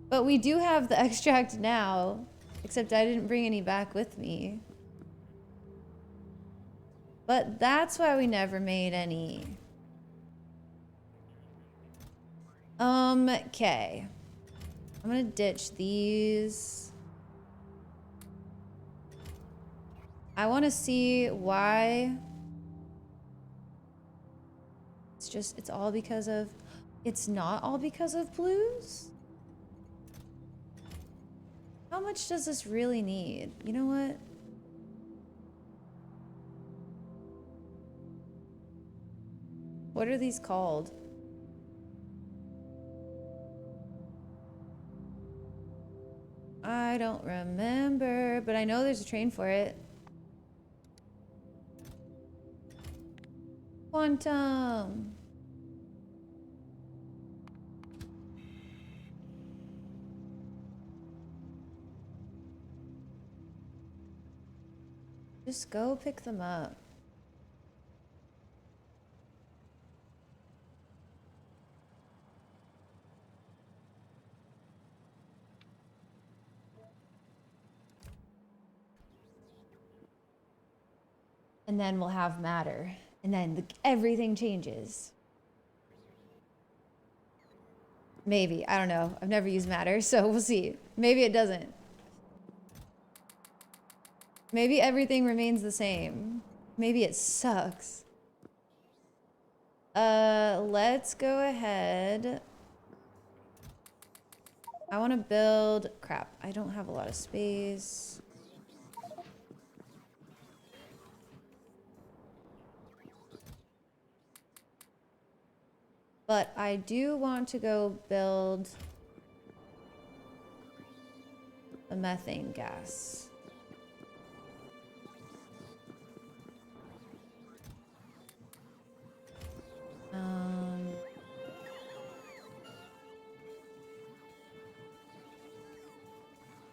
But we do have the extract now, except I didn't bring any back with me. But that's why we never made any. Okay. I'm gonna ditch these. I want to see why. It's all because of, it's not all because of blues? How much does this really need? You know what? What are these called? I don't remember, but I know there's a train for it. Quantum. Just go pick them up. And then we'll have matter. And then everything changes. Maybe. I don't know. I've never used matter, so we'll see. Maybe it doesn't. Maybe everything remains the same. Maybe it sucks. Let's go ahead. I want to build... Crap. I don't have a lot of space. But I do want to go build a methane gas.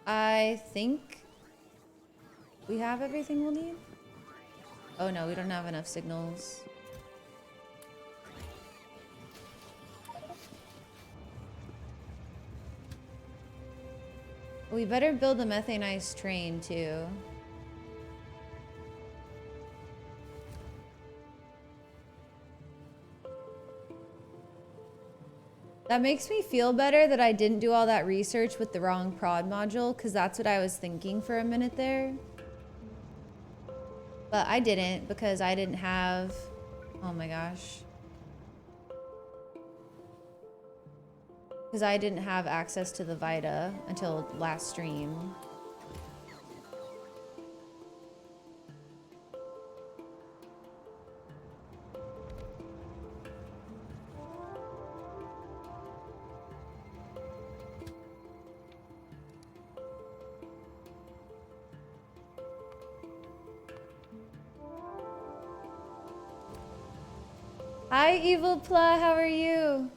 I think we have everything we'll need. Oh no, we don't have enough signals. We better build a methanized train too. That makes me feel better that I didn't do all that research with the wrong prod module, because that's what I was thinking for a minute there. But I didn't, because I didn't have... Oh my gosh. Because I didn't have access to the Vita until last stream. Hi, Evil Pla, how are you?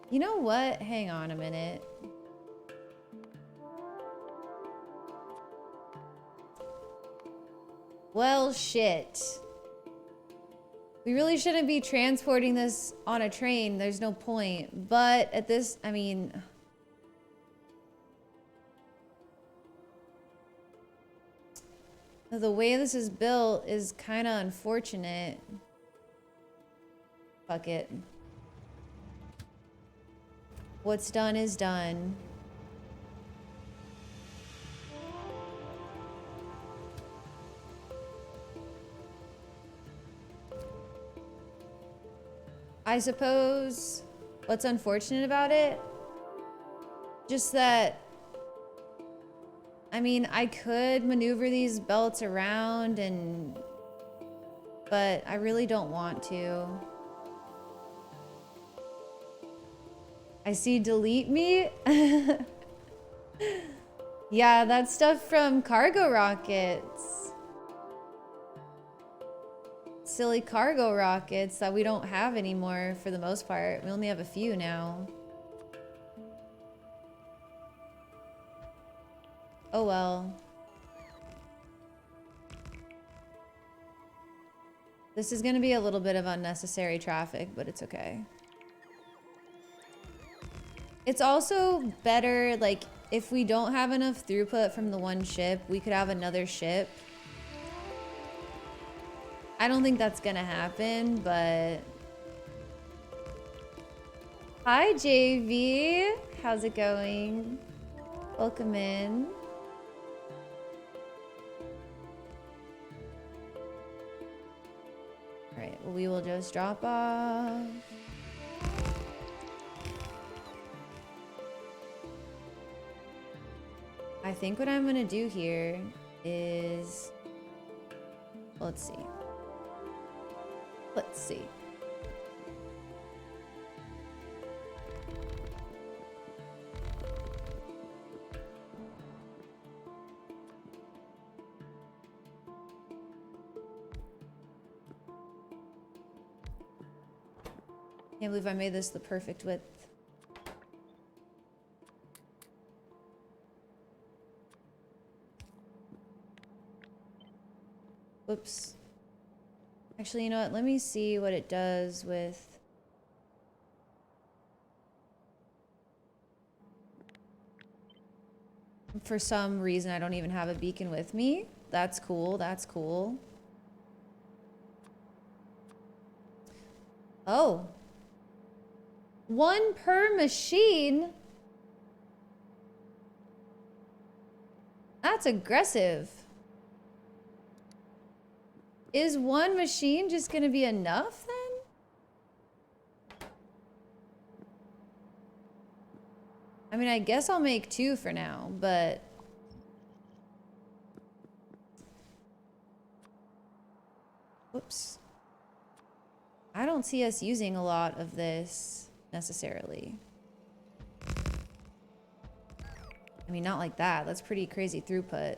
You know what? Hang on a minute. Well, shit. We really shouldn't be transporting this on a train. There's no point. But at this, I mean... The way this is built is kind of unfortunate. Fuck it. What's done is done. I suppose what's unfortunate about it, just that, I mean, I could maneuver these belts around but I really don't want to. I see delete me. Yeah, that's stuff from cargo rockets. Silly cargo rockets that we don't have anymore for the most part. We only have a few now. Oh well. This is gonna be a little bit of unnecessary traffic, but it's okay. It's also better, like, if we don't have enough throughput from the one ship, we could have another ship. I don't think that's gonna happen, but... Hi, JV. How's it going? Welcome in. Alright, well, we will just drop off. I think what I'm gonna do here is... Let's see. Let's see. Can't believe I made this the perfect width. Whoops. Actually, you know what? Let me see what it does with... For some reason, I don't even have a beacon with me. That's cool. That's cool. Oh. 1 per machine? That's aggressive. Is 1 machine just gonna be enough then? I mean, I guess I'll make 2 for now, but... Whoops. I don't see us using a lot of this necessarily. I mean, not like that. That's pretty crazy throughput.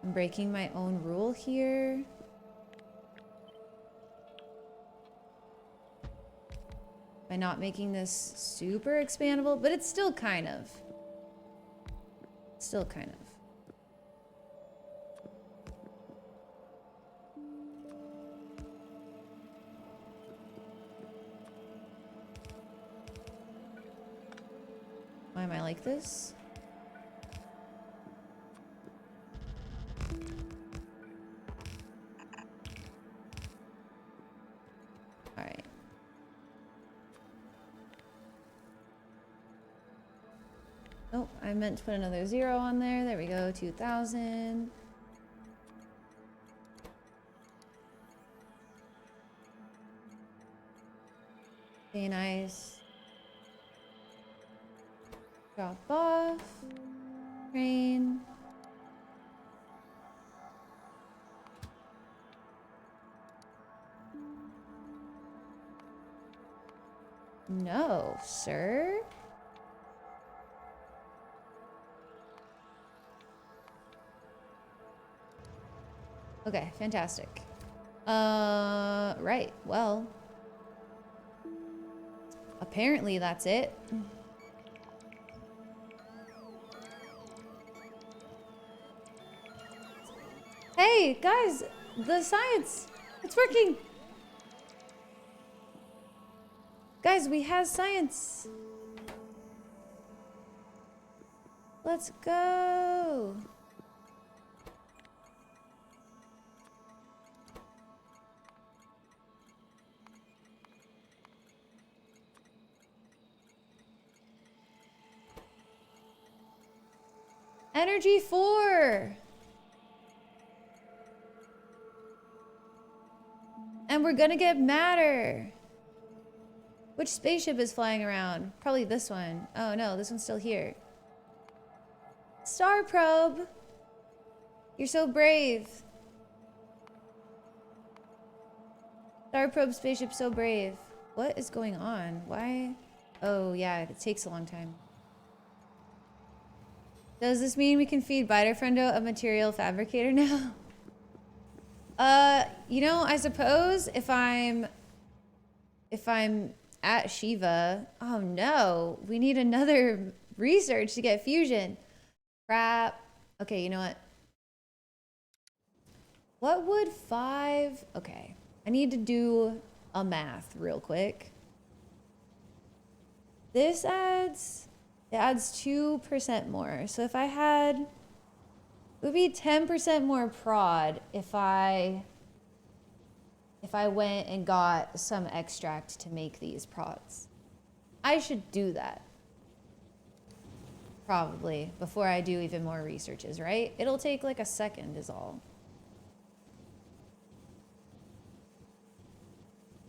I'm breaking my own rule here. By not making this super expandable, but it's still kind of. Still kind of. Why am I like this? All right. Oh, I meant to put another 0 on there. There we go, 2,000. Okay, nice. Drop off. Train. No, sir. Okay, fantastic. Right, well. Apparently that's it. Hey, guys, the science, it's working. Guys, we have science. Let's go. Energy 4. And we're gonna get matter. Which spaceship is flying around? Probably this one. Oh no, this one's still here. Star Probe. You're so brave. Star Probe spaceship so brave. What is going on? Why? Oh yeah, it takes a long time. Does this mean we can feed Bitefriendo a material fabricator now? You know, I suppose if I'm at Shiva, oh no, we need another research to get fusion. Crap. Okay, you know what? What would 5, okay. I need to do a math real quick. This adds, it adds 2% more. So if I had, it would be 10% more prod if I if I went and got some extract to make these pots. I should do that. Probably, before I do even more researches, right? It'll take like a second is all.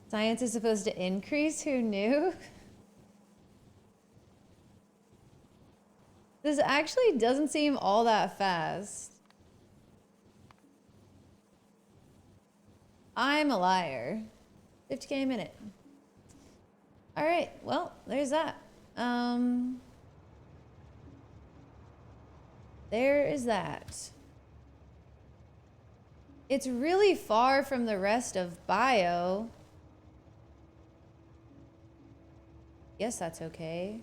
Science is supposed to increase, who knew? This actually doesn't seem all that fast. I'm a liar. 50K a minute. All right, well, there's that. There is that. It's really far from the rest of bio. Guess that's okay.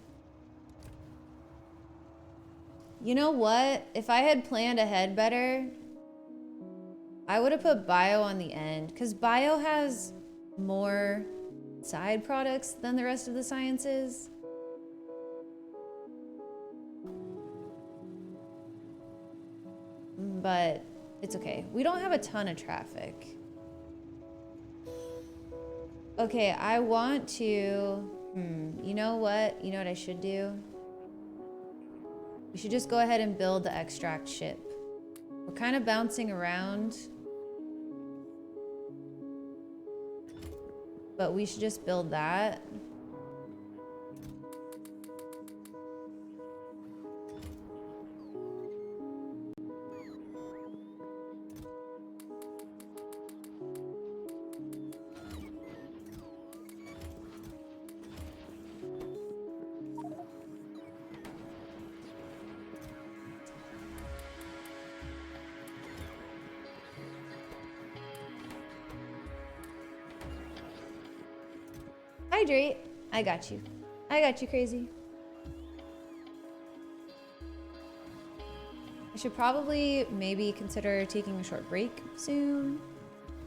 You know what? If I had planned ahead better, I would have put bio on the end, because bio has more side products than the rest of the sciences. But it's okay. We don't have a ton of traffic. Okay, I want to... you know what? You know what I should do? We should just go ahead and build the extract ship. We're kind of bouncing around. But we should just build that. Hydrate. I got you. I got you, crazy. I should probably maybe consider taking a short break soon.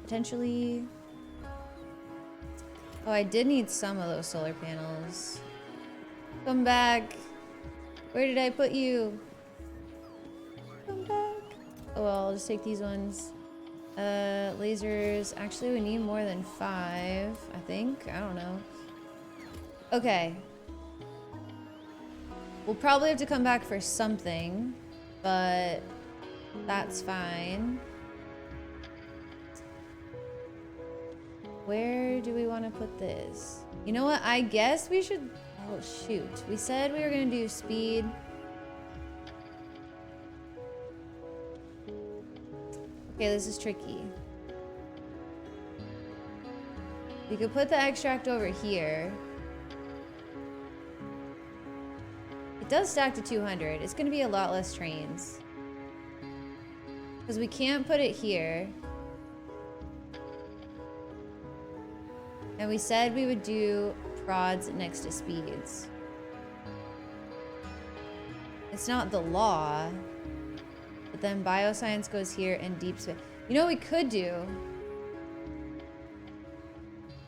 Potentially. Oh, I did need some of those solar panels. Come back. Where did I put you? Come back. Oh, well, I'll just take these ones. Lasers. Actually, we need more than 5, I think. I don't know. Okay. We'll probably have to come back for something, but that's fine. Where do we want to put this? You know what? I guess we should... Oh, shoot. We said we were going to do speed. Okay, this is tricky. We could put the extract over here. It does stack to 200. It's going to be a lot less trains. Because we can't put it here. And we said we would do prods next to speeds. It's not the law. But then bioscience goes here and deep space. You know what we could do?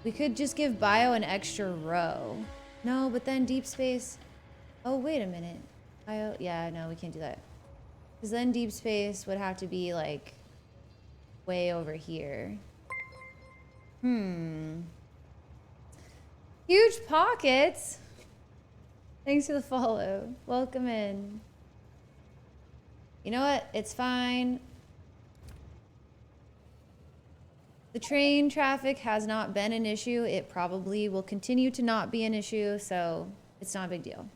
We could just give bio an extra row. No, but then deep space... Oh, wait a minute. Bio... Yeah, no, we can't do that. Because then deep space would have to be, like, way over here. Huge pockets! Thanks for the follow. Welcome in. You know what? It's fine. The train traffic has not been an issue. It probably will continue to not be an issue, so it's not a big deal.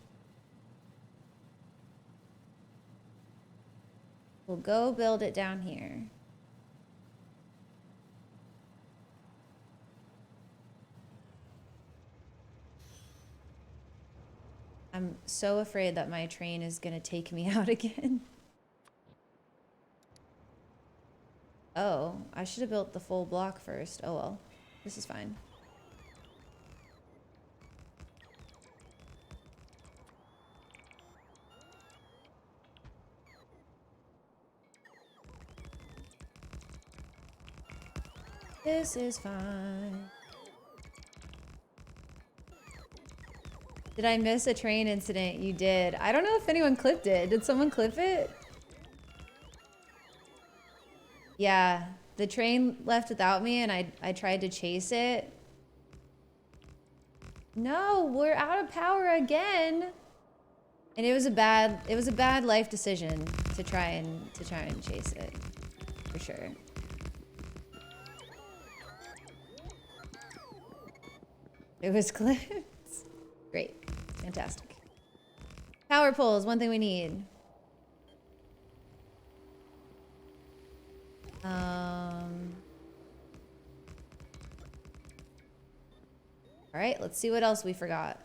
We'll go build it down here. I'm so afraid that my train is gonna take me out again. Oh, I should have built the full block first. Oh well, this is fine. This is fine. Did I miss a train incident? You did. I don't know if anyone clipped it. Did someone clip it? Yeah, the train left without me and I tried to chase it. No, we're out of power again. And it was a bad life decision to try and chase it. For sure. It was clips. Great. Fantastic. Power poles, one thing we need. All right, let's see what else we forgot.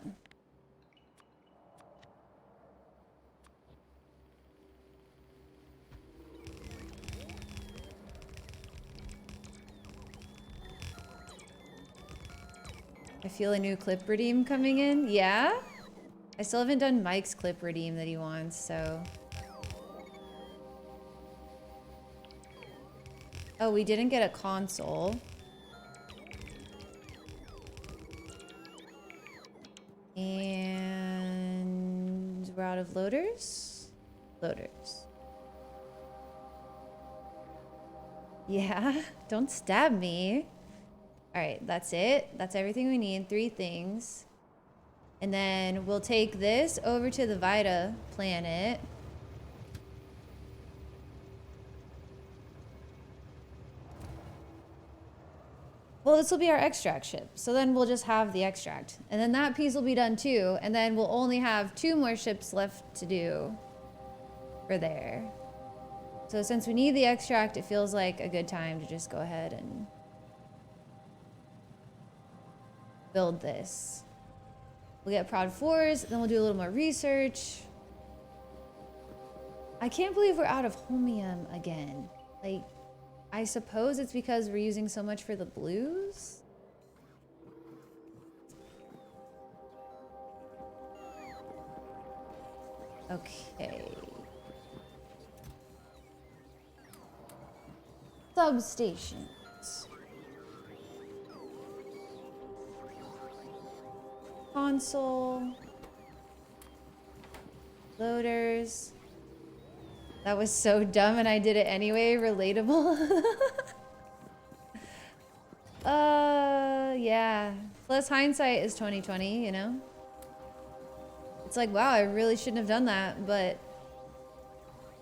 I feel a new clip redeem coming in. Yeah? I still haven't done Mike's clip redeem that he wants, so. Oh, we didn't get a console. And we're out of loaders? Loaders. Yeah, don't stab me. All right, that's it. That's everything we need. 3 things. And then we'll take this over to the Vita planet. Well, this will be our extract ship. So then we'll just have the extract. And then that piece will be done too. And then we'll only have 2 more ships left to do for there. So since we need the extract, it feels like a good time to just go ahead and build this. We'll get prod 4s, then we'll do a little more research. I can't believe we're out of homium again. Like, I suppose it's because we're using so much for the blues? Okay. Substations. Console. Loaders. That was so dumb and I did it anyway. Relatable. Yeah. Plus hindsight is 2020, you know? It's like, wow, I really shouldn't have done that, but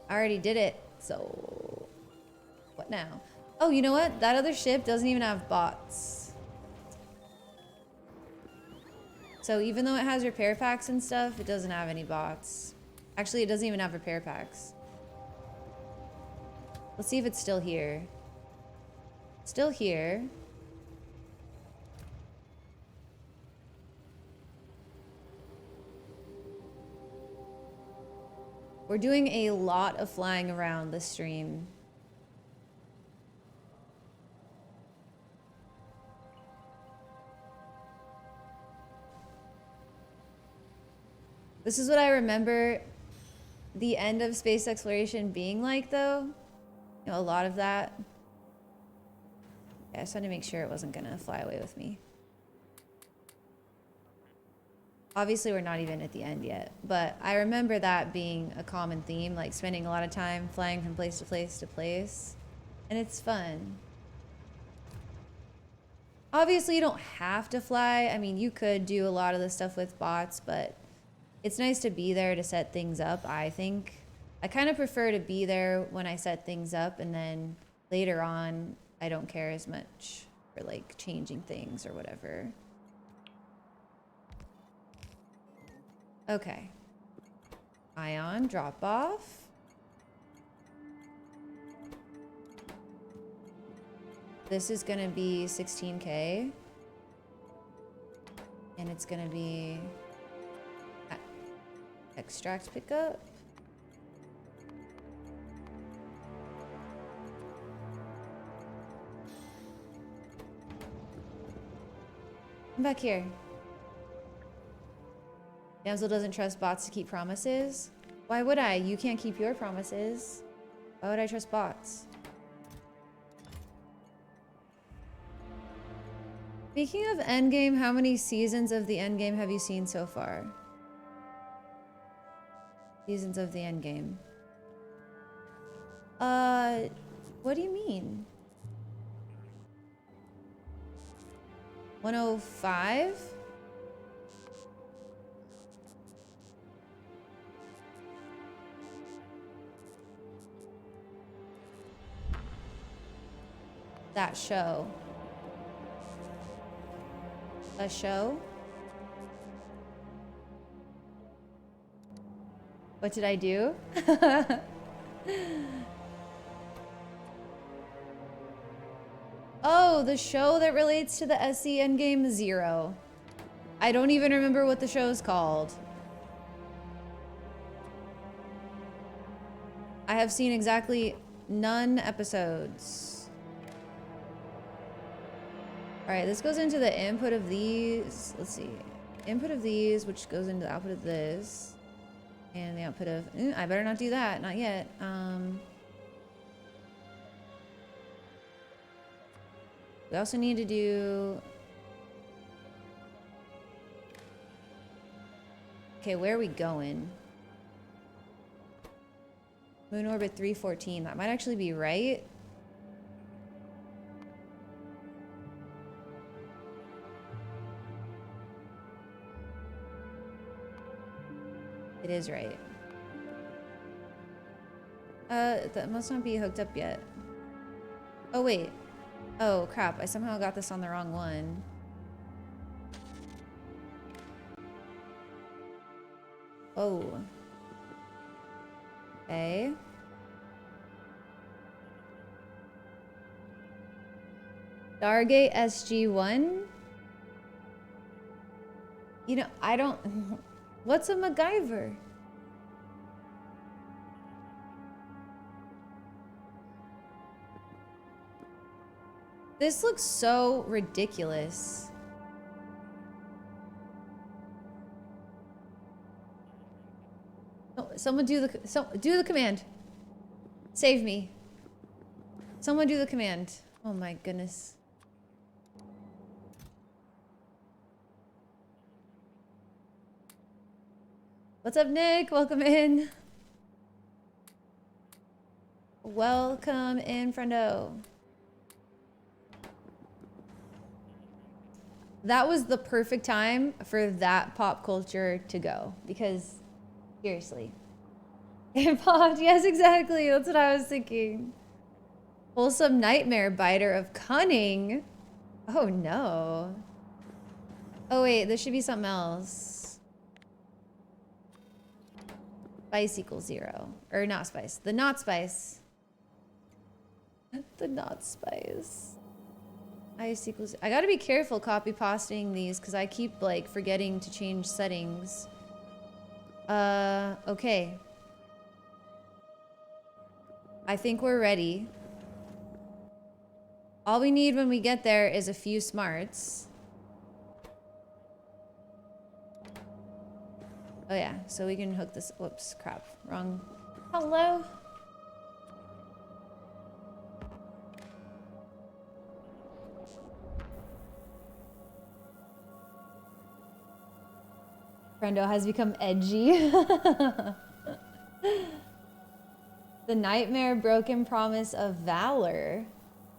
I already did it. So what now? Oh, you know what? That other ship doesn't even have bots. So even though it has repair packs and stuff, it doesn't have any bots. Actually, it doesn't even have repair packs. Let's see if it's still here. Still here. We're doing a lot of flying around this stream. This is what I remember the end of space exploration being like, though. You know, a lot of that. Yeah, I just had to make sure it wasn't gonna fly away with me. Obviously, we're not even at the end yet, but I remember that being a common theme, like spending a lot of time flying from place to place to place, and it's fun. Obviously, you don't have to fly. I mean, you could do a lot of the stuff with bots, but it's nice to be there to set things up, I think. I kind of prefer to be there when I set things up, and then later on, I don't care as much for like changing things or whatever. Okay. Ion, drop off. This is gonna be 16K. And it's gonna be extract pickup. Come back here. Damsel doesn't trust bots to keep promises. Why would I? You can't keep your promises. Why would I trust bots? Speaking of Endgame, how many seasons of the Endgame have you seen so far? Seasons of the Endgame. What do you mean? 105? That show. A show? What did I do? Oh, the show that relates to the SE Endgame Zero. I don't even remember what the show's called. I have seen exactly none episodes. Alright, this goes into the input of these. Let's see. Input of these, which goes into the output of this. And the output of... I better not do that. Not yet. We also need to do... Okay, where are we going? Moon orbit 314. That might actually be right. It is right. That must not be hooked up yet. Oh, wait. Oh, crap. I somehow got this on the wrong one. Oh. Okay. Stargate SG-1? You know, I don't... What's a MacGyver? This looks so ridiculous. Oh, someone do the command. Save me. Someone do the command. Oh my goodness. What's up, Nick? Welcome in. Welcome in, friendo. That was the perfect time for that pop culture to go, because seriously. It popped. Yes, exactly. That's what I was thinking. Wholesome nightmare biter of cunning. Oh no. Oh wait, this should be something else. Spice equals 0. Or not spice. The not spice. The not spice. Ice equals... I gotta be careful copy pasting these because I keep like forgetting to change settings. Okay. I think we're ready. All we need when we get there is a few smarts. Oh yeah, so we can hook this... Whoops, crap. Wrong. Hello? Friendo has become edgy. The nightmare broken promise of valor.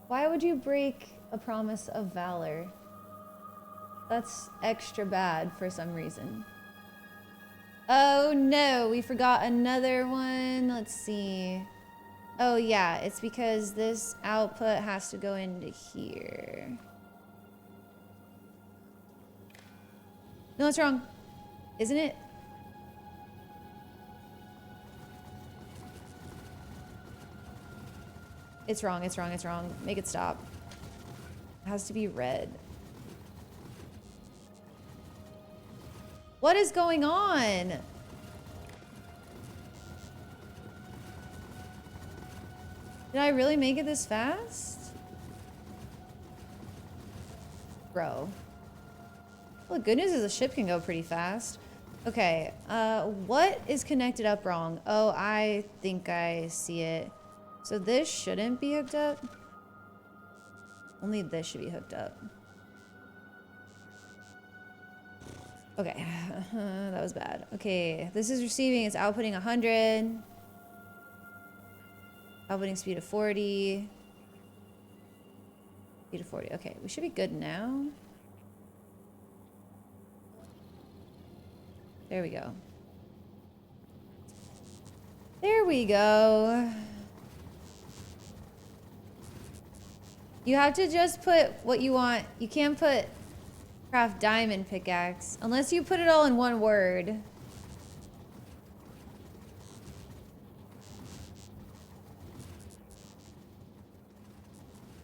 Why would you break a promise of valor? That's extra bad for some reason. Oh no, we forgot another one. Let's see. Oh yeah, it's because this output has to go into here. No, it's wrong. Isn't it? It's wrong, it's wrong, it's wrong. Make it stop. It has to be red. What is going on? Did I really make it this fast? Bro. Well, the good news is the ship can go pretty fast. Okay, what is connected up wrong? Oh, I think I see it. So this shouldn't be hooked up. Only this should be hooked up. Okay, that was bad. Okay, this is receiving, it's outputting 100. Outputting speed of 40. Speed of 40, okay, we should be good now. There we go. There we go. You have to just put what you want. You can't put craft diamond pickaxe unless you put it all in one word.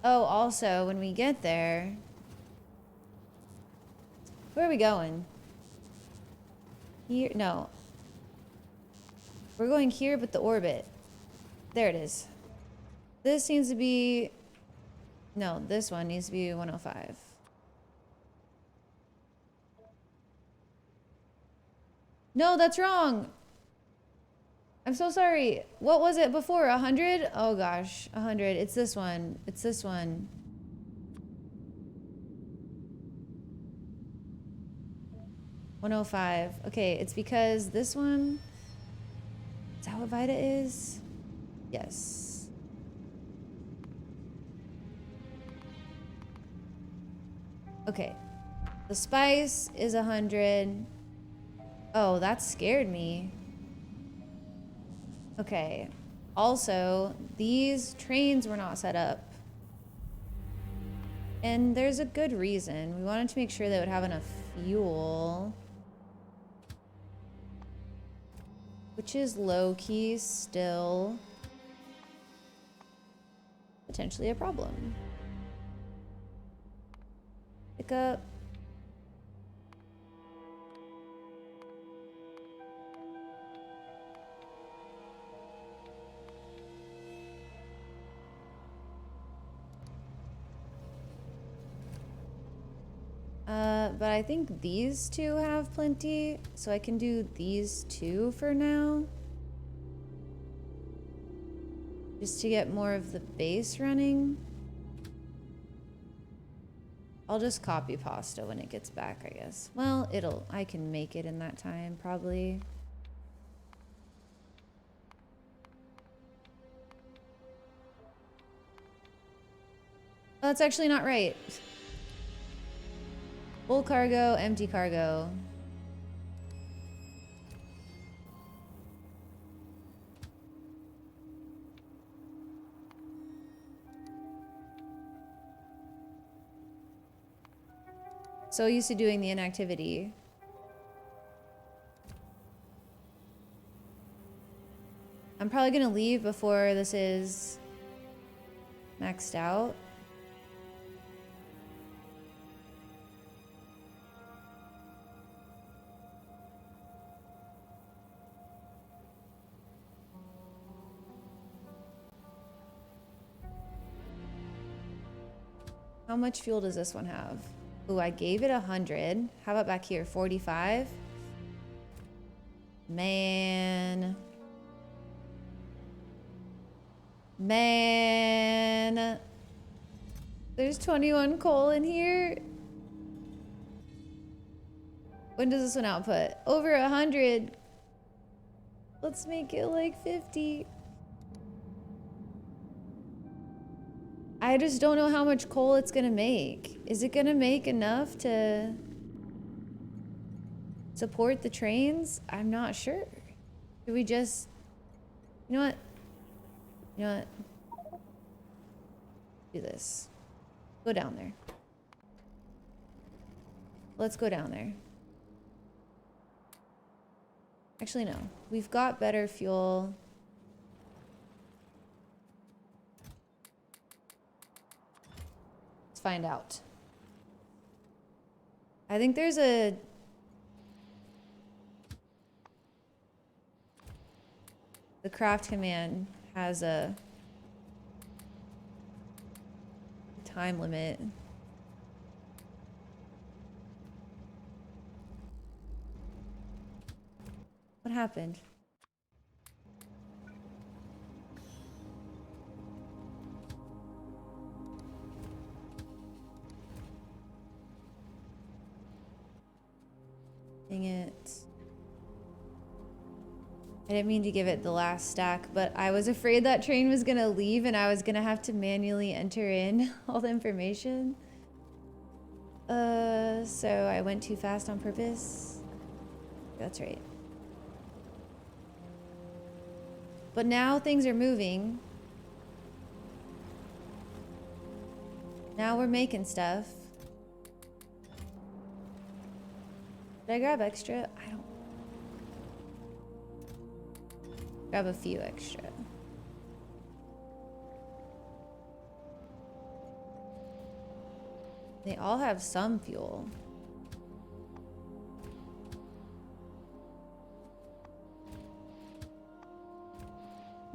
Oh, also, when we get there... Where are we going? Here? No. We're going here, but the orbit. There it is. This seems to be... No, this one needs to be 105. No, that's wrong. I'm so sorry. What was it before? 100? Oh gosh, 100. It's this one. It's this one. $105. Okay, it's because this one... Is that what Vita is? Yes. Okay. The spice is 100. Oh, that scared me. Okay. Also, these trains were not set up. And there's a good reason. We wanted to make sure they would have enough fuel. Which is low-key still potentially a problem. Pick up. But I think these two have plenty, so I can do these two for now. Just to get more of the base running. I'll just copy pasta when it gets back, I guess. Well, I can make it in that time, probably. Oh, that's actually not right. Full cargo, empty cargo. So used to doing the inactivity. I'm probably gonna leave before this is maxed out. How much fuel does this one have? Ooh, I gave it 100. How about back here? 45? Man. Man. There's 21 coal in here. When does this one output? Over 100. Let's make it like 50. I just don't know how much coal it's gonna make. Is it gonna make enough to support the trains? I'm not sure. Do we just... You know what? You know what? Do this. Go down there. Let's go down there. Actually, no. We've got better fuel. Let's find out. I think there's a... The craft command has a time limit. What happened? Dang it. I didn't mean to give it the last stack, but I was afraid that train was gonna leave and I was gonna have to manually enter in all the information. So I went too fast on purpose. That's right. But now things are moving. Now we're making stuff. Did I grab extra? I don't. Grab a few extra. They all have some fuel.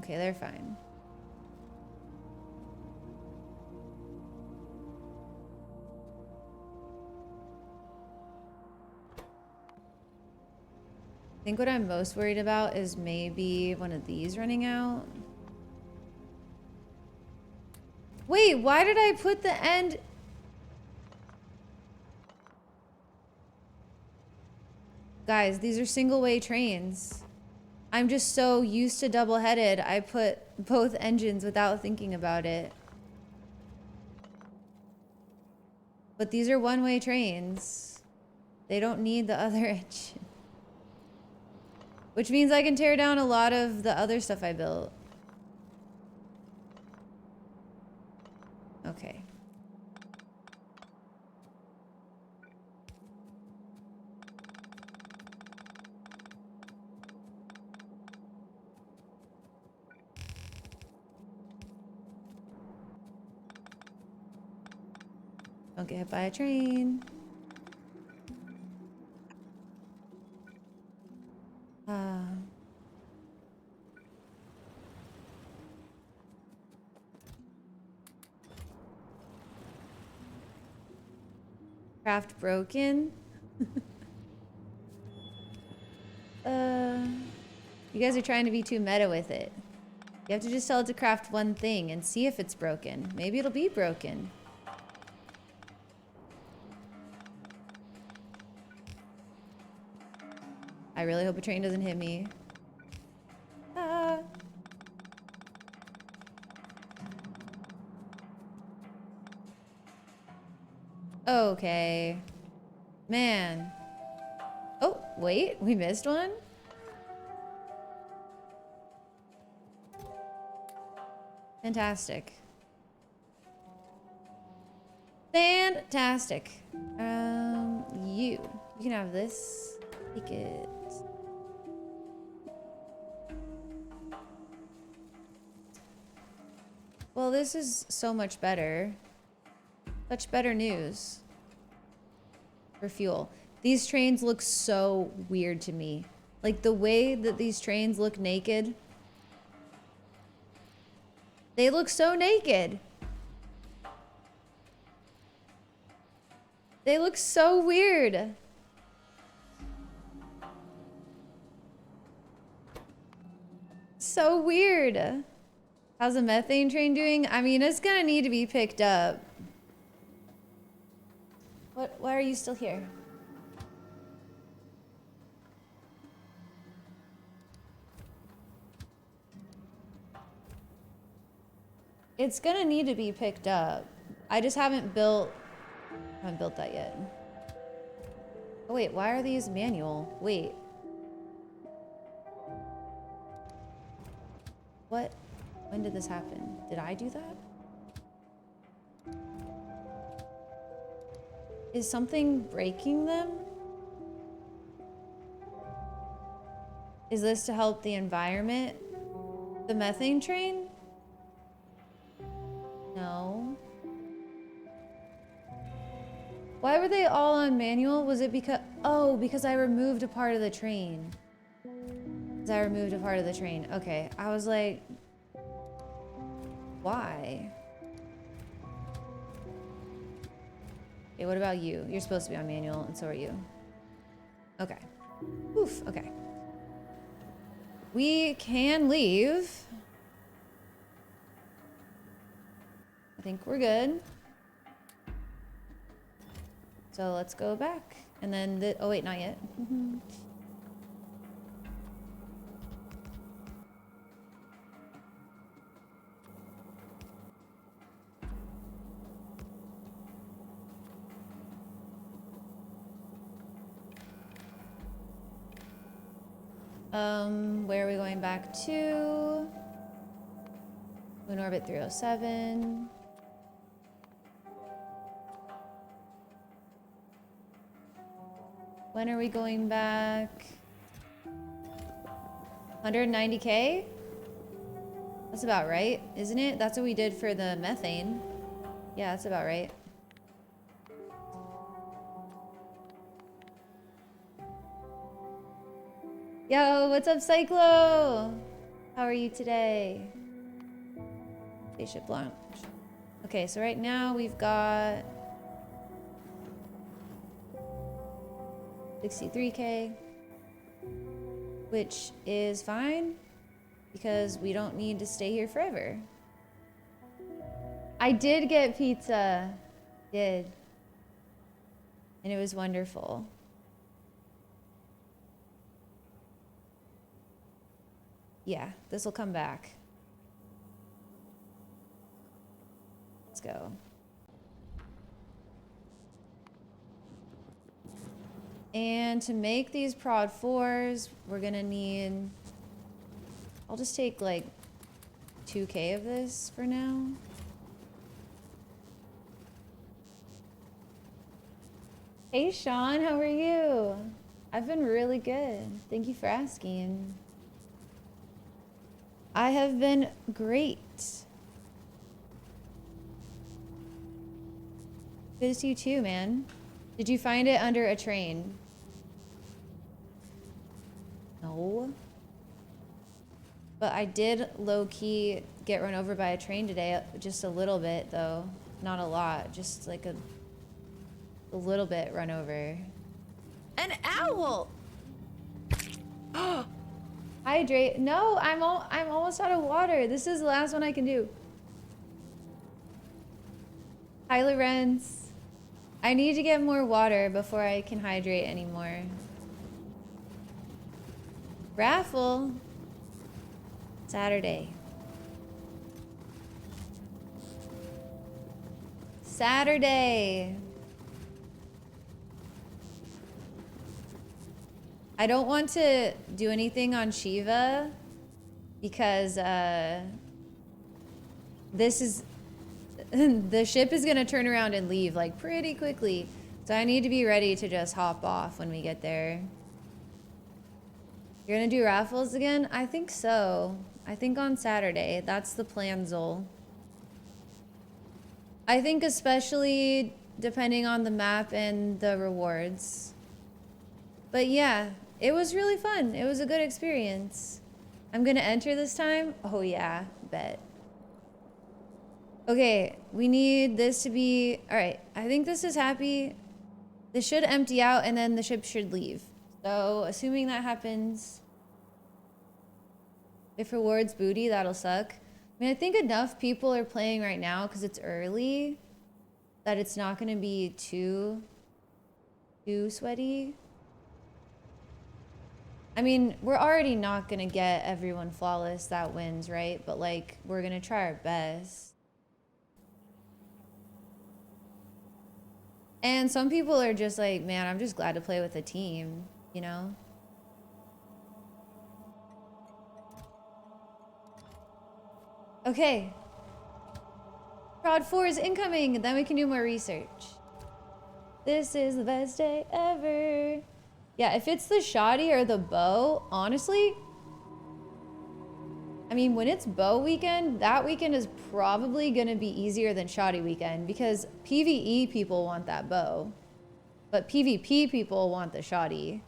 Okay, they're fine. I think what I'm most worried about is maybe one of these running out. Wait, why did I put the end? Guys, these are single-way trains. I'm just so used to double-headed, I put both engines without thinking about it. But these are one-way trains. They don't need the other engine. Which means I can tear down a lot of the other stuff I built. Okay. Don't get hit by a train. Craft broken. You guys are trying to be too meta with it. You have to just tell it to craft one thing and see if it's broken. Maybe it'll be broken. I really hope a train doesn't hit me. Ah. Okay. Man. Oh, wait, we missed one? Fantastic. Fantastic. You can have this. Take it. Well, this is so much better. Such better news. For fuel. These trains look so weird to me. Like the way that these trains look naked. They look so naked. They look so weird. So weird. How's the methane train doing? I mean, it's gonna need to be picked up. Why are you still here? It's gonna need to be picked up. I just haven't built that yet. Oh wait, why are these manual? Wait. What? When did this happen? Did I do that? Is something breaking them? Is this to help the environment? The methane train? No. Why were they all on manual? Was it because... Oh, because I removed a part of the train. Because I removed a part of the train. Okay, I was like... Why? Okay, what about you? You're supposed to be on manual, and so are you. Okay. Oof, okay. We can leave. I think we're good. So let's go back. And then oh wait, not yet. Where are we going back to? Moon orbit 307. When are we going back? 190K? That's about right, isn't it? That's what we did for the methane. Yeah, that's about right. Yo, what's up, Cyclo? How are you today? Spaceship launch. Okay, so right now we've got 63K, which is fine because we don't need to stay here forever. I did get pizza. Did. And it was wonderful. Yeah, this will come back. Let's go. And to make these prod 4s, we're gonna need, I'll just take like 2K of this for now. Hey Sean, how are you? I've been really good. Thank you for asking. I have been great. Good to see you too, man. Did you find it under a train? No. But I did low-key get run over by a train today, just a little bit though. Not a lot, just like a little bit run over. An owl! Hydrate. No, I'm almost out of water. This is the last one I can do. Hi, Lorenz. I need to get more water before I can hydrate anymore. Raffle. Saturday. Saturday. I don't want to do anything on Shiva because this is the ship is gonna turn around and leave like pretty quickly, so I need to be ready to just hop off when we get there. You're gonna do raffles again? I think so. I think on Saturday. That's the plan, Zol. I think especially depending on the map and the rewards. But yeah, it was really fun. It was a good experience. I'm gonna enter this time. Oh yeah, bet. Okay, we need this to be, all right, I think this is happy. This should empty out and then the ship should leave. So assuming that happens, if rewards booty, that'll suck. I mean, I think enough people are playing right now because it's early that it's not gonna be too sweaty. I mean, we're already not gonna get everyone flawless that wins, right? But like, we're gonna try our best. And some people are just like, man, I'm just glad to play with a team, you know? Okay. Prod 4 is incoming, then we can do more research. This is the best day ever. Yeah, if it's the shoddy or the bow, honestly, I mean, when it's bow weekend, that weekend is probably gonna be easier than shoddy weekend because PvE people want that bow, but PvP people want the shoddy.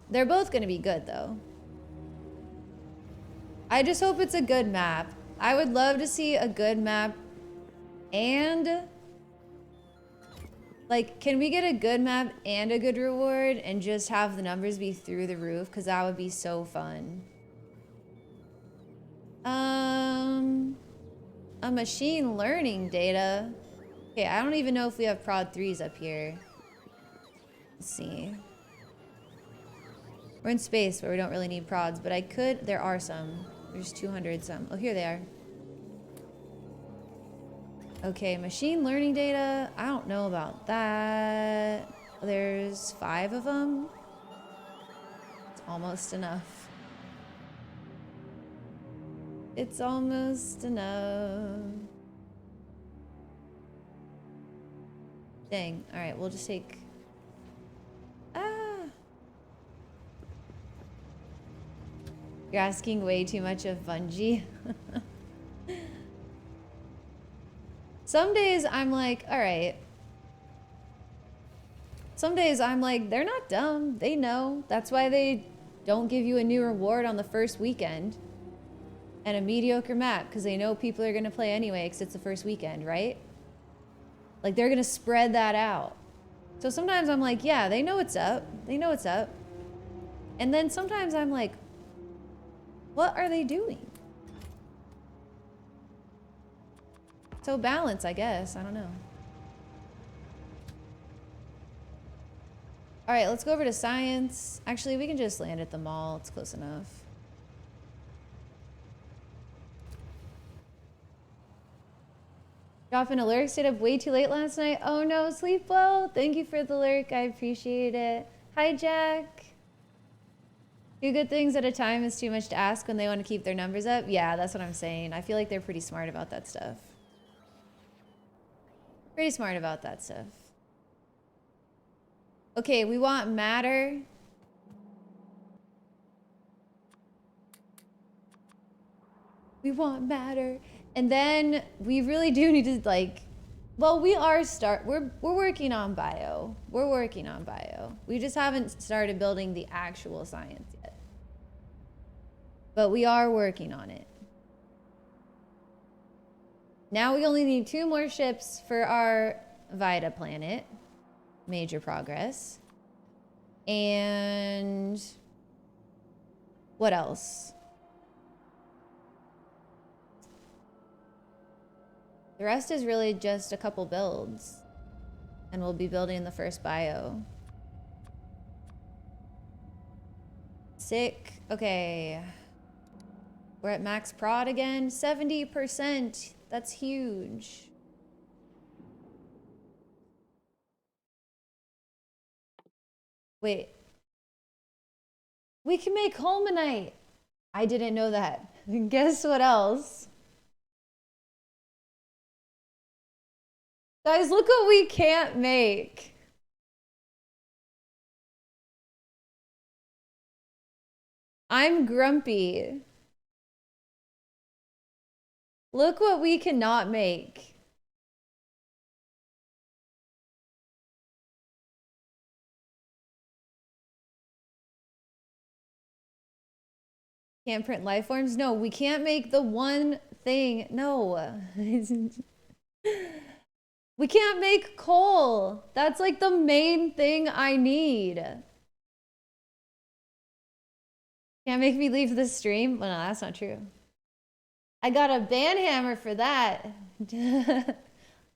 They're both gonna be good though. I just hope it's a good map. I would love to see a good map and like, can we get a good map and a good reward and just have the numbers be through the roof? Because that would be so fun. A machine learning data. Okay, I don't even know if we have prod 3s up here. Let's see. We're in space where we don't really need prods, but I could, there are some. There's 200 some. Oh, here they are. Okay, machine learning data. I don't know about that. There's 5 of them. It's almost enough. It's almost enough. Dang. All right, we'll just take... Ah! You're asking way too much of Bungie. Some days I'm like, all right. Some days I'm like, they're not dumb. They know. That's why they don't give you a new reward on the first weekend. And a mediocre map, because they know people are going to play anyway, because it's the first weekend, right? Like, they're going to spread that out. So sometimes I'm like, yeah, they know what's up. They know what's up. And then sometimes I'm like, what are they doing? So balance, I guess. I don't know. All right, let's go over to science. Actually, we can just land at the mall. It's close enough. Dropping a lurk, stayed up way too late last night. Oh no, sleep well. Thank you for the lurk, I appreciate it. Hi, Jack. Do good things at a time is too much to ask when they want to keep their numbers up. Yeah, that's what I'm saying. I feel like they're pretty smart about that stuff. Pretty smart about that stuff. Okay, we want matter. We want matter. And then we really do need to, like, well, we're working on bio. We're working on bio. We just haven't started building the actual science yet. But we are working on it. Now we only need 2 more ships for our Vita planet. Major progress. And what else? The rest is really just a couple builds. And we'll be building the first bio. Sick. Okay. We're at max prod again. 70%. That's huge. Wait. We can make Holmanite. I didn't know that. Guess what else? Guys, look what we can't make. I'm grumpy. Look what we cannot make. Can't print life forms? No, we can't make the one thing. No. We can't make coal. That's like the main thing I need. Can't make me leave the stream? Well, no, that's not true. I got a banhammer for that.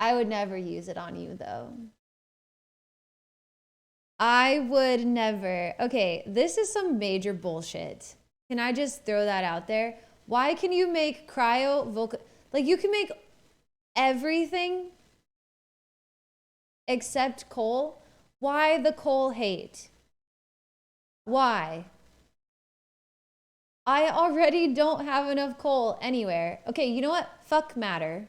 I would never use it on you, though. I would never. Okay, this is some major bullshit. Can I just throw that out there? Why can you make like, you can make everything except coal? Why the coal hate? Why? I already don't have enough coal anywhere. Okay, you know what? Fuck matter.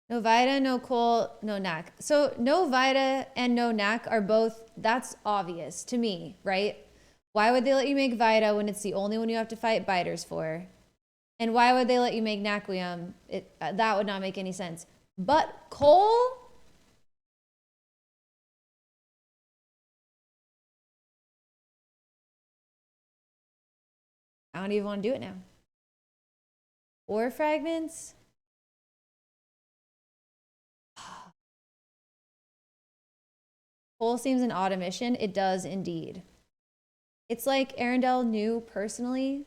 No Vita, no coal, no knack. So no Vita and no knack are both, that's obvious to me, right? Why would they let you make Vita when it's the only one you have to fight biters for? And why would they let you make Naquium? That would not make any sense. But coal? I don't even want to do it now. Ore fragments? Coal seems an odd omission. It does indeed. It's like Arendelle knew personally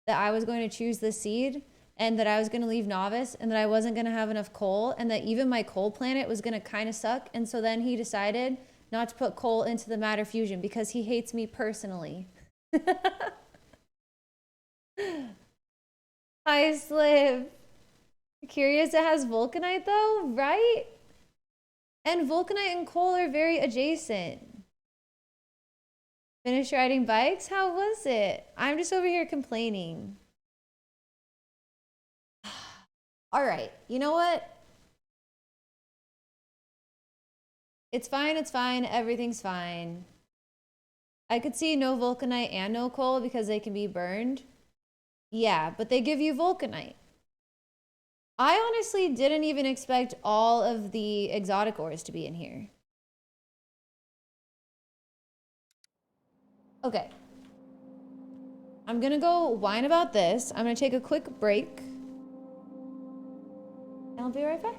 that I was going to choose the seed and that I was going to leave novice and that I wasn't going to have enough coal and that even my coal planet was going to kind of suck. And so then he decided not to put coal into the matter fusion because he hates me personally. Hi, Slip. Curious it has vulcanite though, right? And vulcanite and coal are very adjacent. Finished riding bikes? How was it? I'm just over here complaining. All right, you know what? It's fine, it's fine, everything's fine. I could see no vulcanite and no coal because they can be burned. Yeah, but they give you vulcanite. I honestly didn't even expect all of the exotic ores to be in here. Okay. I'm gonna go whine about this. I'm gonna take a quick break. And I'll be right back.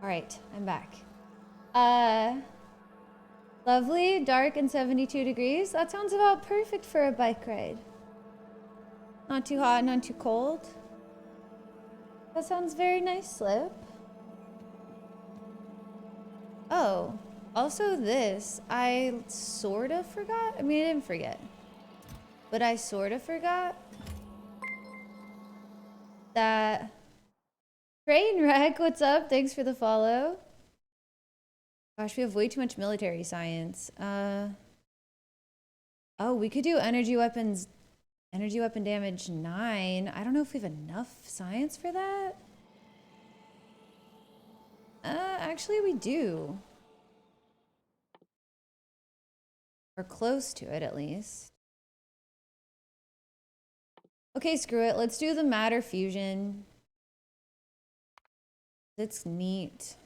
All right, I'm back. Lovely, dark and 72 degrees. That sounds about perfect for a bike ride. Not too hot, not too cold. That sounds very nice, Slip. Oh, also this, I sort of forgot. I mean, I didn't forget. But I sort of forgot that Trainwreck, what's up? Thanks for the follow. Gosh, we have way too much military science. Oh, we could do energy weapon damage 9. I don't know if we have enough science for that. actually we do. Or close to it, at least. Okay, screw it. Let's do the matter fusion. It's neat.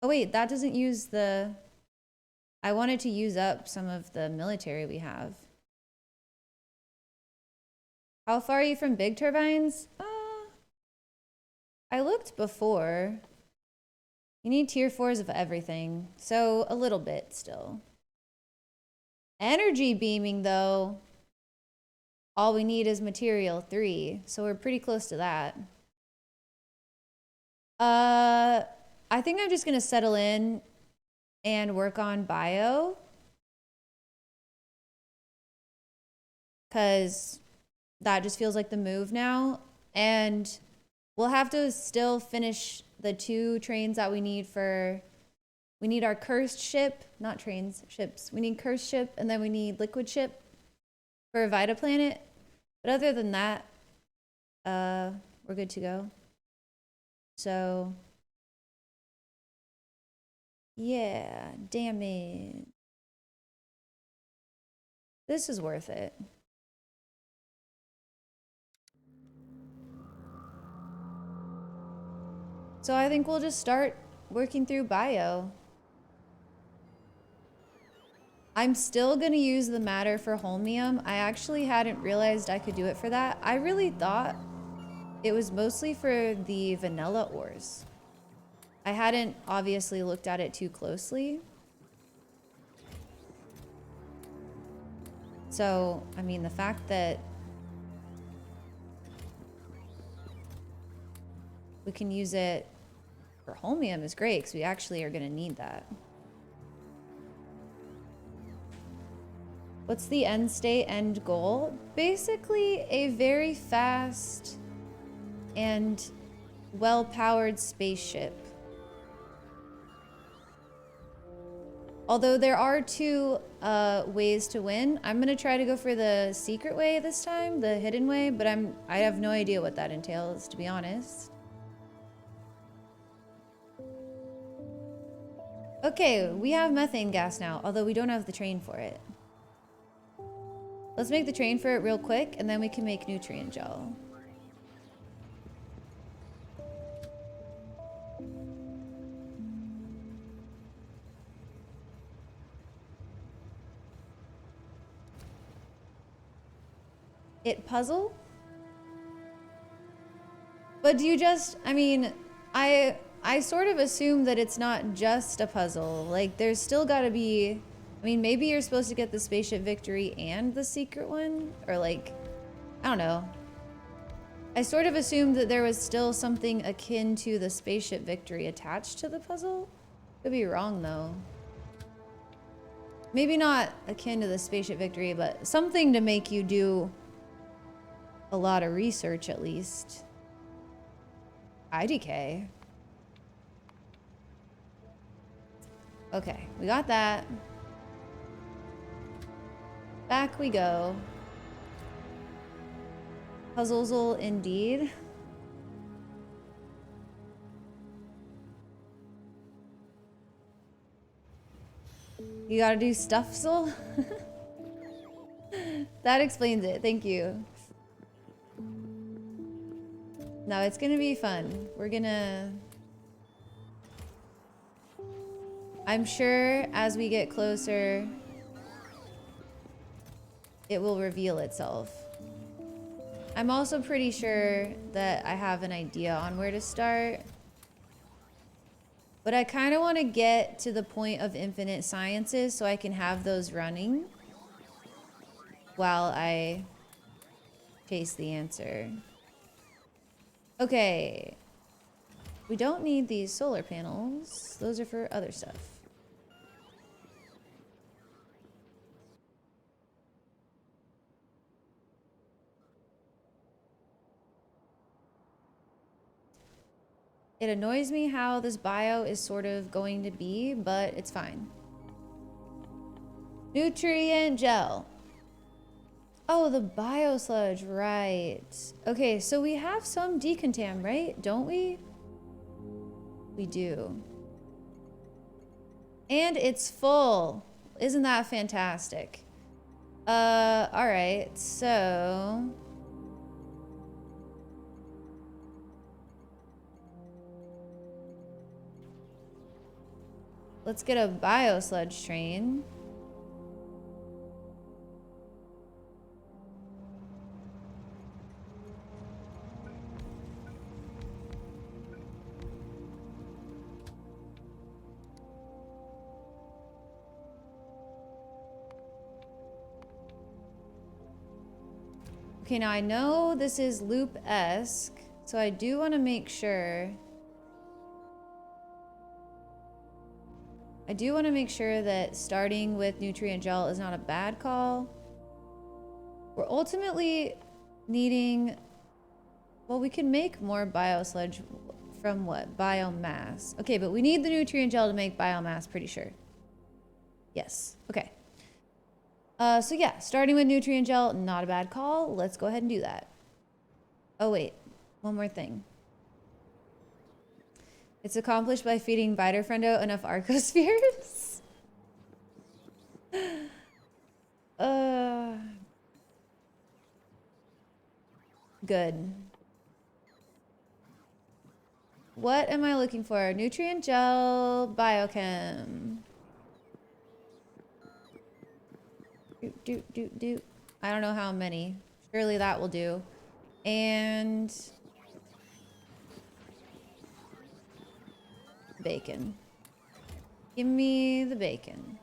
Oh wait, that doesn't use the... I wanted to use up some of the military we have. How far are you from big turbines? I looked before. You need tier 4s of everything, so a little bit still. Energy beaming, though, all we need is material 3, so we're pretty close to that. I think I'm just gonna settle in and work on bio, because that just feels like the move now, and we'll have to still finish the 2 trains that we need for... We need our cursed ship, not trains, ships. We need cursed ship, and then we need liquid ship for Vita Planet. But other than that, we're good to go. So, yeah, damn it. This is worth it. So I think we'll just start working through bio. I'm still gonna use the matter for holmium. I actually hadn't realized I could do it for that. I really thought it was mostly for the vanilla ores. I hadn't obviously looked at it too closely. So, I mean, the fact that we can use it for holmium is great, because we actually are gonna need that. What's the end state, end goal? Basically, a very fast and well-powered spaceship. Although there are 2 ways to win. I'm gonna try to go for the secret way this time, the hidden way, but I have no idea what that entails, to be honest. Okay, we have methane gas now, although we don't have the train for it. Let's make the train for it real quick, and then we can make nutrient gel. It puzzle? But do you just, I mean, I sort of assume that it's not just a puzzle. Like, there's still gotta be... I mean, maybe you're supposed to get the spaceship victory and the secret one? Or like, I don't know. I sort of assumed that there was still something akin to the spaceship victory attached to the puzzle. Could be wrong, though. Maybe not akin to the spaceship victory, but something to make you do a lot of research, at least. IDK. Okay, we got that. Back we go. Puzzlesle indeed. You gotta do stuffsel? That explains it, thank you. No, it's gonna be fun. We're gonna... I'm sure as we get closer, it will reveal itself. I'm also pretty sure that I have an idea on where to start. But I kind of want to get to the point of infinite sciences so I can have those running while I chase the answer. Okay. We don't need these solar panels. Those are for other stuff. It annoys me how this bio is sort of going to be, but it's fine. Nutrient gel. Oh, the bio sludge, right. Okay, so we have some decontam, right? Don't we? We do. And it's full. Isn't that fantastic? All right, so... let's get a biosludge train. Okay, now I know this is loop-esque, so I do want to make sure... I do want to make sure that starting with nutrient gel is not a bad call. We're ultimately needing... well, we can make more biosludge from what? Biomass. Okay, but we need the nutrient gel to make biomass, pretty sure. Yes, okay. So yeah, starting with nutrient gel, not a bad call. Let's go ahead and do that. Oh wait, one more thing. It's accomplished by feeding Bitefriendo enough Arcospheres. Good. What am I looking for? Nutrient gel, biochem. Do. I don't know how many. Surely that will do. And bacon. Give me the bacon.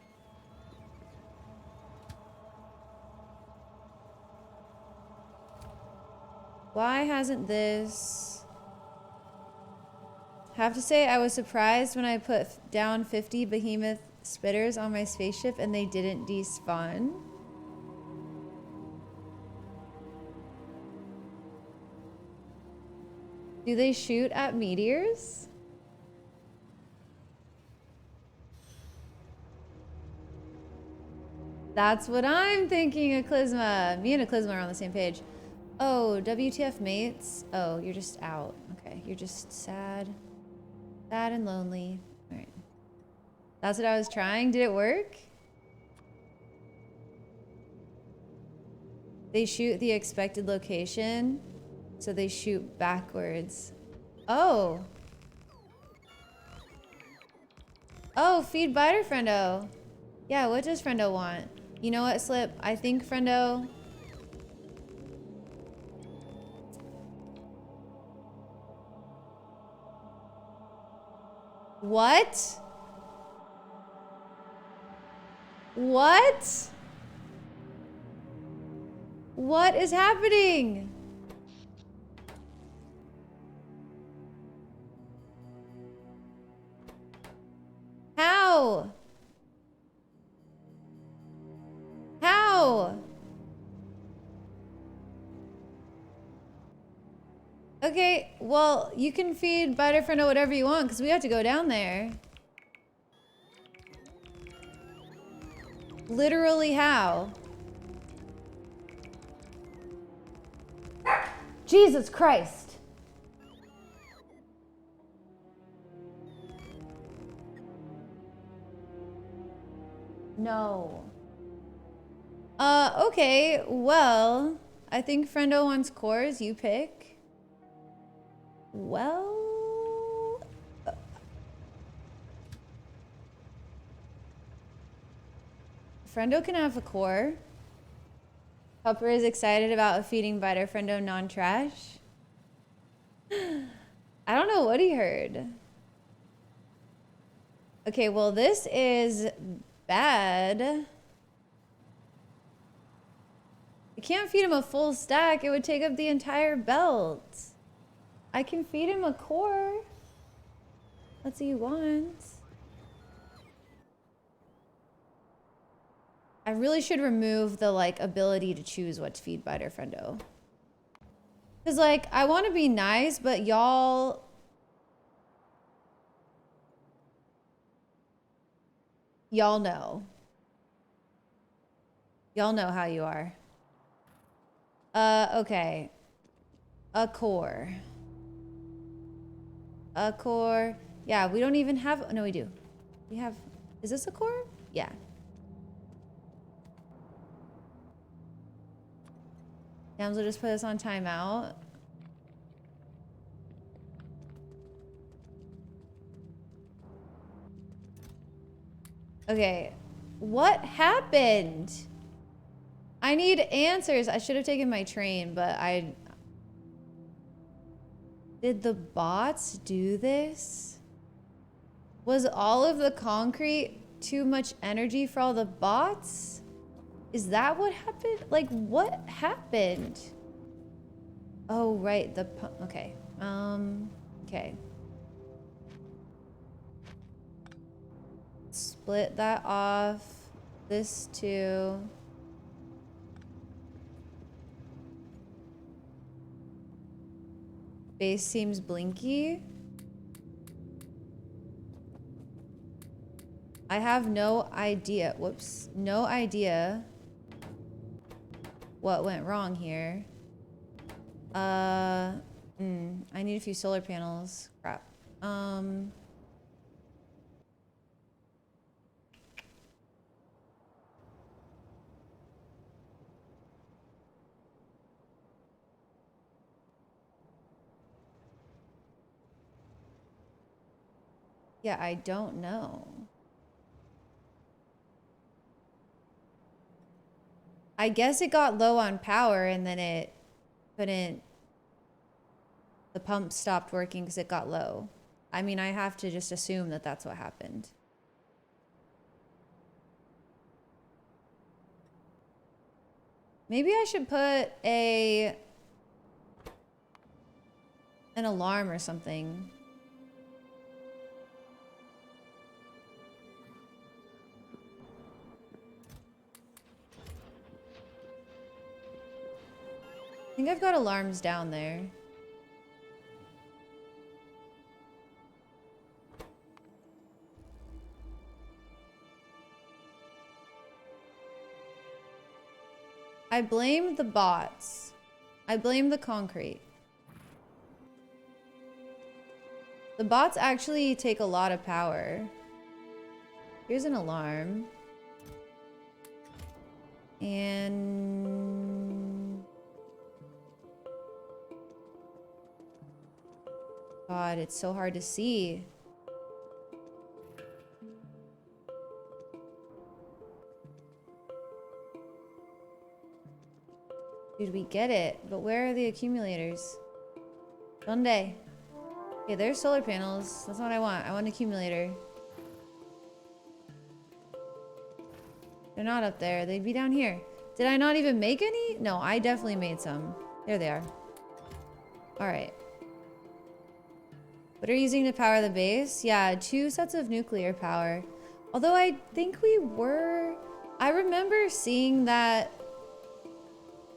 Why hasn't this... have to say I was surprised when I put down 50 behemoth spitters on my spaceship and they didn't despawn. Do they shoot at meteors? That's what I'm thinking, Eclizma. Me and Eclizma are on the same page. Oh, WTF mates? Oh, you're just out. Okay, you're just sad. Sad and lonely. All right. That's what I was trying. Did it work? They shoot the expected location, so they shoot backwards. Oh. Oh, feed Biter Friendo. Yeah, what does Friendo want? You know what, Slip? I think Friendo... What? What? What is happening? How? How? Okay, well, you can feed Bitefriendo whatever you want because we have to go down there. Literally how? Jesus Christ. No. Okay, well, I think Friendo wants cores, you pick. Well... Friendo can have a core. Hopper is excited about feeding Bitefriendo non-trash. I don't know what he heard. Okay, well, this is bad. I can't feed him a full stack. It would take up the entire belt. I can feed him a core. Let's see what he wants. I really should remove the, like, ability to choose what to feed Bitefriendo. Because, like, I want to be nice, but y'all... Y'all know. Y'all know how you are. Okay. A core. A core. Yeah, we don't even have... No, we do. We have Is this a core? Yeah. Damsel just put us on timeout. Okay. What happened? I need answers. I should have taken my train, but I... Did the bots do this? Was all of the concrete too much energy for all the bots? Is that what happened? Like, what happened? Oh, right. Okay. Okay. Split that off. This too. Base seems blinky. I have no idea. Whoops. No idea what went wrong here. I need a few solar panels. Crap. Yeah, I don't know. I guess it got low on power and then it couldn't... The pump stopped working because it got low. I mean, I have to just assume that that's what happened. Maybe I should put an alarm or something. I think I've got alarms down there. I blame the bots. I blame the concrete. The bots actually take a lot of power. Here's an alarm. And... God, it's so hard to see. Dude, we get it, but where are the accumulators? Sunday. Okay, there's solar panels. That's not what I want. I want an accumulator. They're not up there. They'd be down here. Did I not even make any? No, I definitely made some. There they are. All right. What are you using to power the base? Yeah, 2 sets of nuclear power. Although I think we were... I remember seeing that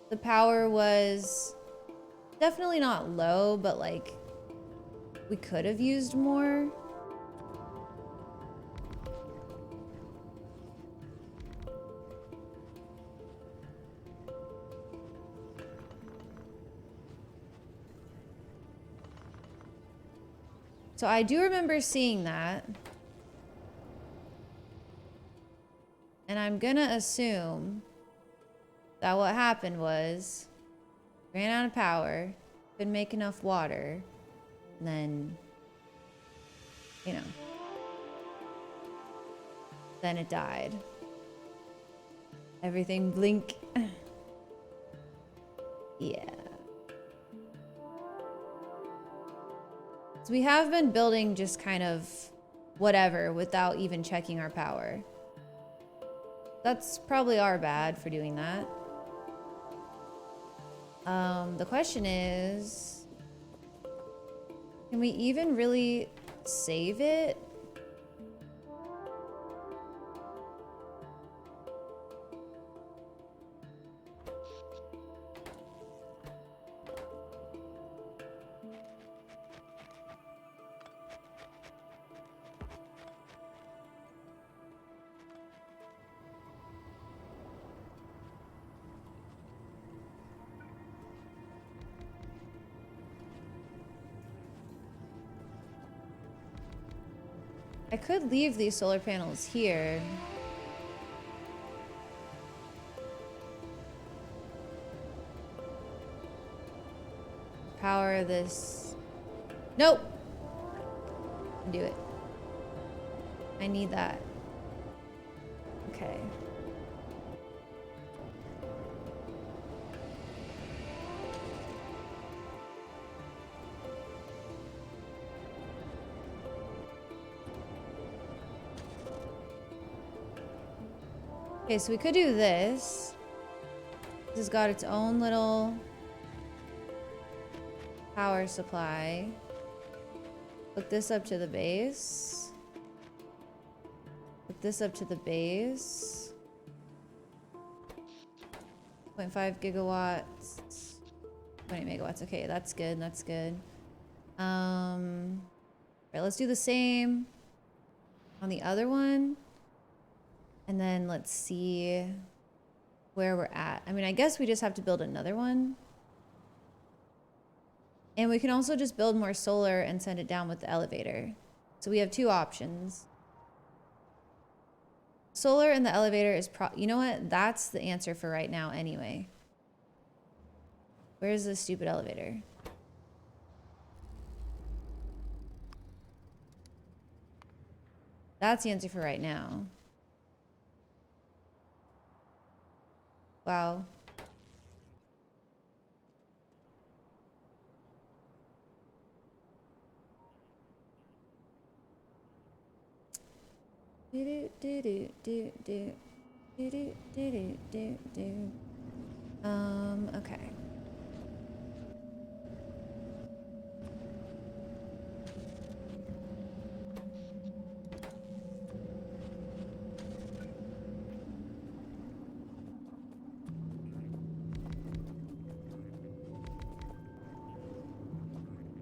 the power was definitely not low, but like we could have used more. So I do remember seeing that. And I'm gonna assume that what happened was ran out of power, couldn't make enough water, and then, you know, then it died. Everything blink. Yeah. So we have been building just kind of whatever without even checking our power. That's probably our bad for doing that. The question is, can we even really save it? I could leave these solar panels here. Power this. Nope. Do it. I need that. Okay. Okay, so we could do this. This has got its own little power supply. Hook this up to the base. Hook this up to the base. 0.5 gigawatts. 20 megawatts. Okay, that's good. That's good. Right, let's do the same on the other one. And then let's see where we're at. I mean, I guess we just have to build another one. And we can also just build more solar and send it down with the elevator. So we have two options. Solar and the elevator is you know what? That's the answer for right now anyway. Where's this stupid elevator? That's the answer for right now. Wow. Okay.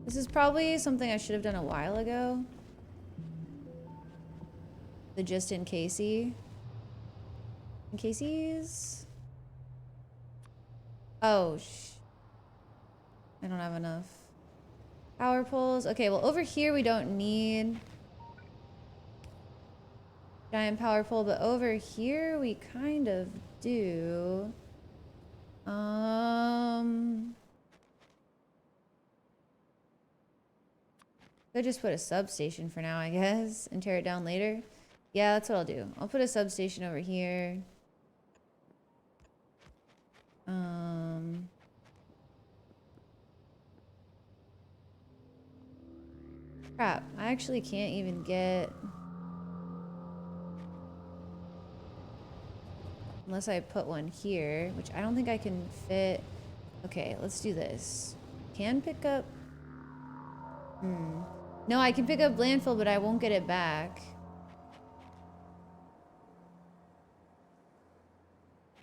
This is probably something I should have done a while ago. The just in casey. In cases. Oh, I don't have enough power poles. Okay, well over here we don't need giant power pole, but over here we kind of do. Could just put a substation for now, I guess, and tear it down later. Yeah, that's what I'll do. I'll put a substation over here. Crap, I actually can't even get... Unless I put one here, which I don't think I can fit. Okay, let's do this. Can pick up... No, I can pick up landfill, but I won't get it back.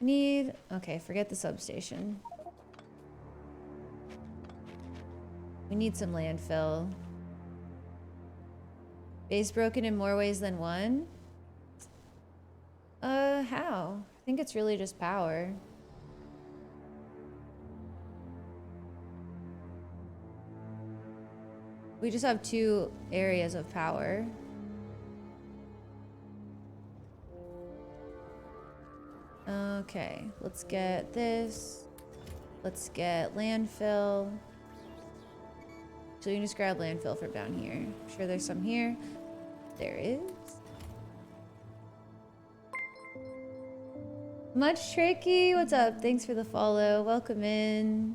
Need... Okay, forget the substation. We need some landfill. Base broken in more ways than one? How? I think it's really just power. We just have two areas of power. Okay, let's get this. Let's get landfill. So you can just grab landfill from down here. I'm sure there's some here. There is. Much Tricky, what's up? Thanks for the follow. Welcome in.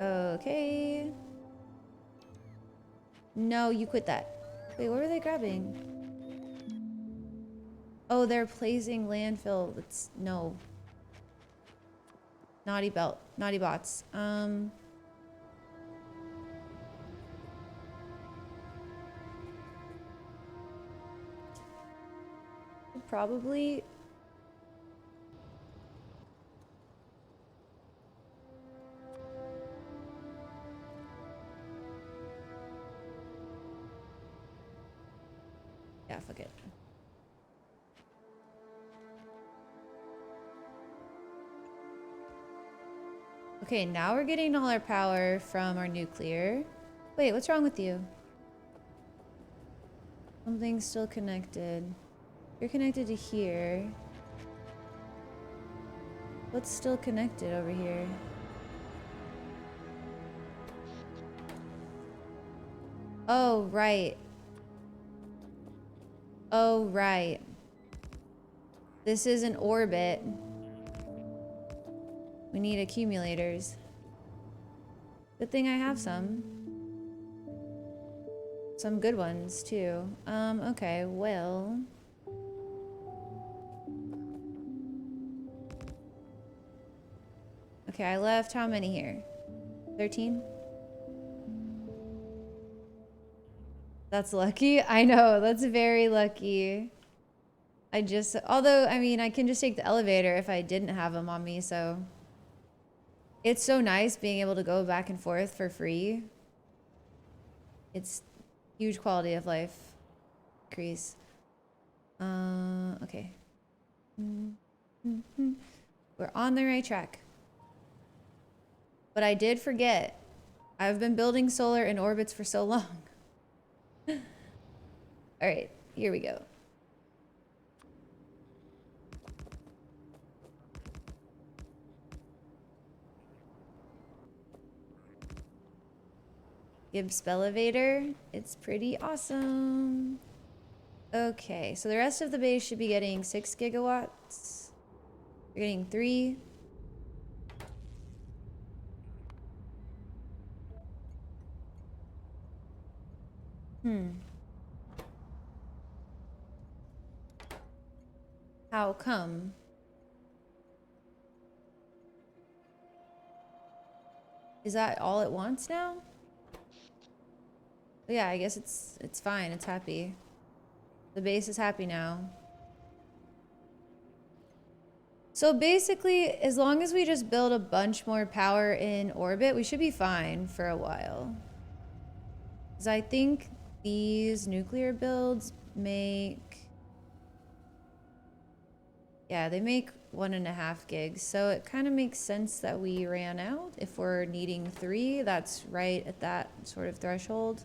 Okay. No, you quit that. Wait, what were they grabbing? Oh, they're placing landfill. That's no. Naughty belt. Naughty bots. Probably. Yeah, fuck it. Okay, now we're getting all our power from our nuclear. Wait, what's wrong with you? Something's still connected. You're connected to here. What's still connected over here? Oh, right. Oh, right. This is an orbit. We need accumulators. Good thing I have some. Some good ones, too. Okay, well... Okay, I left how many here? 13? That's lucky. I know, that's very lucky. Although, I mean, I can just take the elevator if I didn't have them on me, so. It's so nice being able to go back and forth for free. It's huge quality of life increase. Okay. We're on the right track. But I did forget. I've been building solar in orbits for so long. All right, here we go. Gibbs Elevator. It's pretty awesome. Okay, so the rest of the base should be getting 6 gigawatts. We're getting 3. How come? Is that all it wants now? Yeah, I guess it's fine. It's happy. The base is happy now. So basically, as long as we just build a bunch more power in orbit, we should be fine for a while. Because I think these nuclear builds make... Yeah, they make 1.5 gigs. So it kind of makes sense that we ran out. If we're needing 3, that's right at that sort of threshold.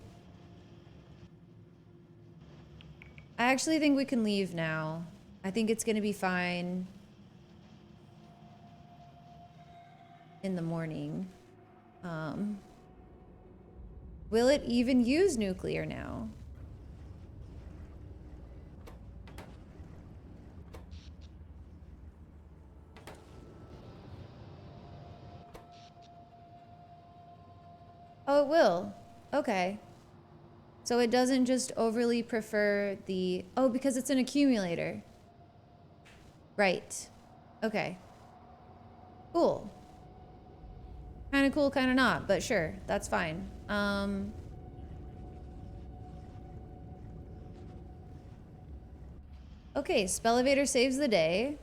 I actually think we can leave now. I think it's going to be fine in the morning. Will it even use nuclear now? Oh, it will. Okay. So it doesn't just overly prefer the... Oh, because it's an accumulator. Right. Okay. Cool. Kind of cool, kind of not, but sure. That's fine. Okay, Spelevator saves the day.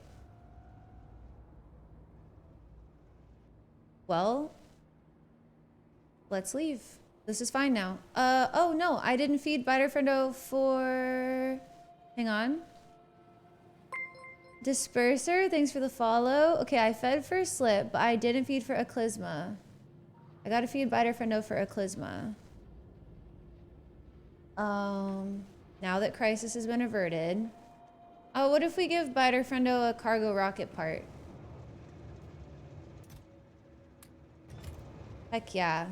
Well, let's leave. This is fine now. Oh no, I didn't feed Biterfriendo for... Hang on. Disperser, thanks for the follow. Okay, I fed for Slip, but I didn't feed for Eclisma. I gotta feed Biterfriendo for Eclisma. Now that Crisis has been averted. Oh, what if we give Biterfriendo a cargo rocket part? Heck yeah.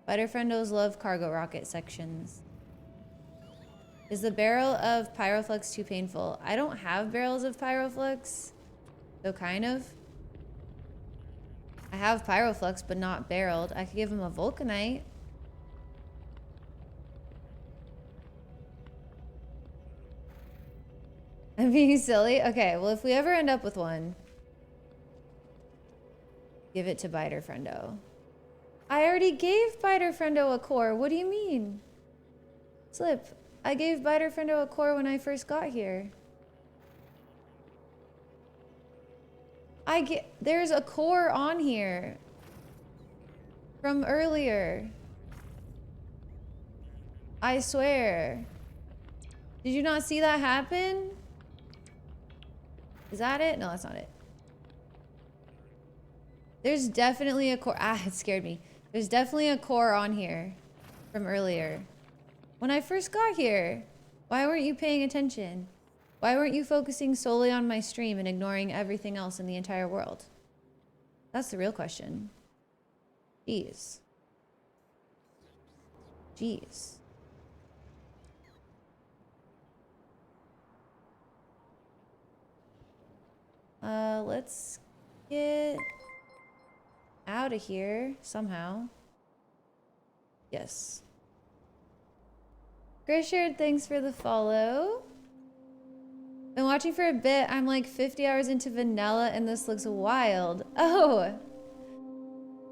Biterfriendos love cargo rocket sections. Is the barrel of Pyroflux too painful? I don't have barrels of Pyroflux. So kind of. I have Pyroflux, but not barreled. I could give him a Vulcanite. I'm being silly? Okay, well if we ever end up with one, give it to Biterfriendo. I already gave Biterfriendo a core. What do you mean? Slip. I gave Biterfriendo a core when I first got here. There's a core on here from earlier. I swear. Did you not see that happen? Is that it? No, that's not it. There's definitely a core. Ah, it scared me. There's definitely a core on here. from earlier. When I first got here, why weren't you paying attention? Why weren't you focusing solely on my stream and ignoring everything else in the entire world? That's the real question. Jeez. Jeez. Let's get out of here somehow. Yes. Grishard, thanks for the follow. Been watching for a bit. I'm like 50 hours into vanilla and this looks wild. Oh.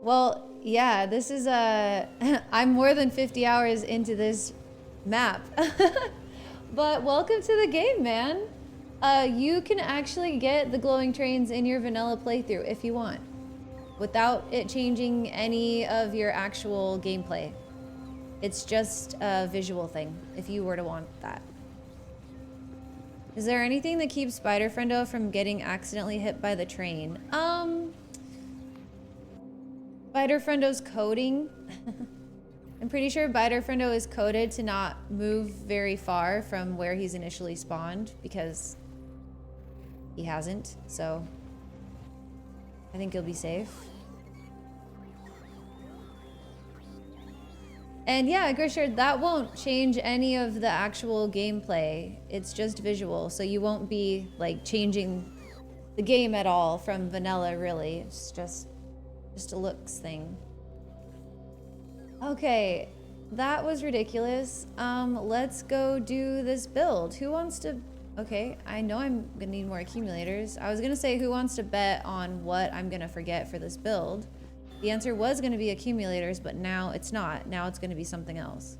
Well, yeah, this is I'm more than 50 hours into this map. But welcome to the game, man. You can actually get the glowing trains in your vanilla playthrough if you want, without it changing any of your actual gameplay. It's just a visual thing, if you were to want that. Is there anything that keeps Spider Friendo from getting accidentally hit by the train? Spider Friendo's coding. I'm pretty sure Spider Friendo is coded to not move very far from where he's initially spawned, because he hasn't, so I think he'll be safe. And yeah, Grishard, that won't change any of the actual gameplay. It's just visual, so you won't be like changing the game at all from vanilla, really. It's just a looks thing. Okay, that was ridiculous. Let's go do this build. Who wants to... Okay, I know I'm gonna need more accumulators. I was gonna say, who wants to bet on what I'm gonna forget for this build? The answer was gonna be accumulators, but now it's not. Now it's gonna be something else.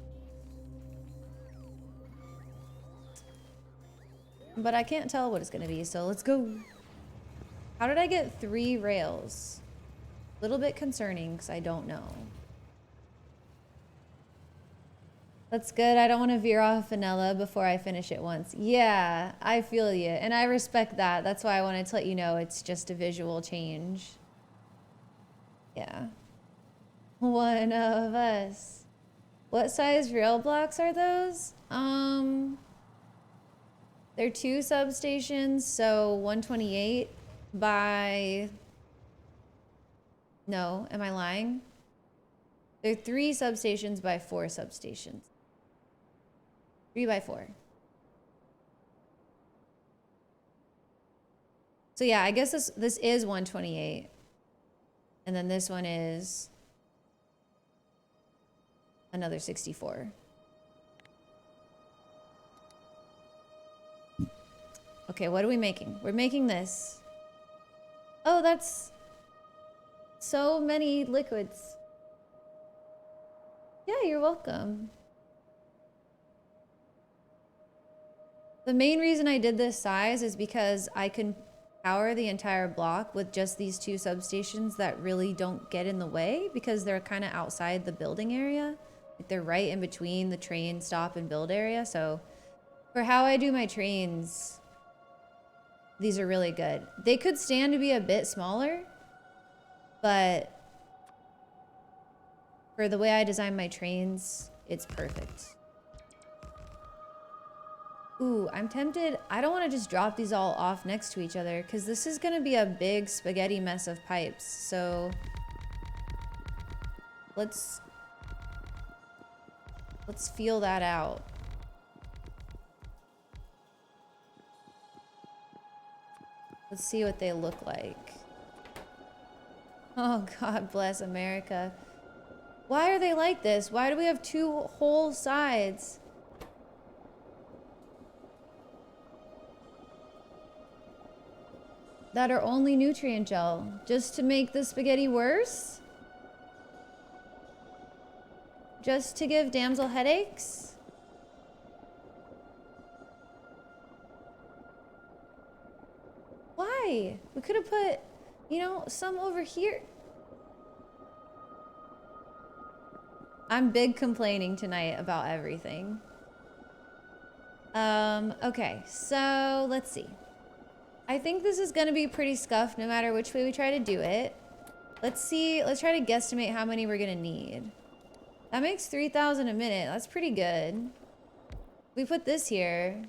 But I can't tell what it's gonna be, so let's go. How did I get 3 rails? A little bit concerning, because I don't know. That's good. I don't want to veer off vanilla before I finish it once. Yeah, I feel you. And I respect that. That's why I wanted to let you know it's just a visual change. Yeah. One of us. What size rail blocks are those? They're 2 substations, so 128 by... No, am I lying? They're 3 substations by 4 substations. 3 by 4. So yeah, I guess this is 128. And then this one is another 64. Okay, what are we making? We're making this. Oh, that's so many liquids. Yeah, you're welcome. The main reason I did this size is because I can power the entire block with just these 2 substations that really don't get in the way, because they're kind of outside the building area. Like they're right in between the train stop and build area. So for how I do my trains, these are really good. They could stand to be a bit smaller, but for the way I design my trains, it's perfect. Ooh, I'm tempted. I don't want to just drop these all off next to each other, because this is going to be a big spaghetti mess of pipes. So let's feel that out. Let's see what they look like. Oh, God bless America. Why are they like this? Why do we have 2 whole sides? That are only nutrient gel, just to make the spaghetti worse? Just to give damsel headaches? Why? We could have put, you know, some over here. I'm big complaining tonight about everything. Okay, so let's see. I think this is gonna be pretty scuffed no matter which way we try to do it. Let's see, let's try to guesstimate how many we're gonna need. That makes 3,000 a minute. That's pretty good. We put this here.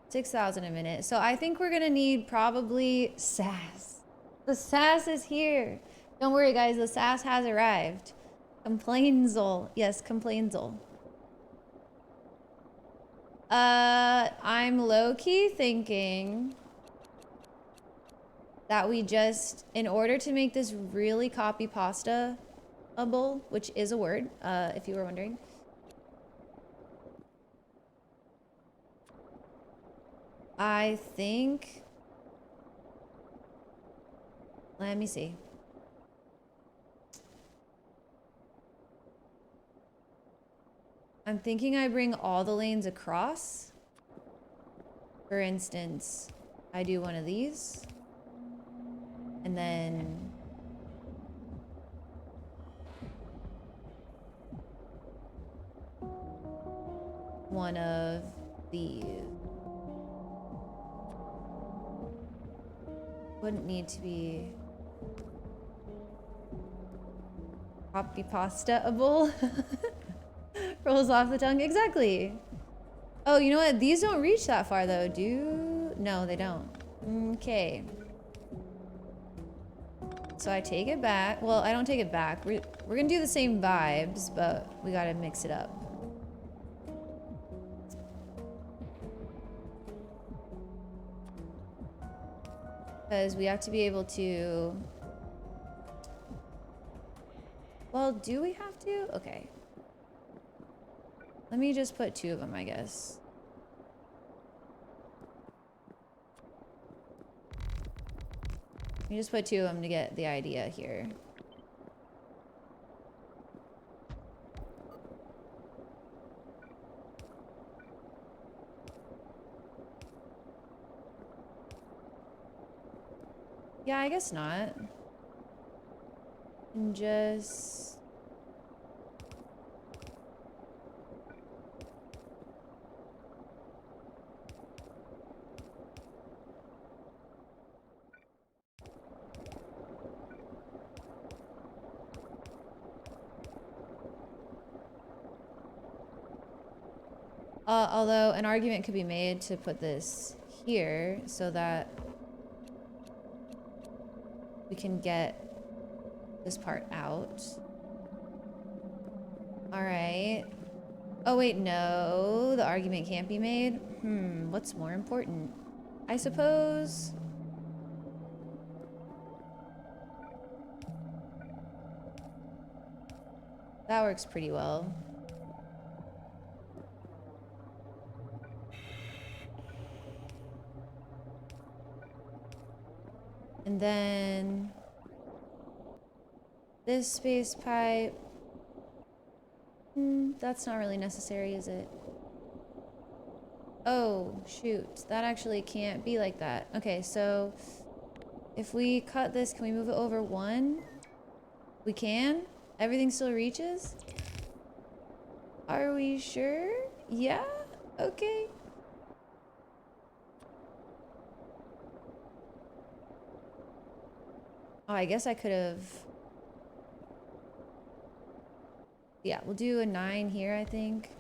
6,000 a minute. So I think we're gonna need probably SAS. The SAS is here. Don't worry, guys. The SAS has arrived. Complainzel. Yes, Complainzel. I'm low-key thinking that we just, in order to make this really copy pasta-able, which is a word, if you were wondering. I think, let me see. I'm thinking I bring all the lanes across. For instance, I do one of these. And then one of these. Wouldn't need to be copy pasta-able. Rolls off the tongue. Exactly. Oh, you know what? These don't reach that far though. No, they don't. Okay. So I take it back. Well, I don't take it back. We're gonna do the same vibes, but we gotta mix it up. Because we have to be able to... Well, do we have to? Okay. Let me just put 2 of them, I guess. Let me just put 2 of them to get the idea here. Yeah, I guess not. And just... although an argument could be made to put this here so that we can get this part out. All right. Oh wait, no, the argument can't be made. What's more important? I suppose. That works pretty well. And then this space pipe. That's not really necessary, is it? Oh, shoot. That actually can't be like that. Okay, so if we cut this, can we move it over 1? We can? Everything still reaches? Are we sure? Yeah? Okay. Oh, I guess I could have... Yeah, we'll do a 9 here, I think.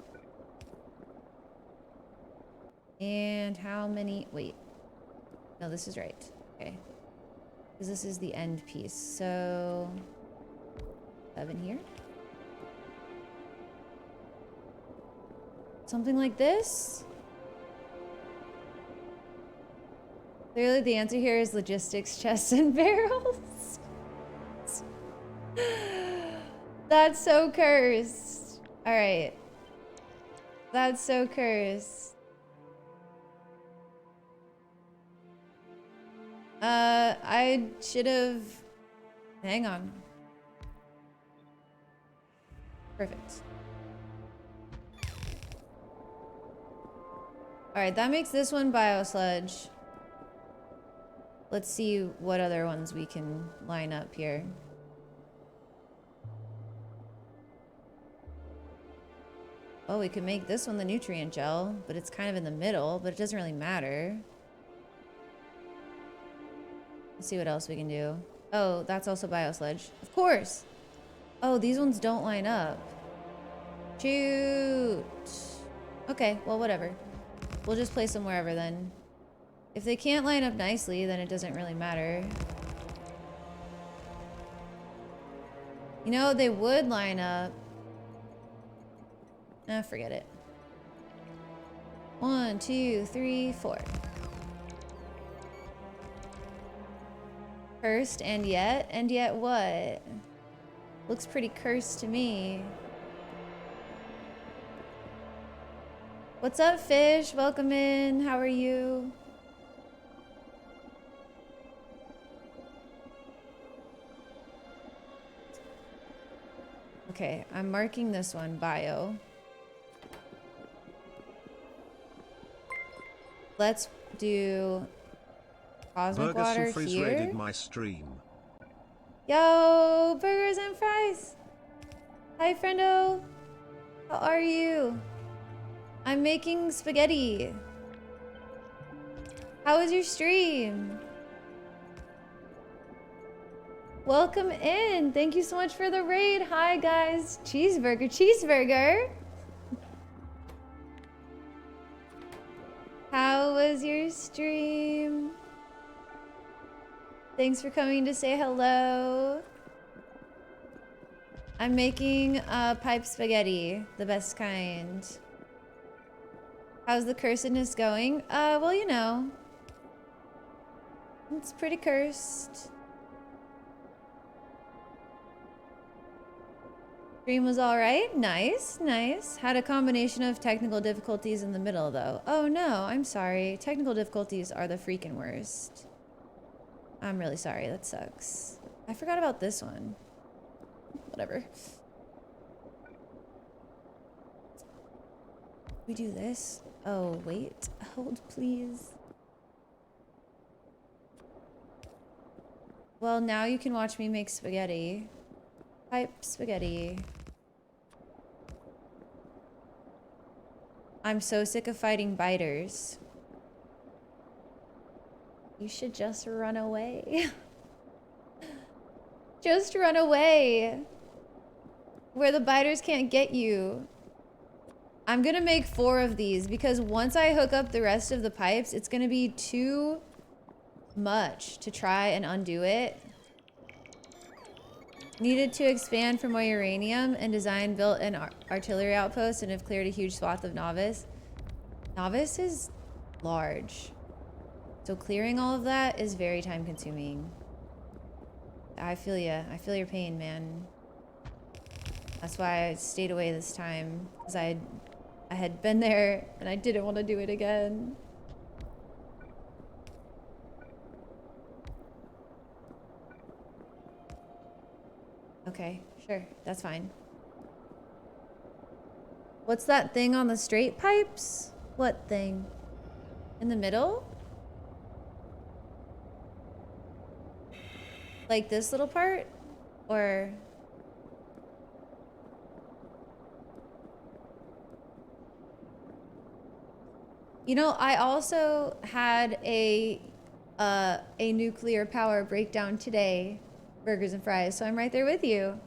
And how many... Wait. No, this is right. Okay. Because this is the end piece. So... 7 here. Something like this? Clearly the answer here is logistics, chests, and barrels. That's so cursed. All right. That's so cursed. I should have... Hang on. Perfect. All right, that makes this one biosludge. Let's see what other ones we can line up here. Oh, we could make this one the nutrient gel, but it's kind of in the middle, but it doesn't really matter. Let's see what else we can do. Oh, that's also biosludge. Of course! Oh, these ones don't line up. Shoot. Okay, well, whatever. We'll just place them wherever then. If they can't line up nicely, then it doesn't really matter. You know, they would line up. Nah, forget it. 1, 2, 3, 4. Cursed and yet what? Looks pretty cursed to me. What's up, Fish? Welcome in. How are you? Okay, I'm marking this one bio. Let's do cosmic water Burgers and Fries here. raided my stream. Yo, burgers and fries. Hi, friendo. How are you? I'm making spaghetti. How was your stream? Welcome in. Thank you so much for the raid. Hi, guys. Cheeseburger, cheeseburger. How was your stream? Thanks for coming to say hello. I'm making pipe spaghetti, the best kind. How's the cursedness going? Well, you know, it's pretty cursed. Stream was all right. Nice, nice. Had a combination of technical difficulties in the middle, though. Oh no, I'm sorry. Technical difficulties are the freaking worst. I'm really sorry. That sucks. I forgot about this one. Whatever. We do this. Oh, wait. Hold, please. Well, now you can watch me make spaghetti. Pipe spaghetti. I'm so sick of fighting biters. You should just run away. Just run away. Where the biters can't get you. I'm gonna make 4 of these because once I hook up the rest of the pipes, it's gonna be too much to try and undo it. Needed to expand for more uranium and design built an artillery outpost and have cleared a huge swath of Novice. Novice is large. So clearing all of that is very time consuming. I feel ya. I feel your pain, man. That's why I stayed away this time. Because I had been there and I didn't want to do it again. Okay, sure. That's fine. What's that thing on the straight pipes? What thing? In the middle? Like this little part? Or... You know, I also had a nuclear power breakdown today. Burgers and fries, so I'm right there with you.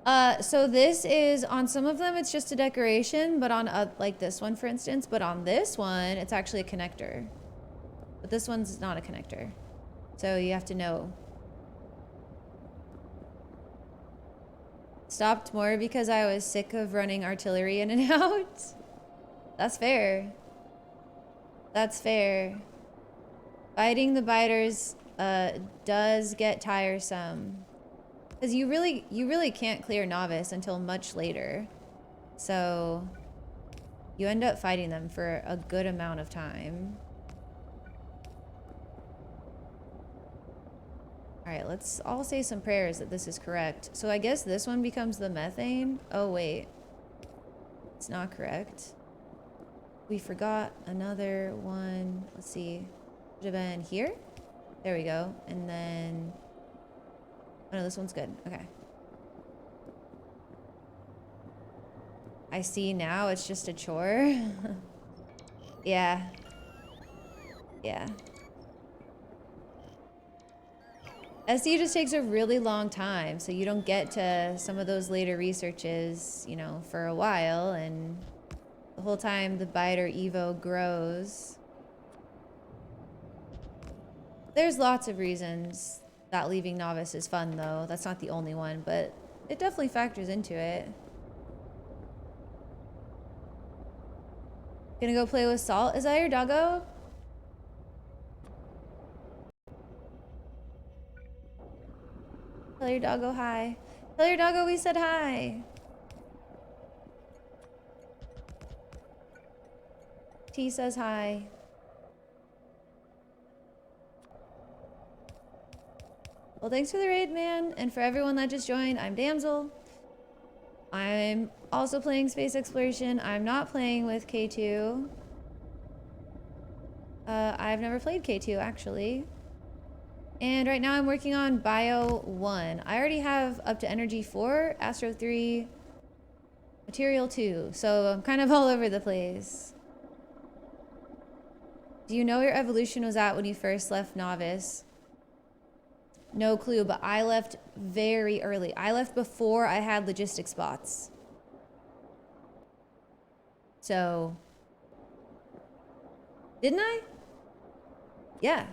So this is, on some of them, it's just a decoration, but on, like this one, for instance, but on this one, it's actually a connector. But this one's not a connector. So you have to know. Stopped more because I was sick of running artillery in and out. That's fair. That's fair. Fighting the biters does get tiresome. Because you really can't clear Novice until much later. So you end up fighting them for a good amount of time. Alright, let's all say some prayers that this is correct. So I guess this one becomes the methane. Oh wait. It's not correct. We forgot another one. Let's see. Should have been here. There we go. And then... Oh no, this one's good. Okay. I see now it's just a chore. Yeah. Yeah. SE just takes a really long time, so you don't get to some of those later researches, you know, for a while, and the whole time the Bite or Evo grows. There's lots of reasons that leaving Novice is fun, though. That's not the only one, but it definitely factors into it. Gonna go play with Salt. Is that your doggo? Tell your doggo hi. Tell your doggo we said hi. T says hi. Well, thanks for the raid, man. And for everyone that just joined, I'm Damsel. I'm also playing Space Exploration. I'm not playing with K2. I've never played K2, actually. And right now I'm working on Bio 1. I already have up to Energy 4, Astro 3, Material 2. So I'm kind of all over the place. Do you know where your evolution was at when you first left Novice? No clue, but I left very early. I left before I had logistic spots. So, didn't I? Yeah,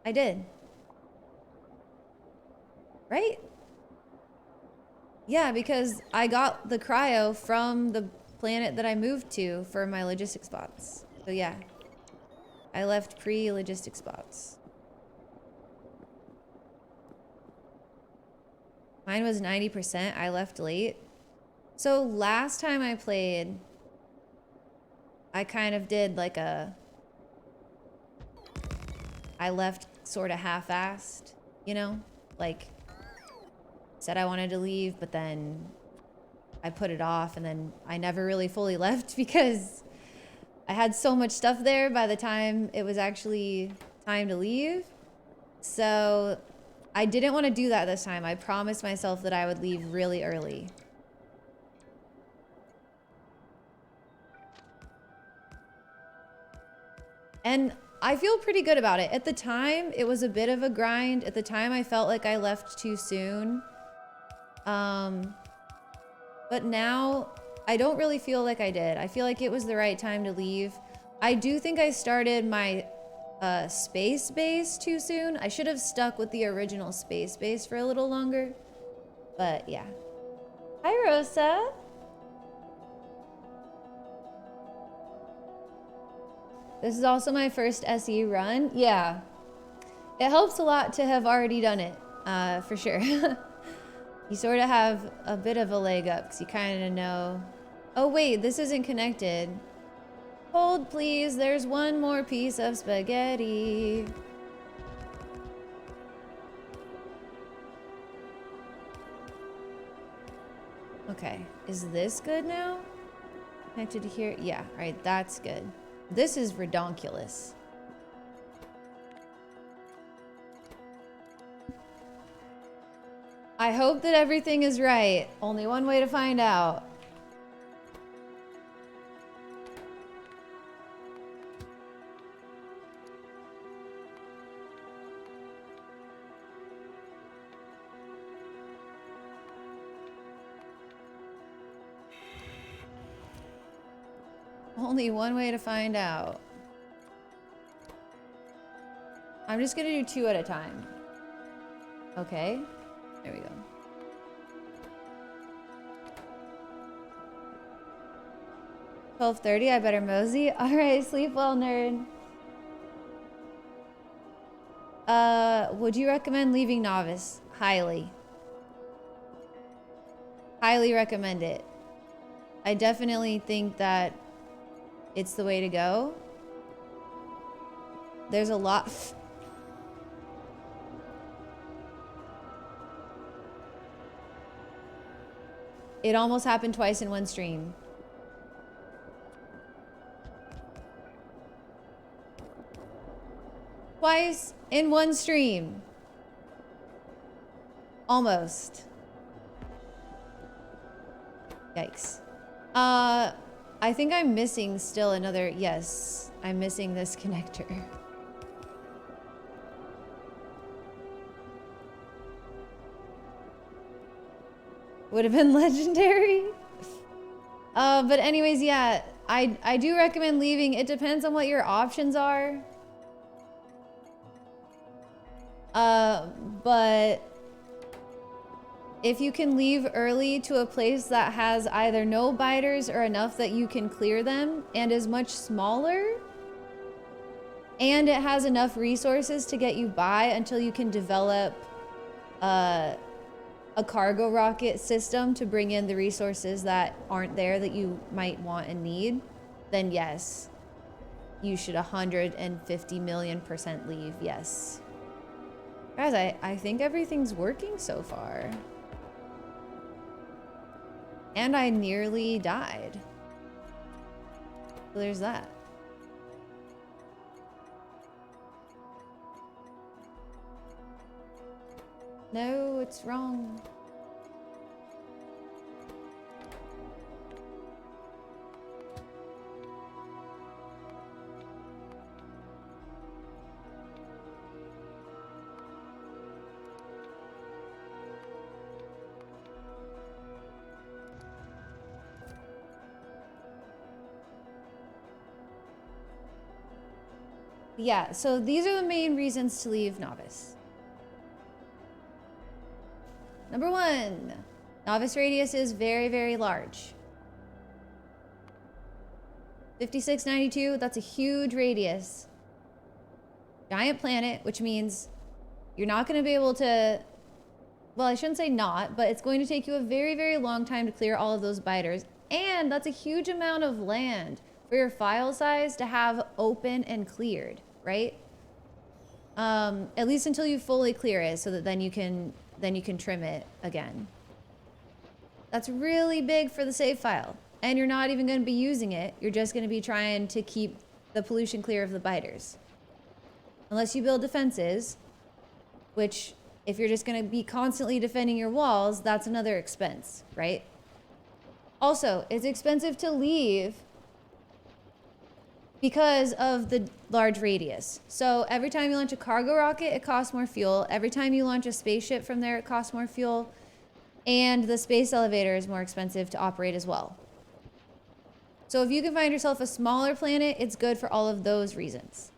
I did. Right? Yeah, because I got the cryo from the planet that I moved to for my logistic spots. So yeah, I left pre-logistic spots. Mine was 90%. I left late. So last time I played, I kind of did like a... I left sort of half-assed, you know? Like, said I wanted to leave, but then I put it off, and then I never really fully left because I had so much stuff there by the time it was actually time to leave. So I didn't want to do that this time. I promised myself that I would leave really early. And I feel pretty good about it. At the time, it was a bit of a grind. At the time, I felt like I left too soon. But now, I don't really feel like I did. I feel like it was the right time to leave. I do think I started my space base too soon. I should have stuck with the original space base for a little longer. But yeah. Hi, Rosa. This is also my first SE run. Yeah. It helps a lot to have already done it, for sure. You sort of have a bit of a leg up because you kind of know. Oh wait, this isn't connected. Hold please, there's one more piece of spaghetti. Okay, is this good now? Connected to here? Yeah, all right, that's good. This is redonkulous. I hope that everything is right. Only one way to find out. Only one way to find out. I'm just gonna do 2 at a time. Okay, there we go. $12:30, I better mosey. All right, sleep well, nerd. Would you recommend leaving Novice? Highly. Highly recommend it. I definitely think that it's the way to go. There's a lot. It almost happened twice in one stream. Twice in one stream. Almost. Yikes. I think I'm missing still another, yes, I'm missing this connector. Would have been legendary. But anyways, yeah, I do recommend leaving. It depends on what your options are. But if you can leave early to a place that has either no biters or enough that you can clear them and is much smaller, and it has enough resources to get you by until you can develop a cargo rocket system to bring in the resources that aren't there that you might want and need, then yes, you should 150 million% leave, yes. Guys, I think everything's working so far. And I nearly died. So there's that. No, it's wrong. Yeah, so these are the main reasons to leave Novice. Number 1, Novice radius is very, very large. 5692, that's a huge radius. Giant planet, which means you're not going to be able to, well, I shouldn't say not, but it's going to take you a very, very long time to clear all of those biters. And that's a huge amount of land for your file size to have open and cleared, right? At least until you fully clear it, so that then you can trim it again. That's really big for the save file. And you're not even going to be using it. You're just going to be trying to keep the pollution clear of the biters. Unless you build defenses, which if you're just going to be constantly defending your walls, that's another expense, right? Also, it's expensive to leave because of the large radius. So every time you launch a cargo rocket, it costs more fuel. Every time you launch a spaceship from there, it costs more fuel. And the space elevator is more expensive to operate as well. So if you can find yourself a smaller planet, it's good for all of those reasons.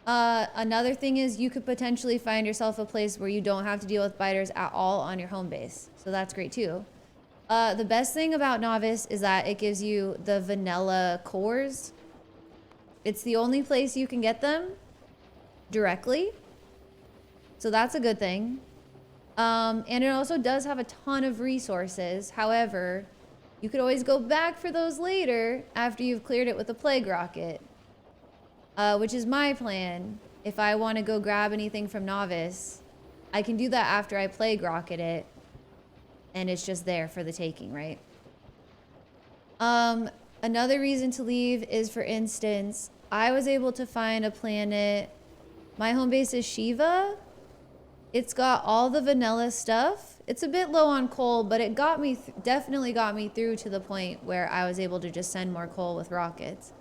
Another thing is you could potentially find yourself a place where you don't have to deal with biters at all on your home base. So that's great too. The best thing about Novice is that it gives you the vanilla cores. It's the only place you can get them directly. So that's a good thing. And it also does have a ton of resources. However, you could always go back for those later after you've cleared it with a plague rocket. Which is my plan. If I want to go grab anything from Novice, I can do that after I plague rocket it. And it's just there for the taking, right? Another reason to leave is, for instance, I was able to find a planet. My home base is Shiva. It's got all the vanilla stuff. It's a bit low on coal, but it got me, definitely got me through to the point where I was able to just send more coal with rockets.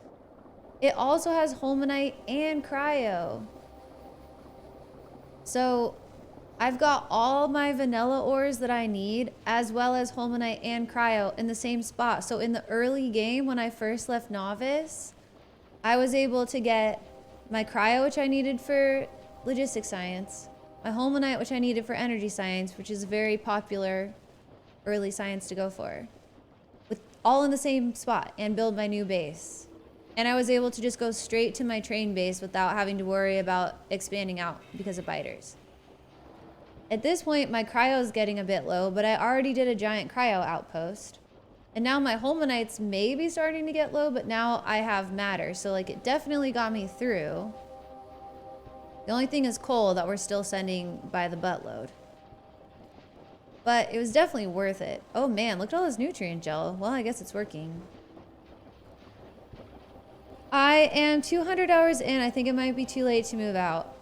It also has Holmanite and Cryo. So I've got all my vanilla ores that I need, as well as Holmanite and Cryo in the same spot. So in the early game, when I first left Novice, I was able to get my Cryo, which I needed for logistics science, my Holmanite, which I needed for energy science, which is a very popular early science to go for, with all in the same spot, and build my new base. And I was able to just go straight to my train base without having to worry about expanding out because of biters. At this point, my Cryo is getting a bit low, but I already did a giant Cryo outpost. And now my Holmanites may be starting to get low, but now I have matter. So like, it definitely got me through. The only thing is coal that we're still sending by the buttload. But it was definitely worth it. Oh man, look at all this nutrient gel. Well, I guess it's working. I am 200 hours in. I think it might be too late to move out.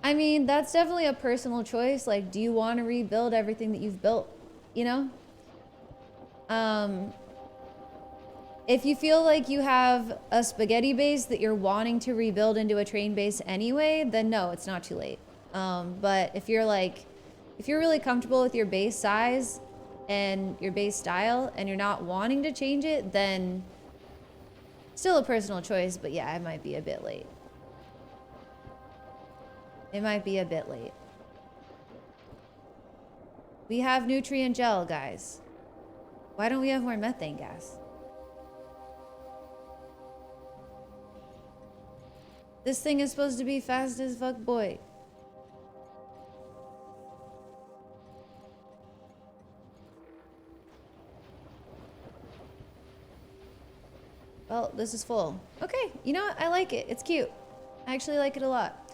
I mean, that's definitely a personal choice. Like, do you want to rebuild everything that you've built? You know? If you feel like you have a spaghetti base that you're wanting to rebuild into a train base anyway, then no, it's not too late. But if you're like, If you're really comfortable with your base size and your base style and you're not wanting to change it, then still a personal choice, but yeah, it might be a bit late. It might be a bit late. We have nutrient gel, guys. Why don't we have more methane gas? This thing is supposed to be fast as fuck, boy. Well, this is full. Okay, you know what? I like it. It's cute. I actually like it a lot.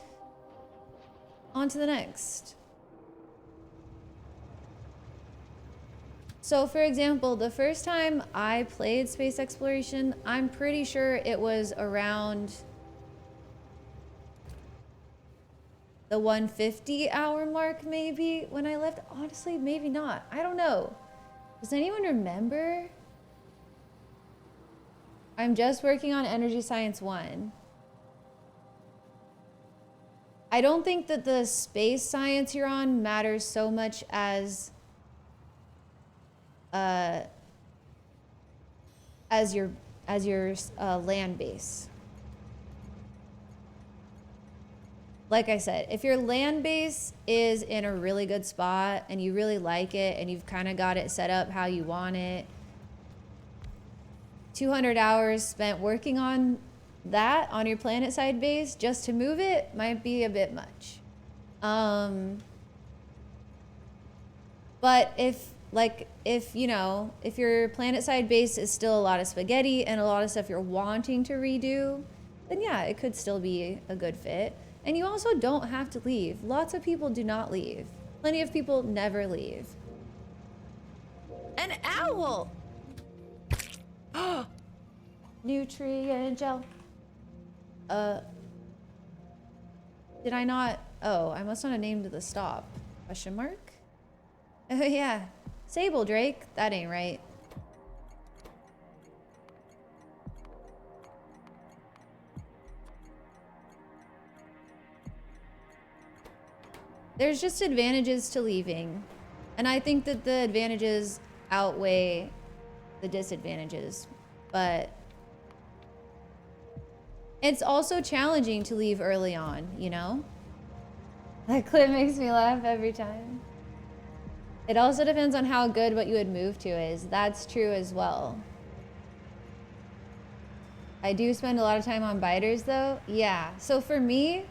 On to the next. So, for example, the first time I played space exploration, I'm pretty sure it was around the 150 hour mark, maybe, when I left. Honestly, maybe not. I don't know. Does anyone remember? I'm just working on Energy Science 1. I don't think that the space science you're on matters so much as your land base. Like I said, if your land base is in a really good spot and you really like it and you've kind of got it set up how you want it, 200 hours spent working on that on your planet side base just to move it might be a bit much. But if you know, if your planet side base is still a lot of spaghetti and a lot of stuff you're wanting to redo, then yeah, it could still be a good fit. And you also don't have to leave. Lots of people do not leave. Plenty of people never leave. An owl! Nutrient gel. Did I not? Oh, I must not have named the stop. Question mark? Oh yeah. Sable Drake. That ain't right. There's just advantages to leaving. And I think that the advantages outweigh the disadvantages. But it's also challenging to leave early on, you know? That clip makes me laugh every time. It also depends on how good what you would move to is. That's true as well. I do spend a lot of time on biters though. Yeah, so for me,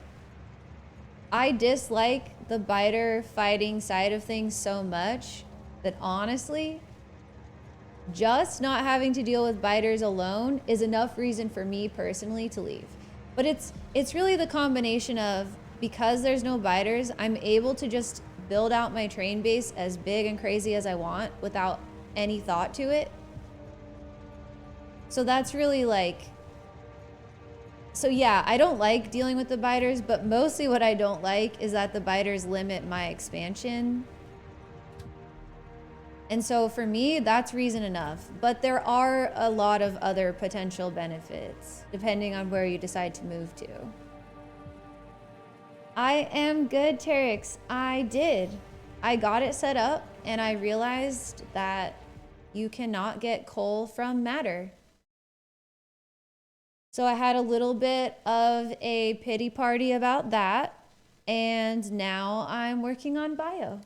I dislike the biter fighting side of things so much that honestly, just not having to deal with biters alone is enough reason for me personally to leave. But it's really the combination of, because there's no biters, I'm able to just build out my train base as big and crazy as I want without any thought to it. So that's really like, so yeah, I don't like dealing with the biters, but mostly what I don't like is that the biters limit my expansion. And so for me, that's reason enough. But there are a lot of other potential benefits, depending on where you decide to move to. I am good, Terex. I did. I got it set up, and I realized that you cannot get coal from matter. So I had a little bit of a pity party about that, and now I'm working on bio.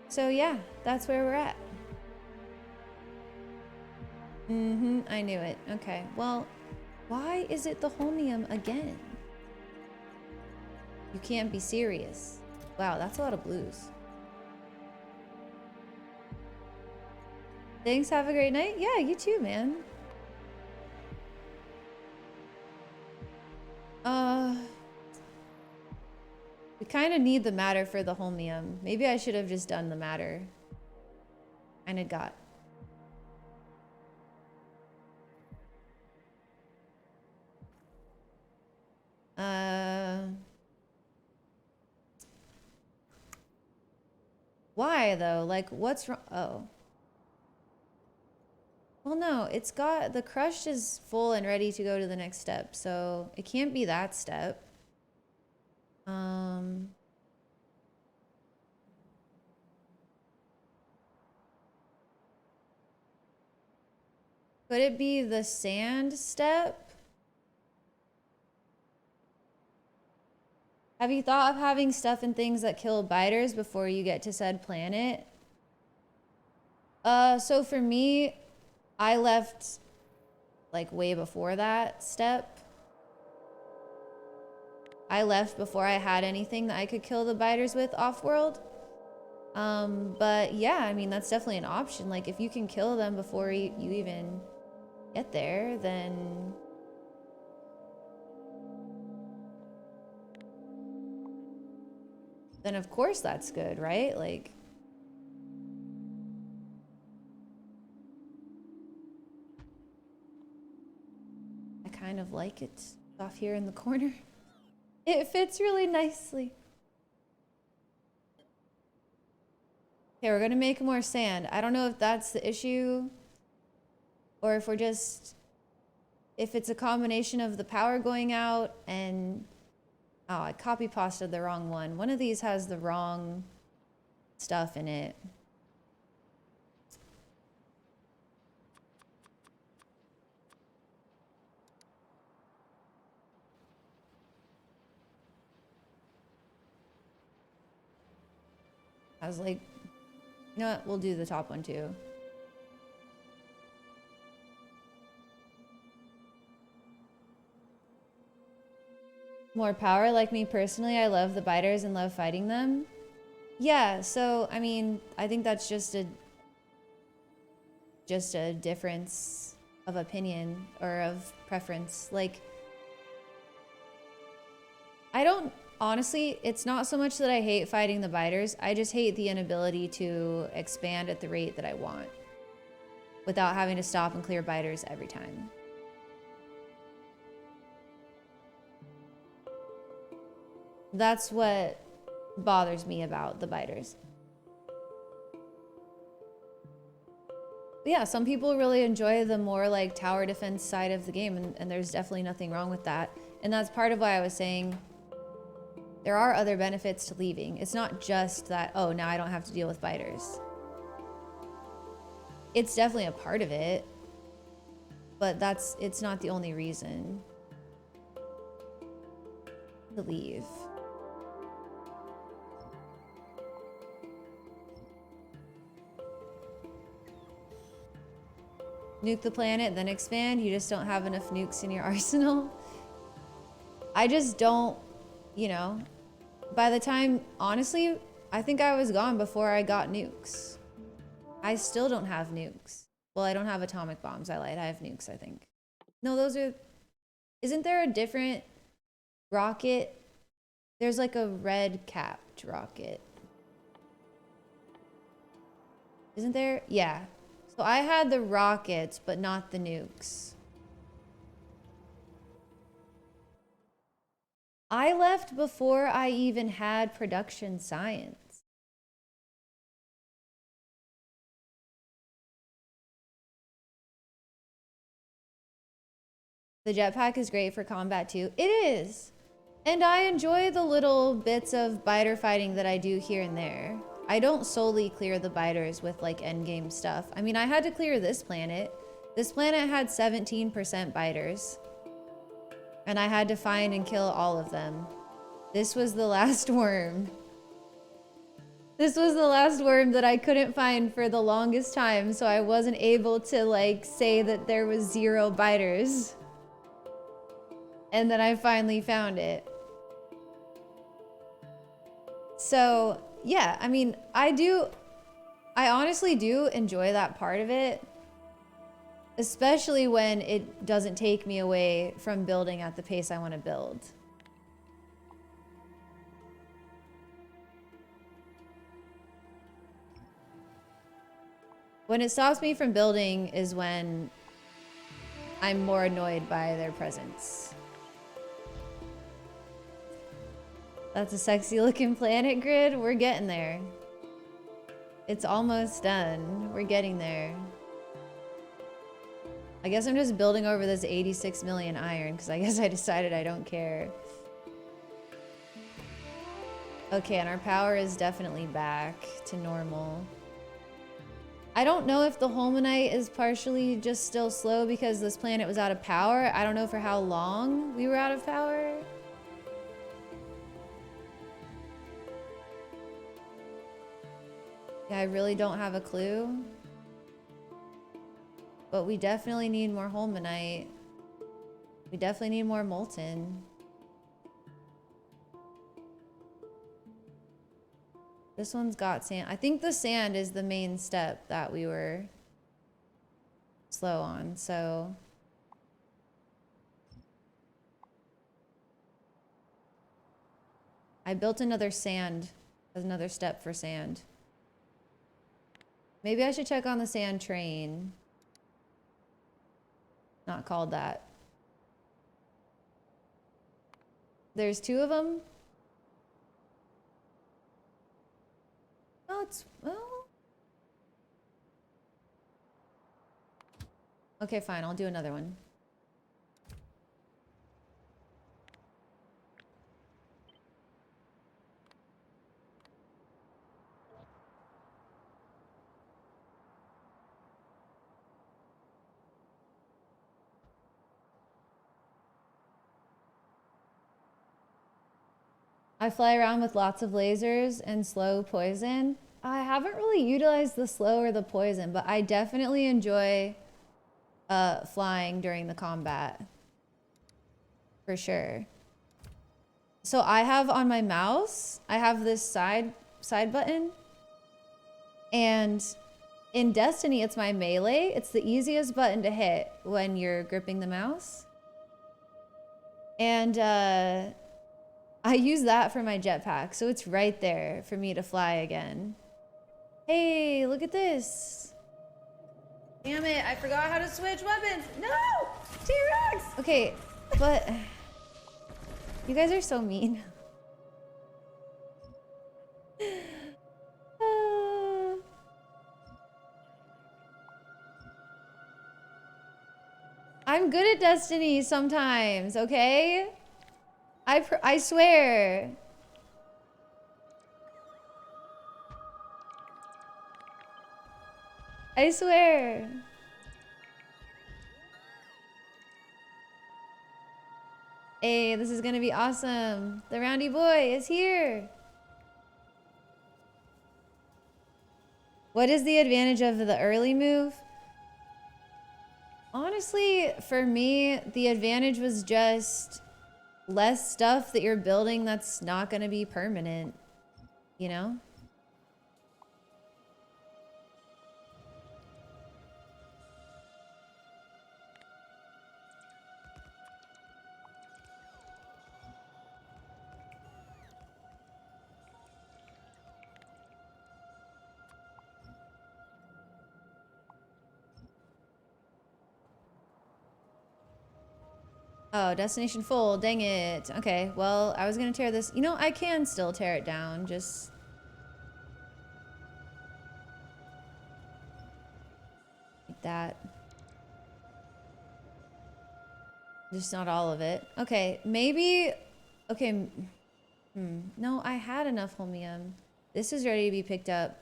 So yeah, that's where we're at. I knew it. Okay, well, why is it the holmium again? You can't be serious. Wow, that's a lot of blues. Thanks, have a great night. Yeah, you too, man. We kind of need the matter for the holmium. Maybe I should have just done the matter. Kinda got. Why though? Like, what's wrong? Oh. Well, no, it's got, the crushed is full and ready to go to the next step, so it can't be that step. Could it be the sand step? Have you thought of having stuff and things that kill biters before you get to said planet? So for me, I left like way before that step. I left before I had anything that I could kill the biters with off-world. But yeah, I mean, that's definitely an option. Like, if you can kill them before you even get there, then... then of course that's good, right? Like... I kind of like it off here in the corner. It fits really nicely. Okay, we're gonna make more sand. I don't know if that's the issue or if we're just, if it's a combination of the power going out and, oh, I copy pasted the wrong one. One of these has the wrong stuff in it. I was like, you know what, we'll do the top one too. More power, like me personally, I love the biters and love fighting them. Yeah, so, I mean, I think that's just a difference of opinion or of preference. Like, I don't, honestly, it's not so much that I hate fighting the biters. I just hate the inability to expand at the rate that I want without having to stop and clear biters every time. That's what bothers me about the biters. But yeah, some people really enjoy the more like tower defense side of the game, and there's definitely nothing wrong with that. And that's part of why I was saying there are other benefits to leaving. It's not just that, oh, now I don't have to deal with biters. It's definitely a part of it, but it's not the only reason to leave. Nuke the planet, then expand. You just don't have enough nukes in your arsenal. I just don't, you know, by the time, honestly, I think I was gone before I got nukes. I still don't have nukes. Well, I don't have atomic bombs. I lied. I have nukes, I think. No, those are, isn't there a different rocket? There's like a red capped rocket. Isn't there? Yeah. So I had the rockets, but not the nukes. I left before I even had production science. The jetpack is great for combat too. It is. And I enjoy the little bits of biter fighting that I do here and there. I don't solely clear the biters with like endgame stuff. I mean, I had to clear this planet. This planet had 17% biters. And I had to find and kill all of them. This was the last worm. This was the last worm that I couldn't find for the longest time, so I wasn't able to like say that there was 0 biters. And then I finally found it. So, yeah, I mean, I honestly do enjoy that part of it. Especially when it doesn't take me away from building at the pace I want to build. When it stops me from building is when I'm more annoyed by their presence. That's a sexy looking planet grid. We're getting there. It's almost done. We're getting there. I guess I'm just building over this 86 million iron because I guess I decided I don't care. Okay, and our power is definitely back to normal. I don't know if the Holmanite is partially just still slow because this planet was out of power. I don't know for how long we were out of power. Yeah, I really don't have a clue. But we definitely need more Holmanite. We definitely need more Molten. This one's got sand. I think the sand is the main step that we were slow on, so. I built another sand, another step for sand. Maybe I should check on the sand train. Not called that. There's 2 of them. Oh, it's, well. Okay, fine. I'll do another one. I fly around with lots of lasers and slow poison. I haven't really utilized the slow or the poison, but I definitely enjoy flying during the combat. For sure. So I have on my mouse, I have this side button. And in Destiny, it's my melee. It's the easiest button to hit when you're gripping the mouse. And I use that for my jetpack, so it's right there for me to fly again. Hey, look at this. Damn it, I forgot how to switch weapons. No! T-Rex! Okay, but you guys are so mean. I'm good at Destiny sometimes, okay? I swear. I swear. Hey, this is gonna be awesome. The roundy boy is here. What is the advantage of the early move? Honestly, for me, the advantage was just less stuff that you're building that's not gonna be permanent, you know? Oh, destination full. Dang it. Okay, well, I was gonna tear this. You know, I can still tear it down. Just like that. Just not all of it. Okay, maybe. Okay. No, I had enough holmium. This is ready to be picked up.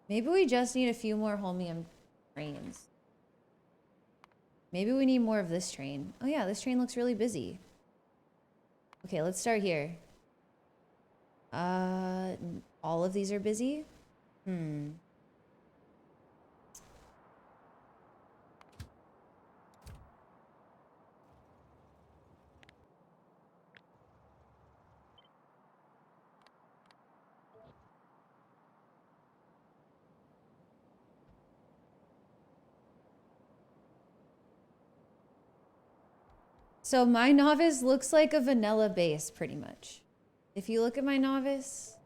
Maybe we just need a few more holmium trains. Maybe we need more of this train. Oh yeah, this train looks really busy. Okay, let's start here. All of these are busy? So my novice looks like a vanilla base, pretty much. If you look at my novice,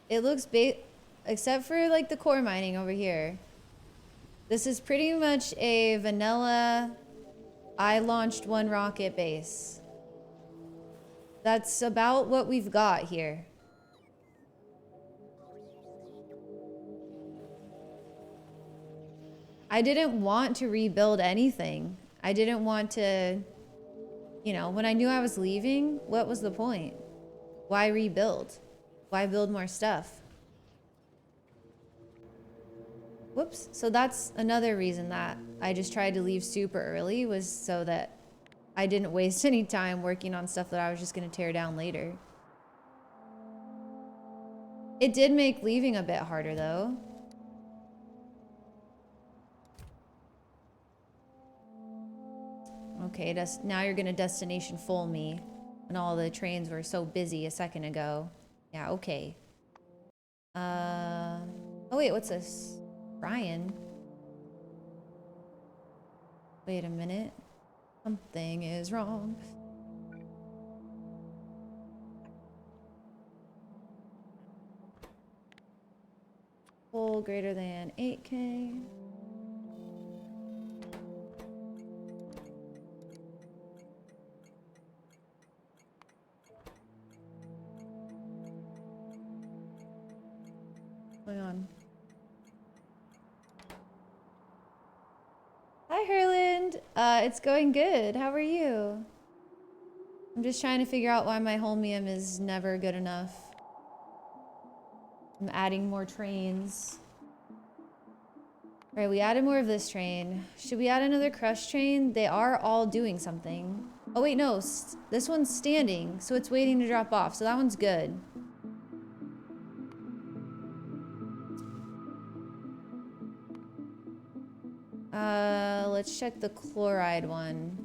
it looks except for like the core mining over here. This is pretty much a vanilla, I launched one rocket base. That's about what we've got here. I didn't want to rebuild anything. I didn't want to, you know, when I knew I was leaving, what was the point? Why rebuild? Why build more stuff? Whoops. So that's another reason that I just tried to leave super early, was so that I didn't waste any time working on stuff that I was just going to tear down later. It did make leaving a bit harder though. Okay, now you're gonna destination full me when all the trains were so busy a second ago. Yeah, okay. Oh wait, what's this? Brian. Wait a minute. Something is wrong. Full greater than 8K. What's going on? Hi, Herland. It's going good. How are you? I'm just trying to figure out why my Holmium is never good enough. I'm adding more trains. All right, we added more of this train. Should we add another crush train? They are all doing something. Oh wait, no. This one's standing, so it's waiting to drop off. So that one's good. Let's check the chloride one.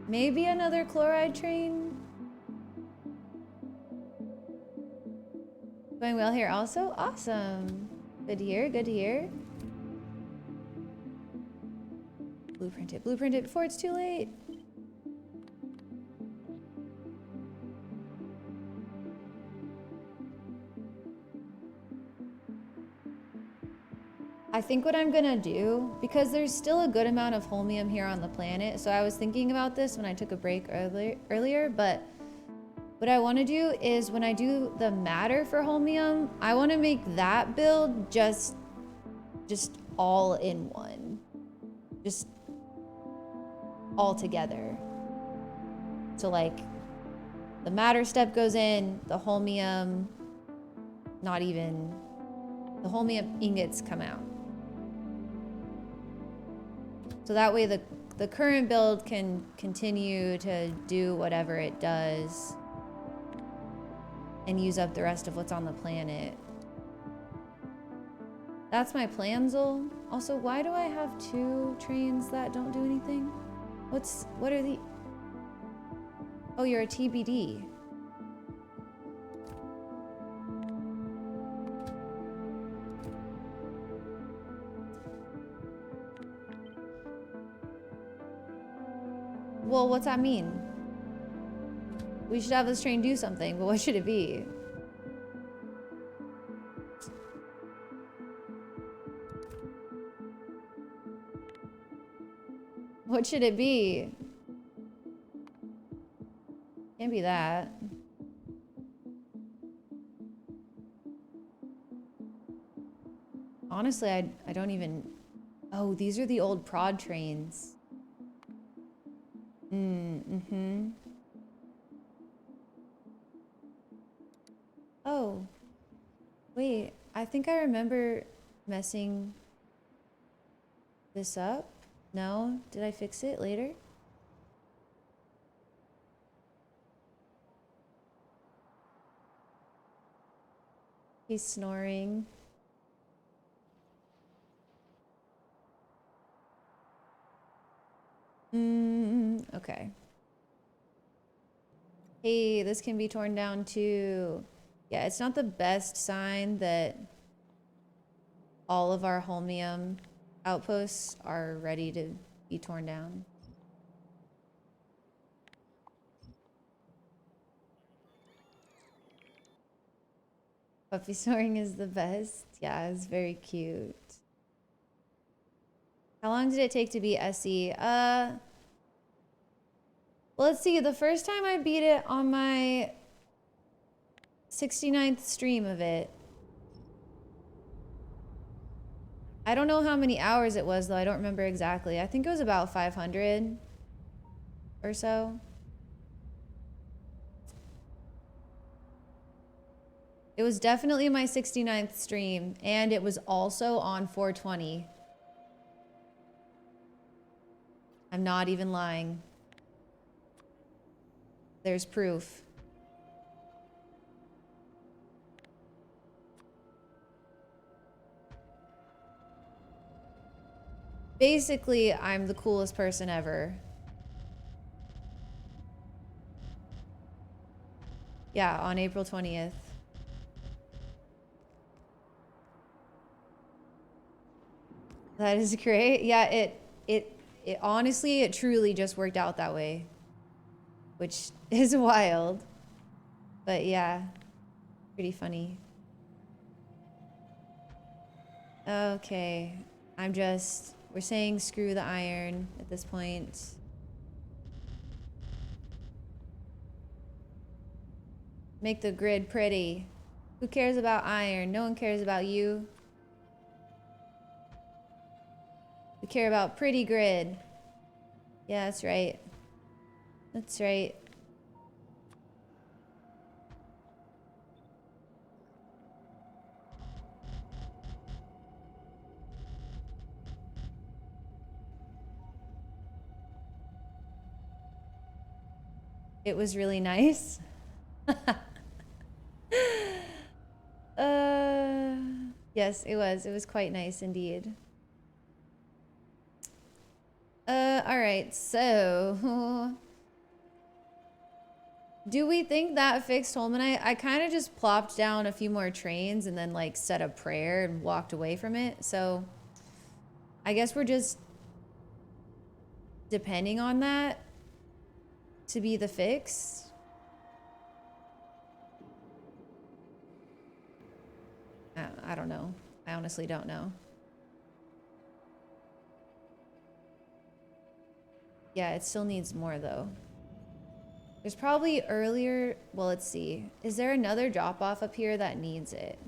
Maybe another chloride train? Going well here also? Awesome. Good to hear, good to hear. Blueprint it before it's too late. I think what I'm gonna do, because there's still a good amount of holmium here on the planet, so I was thinking about this when I took a break earlier, but what I want to do is when I do the matter for holmium, I want to make that build just all in one. Just all together. So like the matter step goes in, the holmium, not even, the holmium ingots come out. So that way the current build can continue to do whatever it does and use up the rest of what's on the planet. That's my plan, Zol. Also, why do I have 2 trains that don't do anything? What are the... Oh, you're a TBD. Well, what's that mean? We should have this train do something, but what should it be? What should it be? Can't be that. Honestly, I don't even... Oh, these are the old prod trains. Mm-hmm. Oh. Wait, I think I remember messing this up. No? Did I fix it later? He's snoring. Okay. Hey, this can be torn down too. Yeah, it's not the best sign that all of our holmium outposts are ready to be torn down. Puppy snoring is the best. Yeah, it's very cute. How long did it take to beat SE? Well, let's see. The first time I beat it on my 69th stream of it, I don't know how many hours it was though. I don't remember exactly. I think it was about 500 or so. It was definitely my 69th stream, and it was also on 420. I'm not even lying. There's proof. Basically, I'm the coolest person ever. Yeah, on April 20th. That is great. Yeah, it honestly, it truly just worked out that way, which is wild. But yeah, pretty funny. Okay, we're saying screw the iron at this point. Make the grid pretty. Who cares about iron? No one cares about you. We care about pretty grid. Yeah, that's right. That's right. It was really nice. Yes, it was. It was quite nice indeed. All right, so do we think that fixed Holmanite? I kind of just plopped down a few more trains and then like said a prayer and walked away from it. So I guess we're just depending on that to be the fix. I don't know. I honestly don't know. Yeah, it still needs more though. There's probably earlier, well, let's see. Is there another drop off up here that needs it?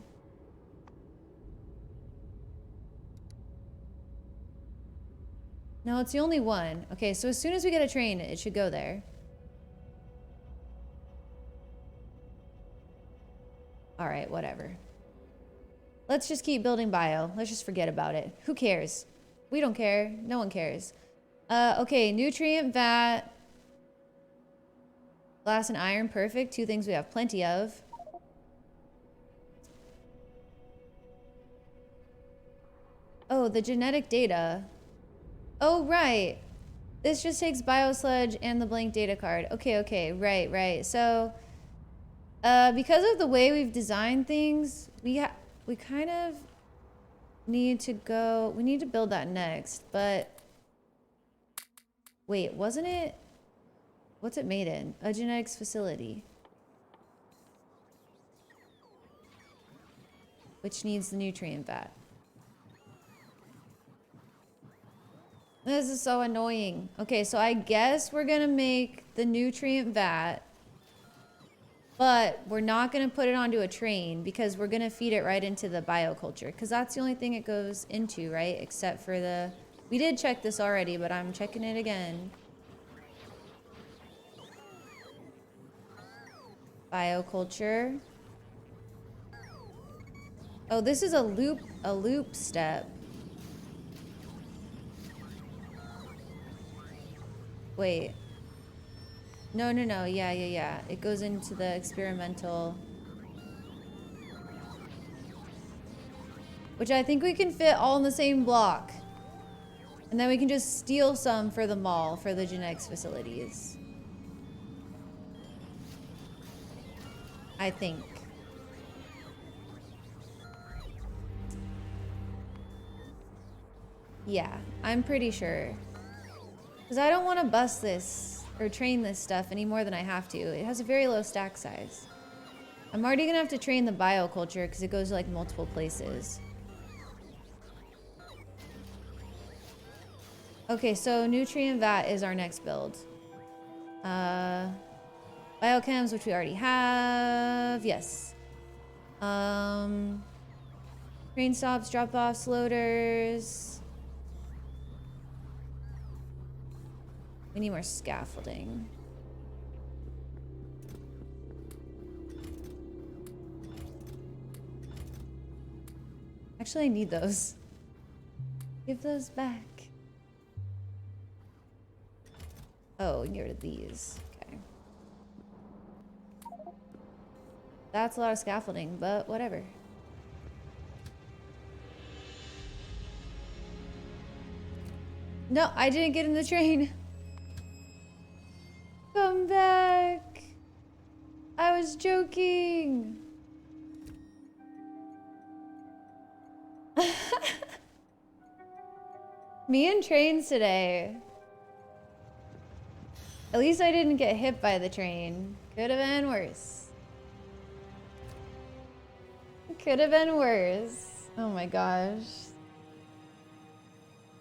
No, it's the only one. Okay, so as soon as we get a train, it should go there. All right, whatever. Let's just keep building bio. Let's just forget about it. Who cares? We don't care. No one cares. Okay, nutrient vat. Glass and iron, perfect. Two things we have plenty of. Oh, the genetic data. Oh, right. This just takes biosludge and the blank data card. Okay, right. So, because of the way we've designed things, we kind of need to go, we need to build that next, but wait, wasn't it, what's it made in? A genetics facility. Which needs the nutrient vat. This is so annoying. Okay, so I guess we're gonna make the nutrient vat, but we're not gonna put it onto a train because we're gonna feed it right into the bioculture because that's the only thing it goes into, right? Except for the, we did check this already, but I'm checking it again. Bioculture. Oh, this is a loop step. Wait. No. Yeah. It goes into the experimental. Which I think we can fit all in the same block. And then we can just steal some for the mall, for the genetics facilities. I think. Yeah, I'm pretty sure. Because I don't want to bust this or train this stuff any more than I have to. It has a very low stack size. I'm already going to have to train the bioculture because it goes to like multiple places. Okay, so nutrient vat is our next build. Biochems, which we already have. Yes. Pretty Train stops, drop-offs, loaders. We need more scaffolding. Actually, I need those. Give those back. Oh, get rid of these. Okay. That's a lot of scaffolding, but whatever. No, I didn't get in the train. Come back. I was joking. Me and trains today. At least I didn't get hit by the train. Could have been worse. Could have been worse. Oh my gosh.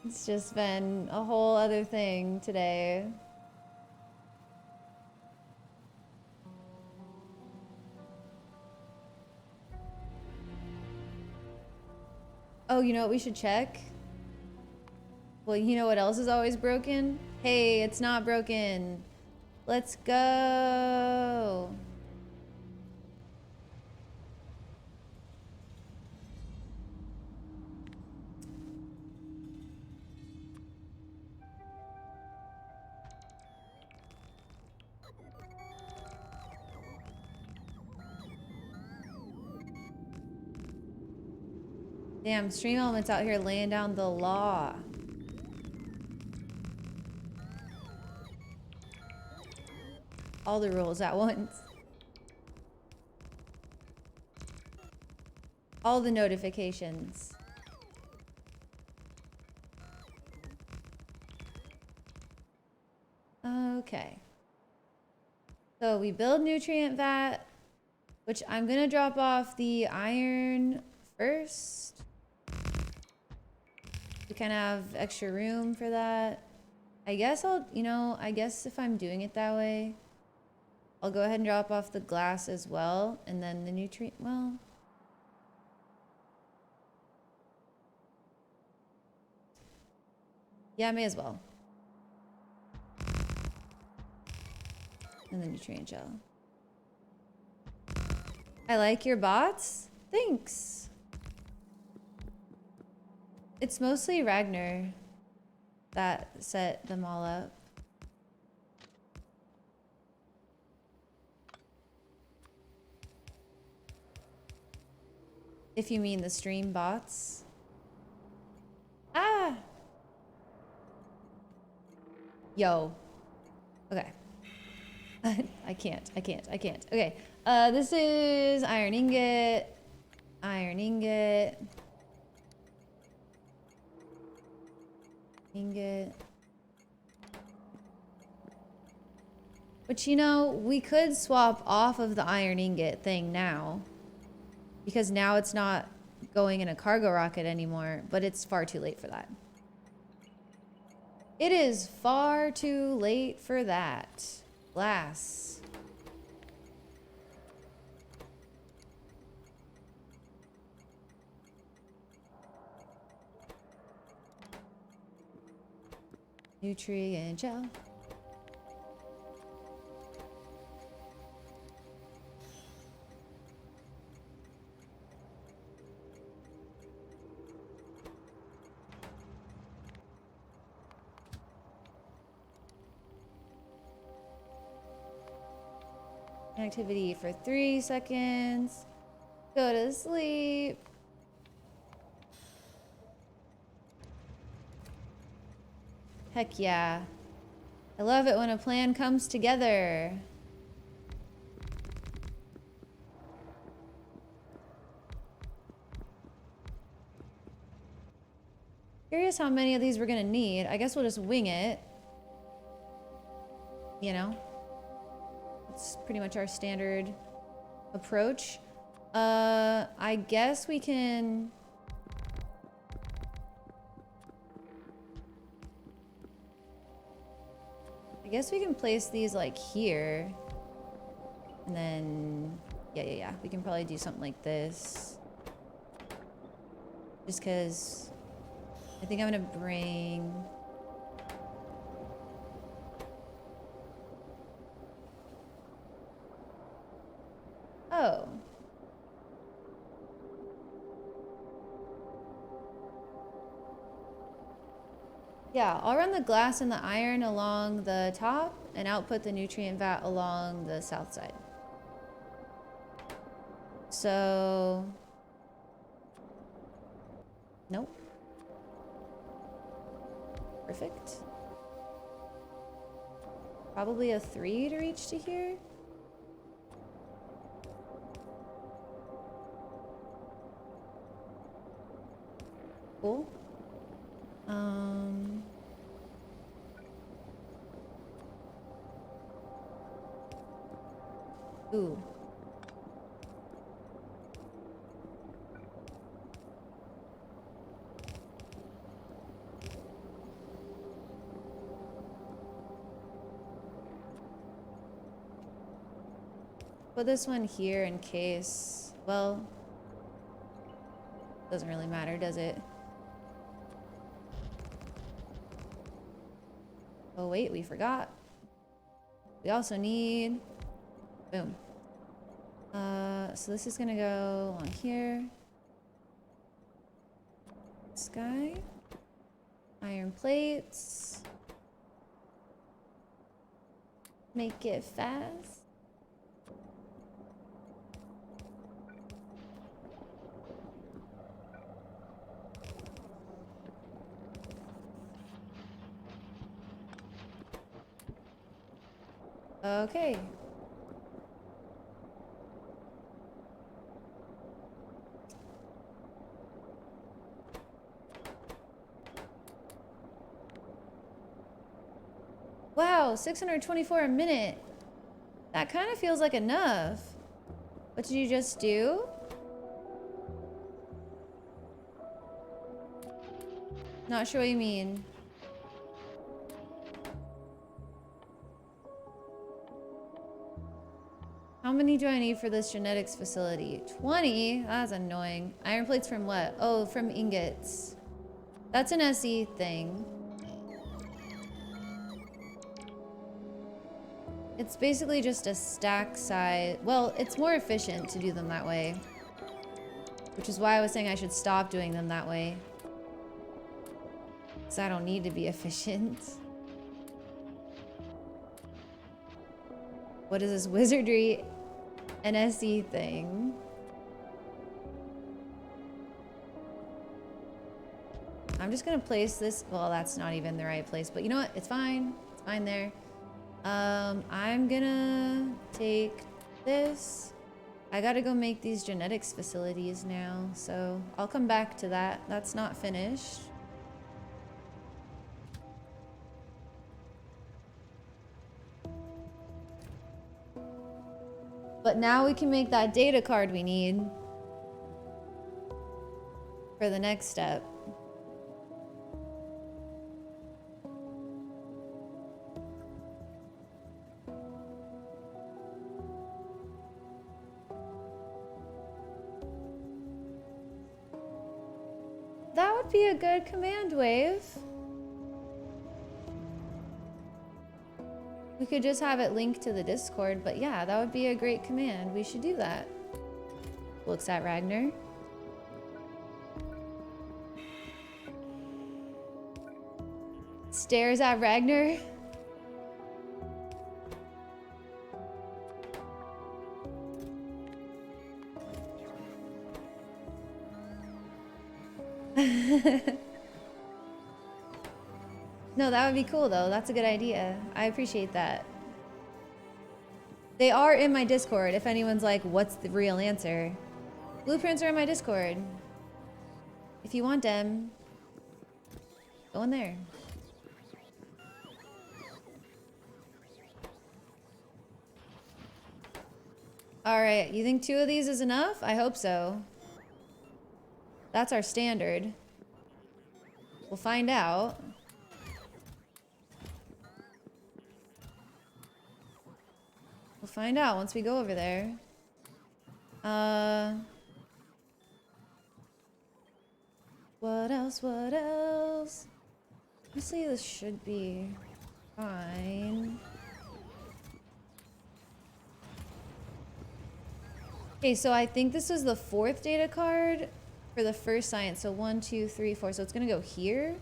It's just been a whole other thing today. Oh, you know what we should check? Well, you know what else is always broken? Hey, it's not broken. Let's go. Damn, Stream Elements out here laying down the law. All the rules at once. All the notifications. Okay. So we build nutrient vat, which I'm gonna drop off the iron first. We kind of have extra room for that. I guess I guess if I'm doing it that way, I'll go ahead and drop off the glass as well, and then the nutrient, well. Yeah, I may as well. And the nutrient gel. I like your bots. Thanks. It's mostly Ragnar that set them all up. If you mean the stream bots. Ah! Yo. Okay. I can't. Okay. This is iron ingot. Iron ingot. Ingot. But you know, we could swap off of the iron ingot thing now. Because now it's not going in a cargo rocket anymore, but it's far too late for that. It is far too late for that. Glass. Nutrient gel. Activity for 3 seconds. Go to sleep. Heck yeah. I love it when a plan comes together. Curious how many of these we're gonna need. I guess we'll just wing it. You know? It's pretty much our standard approach. I guess we can... I guess we can place these like here. And then, yeah. We can probably do something like this. Just because I think I'm gonna bring... Oh. Yeah, I'll run the glass and the iron along the top and output the nutrient vat along the south side. So... Nope. Perfect. Probably a 3 to reach to here. Cool. Ooh. Put this one here in case, well, doesn't really matter, does it? Oh wait, we forgot. We also need, boom. So this is gonna go on here. Sky. Iron plates. Make it fast. Okay. Wow, 624 a minute. That kind of feels like enough. What did you just do? Not sure what you mean. How many do I need for this genetics facility? 20? That's annoying. Iron plates from what? Oh, from ingots. That's an SE thing. It's basically just a stack size. Well, it's more efficient to do them that way. Which is why I was saying I should stop doing them that way. Because I don't need to be efficient. What is this wizardry NSE thing? I'm just gonna place this. Well, that's not even the right place, but you know what? It's fine. It's fine there. I'm gonna take this. I gotta go make these genetics facilities now, so I'll come back to that. That's not finished. But now we can make that data card we need for the next step. That would be a good command wave. We could just have it linked to the Discord, but yeah, that would be a great command. We should do that. Looks at Ragnar. Stares at Ragnar. No, that would be cool though. That's a good idea. I appreciate that. They are in my Discord if anyone's like, what's the real answer? Blueprints are in my Discord. If you want them, go in there. All right, you think 2 of these is enough? I hope so. That's our standard. We'll find out. We'll find out once we go over there. What else? What else? Honestly, this should be fine. Okay, so I think this is the 4th data card for the first science. So 1, 2, 3, 4. So it's gonna go here.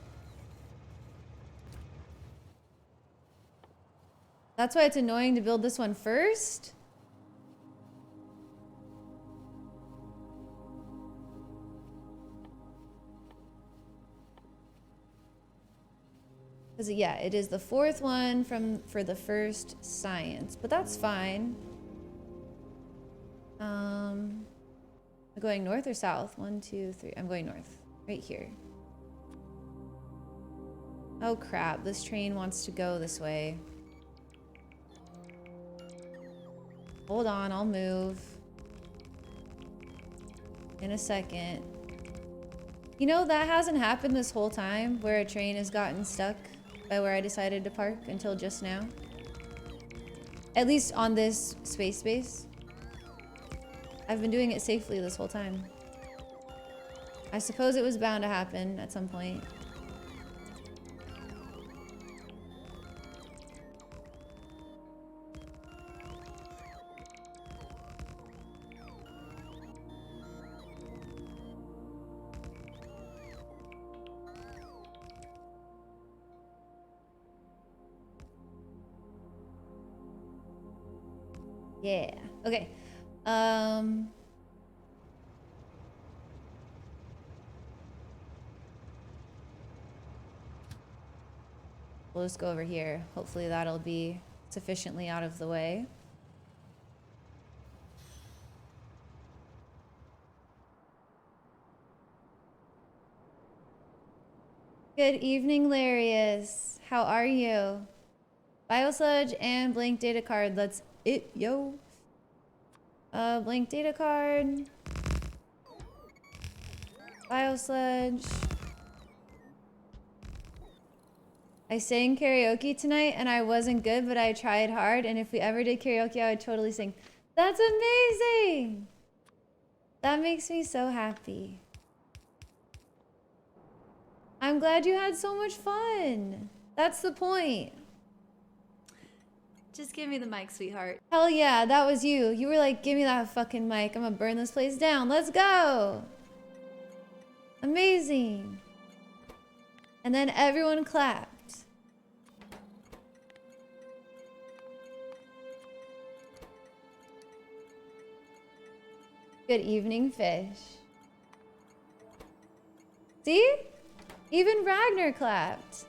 That's why it's annoying to build this one first. Because yeah, it is the 4th one for the first science, but that's fine. I'm going north or south? 1, 2, 3. I'm going north. Right here. Oh crap, this train wants to go this way. Hold on, I'll move. In a second. You know, that hasn't happened this whole time, where a train has gotten stuck by where I decided to park until just now. At least on this space. I've been doing it safely this whole time. I suppose it was bound to happen at some point. Yeah. Okay. We'll just go over here. Hopefully that'll be sufficiently out of the way. Good evening, Larius. How are you? Biosludge and blank data card. Let's it, yo. Blank data card. Biosludge. I sang karaoke tonight and I wasn't good, but I tried hard. And if we ever did karaoke, I would totally sing. That's amazing. That makes me so happy. I'm glad you had so much fun. That's the point. Just give me the mic, sweetheart. Hell yeah, that was you. You were like, give me that fucking mic. I'm gonna burn this place down. Let's go. Amazing. And then everyone clapped. Good evening, fish. See? Even Ragnar clapped.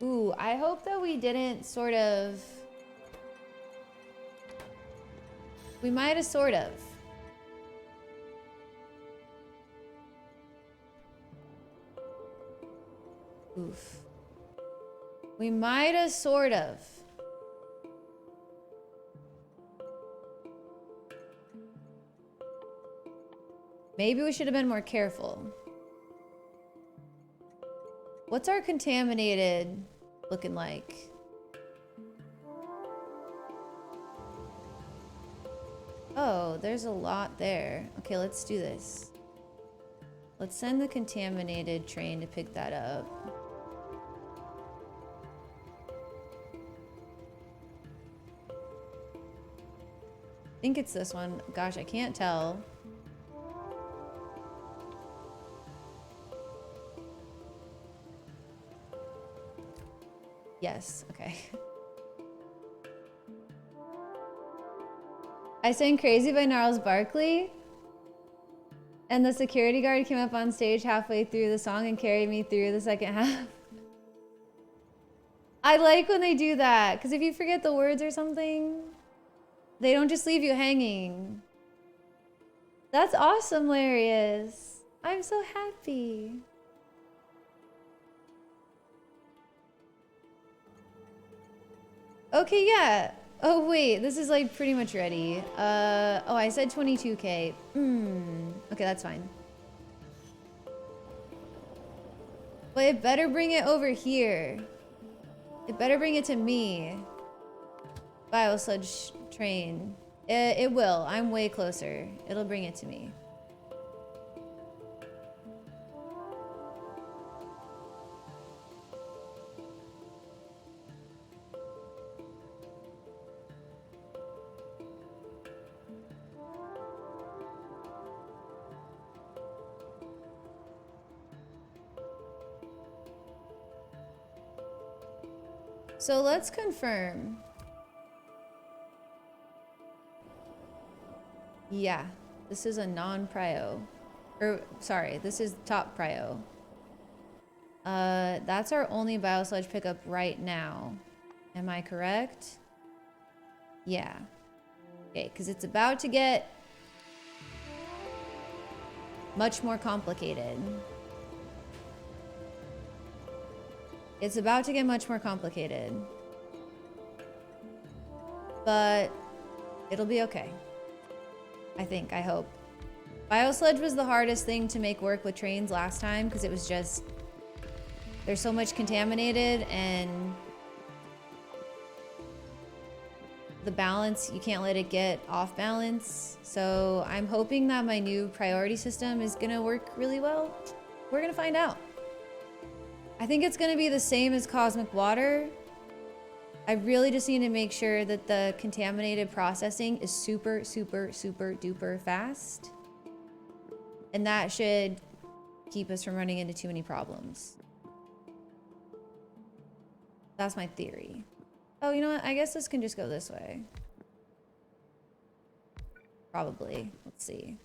Ooh, I hope that we didn't sort of... We might have sort of. Oof. We might have sort of. Maybe we should have been more careful. What's our contaminated looking like? Oh, there's a lot there. Okay, let's do this. Let's send the contaminated train to pick that up. I think it's this one. Gosh, I can't tell. Yes, okay. I sang Crazy by Gnarls Barkley, and the security guard came up on stage halfway through the song and carried me through the second half. I like when they do that, because if you forget the words or something, they don't just leave you hanging. That's awesome, Larius. I'm so happy. Okay, yeah. Oh, wait. This is, like, pretty much ready. Oh, I said 22K. Okay, that's fine. But it better bring it over here. It better bring it to me. Biosludge train. It will. I'm way closer. It'll bring it to me. So let's confirm. Yeah, this is a non-prio. Or, sorry, this is top prio. That's our only biosludge pickup right now. Am I correct? Yeah. Okay, because it's about to get much more complicated. It's about to get much more complicated. But it'll be okay. I think, I hope. Biosludge was the hardest thing to make work with trains last time because it was just, there's so much contaminated and the balance, you can't let it get off balance. So I'm hoping that my new priority system is gonna work really well. We're gonna find out. I think it's gonna be the same as Cosmic Water. I really just need to make sure that the contaminated processing is super, super, super duper fast. And that should keep us from running into too many problems. That's my theory. Oh, you know what? I guess this can just go this way. Probably. Let's see.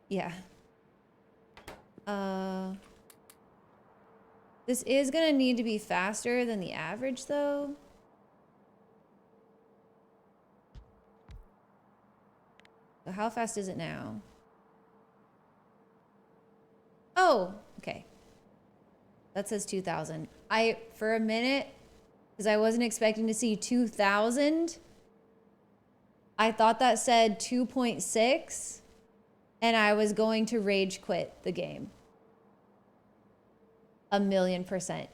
Yeah. This is gonna need to be faster than the average though. So how fast is it now? Oh, okay. That says 2,000. For a minute, because I wasn't expecting to see 2,000, I thought that said 2.6, and I was going to rage quit the game. 1,000,000%.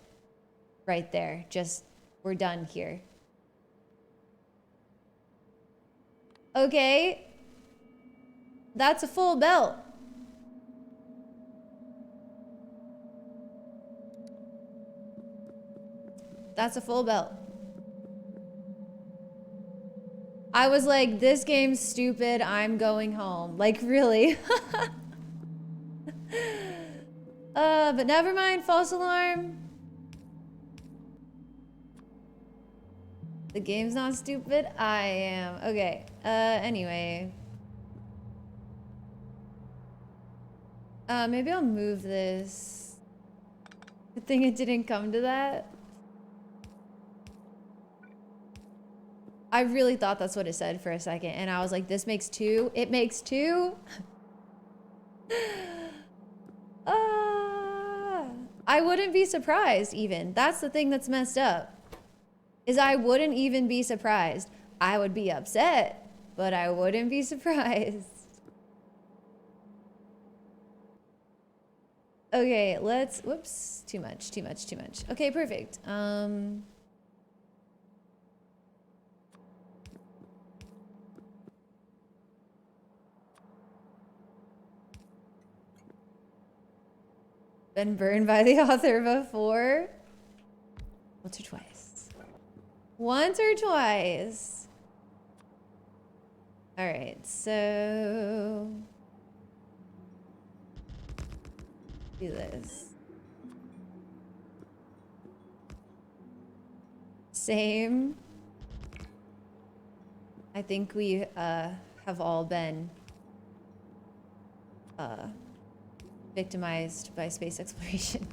Right there. Just, we're done here. Okay. That's a full belt. That's a full belt. I was like, this game's stupid. I'm going home. Like, really? But never mind. False alarm. The game's not stupid. I am. Okay. Anyway. Maybe I'll move this. Good thing it didn't come to that. I really thought that's what it said for a second, and I was like, this makes 2. It makes 2? I wouldn't be surprised even. That's the thing that's messed up. Is I wouldn't even be surprised. I would be upset, but I wouldn't be surprised. Okay, let's, whoops, too much. Okay, perfect. Been burned by the author before? Once or twice. Once or twice. All right, so do this. Same. I think we have all been victimized by space exploration.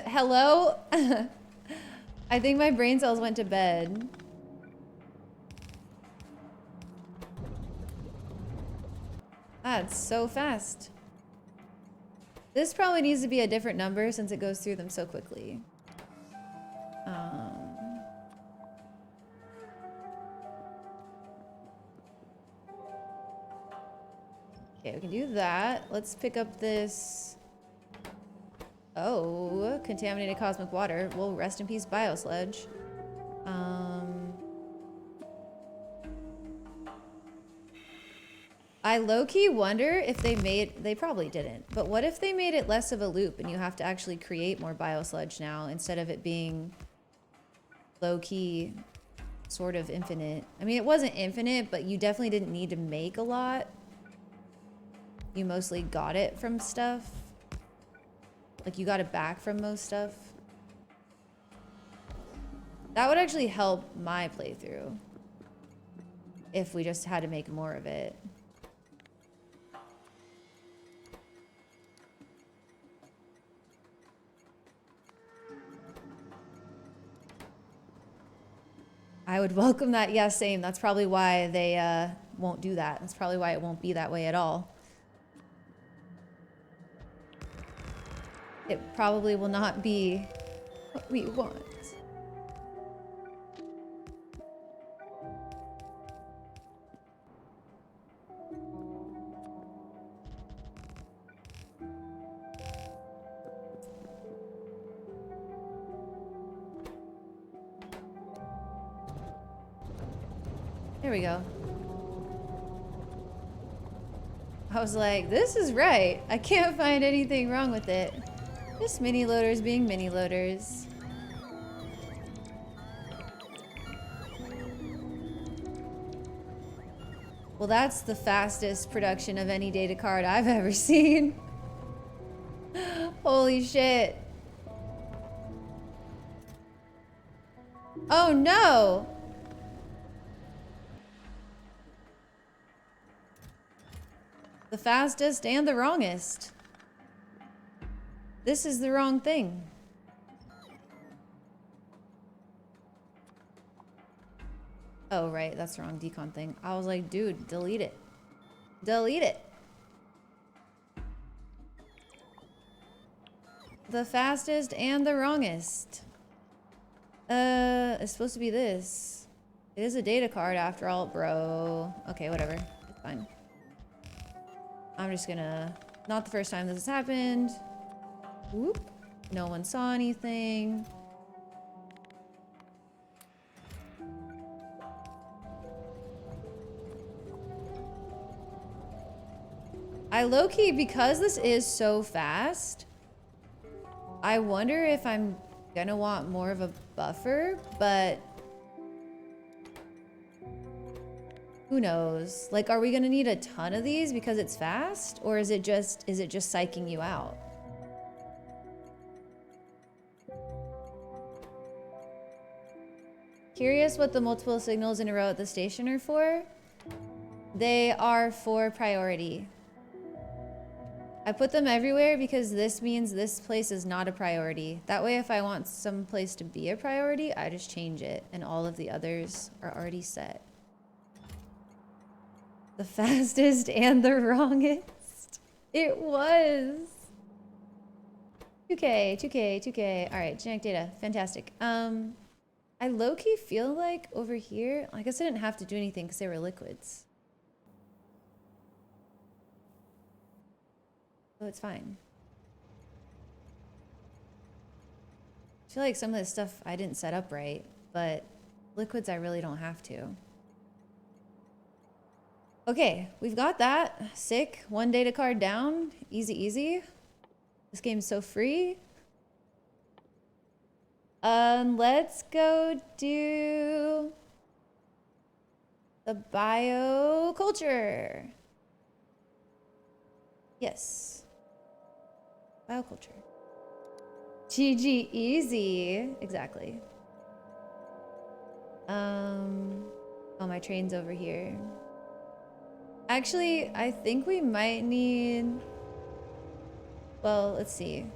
Hello? I think my brain cells went to bed. That's so fast. This probably needs to be a different number since it goes through them so quickly. Okay, we can do that. Let's pick up this. Oh, contaminated cosmic water. Well, rest in peace, biosludge. I low-key wonder if they probably didn't, but what if they made it less of a loop and you have to actually create more biosludge now instead of it being low-key sort of infinite? I mean, it wasn't infinite, but you definitely didn't need to make a lot. You mostly got it from stuff. Like, you got it back from most stuff. That would actually help my playthrough if we just had to make more of it. I would welcome that. Yeah, same. That's probably why they won't do that. That's probably why it won't be that way at all. It probably will not be what we want. There we go. I was like, this is right. I can't find anything wrong with it. Just mini loaders being mini loaders. Well, that's the fastest production of any data card I've ever seen. Holy shit. Oh no! The fastest and the wrongest. This is the wrong thing. Oh, right, that's the wrong decon thing. I was like, dude, delete it. Delete it. The fastest and the wrongest. It's supposed to be this. It is a data card after all, bro. Okay, whatever. It's fine. I'm just gonna... Not the first time this has happened. Whoop. No one saw anything. I low-key, because this is so fast, I wonder if I'm gonna want more of a buffer, but who knows? Like, are we gonna need a ton of these because it's fast, or is it just psyching you out? Curious what the multiple signals in a row at the station are for? They are for priority. I put them everywhere because this means this place is not a priority. That way, if I want some place to be a priority, I just change it, and all of the others are already set. The fastest and the wrongest. It was. 2K, 2K, 2K. All right, genetic data, fantastic. I low-key feel like over here, I guess I didn't have to do anything because they were liquids. So it's fine. I feel like some of this stuff I didn't set up right, but liquids I really don't have to. Okay, we've got that. Sick. One data card down. Easy, easy. This game's so free. Let's go do the bioculture. Yes. Bioculture. GG easy. Exactly. Oh, my train's over here. Actually, I think we might need... Well, let's see.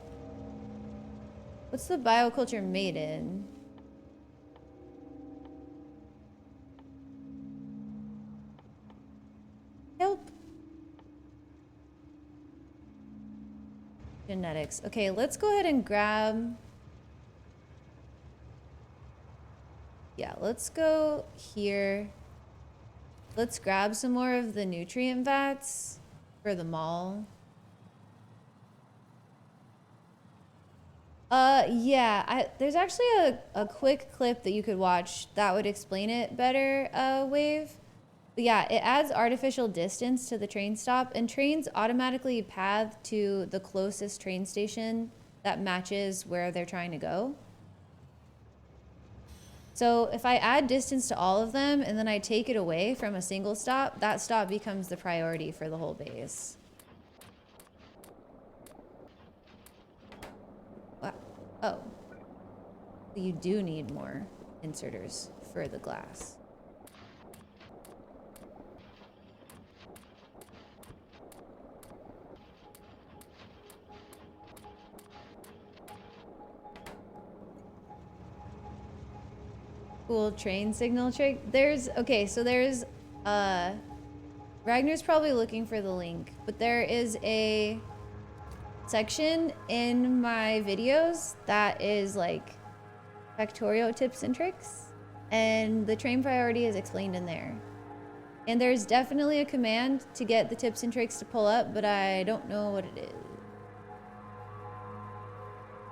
What's the bioculture made in? Help. Genetics. Okay, let's go ahead and grab... Yeah, let's go here. Let's grab some more of the nutrient vats for the mall. Yeah, there's actually a quick clip that you could watch that would explain it better, Wave. But yeah, it adds artificial distance to the train stop, and trains automatically path to the closest train station that matches where they're trying to go. So if I add distance to all of them and then I take it away from a single stop, that stop becomes the priority for the whole base. What? Oh. You do need more inserters for the glass. Cool train signal trick. Okay, so there's Ragnar's probably looking for the link, but there is a section in my videos that is like Factorio tips and tricks, and the train priority is explained in there. And there's definitely a command to get the tips and tricks to pull up, but I don't know what it is.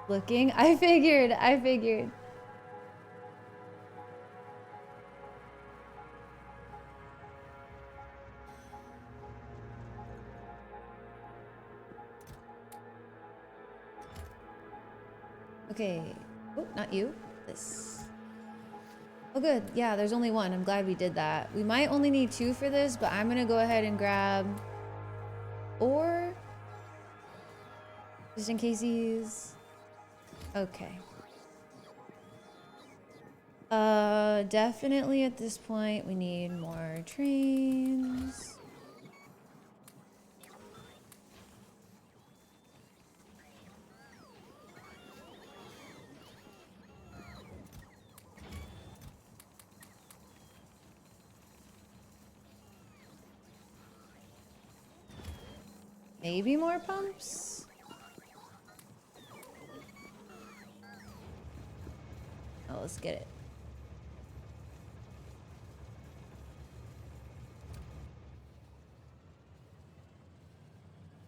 Looking? I figured. Okay. Oh, not you. This. Oh, good. Yeah, there's only one. I'm glad we did that. We might only need 2 for this, but I'm gonna go ahead and grab 4. Just in case he's... Okay. Definitely at this point, we need more trains. Maybe more pumps? Oh, let's get it.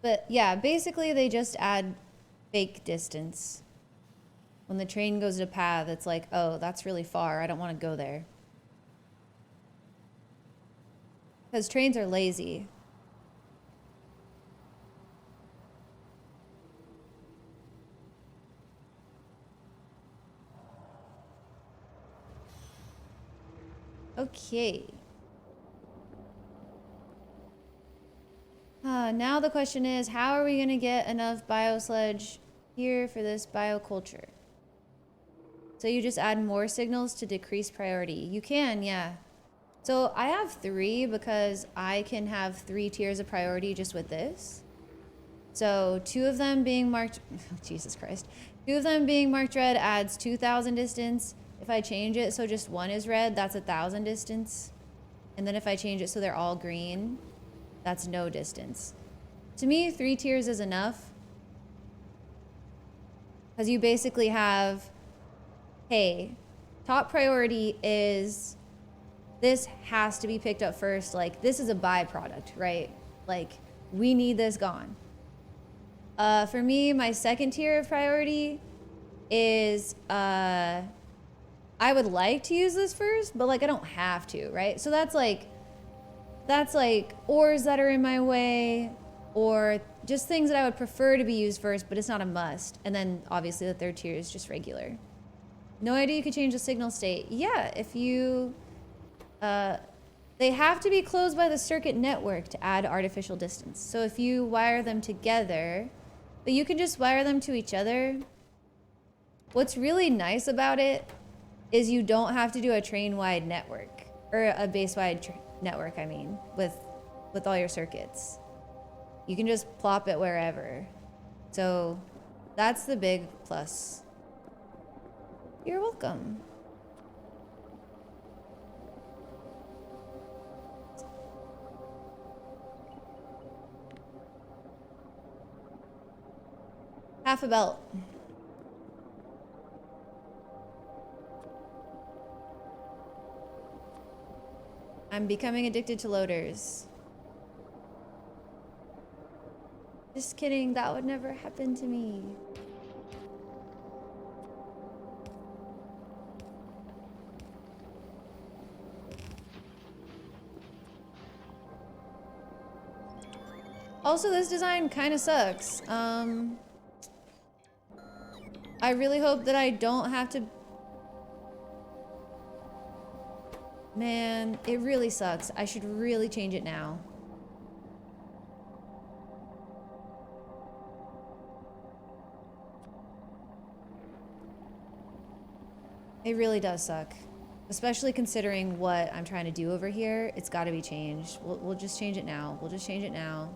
But yeah, basically they just add fake distance. When the train goes to path, it's like, oh, that's really far. I don't want to go there. Because trains are lazy. Okay. Now the question is, how are we going to get enough biosludge here for this bioculture? So you just add more signals to decrease priority. You can, yeah. So I have 3 because I can have 3 tiers of priority just with this. So 2 of them being marked, oh, Jesus Christ. 2 of them being marked red adds 2,000 distance. If I change it so just 1 is red, that's 1,000 distance. And then if I change it so they're all green, that's no distance. To me, 3 tiers is enough. Because you basically have, hey, top priority is this has to be picked up first. Like, this is a byproduct, right? Like, we need this gone. For me, my second tier of priority is, I would like to use this first, but like, I don't have to, right? So that's like ores that are in my way, or just things that I would prefer to be used first, but it's not a must. And then obviously the third tier is just regular. No idea you could change the signal state. Yeah, if you, they have to be closed by the circuit network to add artificial distance. So if you wire them together, but you can just wire them to each other. What's really nice about it is you don't have to do a train-wide network, or a base-wide network, I mean, with all your circuits. You can just plop it wherever. So that's the big plus. You're welcome. Half a belt. I'm becoming addicted to loaders. Just kidding, that would never happen to me. Also, this design kind of sucks. I really hope that I don't have to... Man, it really sucks. I should really change it now. It really does suck. Especially considering what I'm trying to do over here. It's got to be changed. We'll just change it now. We'll just change it now.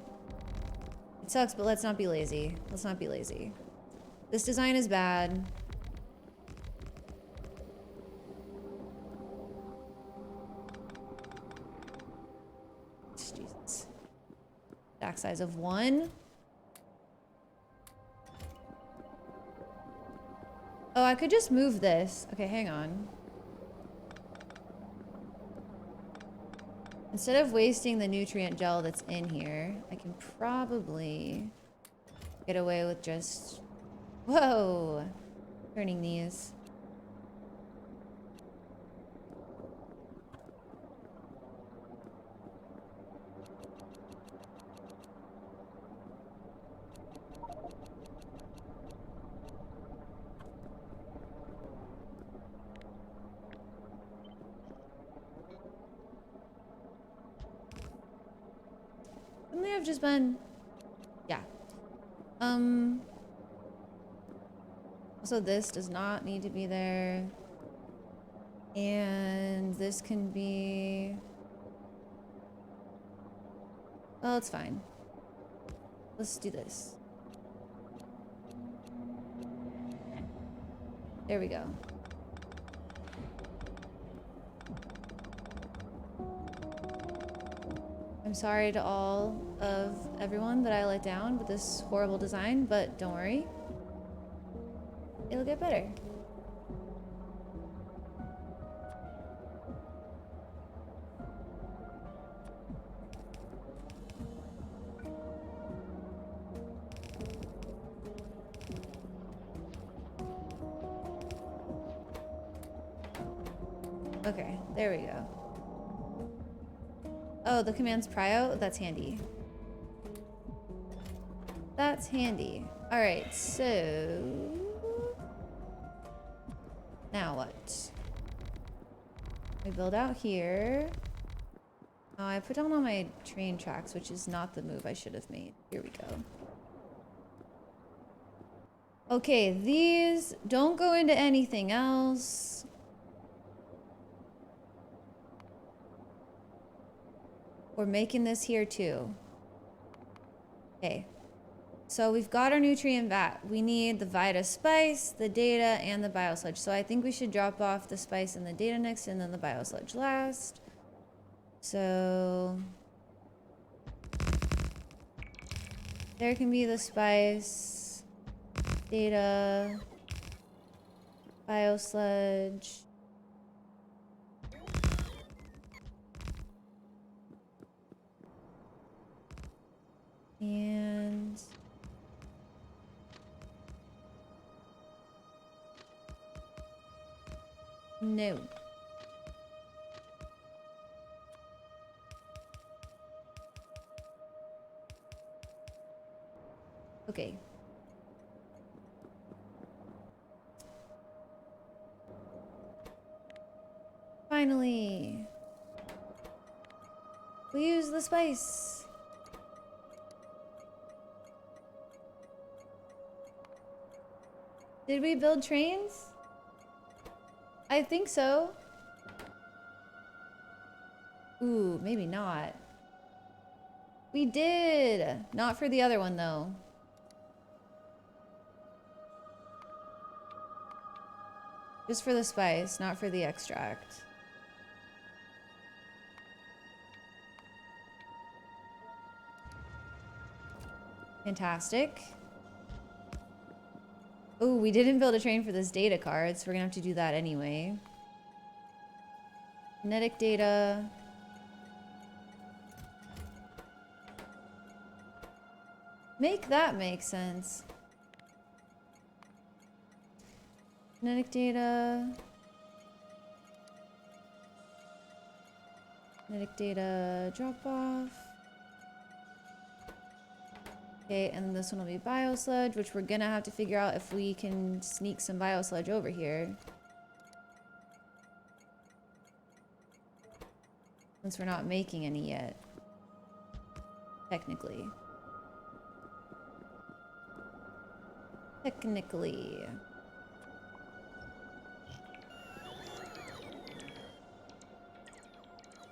It sucks, but let's not be lazy. Let's not be lazy. This design is bad. Jesus. Stack size of 1. Oh, I could just move this. Okay, hang on. Instead of wasting the nutrient gel that's in here, I can probably get away with just... Whoa! Turning these. Wouldn't they have just been... Yeah. Also, this does not need to be there. And this can be... Well, it's fine. Let's do this. There we go. I'm sorry to all of everyone that I let down with this horrible design, but don't worry. It'll get better. Okay, there we go. Oh, the command's prio? That's handy. That's handy. Alright, so... Now what? We build out here. Oh, I put down all my train tracks, which is not the move I should have made. Here we go. Okay, these don't go into anything else. We're making this here too. Okay. So we've got our nutrient vat. We need the Vita spice, the data, and the biosludge. So I think we should drop off the spice and the data next, and then the biosludge last. So there can be the spice, data, biosludge. And no. Okay. Finally. We use the spice. Did we build trains? I think so. Ooh, maybe not. We did! Not for the other one, though. Just for the spice, not for the extract. Fantastic. Oh, we didn't build a train for this data card, so we're gonna have to do that anyway. Kinetic data. Make that make sense. Genetic data. Genetic data drop off. Okay, and this one will be biosludge, which we're gonna have to figure out if we can sneak some biosludge over here. Since we're not making any yet. Technically. Technically.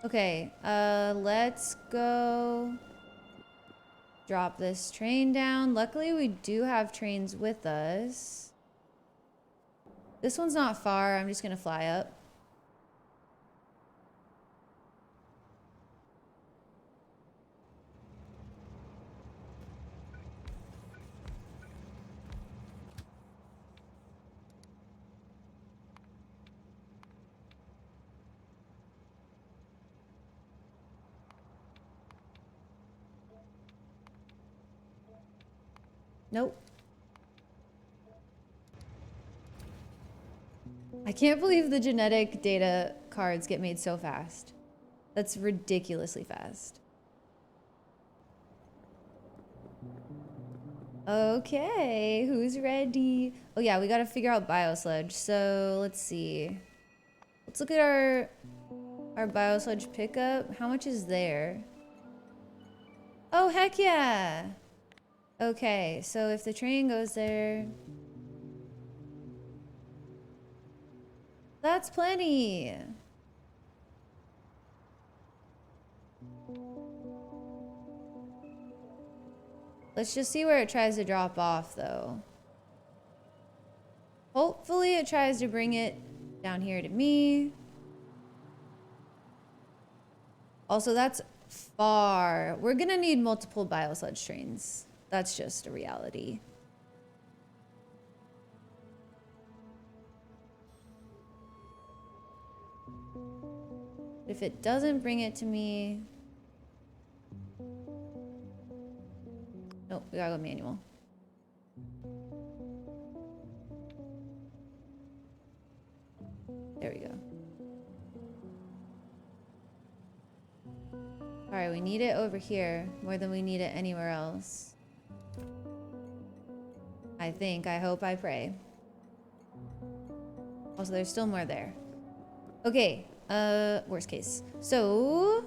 Okay, let's go drop this train down. Luckily, we do have trains with us. This one's not far. I'm just gonna fly up. Nope. I can't believe the genetic data cards get made so fast. That's ridiculously fast. Okay, who's ready? Oh yeah, we gotta figure out biosludge. So let's see. Let's look at our biosludge pickup. How much is there? Oh heck yeah! Okay, so if the train goes there, that's plenty. Let's just see where it tries to drop off though. Hopefully it tries to bring it down here to me. Also, that's far. We're gonna need multiple biosludge trains. That's just a reality. If it doesn't bring it to me... Nope, we gotta go manual. There we go. Alright, we need it over here more than we need it anywhere else. I think, I hope, I pray. Also, there's still more there. Okay, worst case. So,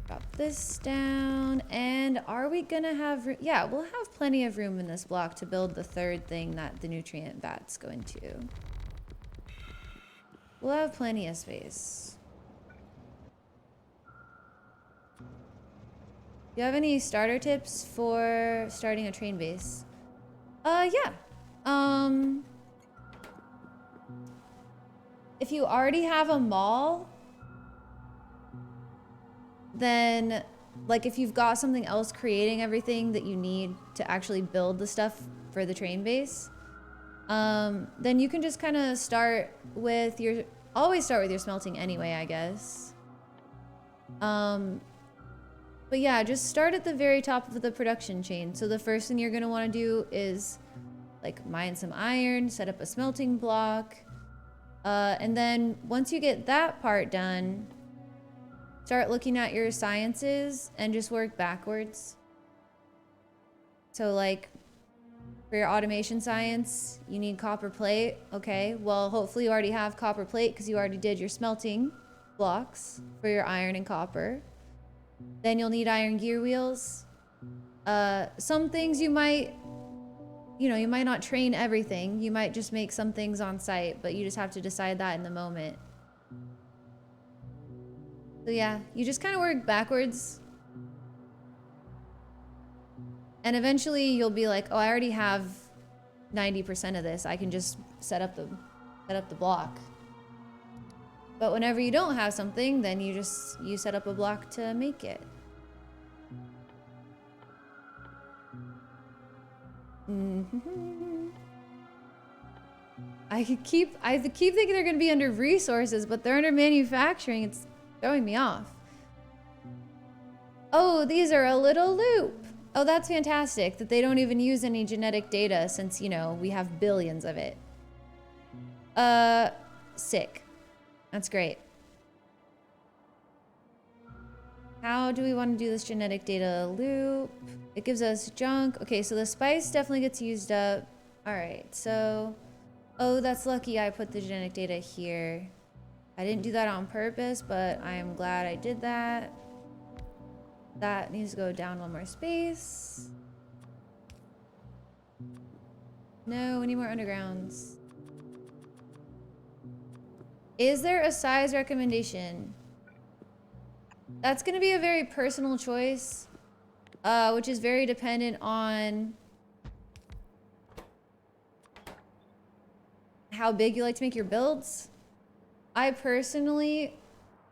drop this down. And are we gonna have room? Yeah, we'll have plenty of room in this block to build the third thing that the nutrient vat's going to. We'll have plenty of space. Do you have any starter tips for starting a train base? Yeah. If you already have a mall, then, like, if you've got something else creating everything that you need to actually build the stuff for the train base, then you can just kind of start with your, always start with your smelting anyway, I guess. But yeah, just start at the very top of the production chain. So the first thing you're gonna wanna do is like mine some iron, set up a smelting block. And then once you get that part done, start looking at your sciences and just work backwards. So like for your automation science, you need copper plate. Okay, well, hopefully you already have copper plate because you already did your smelting blocks for your iron and copper. Then you'll need iron gear wheels. Some things you might, you might not train everything. You might just make some things on site, but you just have to decide that in the moment. So yeah, you just kind of work backwards. And eventually you'll be like, oh, I already have 90% of this. I can just set up the block. But whenever you don't have something, then you set up a block to make it. I keep thinking they're gonna be under resources, but they're under manufacturing. It's throwing me off. Oh, these are a little loop. Oh, that's fantastic that they don't even use any genetic data since, you know, we have billions of it. Sick. That's great. How do we want to do this genetic data loop? It gives us junk. Okay, so the spice definitely gets used up. All right, so... Oh, that's lucky I put the genetic data here. I didn't do that on purpose, but I am glad I did that. That needs to go down one more space. No, any more undergrounds. Is there a size recommendation? That's going to be a very personal choice, which is very dependent on how big you like to make your builds. I personally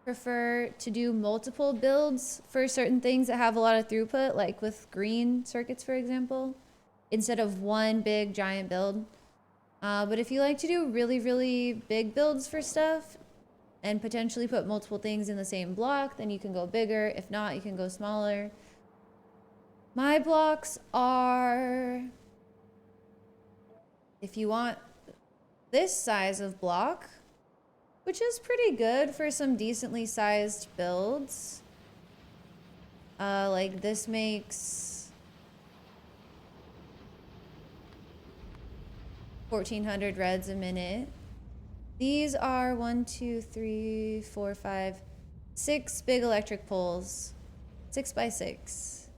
prefer to do multiple builds for certain things that have a lot of throughput, like with green circuits, for example, instead of one big giant build. But if you like to do really, really big builds for stuff and potentially put multiple things in the same block, then you can go bigger. If not, you can go smaller. My blocks are, if you want this size of block, which is pretty good for some decently sized builds. Like this makes 1,400 reds a minute. These are 1, 2, 3, 4, 5, 6 big electric poles. 6 by 6.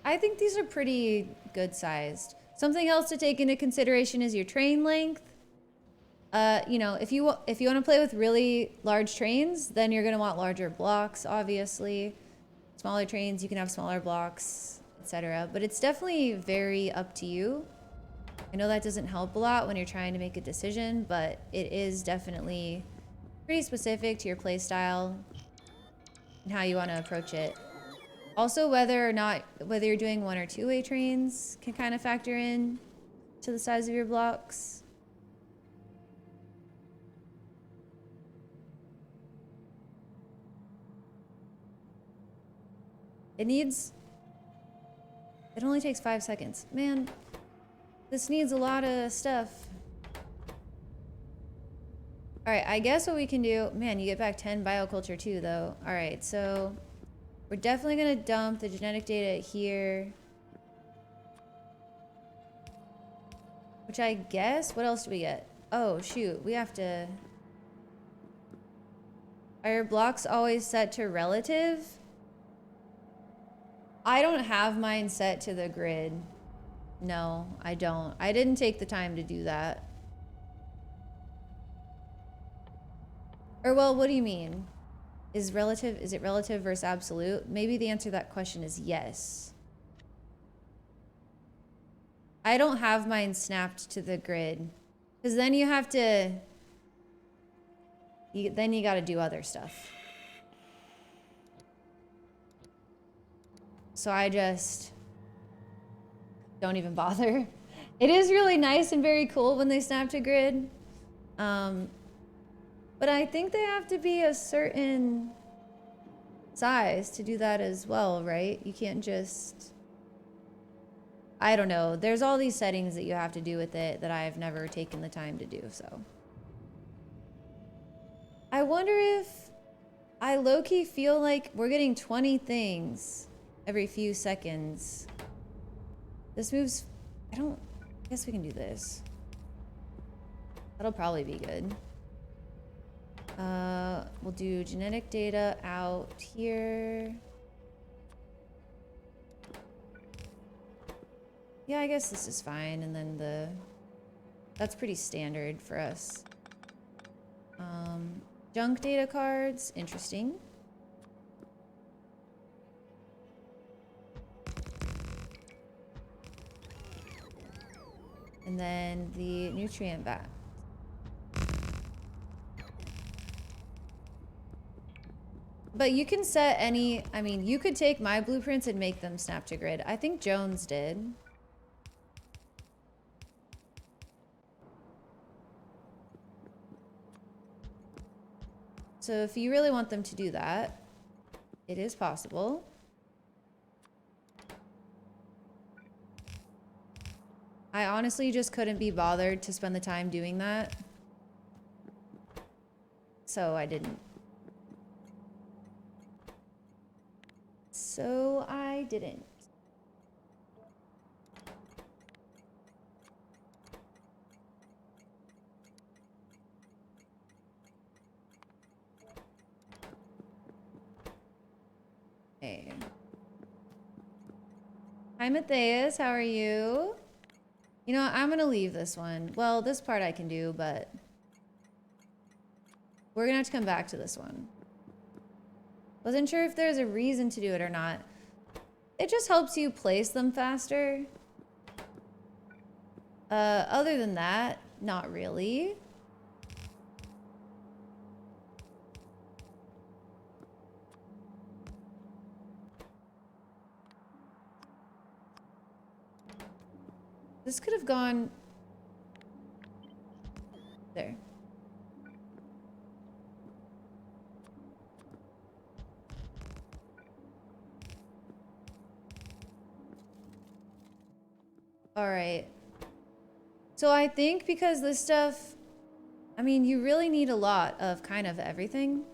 I think these are pretty good sized. Something else to take into consideration is your train length. You know, if you want to play with really large trains, then you're going to want larger blocks, obviously. Smaller trains, you can have smaller blocks, etc. But it's definitely very up to you. I know that doesn't help a lot when you're trying to make a decision, but it is definitely pretty specific to your play style and how you want to approach it. Also, whether you're doing 1 or 2-way trains can kind of factor in to the size of your blocks. It only takes 5 seconds. Man, this needs a lot of stuff. All right, I guess what we can do, man, you get back 10 bioculture too, though. All right, so we're definitely gonna dump the genetic data here. Which I guess, what else do we get? Oh, shoot, we have to... Are your blocks always set to relative? I don't have mine set to the grid. No, I don't. I didn't take the time to do that. Or, well, what do you mean? Is it relative versus absolute? Maybe the answer to that question is yes. I don't have mine snapped to the grid. Because then you have to... then you gotta do other stuff. So I just don't even bother. It is really nice and very cool when they snap to grid. But I think they have to be a certain size to do that as well, right? You can't just... I don't know. There's all these settings that you have to do with it that I've never taken the time to do, so. I wonder if I low-key feel like we're getting 20 things every few seconds. This moves... I guess we can do this. That'll probably be good. We'll do genetic data out here. Yeah, I guess this is fine. And then that's pretty standard for us. Junk data cards, interesting. And then the nutrient vat. But you can set any, I mean, you could take my blueprints and make them snap to grid. I think Jones did. So if you really want them to do that, It is possible. I honestly just couldn't be bothered to spend the time doing that. So I didn't. So I didn't. Okay. Hi, Matthias. How are you? You know, I'm gonna leave this one. Well, this part I can do, but we're gonna have to come back to this one. Wasn't sure if there's a reason to do it or not. It just helps you place them faster. Other than that, not really. This could have gone there. All right. So I think because this stuff, I mean, you really need a lot of kind of everything.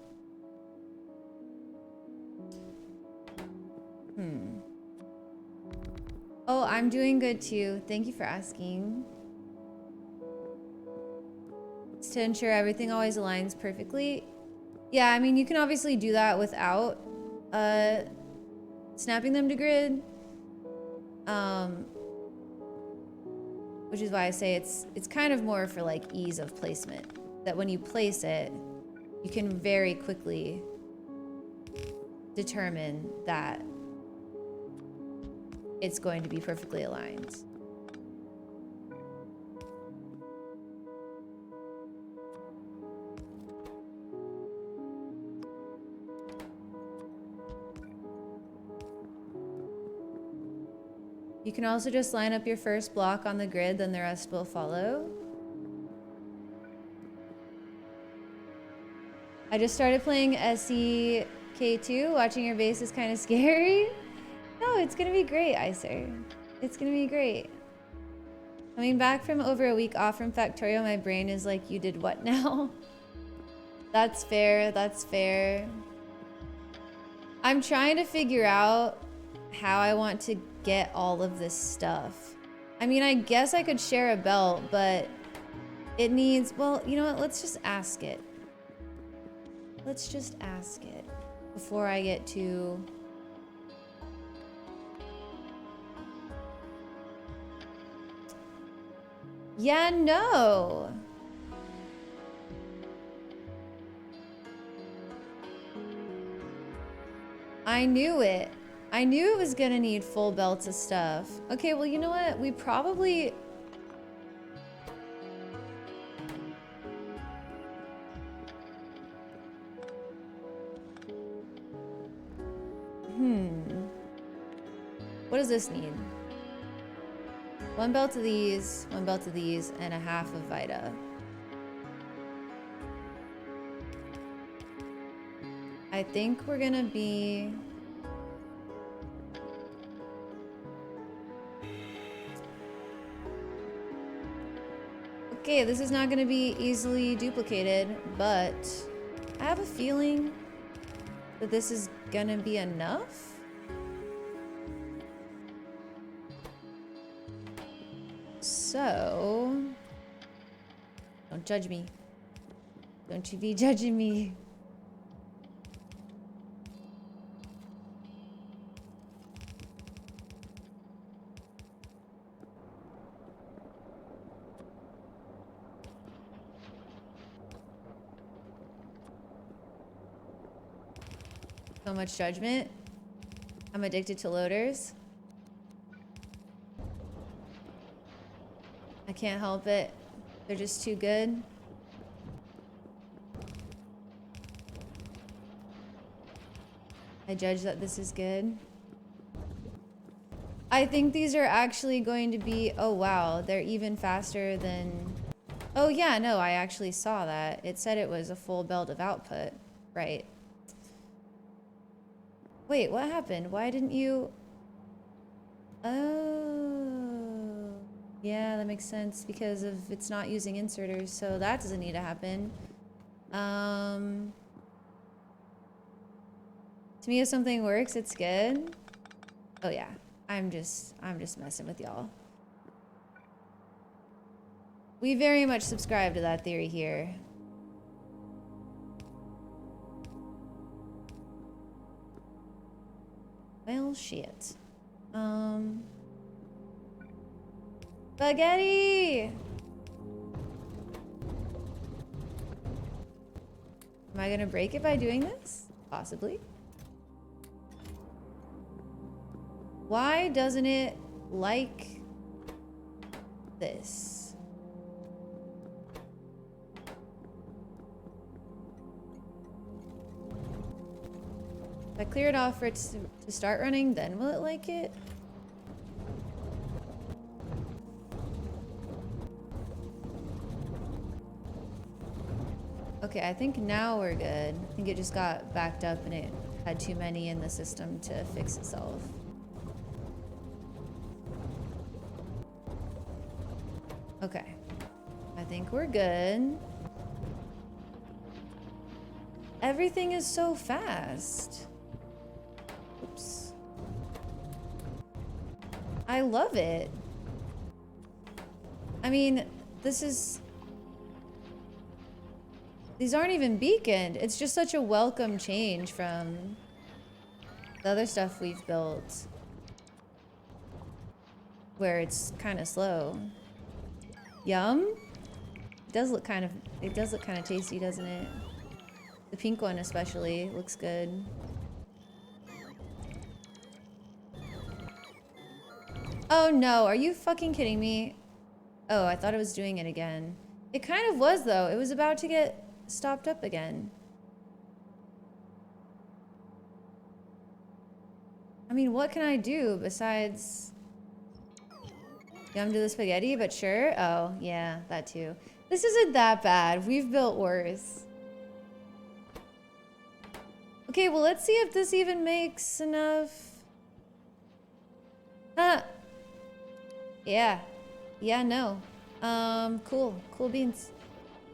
Oh, I'm doing good too. Thank you for asking. It's to ensure everything always aligns perfectly. Yeah, I mean, you can obviously do that without snapping them to grid. Which is why I say it's kind of more for like ease of placement. That when you place it, you can very quickly determine that it's going to be perfectly aligned. You can also just line up your first block on the grid, then the rest will follow. I just started playing SEK2. Watching your base is kind of scary. No, it's gonna be great, Icer. It's gonna be great. Coming back from over a week off from Factorio, my brain is like, you did what now? That's fair, that's fair. I'm trying to figure out how I want to get all of this stuff. I mean, I guess I could share a belt, but it needs, well, you know what? Let's just ask it. Let's just ask it before I get too... Yeah, no. I knew it. I knew it was gonna need full belts of stuff. Okay, well, you know what? We probably... What does this need? One belt of these, one belt of these, and a half of Vita. I think we're gonna be... Okay, this is not gonna be easily duplicated, but I have a feeling that this is gonna be enough. So, don't judge me. Don't you be judging me. So much judgment. I'm addicted to loaders. I can't help it. They're just too good. I judge that this is good. I think these are actually going to be... Oh, wow. They're even faster than... Oh, yeah. No, I actually saw that. It said it was a full belt of output. Right. Wait, what happened? Why didn't you... Oh... Yeah, that makes sense because of it's not using inserters, so that doesn't need to happen. To me, if something works, it's good. Oh yeah, I'm just messing with y'all. We very much subscribe to that theory here. Well, shit. Spaghetti! Am I gonna break it by doing this? Possibly. Why doesn't it like this? If I clear it off for it to start running, then will it like it? Okay, I think now we're good. I think it just got backed up and it had too many in the system to fix itself. Okay, I think we're good. Everything is so fast. Oops. I love it. I mean, these aren't even beaconed. It's just such a welcome change from the other stuff we've built where it's kind of slow. Yum. It does look kind of tasty, doesn't it? The pink one especially looks good. Oh no, are you fucking kidding me? Oh, I thought it was doing it again. It kind of was though. It was about to get stopped up again. I mean, what can I do besides yum to the spaghetti, but sure. Oh, yeah, that too. This isn't that bad. We've built worse. Okay, well, let's see if this even makes enough. Huh. Yeah. Yeah, no. Cool. Cool beans.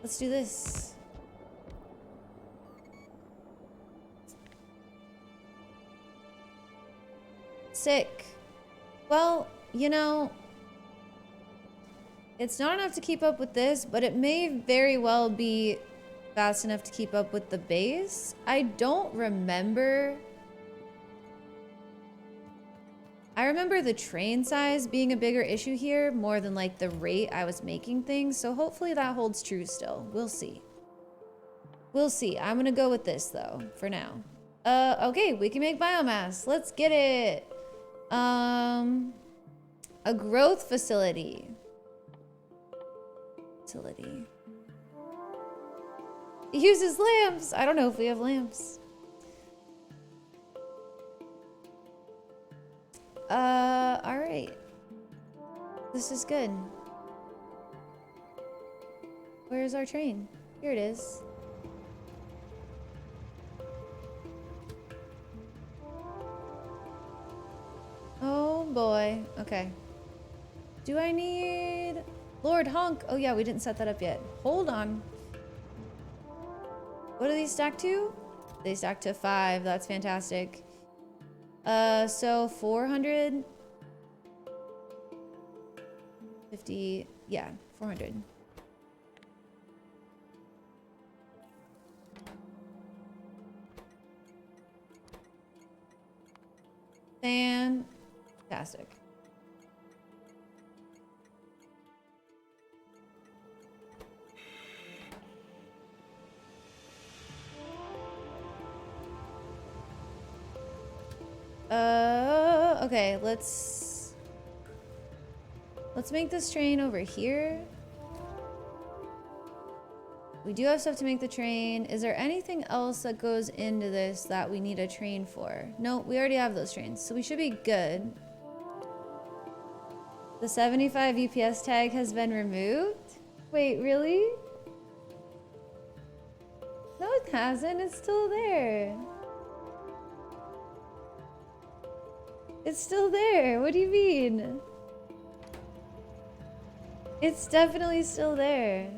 Let's do this. Sick. Well, you know, it's not enough to keep up with this, but it may very well be fast enough to keep up with the base. I don't remember. I remember the train size being a bigger issue here, more than like the rate I was making things. So hopefully that holds true still. We'll see. We'll see. I'm gonna go with this though, for now. Okay, we can make biomass. Let's get it. A growth facility. It uses lamps. I don't know if we have lamps. All right. This is good. Where's our train? Here it is. Oh boy. Okay. Do I need Lord Honk? Oh yeah, we didn't set that up yet. Hold on. What do these stack to? They stack to 5. That's fantastic. So 450. Yeah, 400. Fantastic. Okay, let's make this train over here. We do have stuff to make the train. Is there anything else that goes into this that we need a train for? No, we already have those trains, so we should be good. The 75 UPS tag has been removed? Wait, really? No, it hasn't. It's still there. It's still there. What do you mean? It's definitely still there.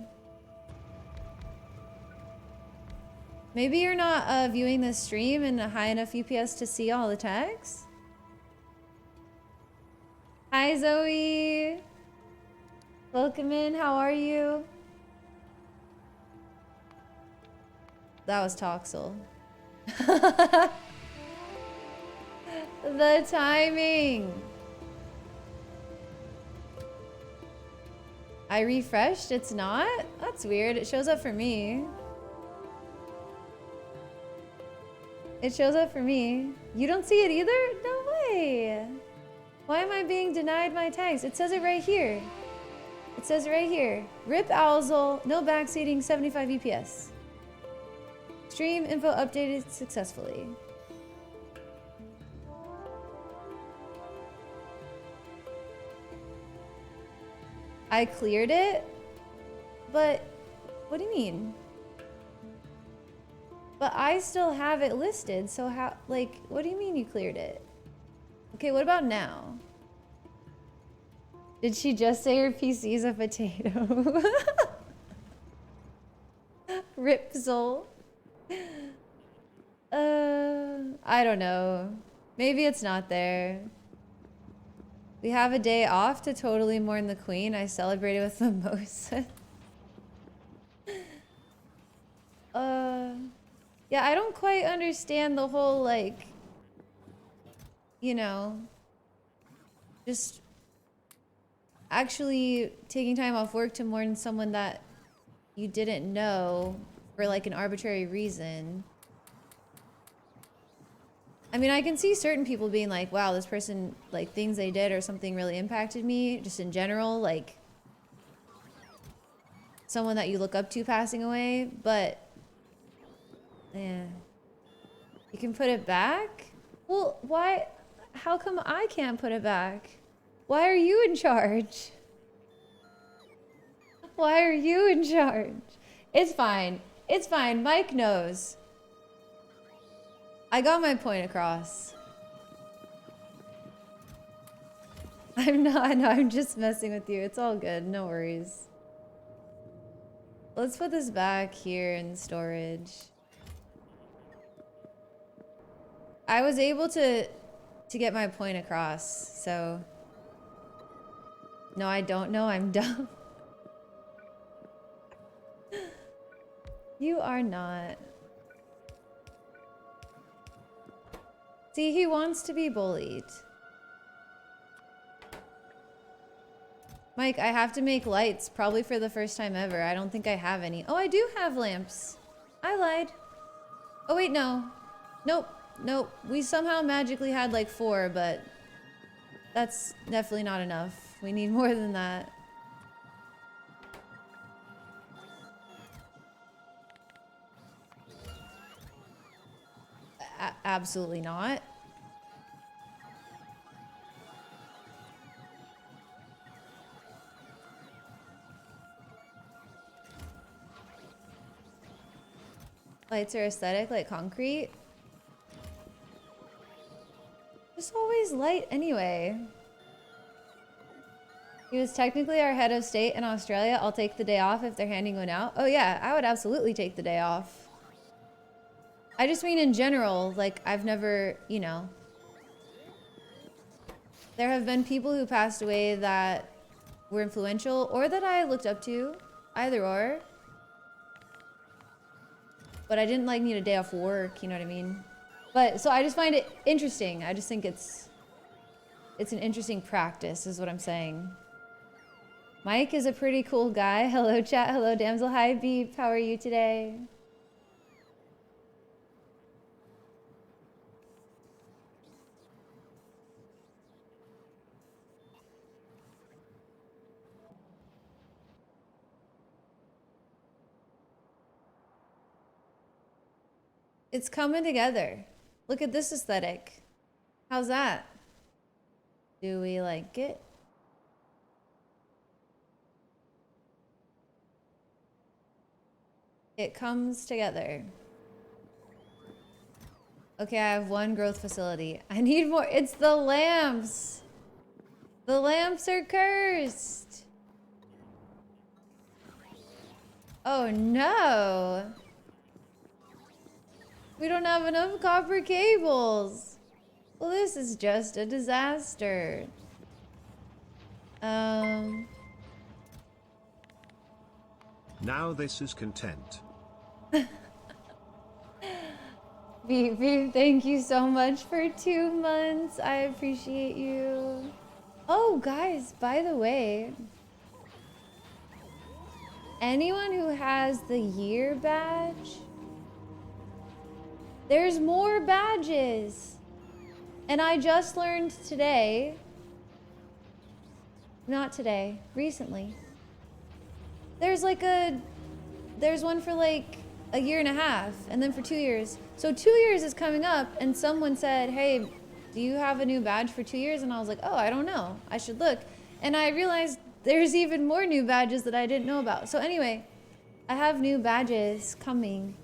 Maybe you're not viewing the stream in a high enough UPS to see all the tags? Hi, Zoe. Welcome in. How are you? That was Toxel. The timing. I refreshed. It's not? That's weird. It shows up for me. It shows up for me. You don't see it either? No way. Why am I being denied my tags? It says it right here. It says it right here. Rip Owlsel, no backseating, 75 EPS. Stream info updated successfully. I cleared it, but what do you mean? But I still have it listed, so how, like, what do you mean you cleared it? Okay, what about now? Did she just say her PC's a potato? Ripzel. I don't know. Maybe it's not there. We have a day off to totally mourn the queen. I celebrated with mimosa. Yeah, I don't quite understand the whole, like, you know, just actually taking time off work to mourn someone that you didn't know for, like, an arbitrary reason. I mean, I can see certain people being like, wow, this person, like, things they did or something really impacted me, just in general, like, someone that you look up to passing away, but, yeah. You can put it back? Well, why, how come I can't put it back? Why are you in charge? Why are you in charge? It's fine. It's fine. Mike knows. I got my point across. I'm not, no, I'm just messing with you. It's all good. No worries. Let's put this back here in storage. I was able to get my point across, so. No, I don't know. I'm dumb. You are not. See, he wants to be bullied. Mike, I have to make lights, probably for the first time ever. I don't think I have any. Oh, I do have lamps. I lied. Oh, wait, no. Nope, nope. We somehow magically had like 4, but that's definitely not enough. We need more than that. Absolutely not. Lights are aesthetic like concrete. Just always light anyway. He was technically our head of state in Australia. I'll take the day off if they're handing one out. Oh yeah, I would absolutely take the day off. I just mean in general, like I've never, you know. There have been people who passed away that were influential or that I looked up to, either or. But I didn't like need a day off work, you know what I mean? But so I just find it interesting. I just think it's an interesting practice is what I'm saying. Mike is a pretty cool guy. Hello chat, hello damsel, hi Beep, how are you today? It's coming together. Look at this aesthetic. How's that? Do we like it? It comes together. Okay, I have one growth facility. I need more. It's the lamps. The lamps are cursed. Oh no. We don't have enough copper cables. Well, this is just a disaster. Now this is content. Beep Beep, thank you so much for 2 months. I appreciate you. Oh, guys, by the way, anyone who has the year badge, there's more badges. And I just learned today, not today, recently, there's one for like a year and a half, and then for 2 years. So 2 years is coming up, and someone said, hey, do you have a new badge for 2 years? And I was like, oh, I don't know. I should look. And I realized there's even more new badges that I didn't know about. So anyway, I have new badges coming.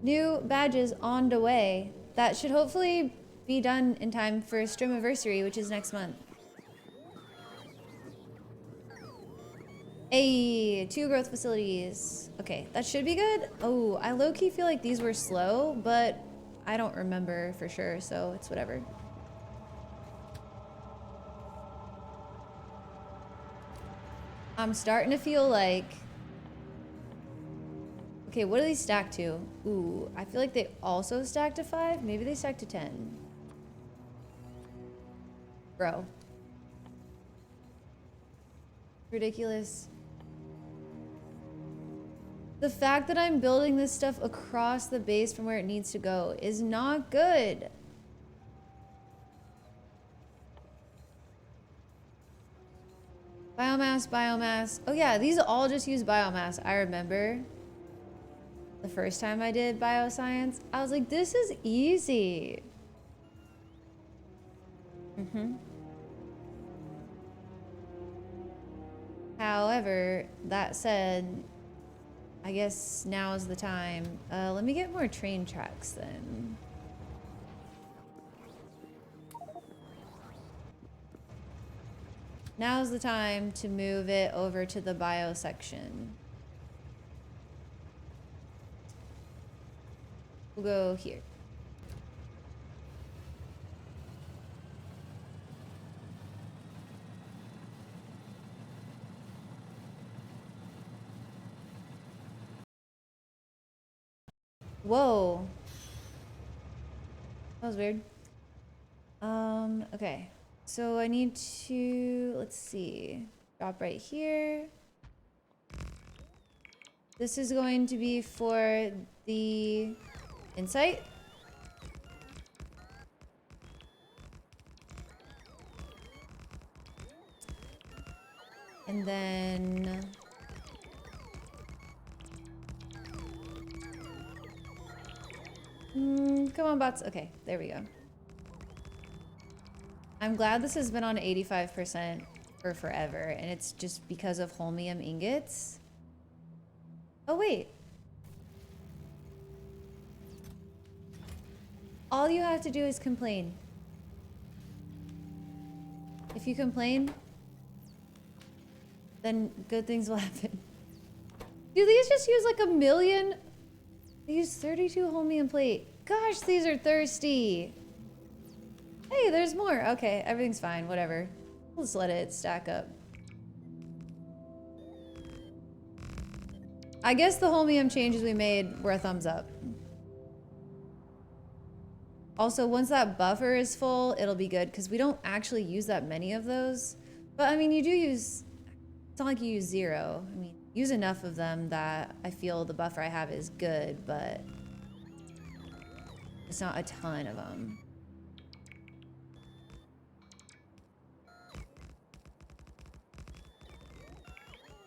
New badges on the way. That should hopefully be done in time for Streamiversary, which is next month. Hey, 2 growth facilities. Okay, that should be good. Oh, I low-key feel like these were slow, but I don't remember for sure, so it's whatever. I'm starting to feel like... Okay, what do these stack to? Ooh, I feel like they also stack to 5. Maybe they stack to 10. Bro. Ridiculous. The fact that I'm building this stuff across the base from where it needs to go is not good. Biomass, biomass. Oh yeah, these all just use biomass. I remember the first time I did bioscience, I was like, this is easy. However, that said, I guess now is the time. Let me get more train tracks then. Now's the time to move it over to the bio section. We'll go here. Whoa. That was weird. Okay. So I need to, let's see, drop right here. This is going to be for the insight. And then come on, bots. Okay, there we go. I'm glad this has been on 85% for forever, and it's just because of holmium ingots. Oh, wait. All you have to do is complain. If you complain, then good things will happen. Do these just use like 1 million? They use 32 holmium plate. Gosh, these are thirsty. Hey, there's more. Okay, everything's fine. Whatever. We'll just let it stack up. I guess the holmium changes we made were a thumbs up. Also, once that buffer is full, it'll be good because we don't actually use that many of those. But I mean, you do use, it's not like you use 0. I mean, use enough of them that I feel the buffer I have is good, but it's not a ton of them.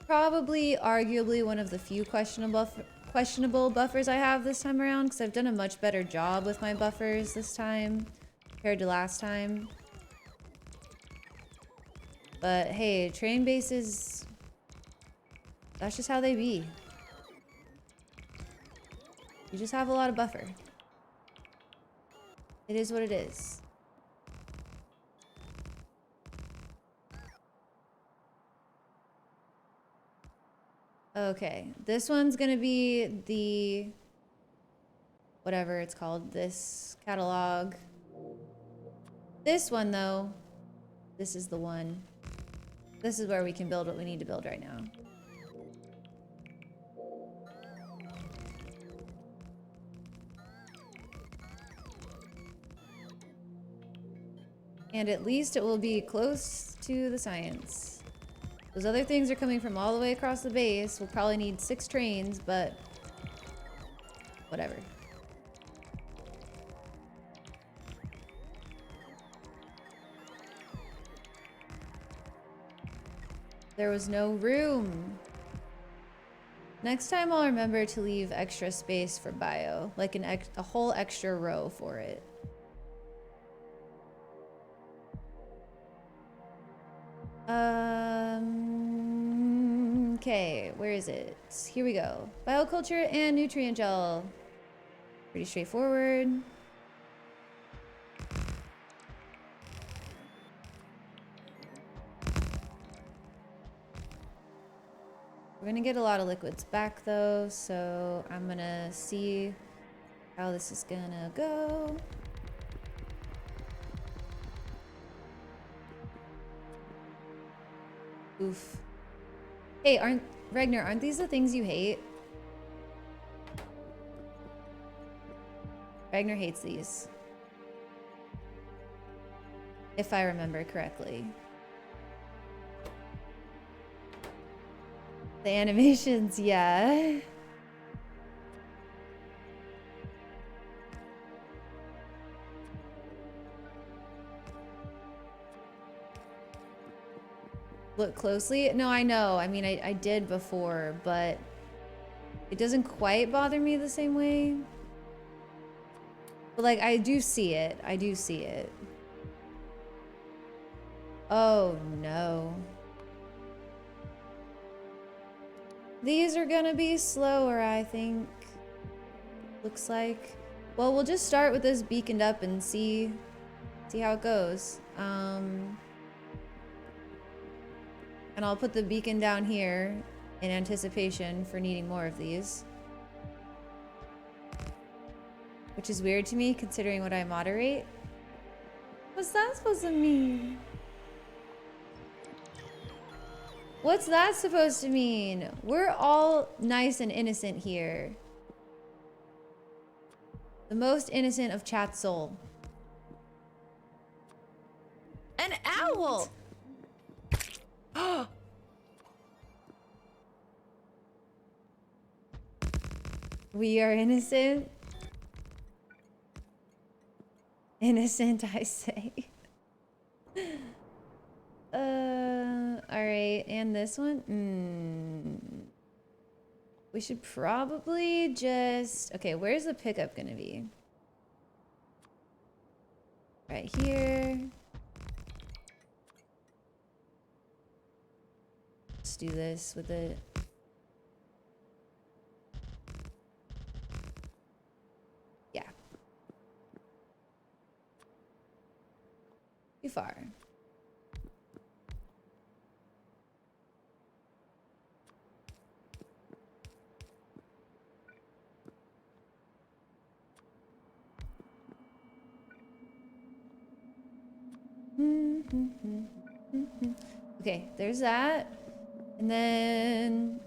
Probably, arguably, one of the few questionable buffers I have this time around, because I've done a much better job with my buffers this time compared to last time. But hey, train bases, that's just how they be. You just have a lot of buffer. It is what it is. Okay, this one's gonna be the whatever it's called, this catalog. This one though, this is the one. This is where we can build what we need to build right now. And at least it will be close to the science. Those other things are coming from all the way across the base. We'll probably need 6 trains, but whatever. There was no room. Next time I'll remember to leave extra space for bio, like a whole extra row for it. Okay, where is it? Here we go. Bioculture and nutrient gel. Pretty straightforward. We're gonna get a lot of liquids back though, so I'm gonna see how this is gonna go. Oof. Hey, Ragnar, aren't these the things you hate? Ragnar hates these. If I remember correctly. The animations, yeah. Look closely? No, I know. I mean, I did before, but it doesn't quite bother me the same way. But like, I do see it. I do see it. Oh no. These are gonna be slower, I think. Looks like. Well, we'll just start with this beaconed up and see how it goes. And I'll put the beacon down here in anticipation for needing more of these. Which is weird to me considering what I moderate. What's that supposed to mean? What's that supposed to mean? We're all nice and innocent here. The most innocent of chat's soul. An owl! We are innocent. Innocent, I say. Alright, and this one? We should probably just... Okay, where's the pickup gonna be? Right here. Let's do this with it. Yeah. Too far. Okay, there's that. And then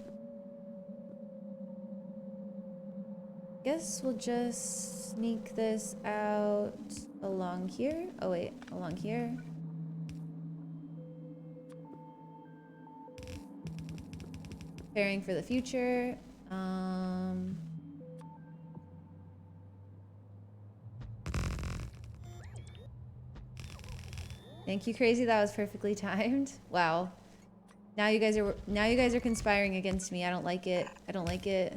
I guess we'll just sneak this out along here. Oh wait, along here. Preparing for the future. Thank you, Crazy. That was perfectly timed. Wow. Now you guys are conspiring against me. I don't like it. I don't like it.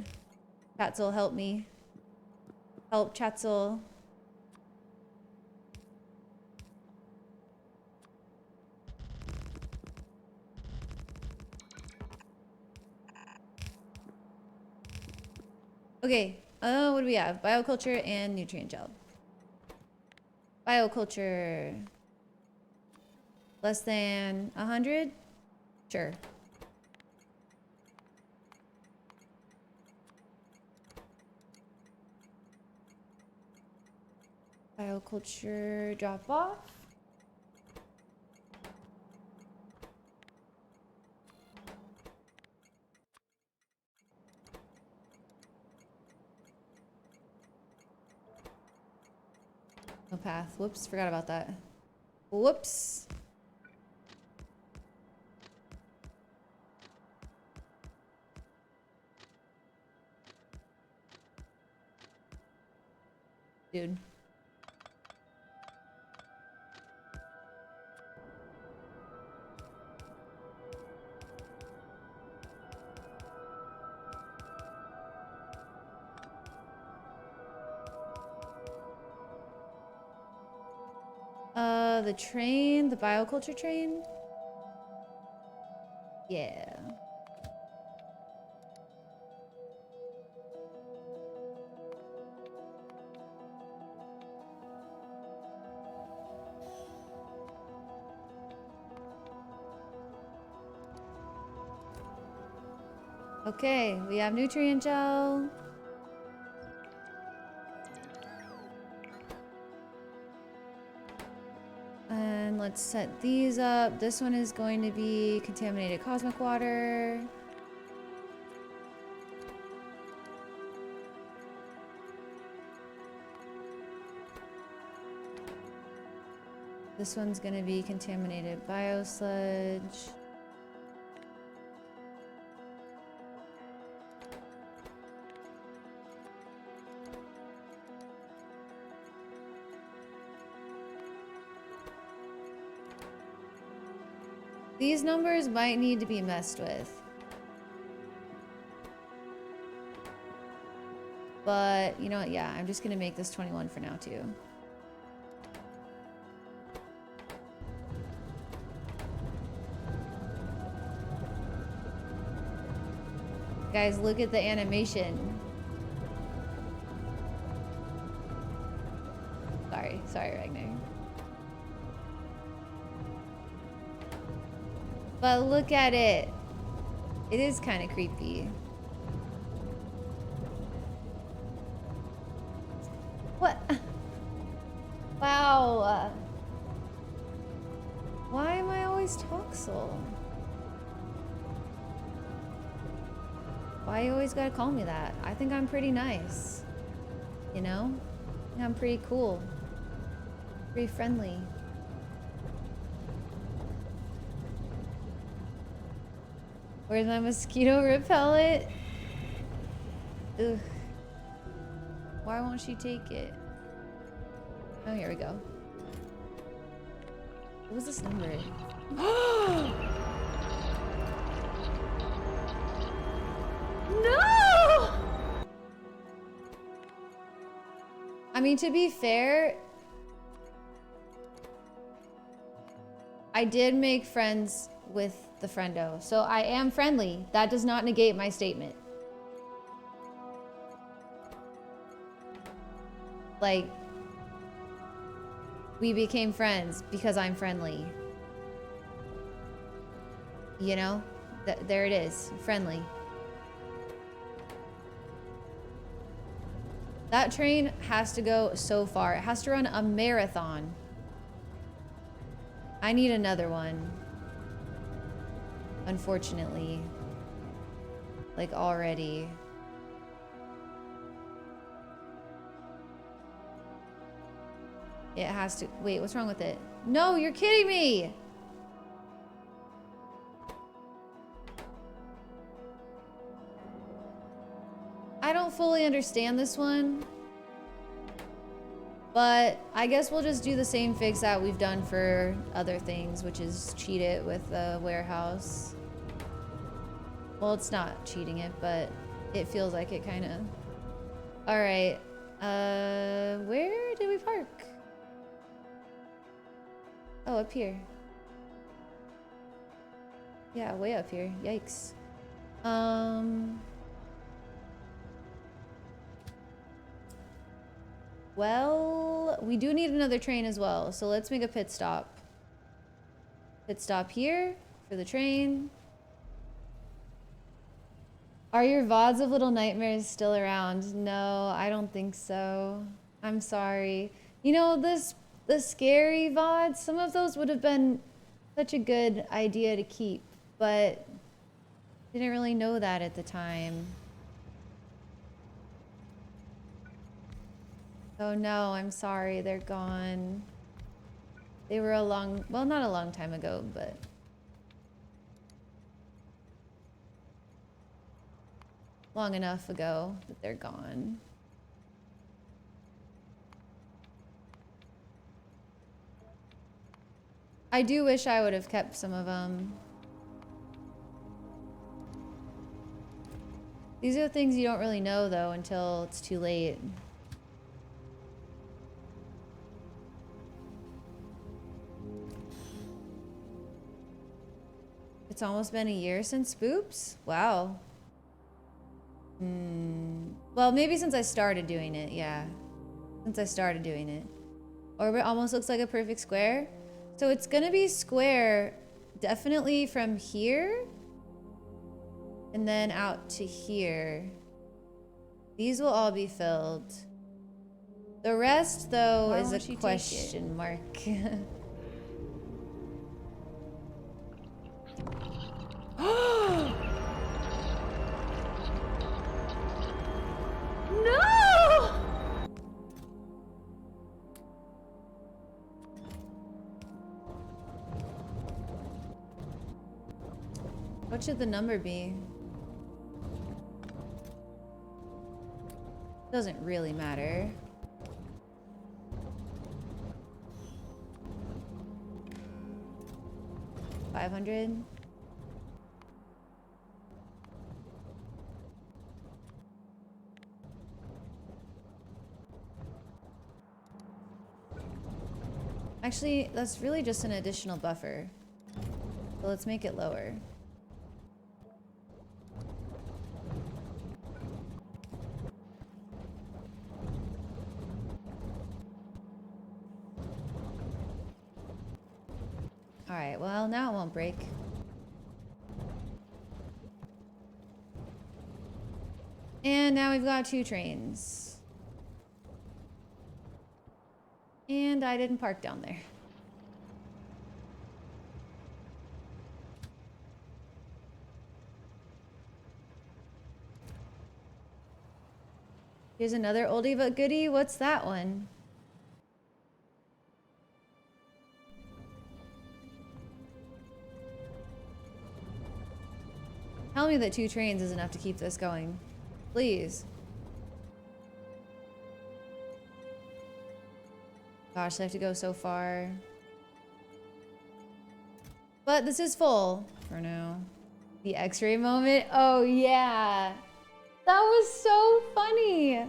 Chatzel, help me. Help, Chatzel. Okay, Oh, what do we have? Bioculture and nutrient gel. Bioculture. Less than 100? Sure. Bioculture drop off. No path. Whoops, forgot about that. Whoops. Dude. The train, the bioculture train? Yeah. Okay, we have nutrient gel. And let's set these up. This one is going to be contaminated cosmic water. This one's going to be contaminated biosludge. These numbers might need to be messed with. But, you know what? Yeah, I'm just going to make this 21 for now, too. Guys, look at the animation. Sorry, Ragnar. But look at it. It is kind of creepy. What? Wow. Why am I always Toxel? Why you always gotta call me that? I think I'm pretty nice. You know? I think I'm pretty cool. Pretty friendly. Where's my mosquito repellent? Ugh. Why won't she take it? Oh, here we go. What was this number? No! I mean, to be fair, I did make friends with the friendo, so I am friendly. That does not negate my statement. Like, we became friends because I'm friendly. You know? There it is. Friendly. That train has to go so far. It has to run a marathon. I need another one. Unfortunately. Like, already. It has to... Wait, what's wrong with it? No, you're kidding me! I don't fully understand this one. But I guess we'll just do the same fix that we've done for other things, which is cheat it with the warehouse. Well, it's not cheating it, but it feels like it kind of. All right. Where did we park? Oh, up here. Yeah, way up here. Yikes. Well, we do need another train as well, so let's make a pit stop. Pit stop here for the train. Are your VODs of Little Nightmares still around? No, I don't think so. I'm sorry. You know, the scary VODs, some of those would have been such a good idea to keep, but didn't really know that at the time. Oh no, I'm sorry, they're gone. They were well, not a long time ago, but long enough ago that they're gone. I do wish I would have kept some of them. These are the things you don't really know though until it's too late. It's almost been a year since Boops? Wow. Well, maybe since I started doing it, yeah. Since I started doing it. Orbit almost looks like a perfect square. So it's gonna be square definitely from here and then out to here. These will all be filled. The rest though Why is won't a you question mark. No! What should the number be? Doesn't really matter. $500. Actually, that's really just an additional buffer. So let's make it lower. All right, well, now it won't break. And now we've got 2 trains. And I didn't park down there. Here's another oldie but goodie. What's that one? Tell me that 2 trains is enough to keep this going. Please. Gosh, I have to go so far. But this is full for now. The X-ray moment? Oh yeah. That was so funny.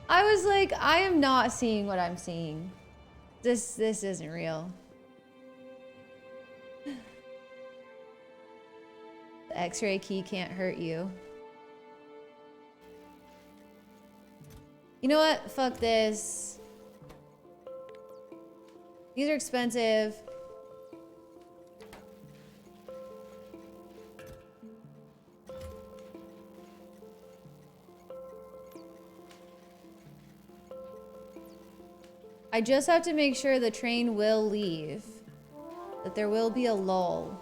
I was like, I am not seeing what I'm seeing. This isn't real. The X-ray key can't hurt you. You know what? Fuck this. These are expensive. I just have to make sure the train will leave. That there will be a lull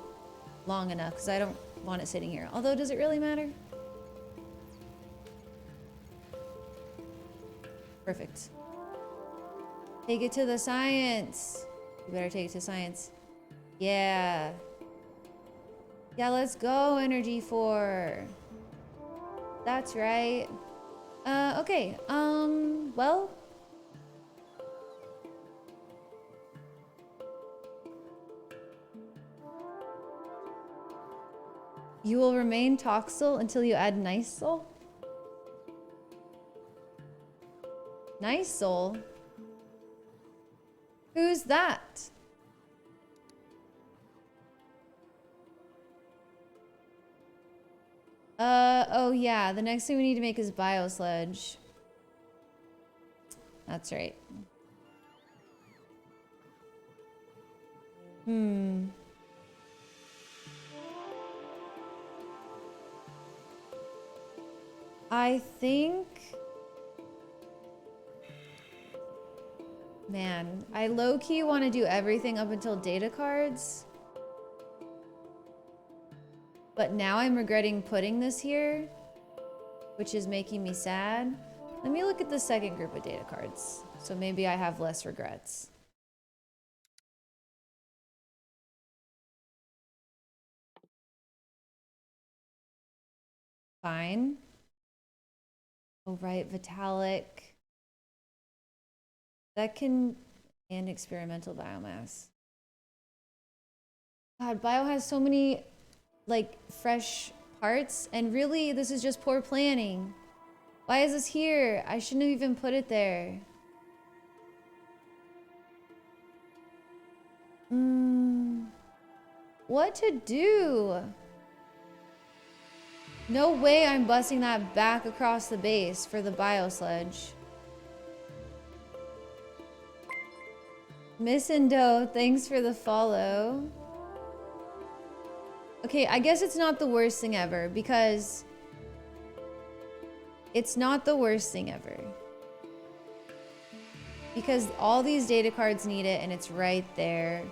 long enough, because I don't want it sitting here. Although, does it really matter? Perfect. Take it to the science. You better take it to science. Yeah. Yeah, let's go, Energy 4. That's right. Okay. Well. You will remain Toxel until you add Nice-Soul? Nice-Soul? Who's that? Oh yeah, the next thing we need to make is Biosludge. That's right. I think... Man, I low-key want to do everything up until data cards. But now I'm regretting putting this here, which is making me sad. Let me look at the second group of data cards. So maybe I have less regrets. Fine. Oh, right, Vitalik. That can... And experimental biomass. God, bio has so many, like, fresh parts. And really, this is just poor planning. Why is this here? I shouldn't have even put it there. What to do? No way I'm busting that back across the base for the biosludge. Miss Indo, thanks for the follow. Okay, I guess it's not the worst thing ever because it's not the worst thing ever. Because all these data cards need it and it's right there.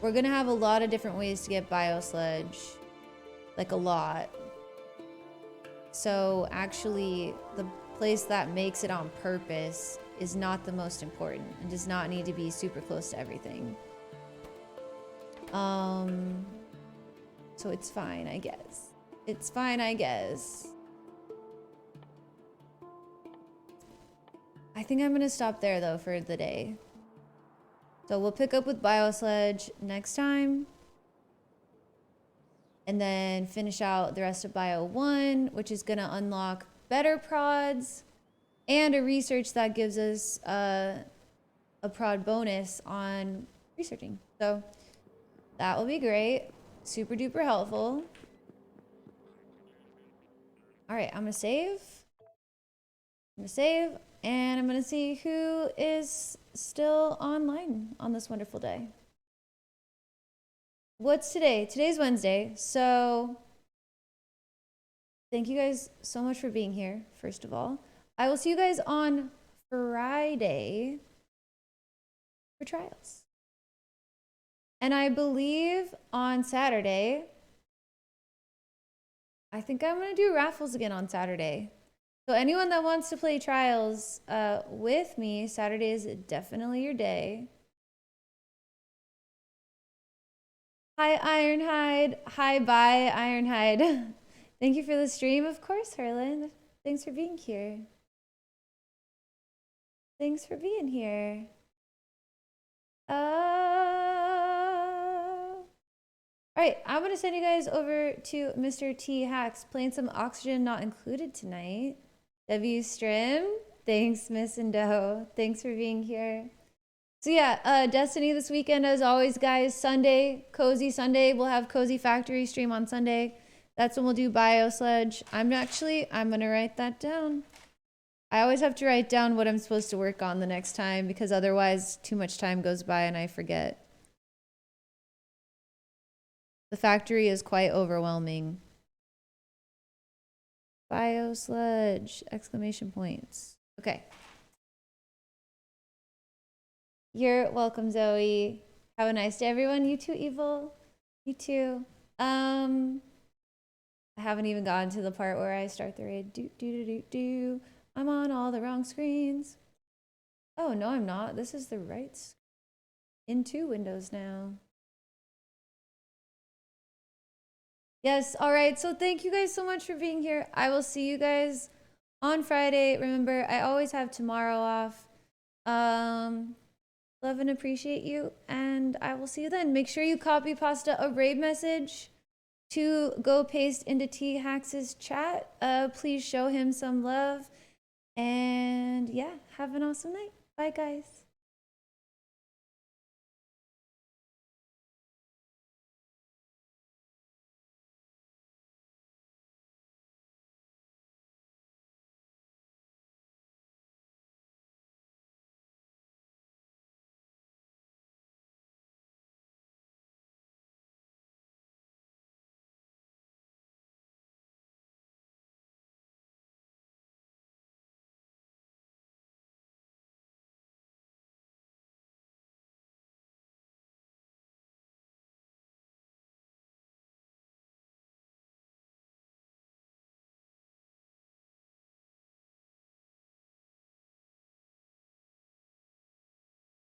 We're gonna have a lot of different ways to get biosludge. Like a lot. So actually, the place that makes it on purpose is not the most important and does not need to be super close to everything. So it's fine, I guess. It's fine, I guess. I think I'm gonna stop there though for the day. So we'll pick up with biosludge next time. And then finish out the rest of Bio 1, which is gonna unlock better prods and a research that gives us a prod bonus on researching. So that will be great. Super duper helpful. All right, I'm gonna save. And I'm gonna see who is still online on this wonderful day. What's today? Today's Wednesday, so thank you guys so much for being here, first of all. I will see you guys on Friday for trials. And I believe on Saturday, I think I'm gonna do raffles again on Saturday. So anyone that wants to play trials with me, Saturday is definitely your day. Hi, Ironhide. Hi, bye, Ironhide. Thank you for the stream. Of course, Harlan. Thanks for being here. Thanks for being here. All right, I'm going to send you guys over to Mr. T Hacks playing some Oxygen Not Included tonight. W Strim. Thanks, Miss Indo. Thanks for being here. So yeah, Destiny this weekend as always, guys. Sunday, Cozy Sunday. We'll have Cozy Factory stream on Sunday. That's when we'll do Biosludge. I'm gonna write that down. I always have to write down what I'm supposed to work on the next time because otherwise too much time goes by and I forget. The factory is quite overwhelming. Biosludge! Exclamation points. Okay. You're welcome, Zoe. Have a nice day, everyone. You too, Evil. You too. I haven't even gotten to the part where I start the raid. I'm on all the wrong screens. Oh, no, I'm not. This is the right screen. In 2 windows now. Yes, all right. So thank you guys so much for being here. I will see you guys on Friday. Remember, I always have tomorrow off. Love and appreciate you, and I will see you then. Make sure you copy Pasta a raid message to go paste into T Hacks' chat. Please show him some love. And yeah, have an awesome night. Bye, guys.